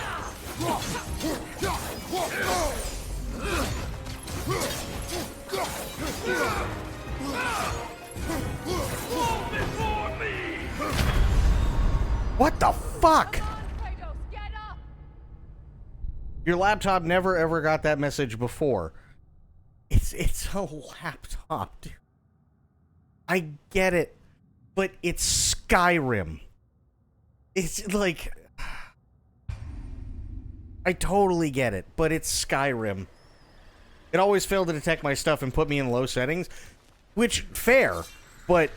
Fall before me! What the fuck? Your laptop never ever got that message before. It's a laptop, dude. I get it, but it's Skyrim. It's like, I totally get it, but it's Skyrim. It always failed to detect my stuff and put me in low settings, which, fair, but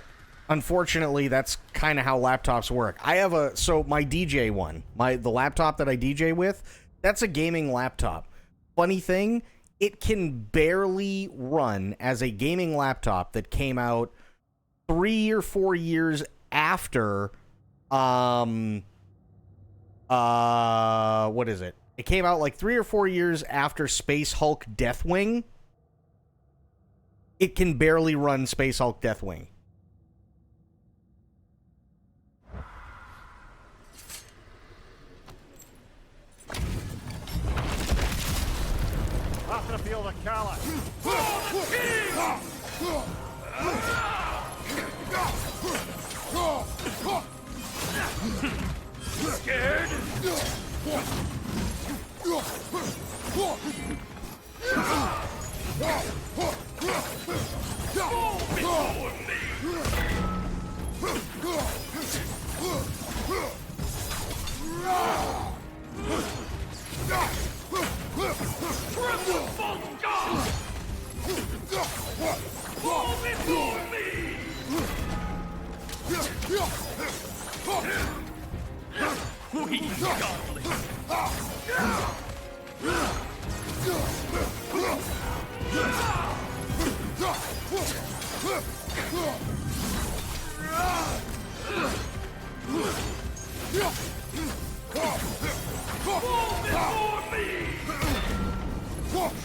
unfortunately, that's kind of how laptops work. I have my DJ one, the laptop that I DJ with, that's a gaming laptop. Funny thing, it can barely run as a gaming laptop that came out 3 or 4 years after, what is it? It came out like 3 or 4 years after Space Hulk Deathwing. It can barely run Space Hulk Deathwing. After the field of Cala. Scared?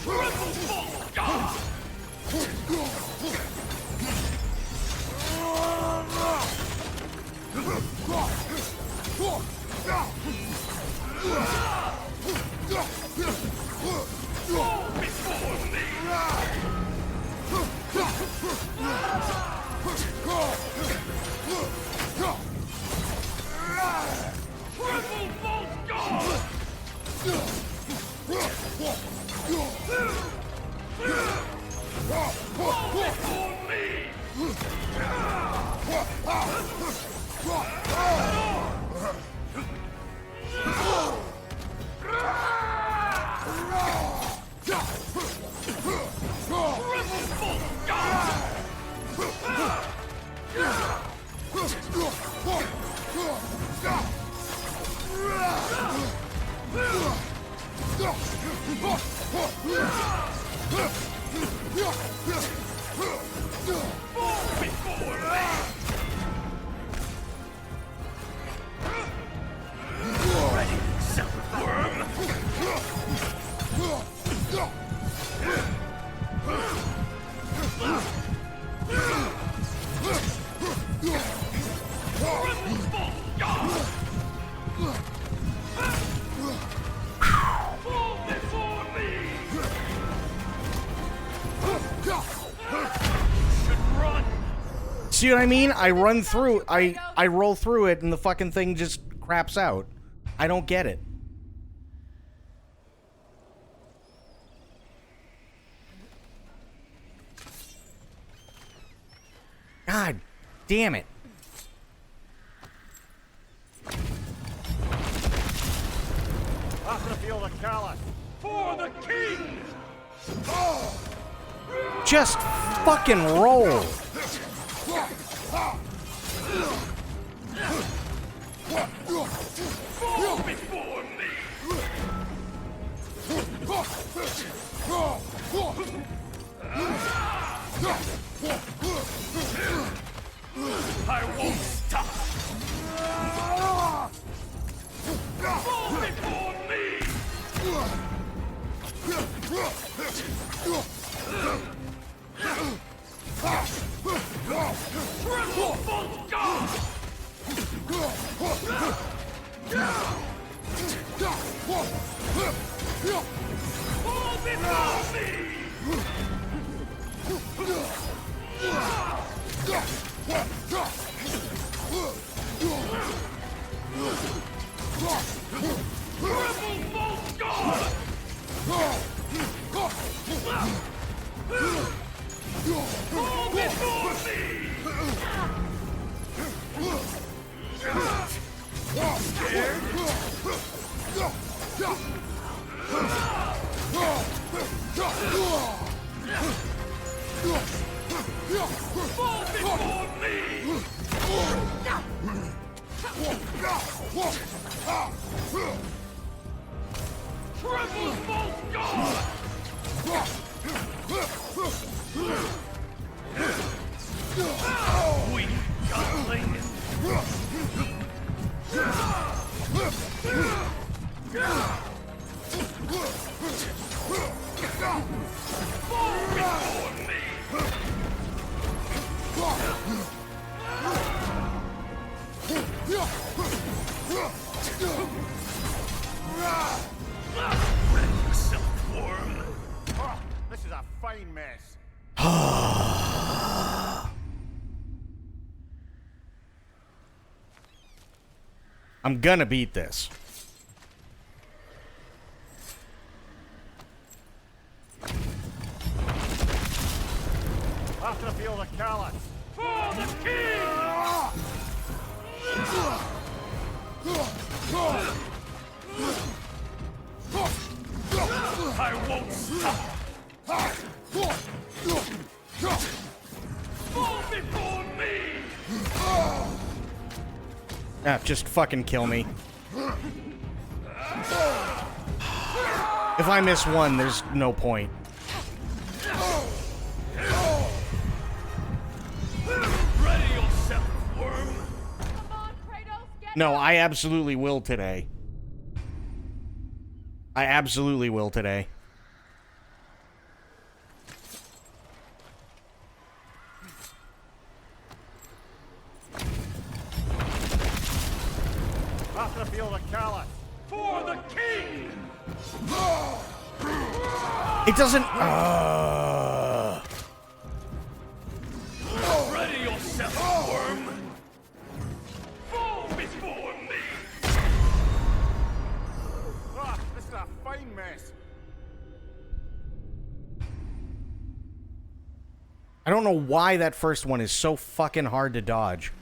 Triple false god! Fall before me! We See what I mean? I run through, I roll through it, and the fucking thing just craps out. I don't get it. God damn it. After the field of Callus. For the king! Just fucking roll. Fall before me! I won't stop! Fall before me! Triple Bolt God! Fall before me! Triple Bolt God! Fall before me! Scared? Fall before me! Triple Bolt God! Weak godling! Fall before me! Ready yourself, worm! Oh, this is a fine mess. I'm gonna beat this. After the field of Callus. For the king! I won't stop! Fall before me! Ah, just fucking kill me. If I miss one, there's no point. Ready yourself, worm! No, I absolutely will today. I absolutely will today. After the field of Callus. For the king! It doesn't... Ready yourself, worm! Fall before me! Ah, this is a fine mess. I don't know why that first one is so fucking hard to dodge.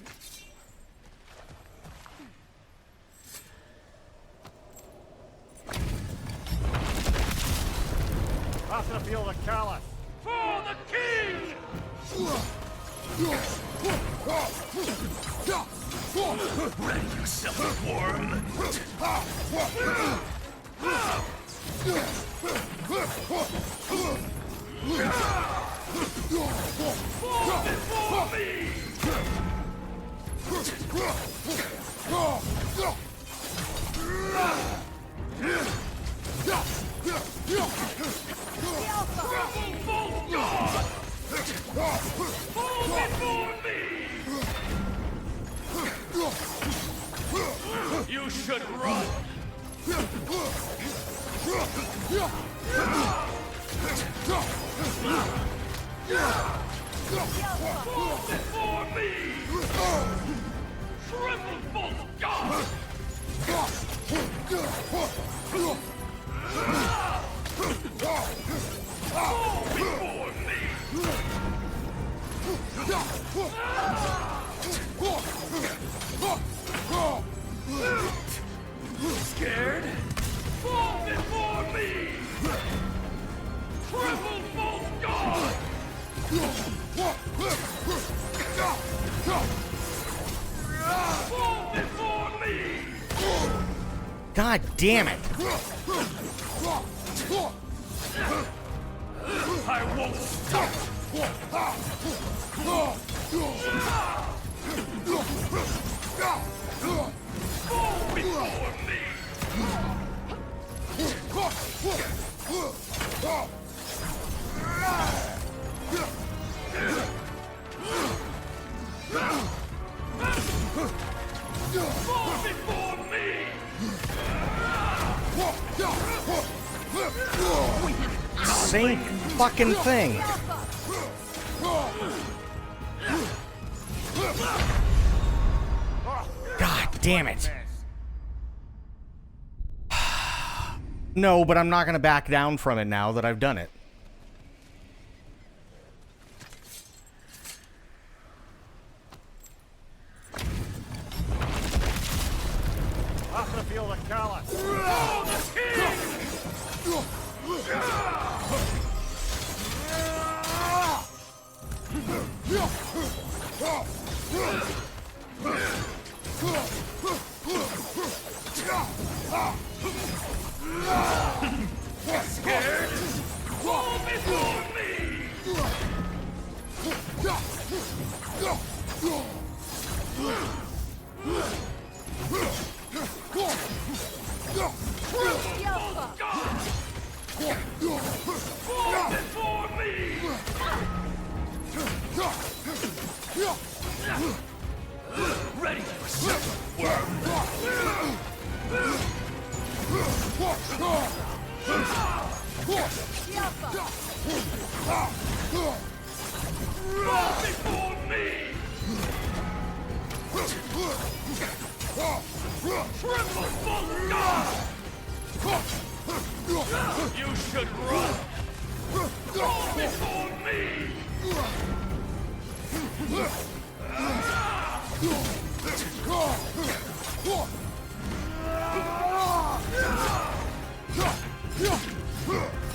After the field of Callus. For the king! Ready yourself, worm! Fall before me! Triple Bolt God! Fall before me! should run! Fall before me! Triple bolt God! Fall before me! Scared? Fall before me! Triple bolt God! Fall before me! God damn it! I won't stop! Fall before me! Fall before me! Same fucking thing. God damn it. No, but I'm not going to back down from it now that I've done it. After the field of Callus. Scared? Fall before me! Fall before me! Ready for some work! Fall before me! Triple bolt God! You should run! Fall before me!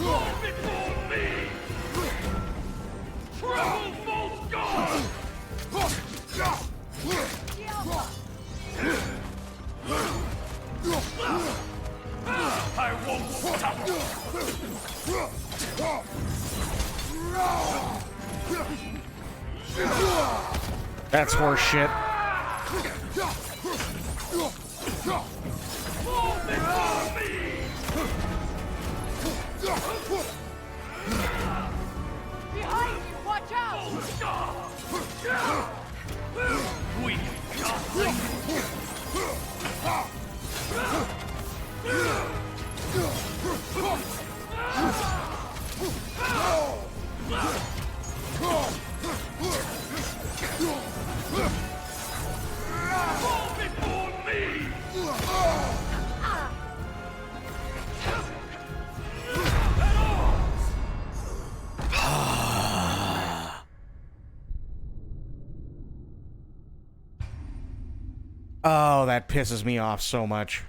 Fall before me! Triple bolt God! I won't stop! That's horse shit. Fall before me! Behind you! Watch out! Weak godling! Fall before me! Oh, that pisses me off so much.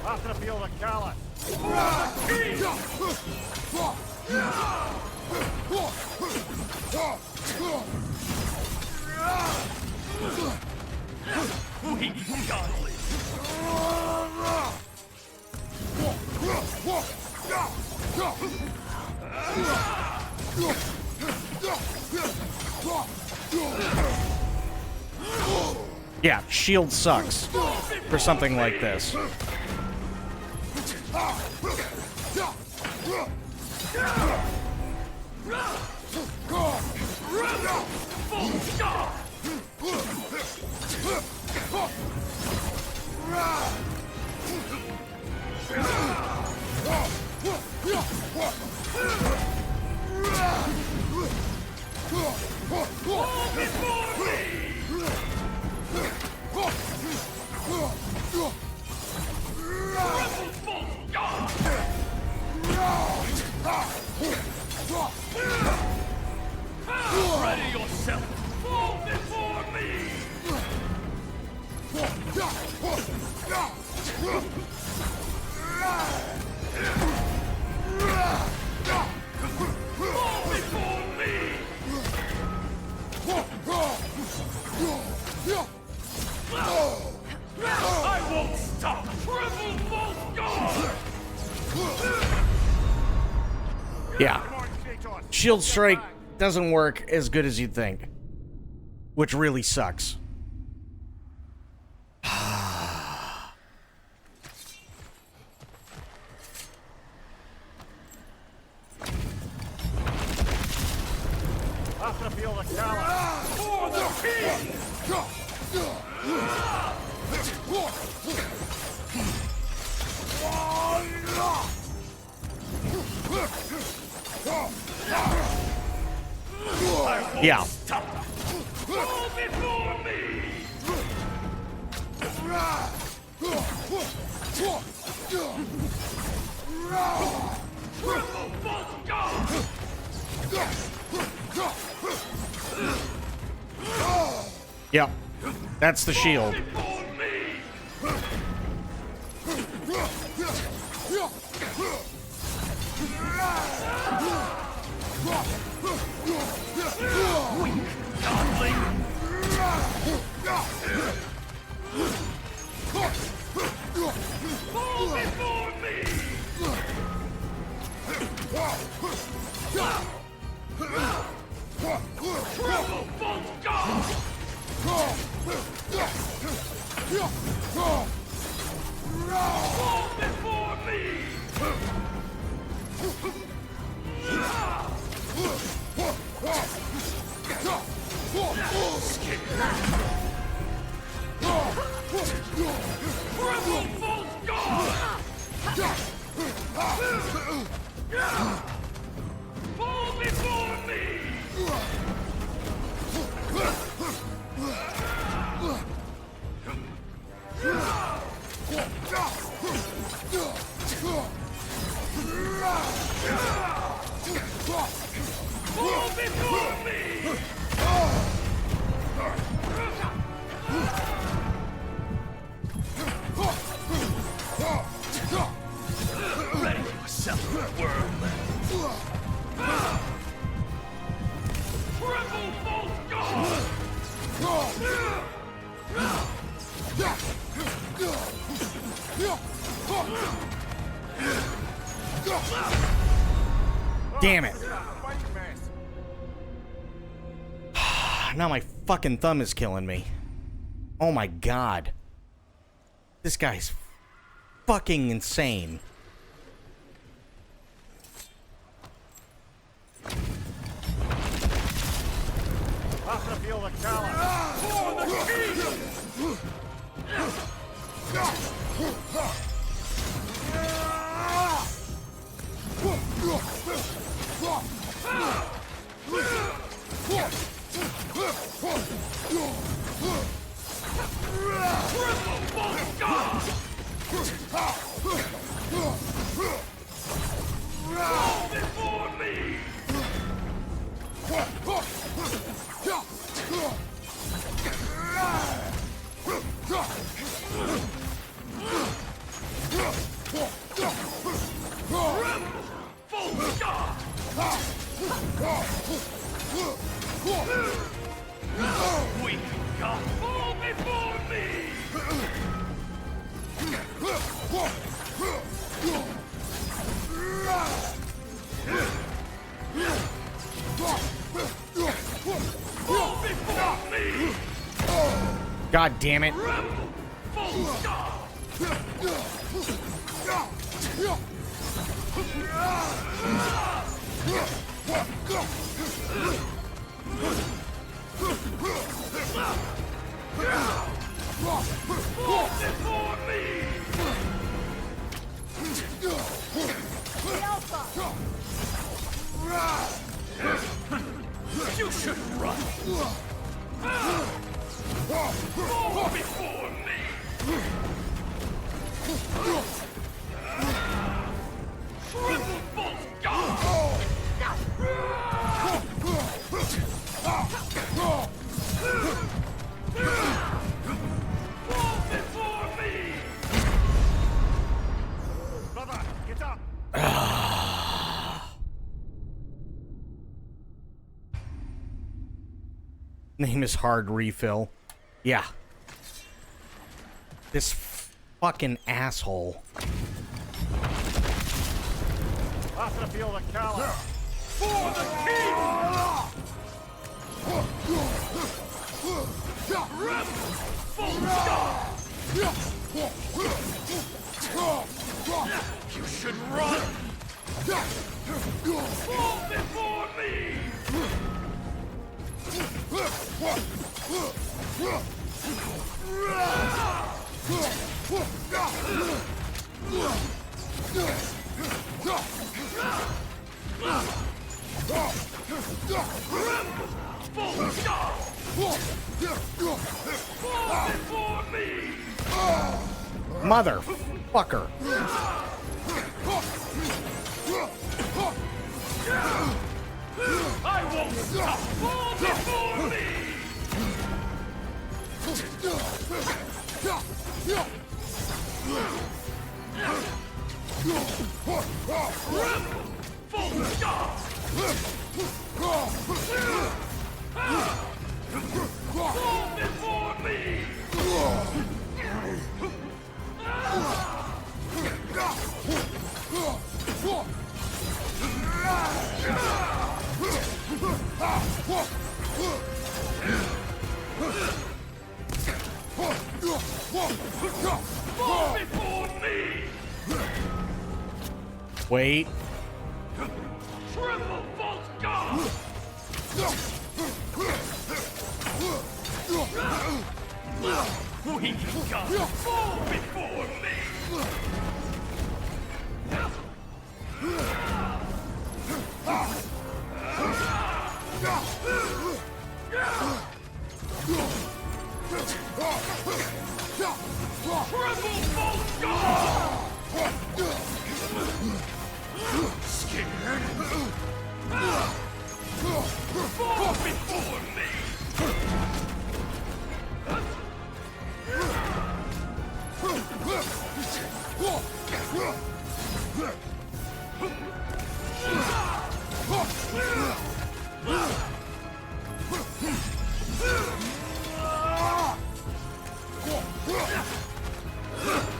After the field of Callus. Weak godling! Yeah, shield sucks for something like this. Ready yourself! Fall before me! Fall before me! I won't stop! Triple Bolt Guard! Yeah. Shield Strike doesn't work as good as you'd think. Which really sucks. For the king! Yeah. Fall before me! Triple Bolt Guard! Yep. That's the shield. Fall before me! Triple Bolt Guard! Fall before me! Triple Bolt Guard! Fall before me! Fall before me! Ready yourself, worm! Triple Bolt Guard! Damn it. Now my fucking thumb is killing me. Oh my god. This guy's fucking insane. God damn it. You should run. Fall before me. Triple bolt God. Fall before me. Brother, get up. Name is hard refill. Yeah. This fucking asshole. After feel the collar. For the king! You should run! Fall before me! Motherfucker. I won't stop! Fall before me! Fall before me! Fall before me! Wait. Triple bolt God! Weak God! Fall before me! Triple bolt God! Scared? Fall before me!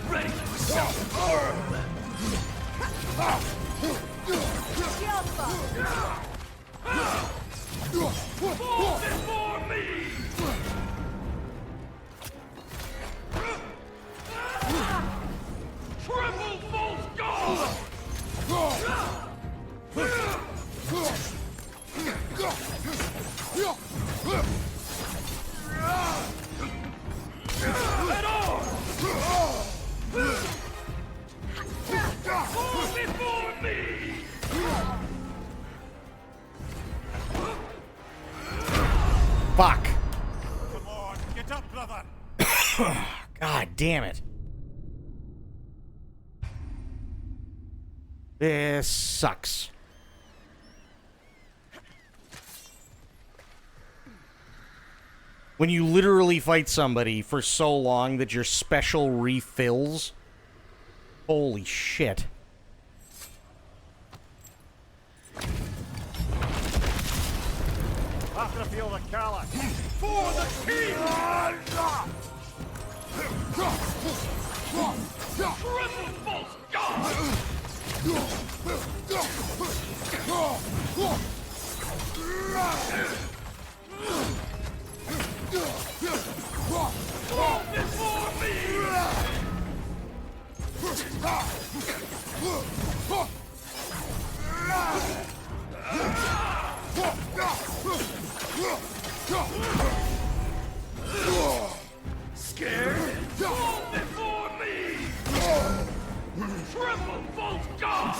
Ready for some worm! Fall before me! Triple bolt God! Head on! Fall before me! Fuck. Come on, get up, brother. God damn it. This sucks. When you literally fight somebody for so long that your special refills. Holy shit. After feel the collar. For the king! Triple bolt God! Fall before me! false god!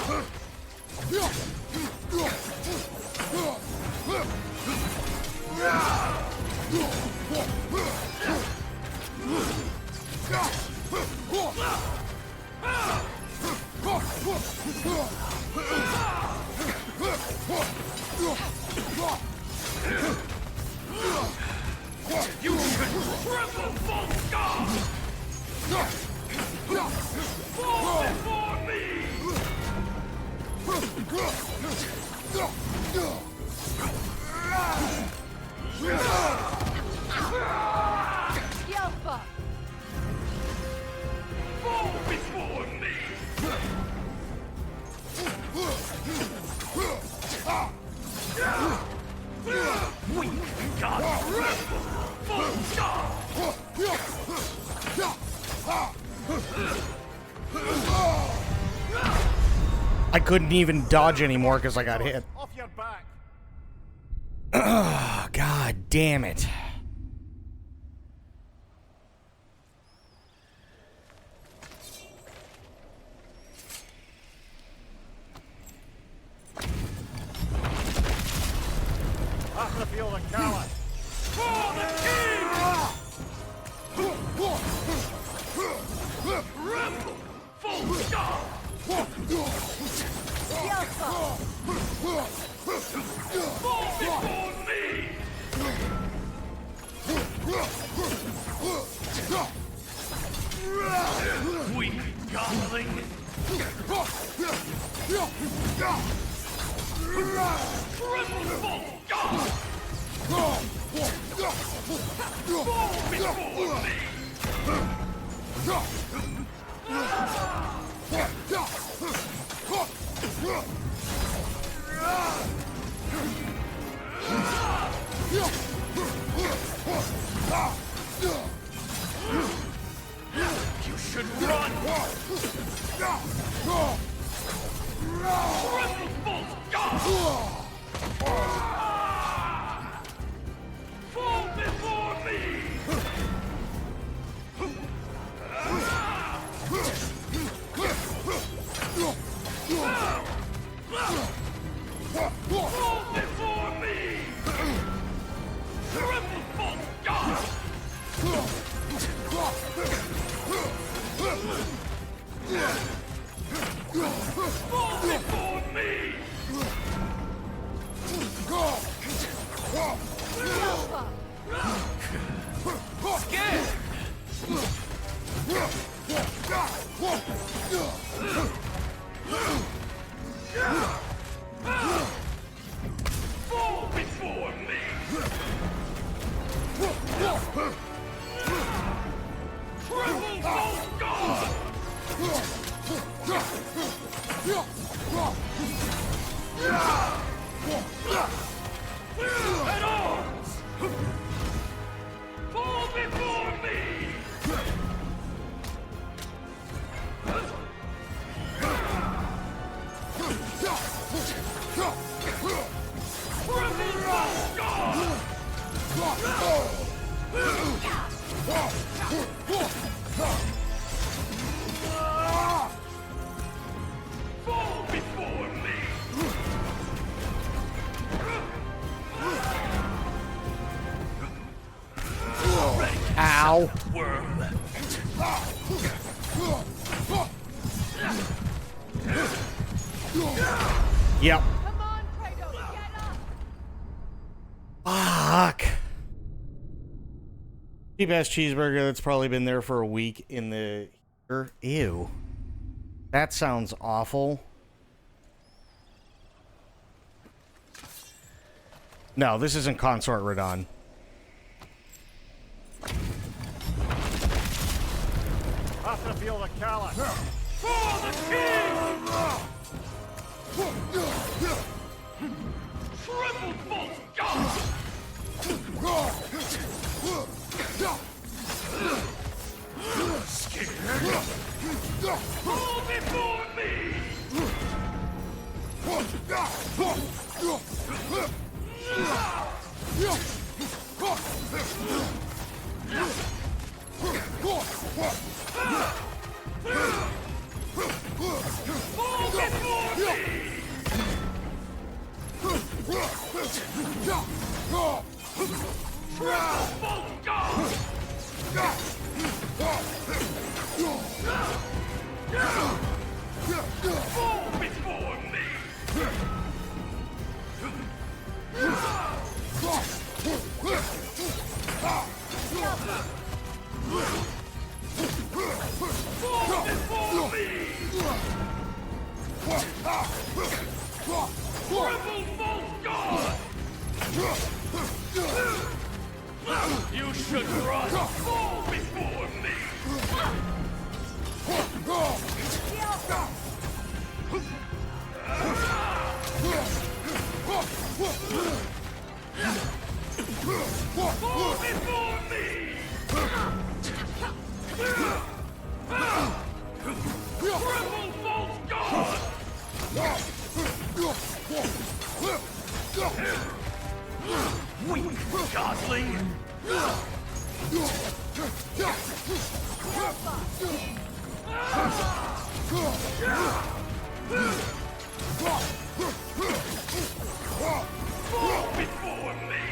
You can triple false god! Fall before me! Yelpa! Fall before me! We got triple false god! I couldn't even dodge anymore because I got hit. Off your back. Ugh, God damn it. After the field of Cala. For the king! Rebel! False god! Yelpa! Fall before me! We godling! Triple false god! Fall before me! You should run! Triple false god! Fall before me! Fall before me! Triple false god! Fall before me! Scared! Fall before me! Triple false god! At arms! Fall before me! Triple false god! Fall before me! Ow. Worm! Yep. Come on, Kratos, get up! Fuck. Cheap ass cheeseburger that's probably been there for a week in the heater. Ew. That sounds awful. No, this isn't Consort Radon. After the field of Cala. For the king! Triple false god! Scared? Fall before me! Fall You should run. Fall before me. Fall before me. Triple false god. Weak godling. Fall before me.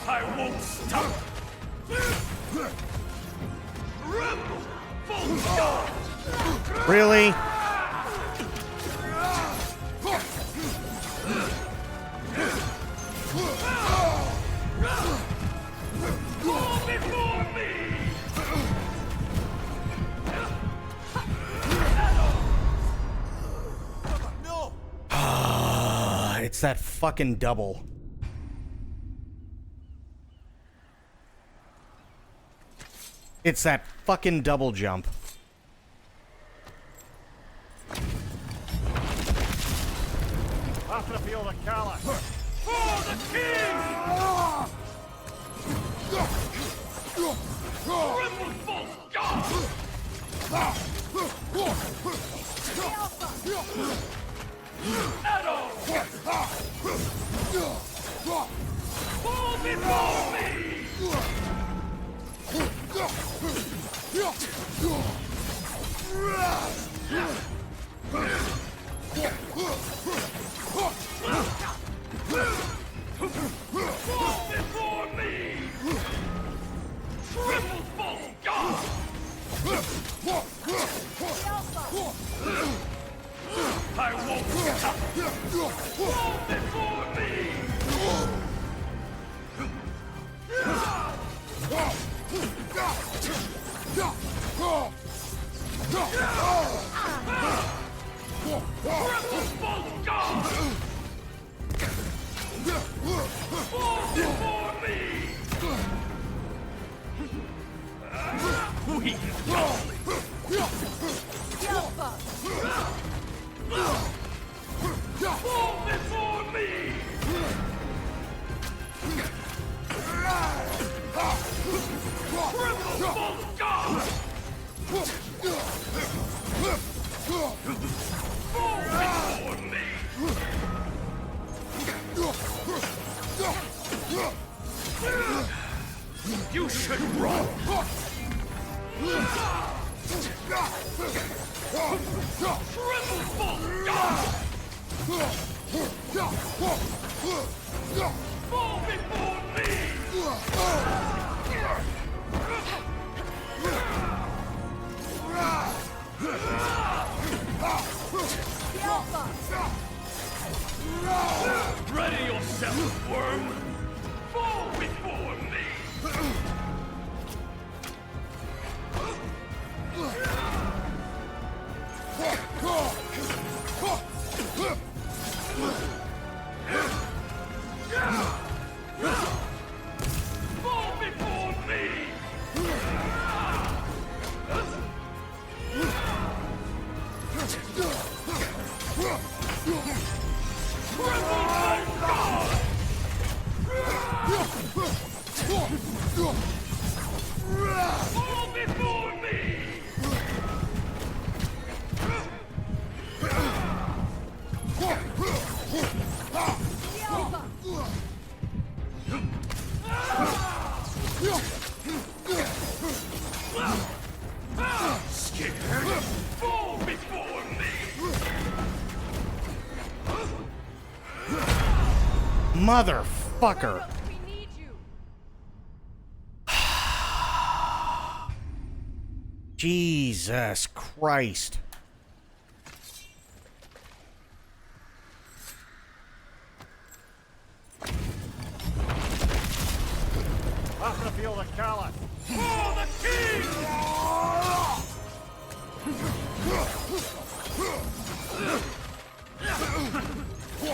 I won't stop. Rebel, full god. Really? Fall before me. No! It's that fucking double. It's that fucking double jump. After the field of Kala. For the king! Triple false god! Edo! Fall before me! Fall before me! Triple false god! I won't stop! Fall before me! Triple false god! Fall before me! Weak godling! Fall before me! Triple false god! Fall before me! You should run! Triple false god! Fall before me! Ready yourself, worm! Fall before me! Fall before me! Triple god! Fall before me! Motherfucker. Jesus Christ. Off the field of Callus. For the king!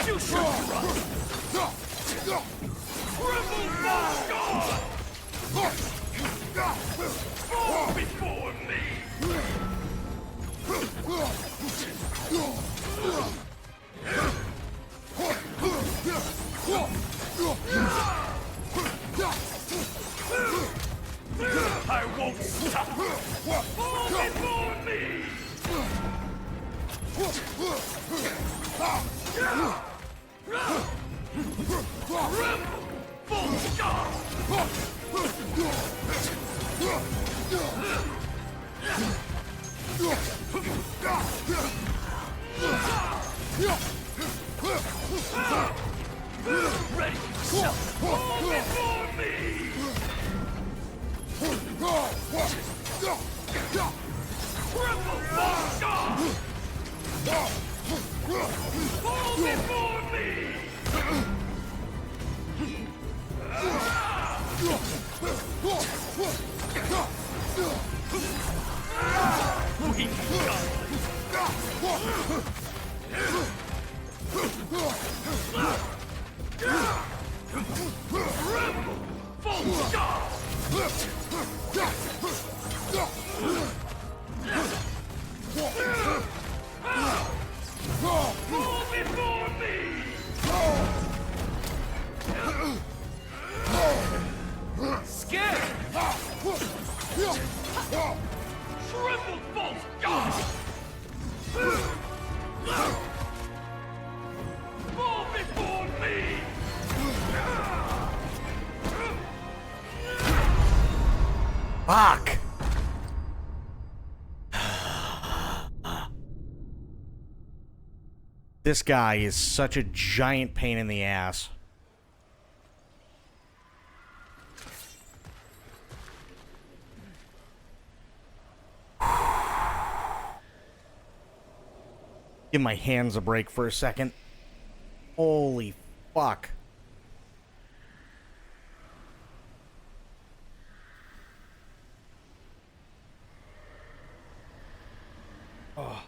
You should run! Tremble, my God! Fall before me! I won't stop! Fall before me! Ready yourself! Fall before me! Triple Fall before me! Scared! Triple Bolt God! Fall before me! Fuck! This guy is such a giant pain in the ass. Give my hands a break for a second. Holy fuck. Oh.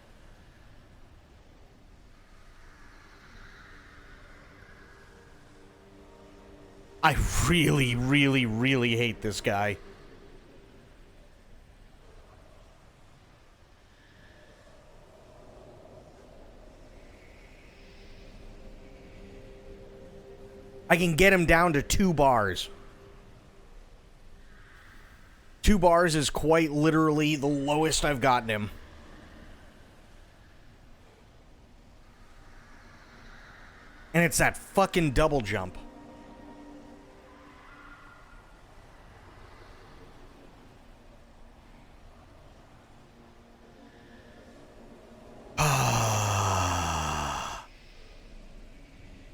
I really, really, really hate this guy. I can get him down to 2 bars. 2 bars is quite literally the lowest I've gotten him. And it's that fucking double jump.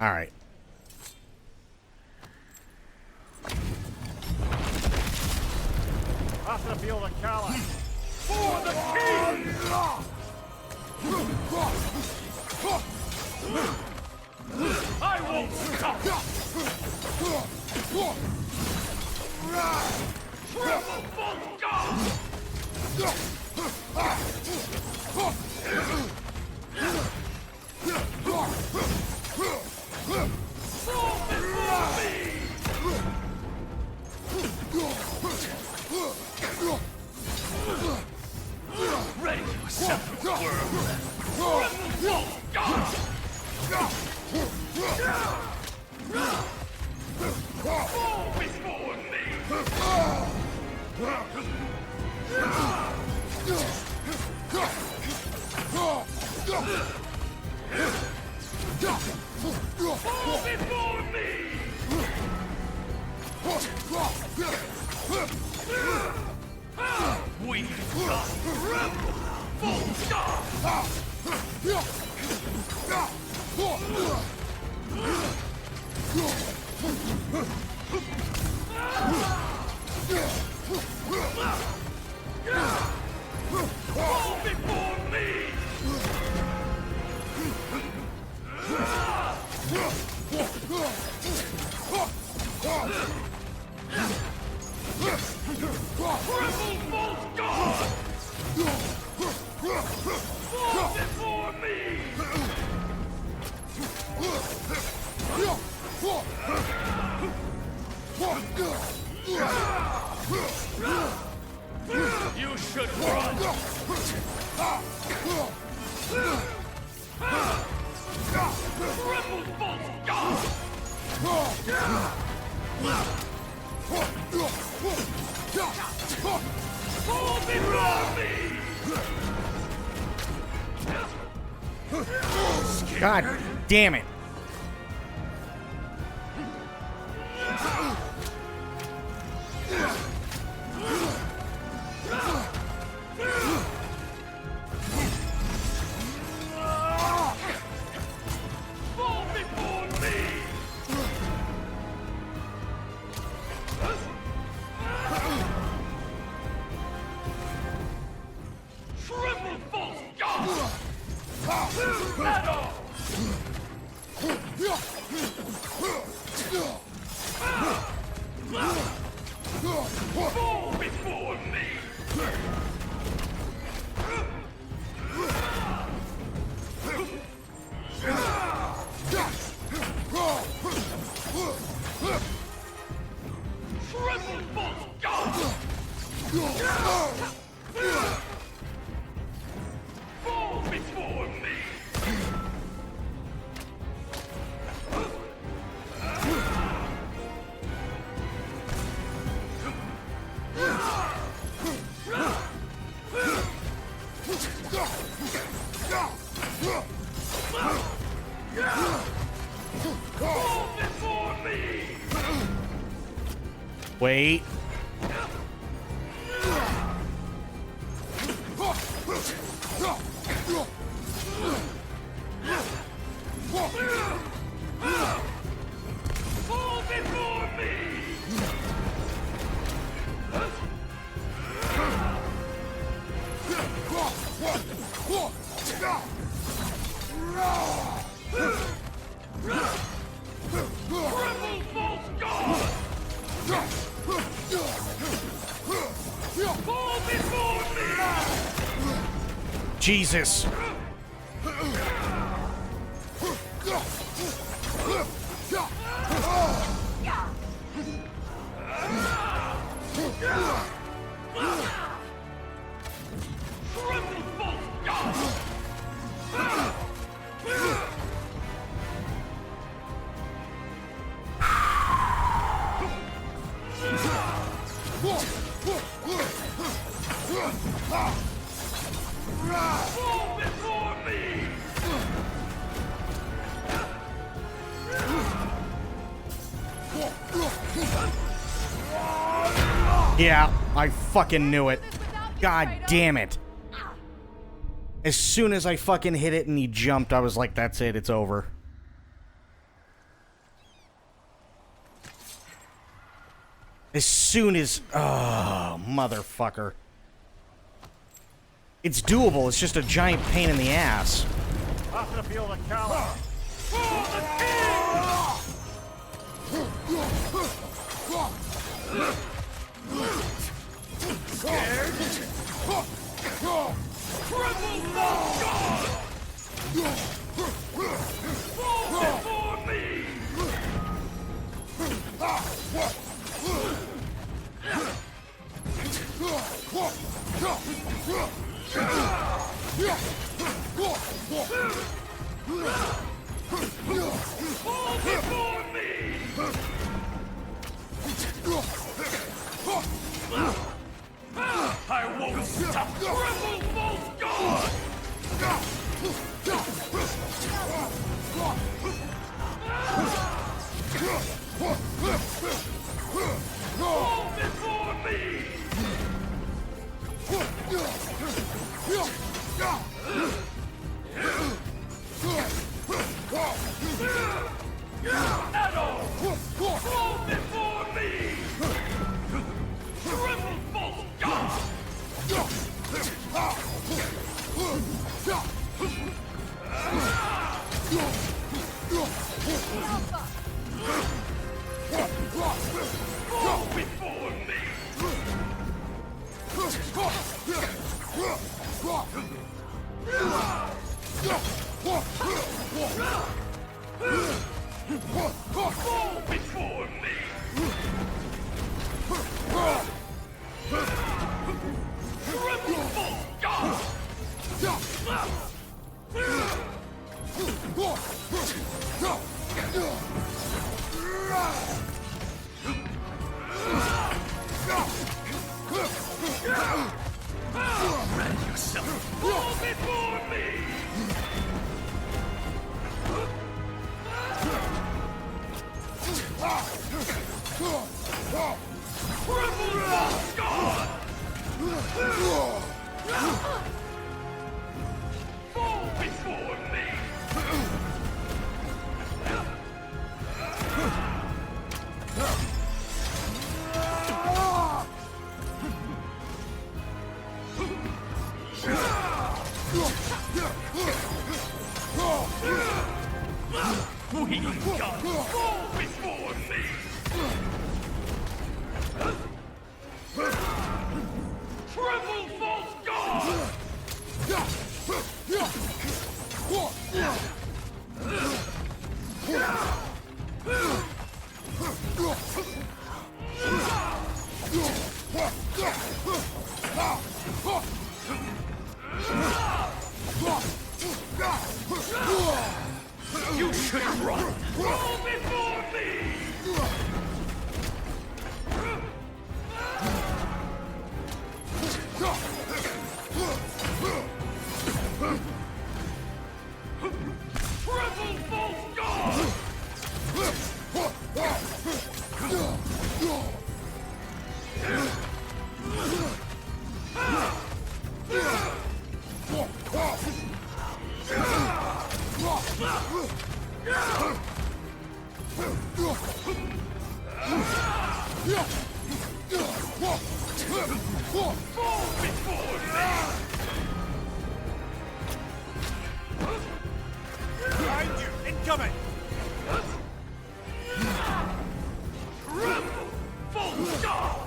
All right. Off the field of Callus. For the king! I won't stop! Triple Bolt God! Fall before me! Ready yourself, world! Triple Bolt God! Fall before me! Fall before me! We got Rebel Bolt God! Fall before me! Triple Bolt God! Fall before me! You should run! Triple Bolt God! Fall before me! God damn it. Fall before me! Triple Bolt God! At all! Fall before me! Triple Bolt God! Fall before me! Fall before me! Wait. Fall before me! Triple Bolt God! Fall before me! Jesus. Triple Bolt God! Fall before me! Yeah, I fucking knew it. God damn it. As soon as I fucking hit it and he jumped, I was like, that's it, it's over. As soon as... Oh, motherfucker. It's doable, it's just a giant pain in the ass. After the field of Calla. Scared? Triple Bolt God! Fall before me! Fall before me! I won't stop! Triple Bolt God! Fall before me! You should run! Roll before me! Triple false guard! Behind you! Incoming! Triple false guard!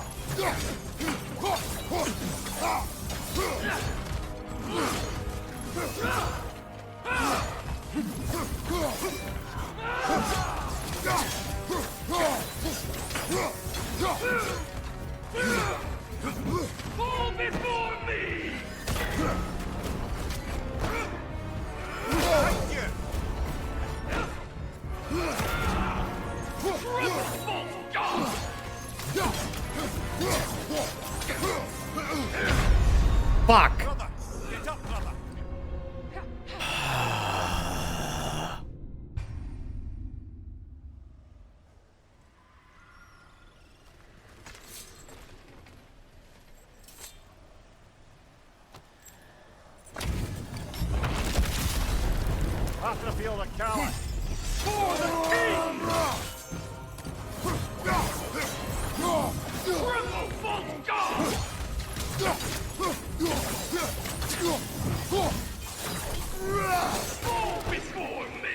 Fall before me! Behind you! Triple false guard! Fuck! Brother! Get up, brother! After the field of Calla! For the king! Triple false guard! Fall before me!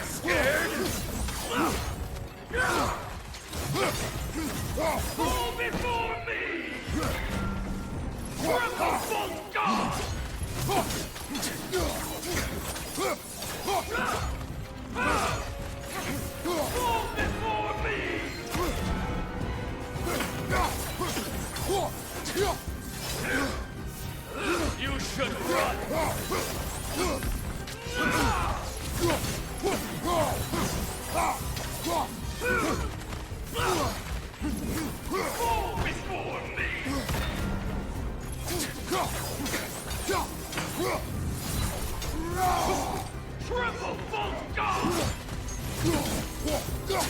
Scared? Fall before me! Triple false guard! Fall before me! You should run! Fall before me! Triple false guard! We got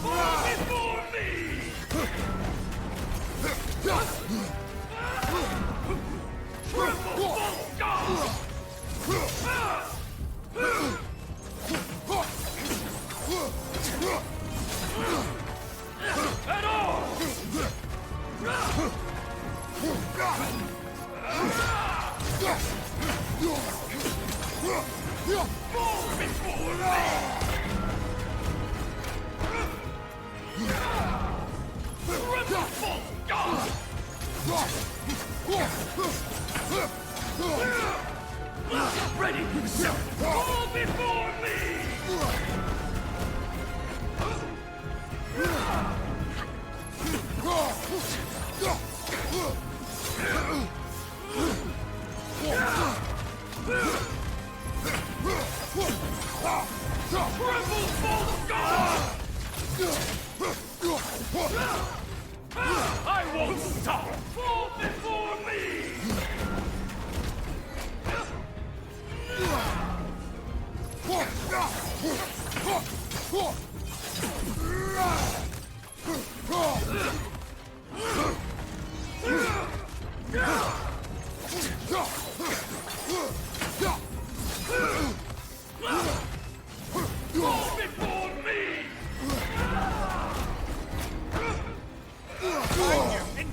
Fall before me! Triple false guard! At all! Fall before me! Triple false guard! Ready! Fall before me!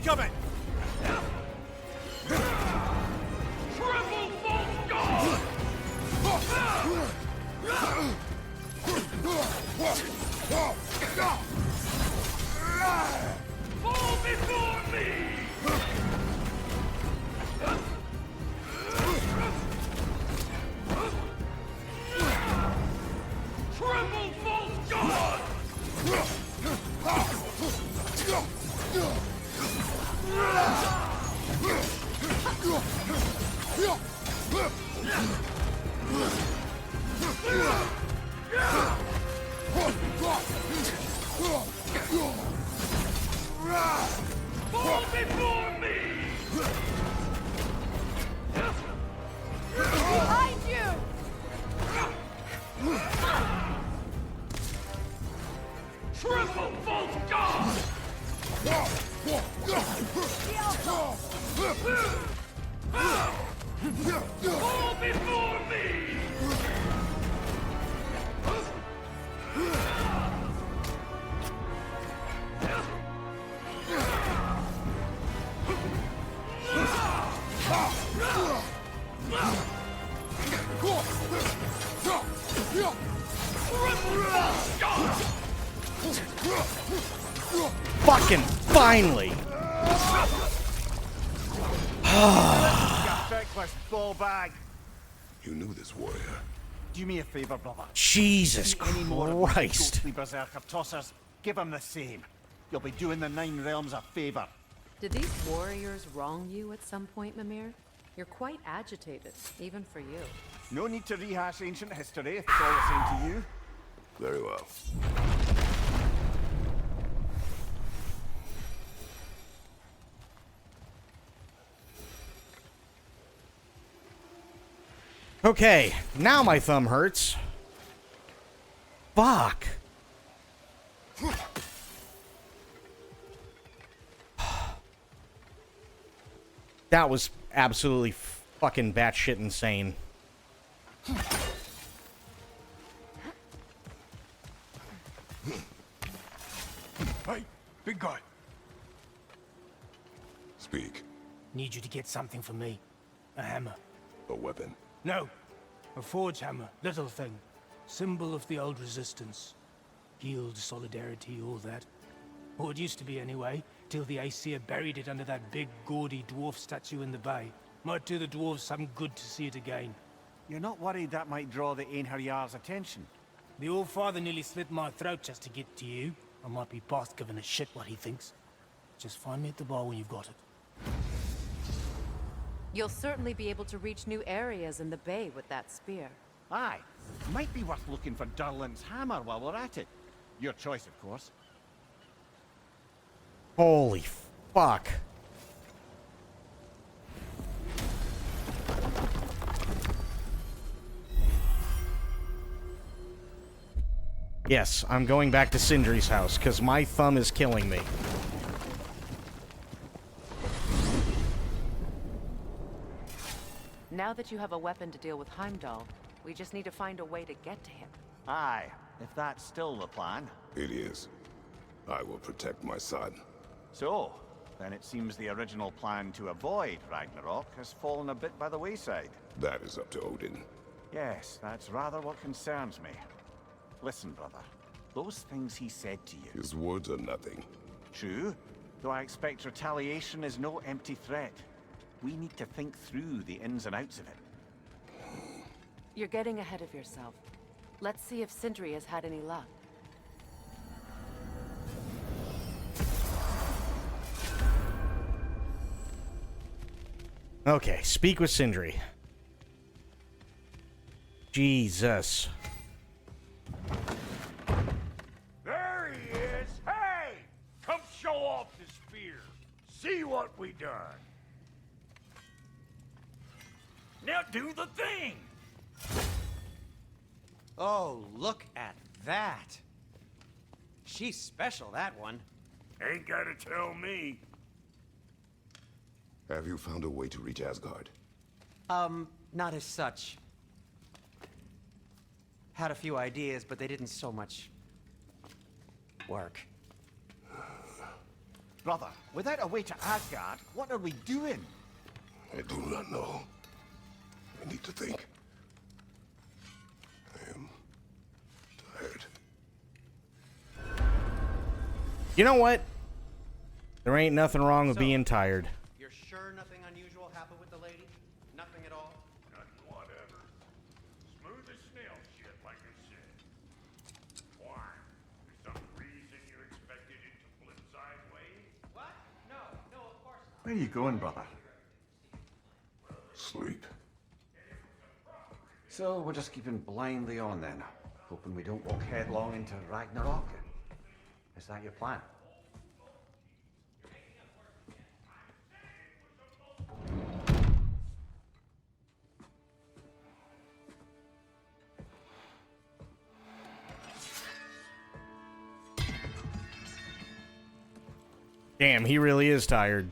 incoming! Triple false god! Fall before me! Triple false god! Fall before me! Behind you! Triple false god! Fall before me! Fucking finally! Got breakfast, ball bag. You knew this warrior. Do me a favor, brother. Jesus See any more of these Christ. ghostly berserker tossers? Give him the same. You'll be doing the Nine Realms a favor. Did these warriors wrong you at some point, Mimir? You're quite agitated, even for you. No need to rehash ancient history if it's all the same to you. Very well. Okay, now my thumb hurts. Fuck. That was absolutely fucking batshit insane. Hey, big guy. Speak. Need you to get something for me. A hammer. A weapon. No. A forge hammer. Little thing. Symbol of the old resistance. Guild, solidarity, all that. Or it used to be anyway, till the Aesir buried it under that big, gaudy dwarf statue in the bay. Might do the dwarves some good to see it again. You're not worried that might draw the Einherjar's attention? The old father nearly slit my throat just to get to you. I might be past giving a shit what he thinks. Just find me at the bar when you've got it. You'll certainly be able to reach new areas in the bay with that spear. Aye. Might be worth looking for Durlin's hammer while we're at it. Your choice, of course. Holy fuck. Yes, I'm going back to Sindri's house, because my thumb is killing me. Now that you have a weapon to deal with Heimdall, we just need to find a way to get to him. Aye, if that's still the plan. It is. I will protect my son. So, then it seems the original plan to avoid Ragnarok has fallen a bit by the wayside. That is up to Odin. Yes, that's rather what concerns me. Listen, brother. Those things he said to you... His words are nothing. True, though I expect retaliation is no empty threat. We need to think through the ins and outs of it. You're getting ahead of yourself. Let's see if Sindri has had any luck. Okay, speak with Sindri. Jesus. There he is! Hey! Come show off the spear. See what we done. Now do the thing! Oh, look at that. She's special, that one. Ain't gotta tell me. Have you found a way to reach Asgard? Not as such. Had a few ideas, but they didn't so much work. Brother, without a way to Asgard, what are we doing? I do not know. I need to think. I am tired. You know what? There ain't nothing wrong with being tired. You're sure nothing unusual happened with the lady? Nothing at all? Nothing whatever. Smooth as snail shit, like I said. Why? For some reason you expected it to flip sideways? What? No, of course not. Where are you going, brother? Sleep. So we're just keeping blindly on then, hoping we don't walk headlong into Ragnarok. Is that your plan? Damn, he really is tired.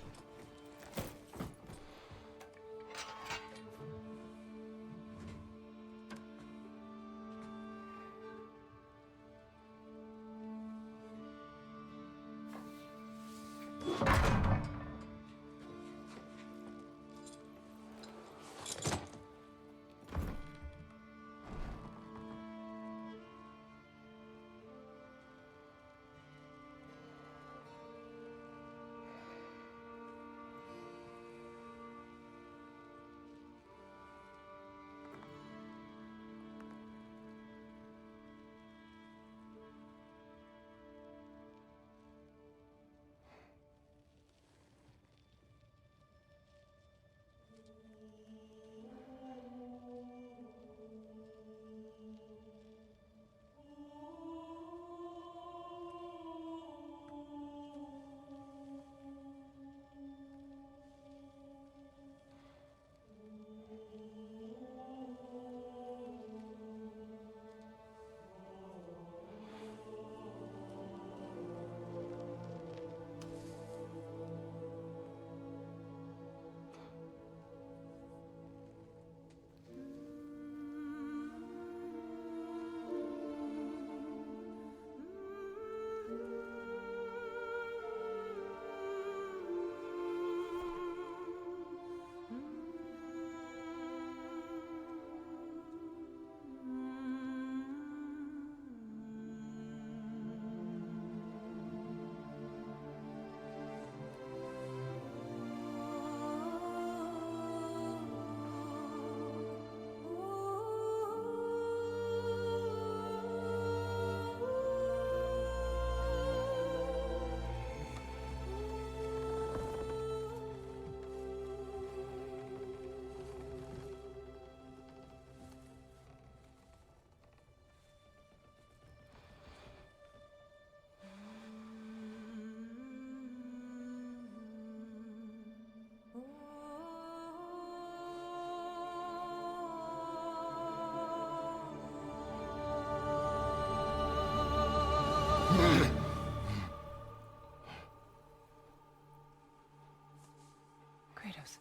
Kratos.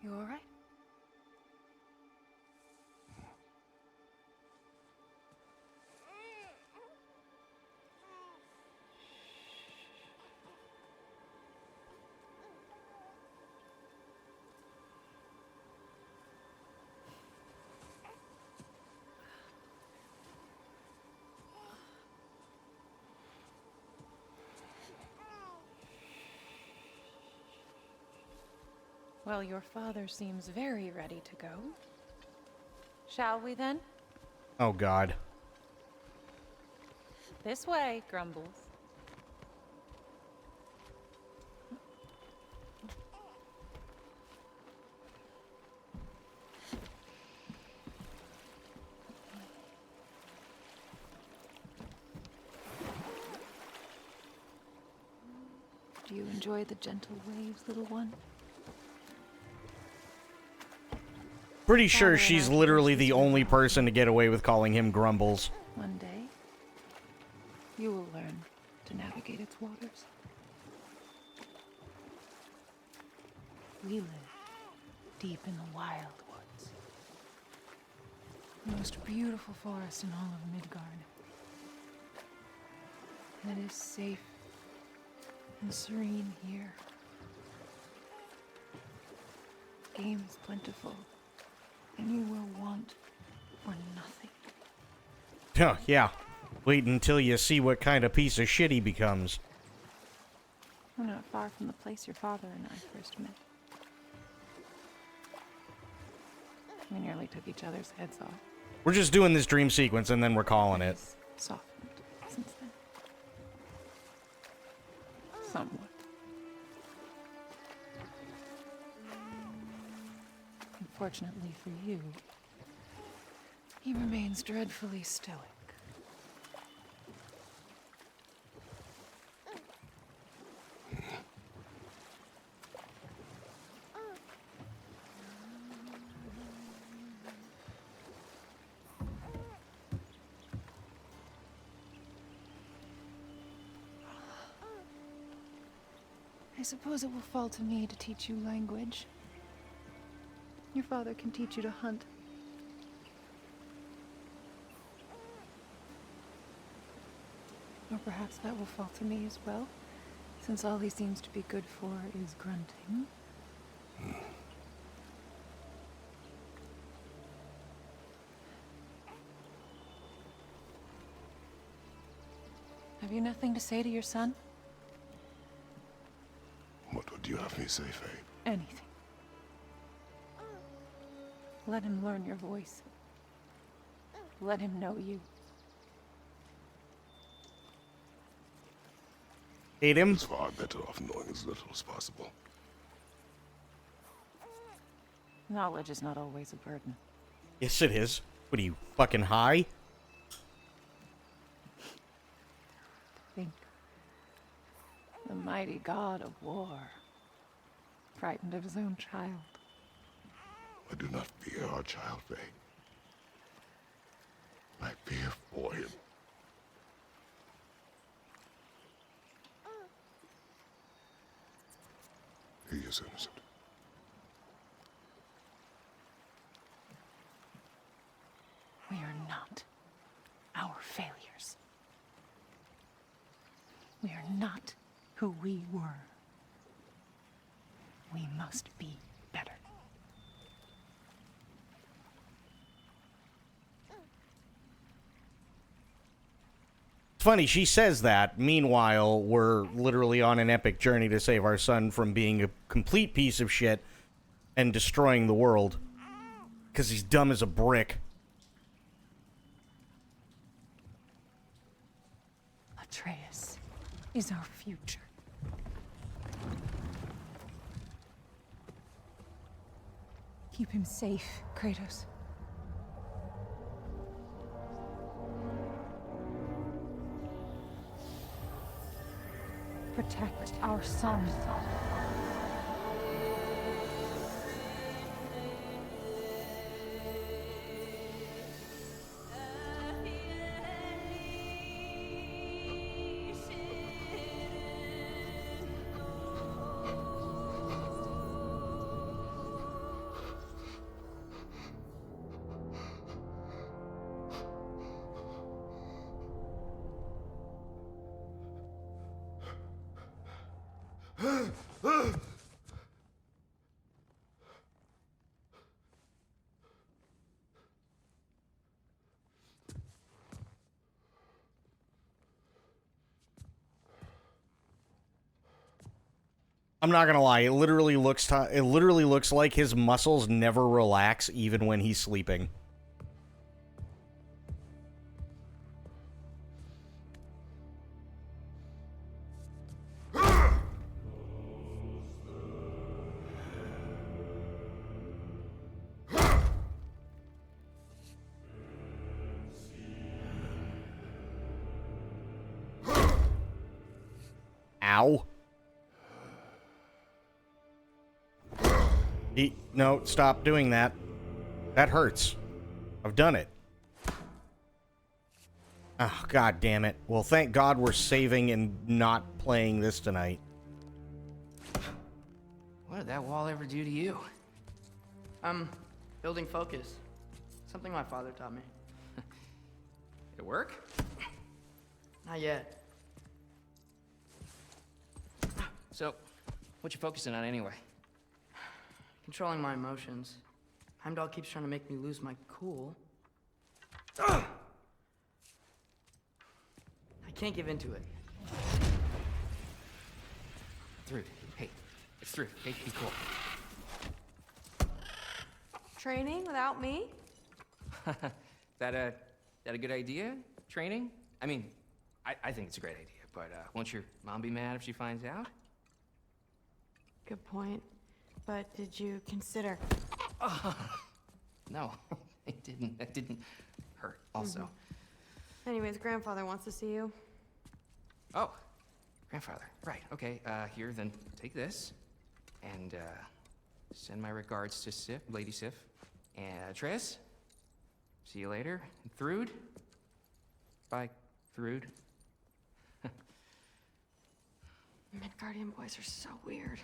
You all right? Well, your father seems very ready to go. Shall we then? Oh, God. This way, Grumbles. Do you enjoy the gentle waves, little one? Pretty sure she's literally the only person to get away with calling him Grumbles. One day, you will learn to navigate its waters. We live deep in the wild woods. The most beautiful forest in all of Midgard. It is safe and serene here. Game is plentiful, and you will want for nothing. Huh, yeah. Wait until you see what kind of piece of shit he becomes. We're not far from the place your father and I first met. We nearly took each other's heads off. We're just doing this dream sequence and then we're calling it. Softened since then. Somewhat. Unfortunately for you, he remains dreadfully stoic. I suppose it will fall to me to teach you language. Your father can teach you to hunt. Or perhaps that will fall to me as well, since all he seems to be good for is grunting. Have you nothing to say to your son? What would you have me say, Faye? Anything. Let him learn your voice. Let him know you. Hate him? It's far better off knowing as little as possible. Knowledge is not always a burden. Yes, it is. What are you, fucking high? Think. The mighty god of war, frightened of his own child. I do not fear our child, Faye. I fear for him. He is innocent. We are not our failures. We are not who we were. We must be better. It's funny, she says that. Meanwhile, we're literally on an epic journey to save our son from being a complete piece of shit and destroying the world. Because he's dumb as a brick. Atreus is our future. Keep him safe, Kratos. Protect our son. I'm not gonna lie, it literally looks like his muscles never relax even when he's sleeping. Ow. No, stop doing that. That hurts. I've done it. Oh, god damn it. Well, thank God we're saving and not playing this tonight. What did that wall ever do to you? Building focus. Something my father taught me. It work? Not yet. So, what you focusing on anyway? Controlling my emotions. Heimdall keeps trying to make me lose my cool. Ugh! I can't give into it. Thrud, hey. It's Thrud. Hey, be cool. Training without me? That a good idea? Training? I mean, I think it's a great idea, but won't your mom be mad if she finds out? Good point. But did you consider... No, it didn't. That didn't hurt, also. Anyways, grandfather wants to see you. Oh, grandfather. Right, okay. Here, then take this. And, send my regards to Sif, Lady Sif. And, Triss? See you later. Thrud? Bye, Thrud. Midgardian boys are so weird.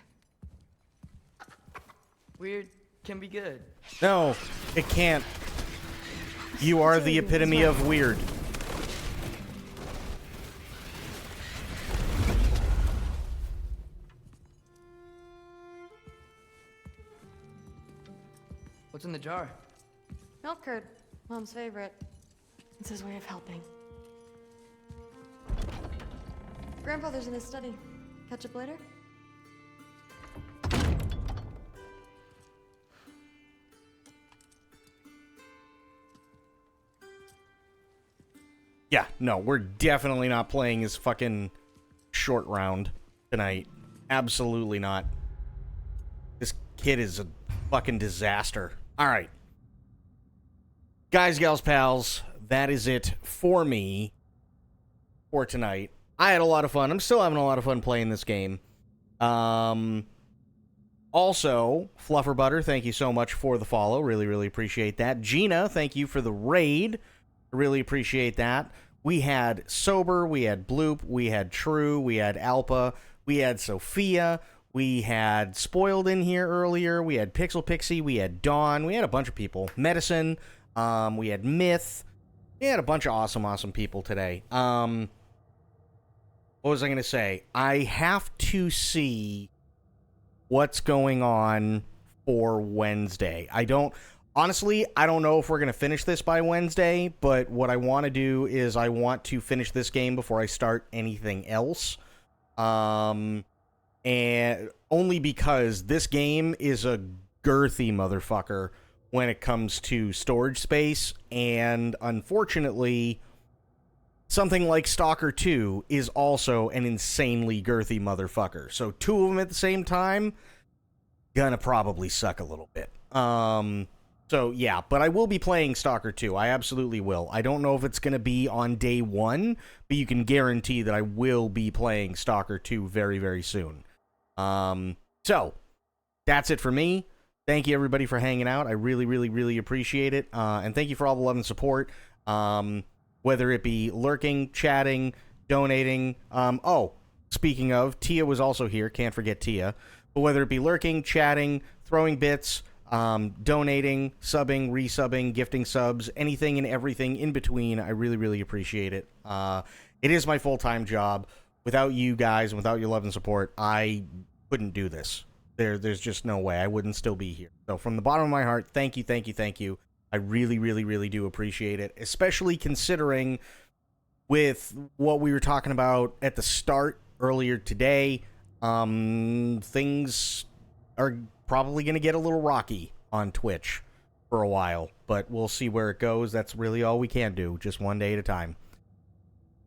Weird can be good. No, it can't. You are the epitome of weird. What's in the jar? Milk curd, Mom's favorite. It's his way of helping. Grandfather's in his study. Catch up later? Yeah, no, we're definitely not playing his fucking short round tonight. Absolutely not. This kid is a fucking disaster. All right. Guys, gals, pals, that is it for me for tonight. I had a lot of fun. I'm still having a lot of fun playing this game. Also, Fluffer Butter, thank you so much for the follow. Really, really appreciate that. Gina, thank you for the raid. Really appreciate that. We had Sober, we had Bloop, we had True, we had Alpa, we had Sophia, we had Spoiled in here earlier, we had Pixel Pixie, we had Dawn, we had a bunch of people. Medicine, we had Myth. We had a bunch of awesome people today. What was I going to say? I have to see what's going on for Wednesday. Honestly, I don't know if we're going to finish this by Wednesday, but what I want to do is I want to finish this game before I start anything else. And only because this game is a girthy motherfucker when it comes to storage space, and unfortunately, something like Stalker 2 is also an insanely girthy motherfucker. So 2 of them at the same time, gonna probably suck a little bit. So, yeah, but I will be playing Stalker 2. I absolutely will. I don't know if it's going to be on day 1, but you can guarantee that I will be playing Stalker 2 very, very soon. So, that's it for me. Thank you, everybody, for hanging out. I really, really, really appreciate it. And thank you for all the love and support. Whether it be lurking, chatting, donating. Speaking of, Tia was also here. Can't forget Tia. But whether it be lurking, chatting, throwing bits, donating, subbing, resubbing, gifting subs, anything and everything in between, I really, really appreciate it. It is my full-time job. Without you guys, without your love and support, I couldn't do this. There's just no way. I wouldn't still be here. So from the bottom of my heart, thank you, thank you, thank you. I really, really, really do appreciate it, especially considering with what we were talking about at the start earlier today, things are probably going to get a little rocky on Twitch for a while, but we'll see where it goes. That's really all we can do, just one day at a time.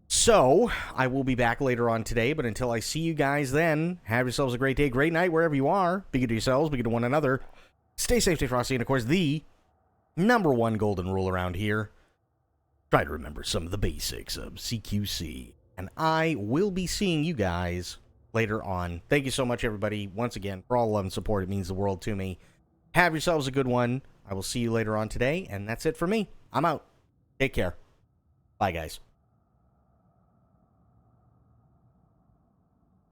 So, I will be back later on today, but until I see you guys then, have yourselves a great day, great night, wherever you are. Be good to yourselves, be good to one another. Stay safe, stay frosty, and of course, the #1 golden rule around here, try to remember some of the basics of CQC. And I will be seeing you guys later on. Thank you so much, everybody, once again, for all the love and support. It means the world to me. Have yourselves a good one. I will see you later on today, and that's it for me. I'm out. Take care. Bye, guys.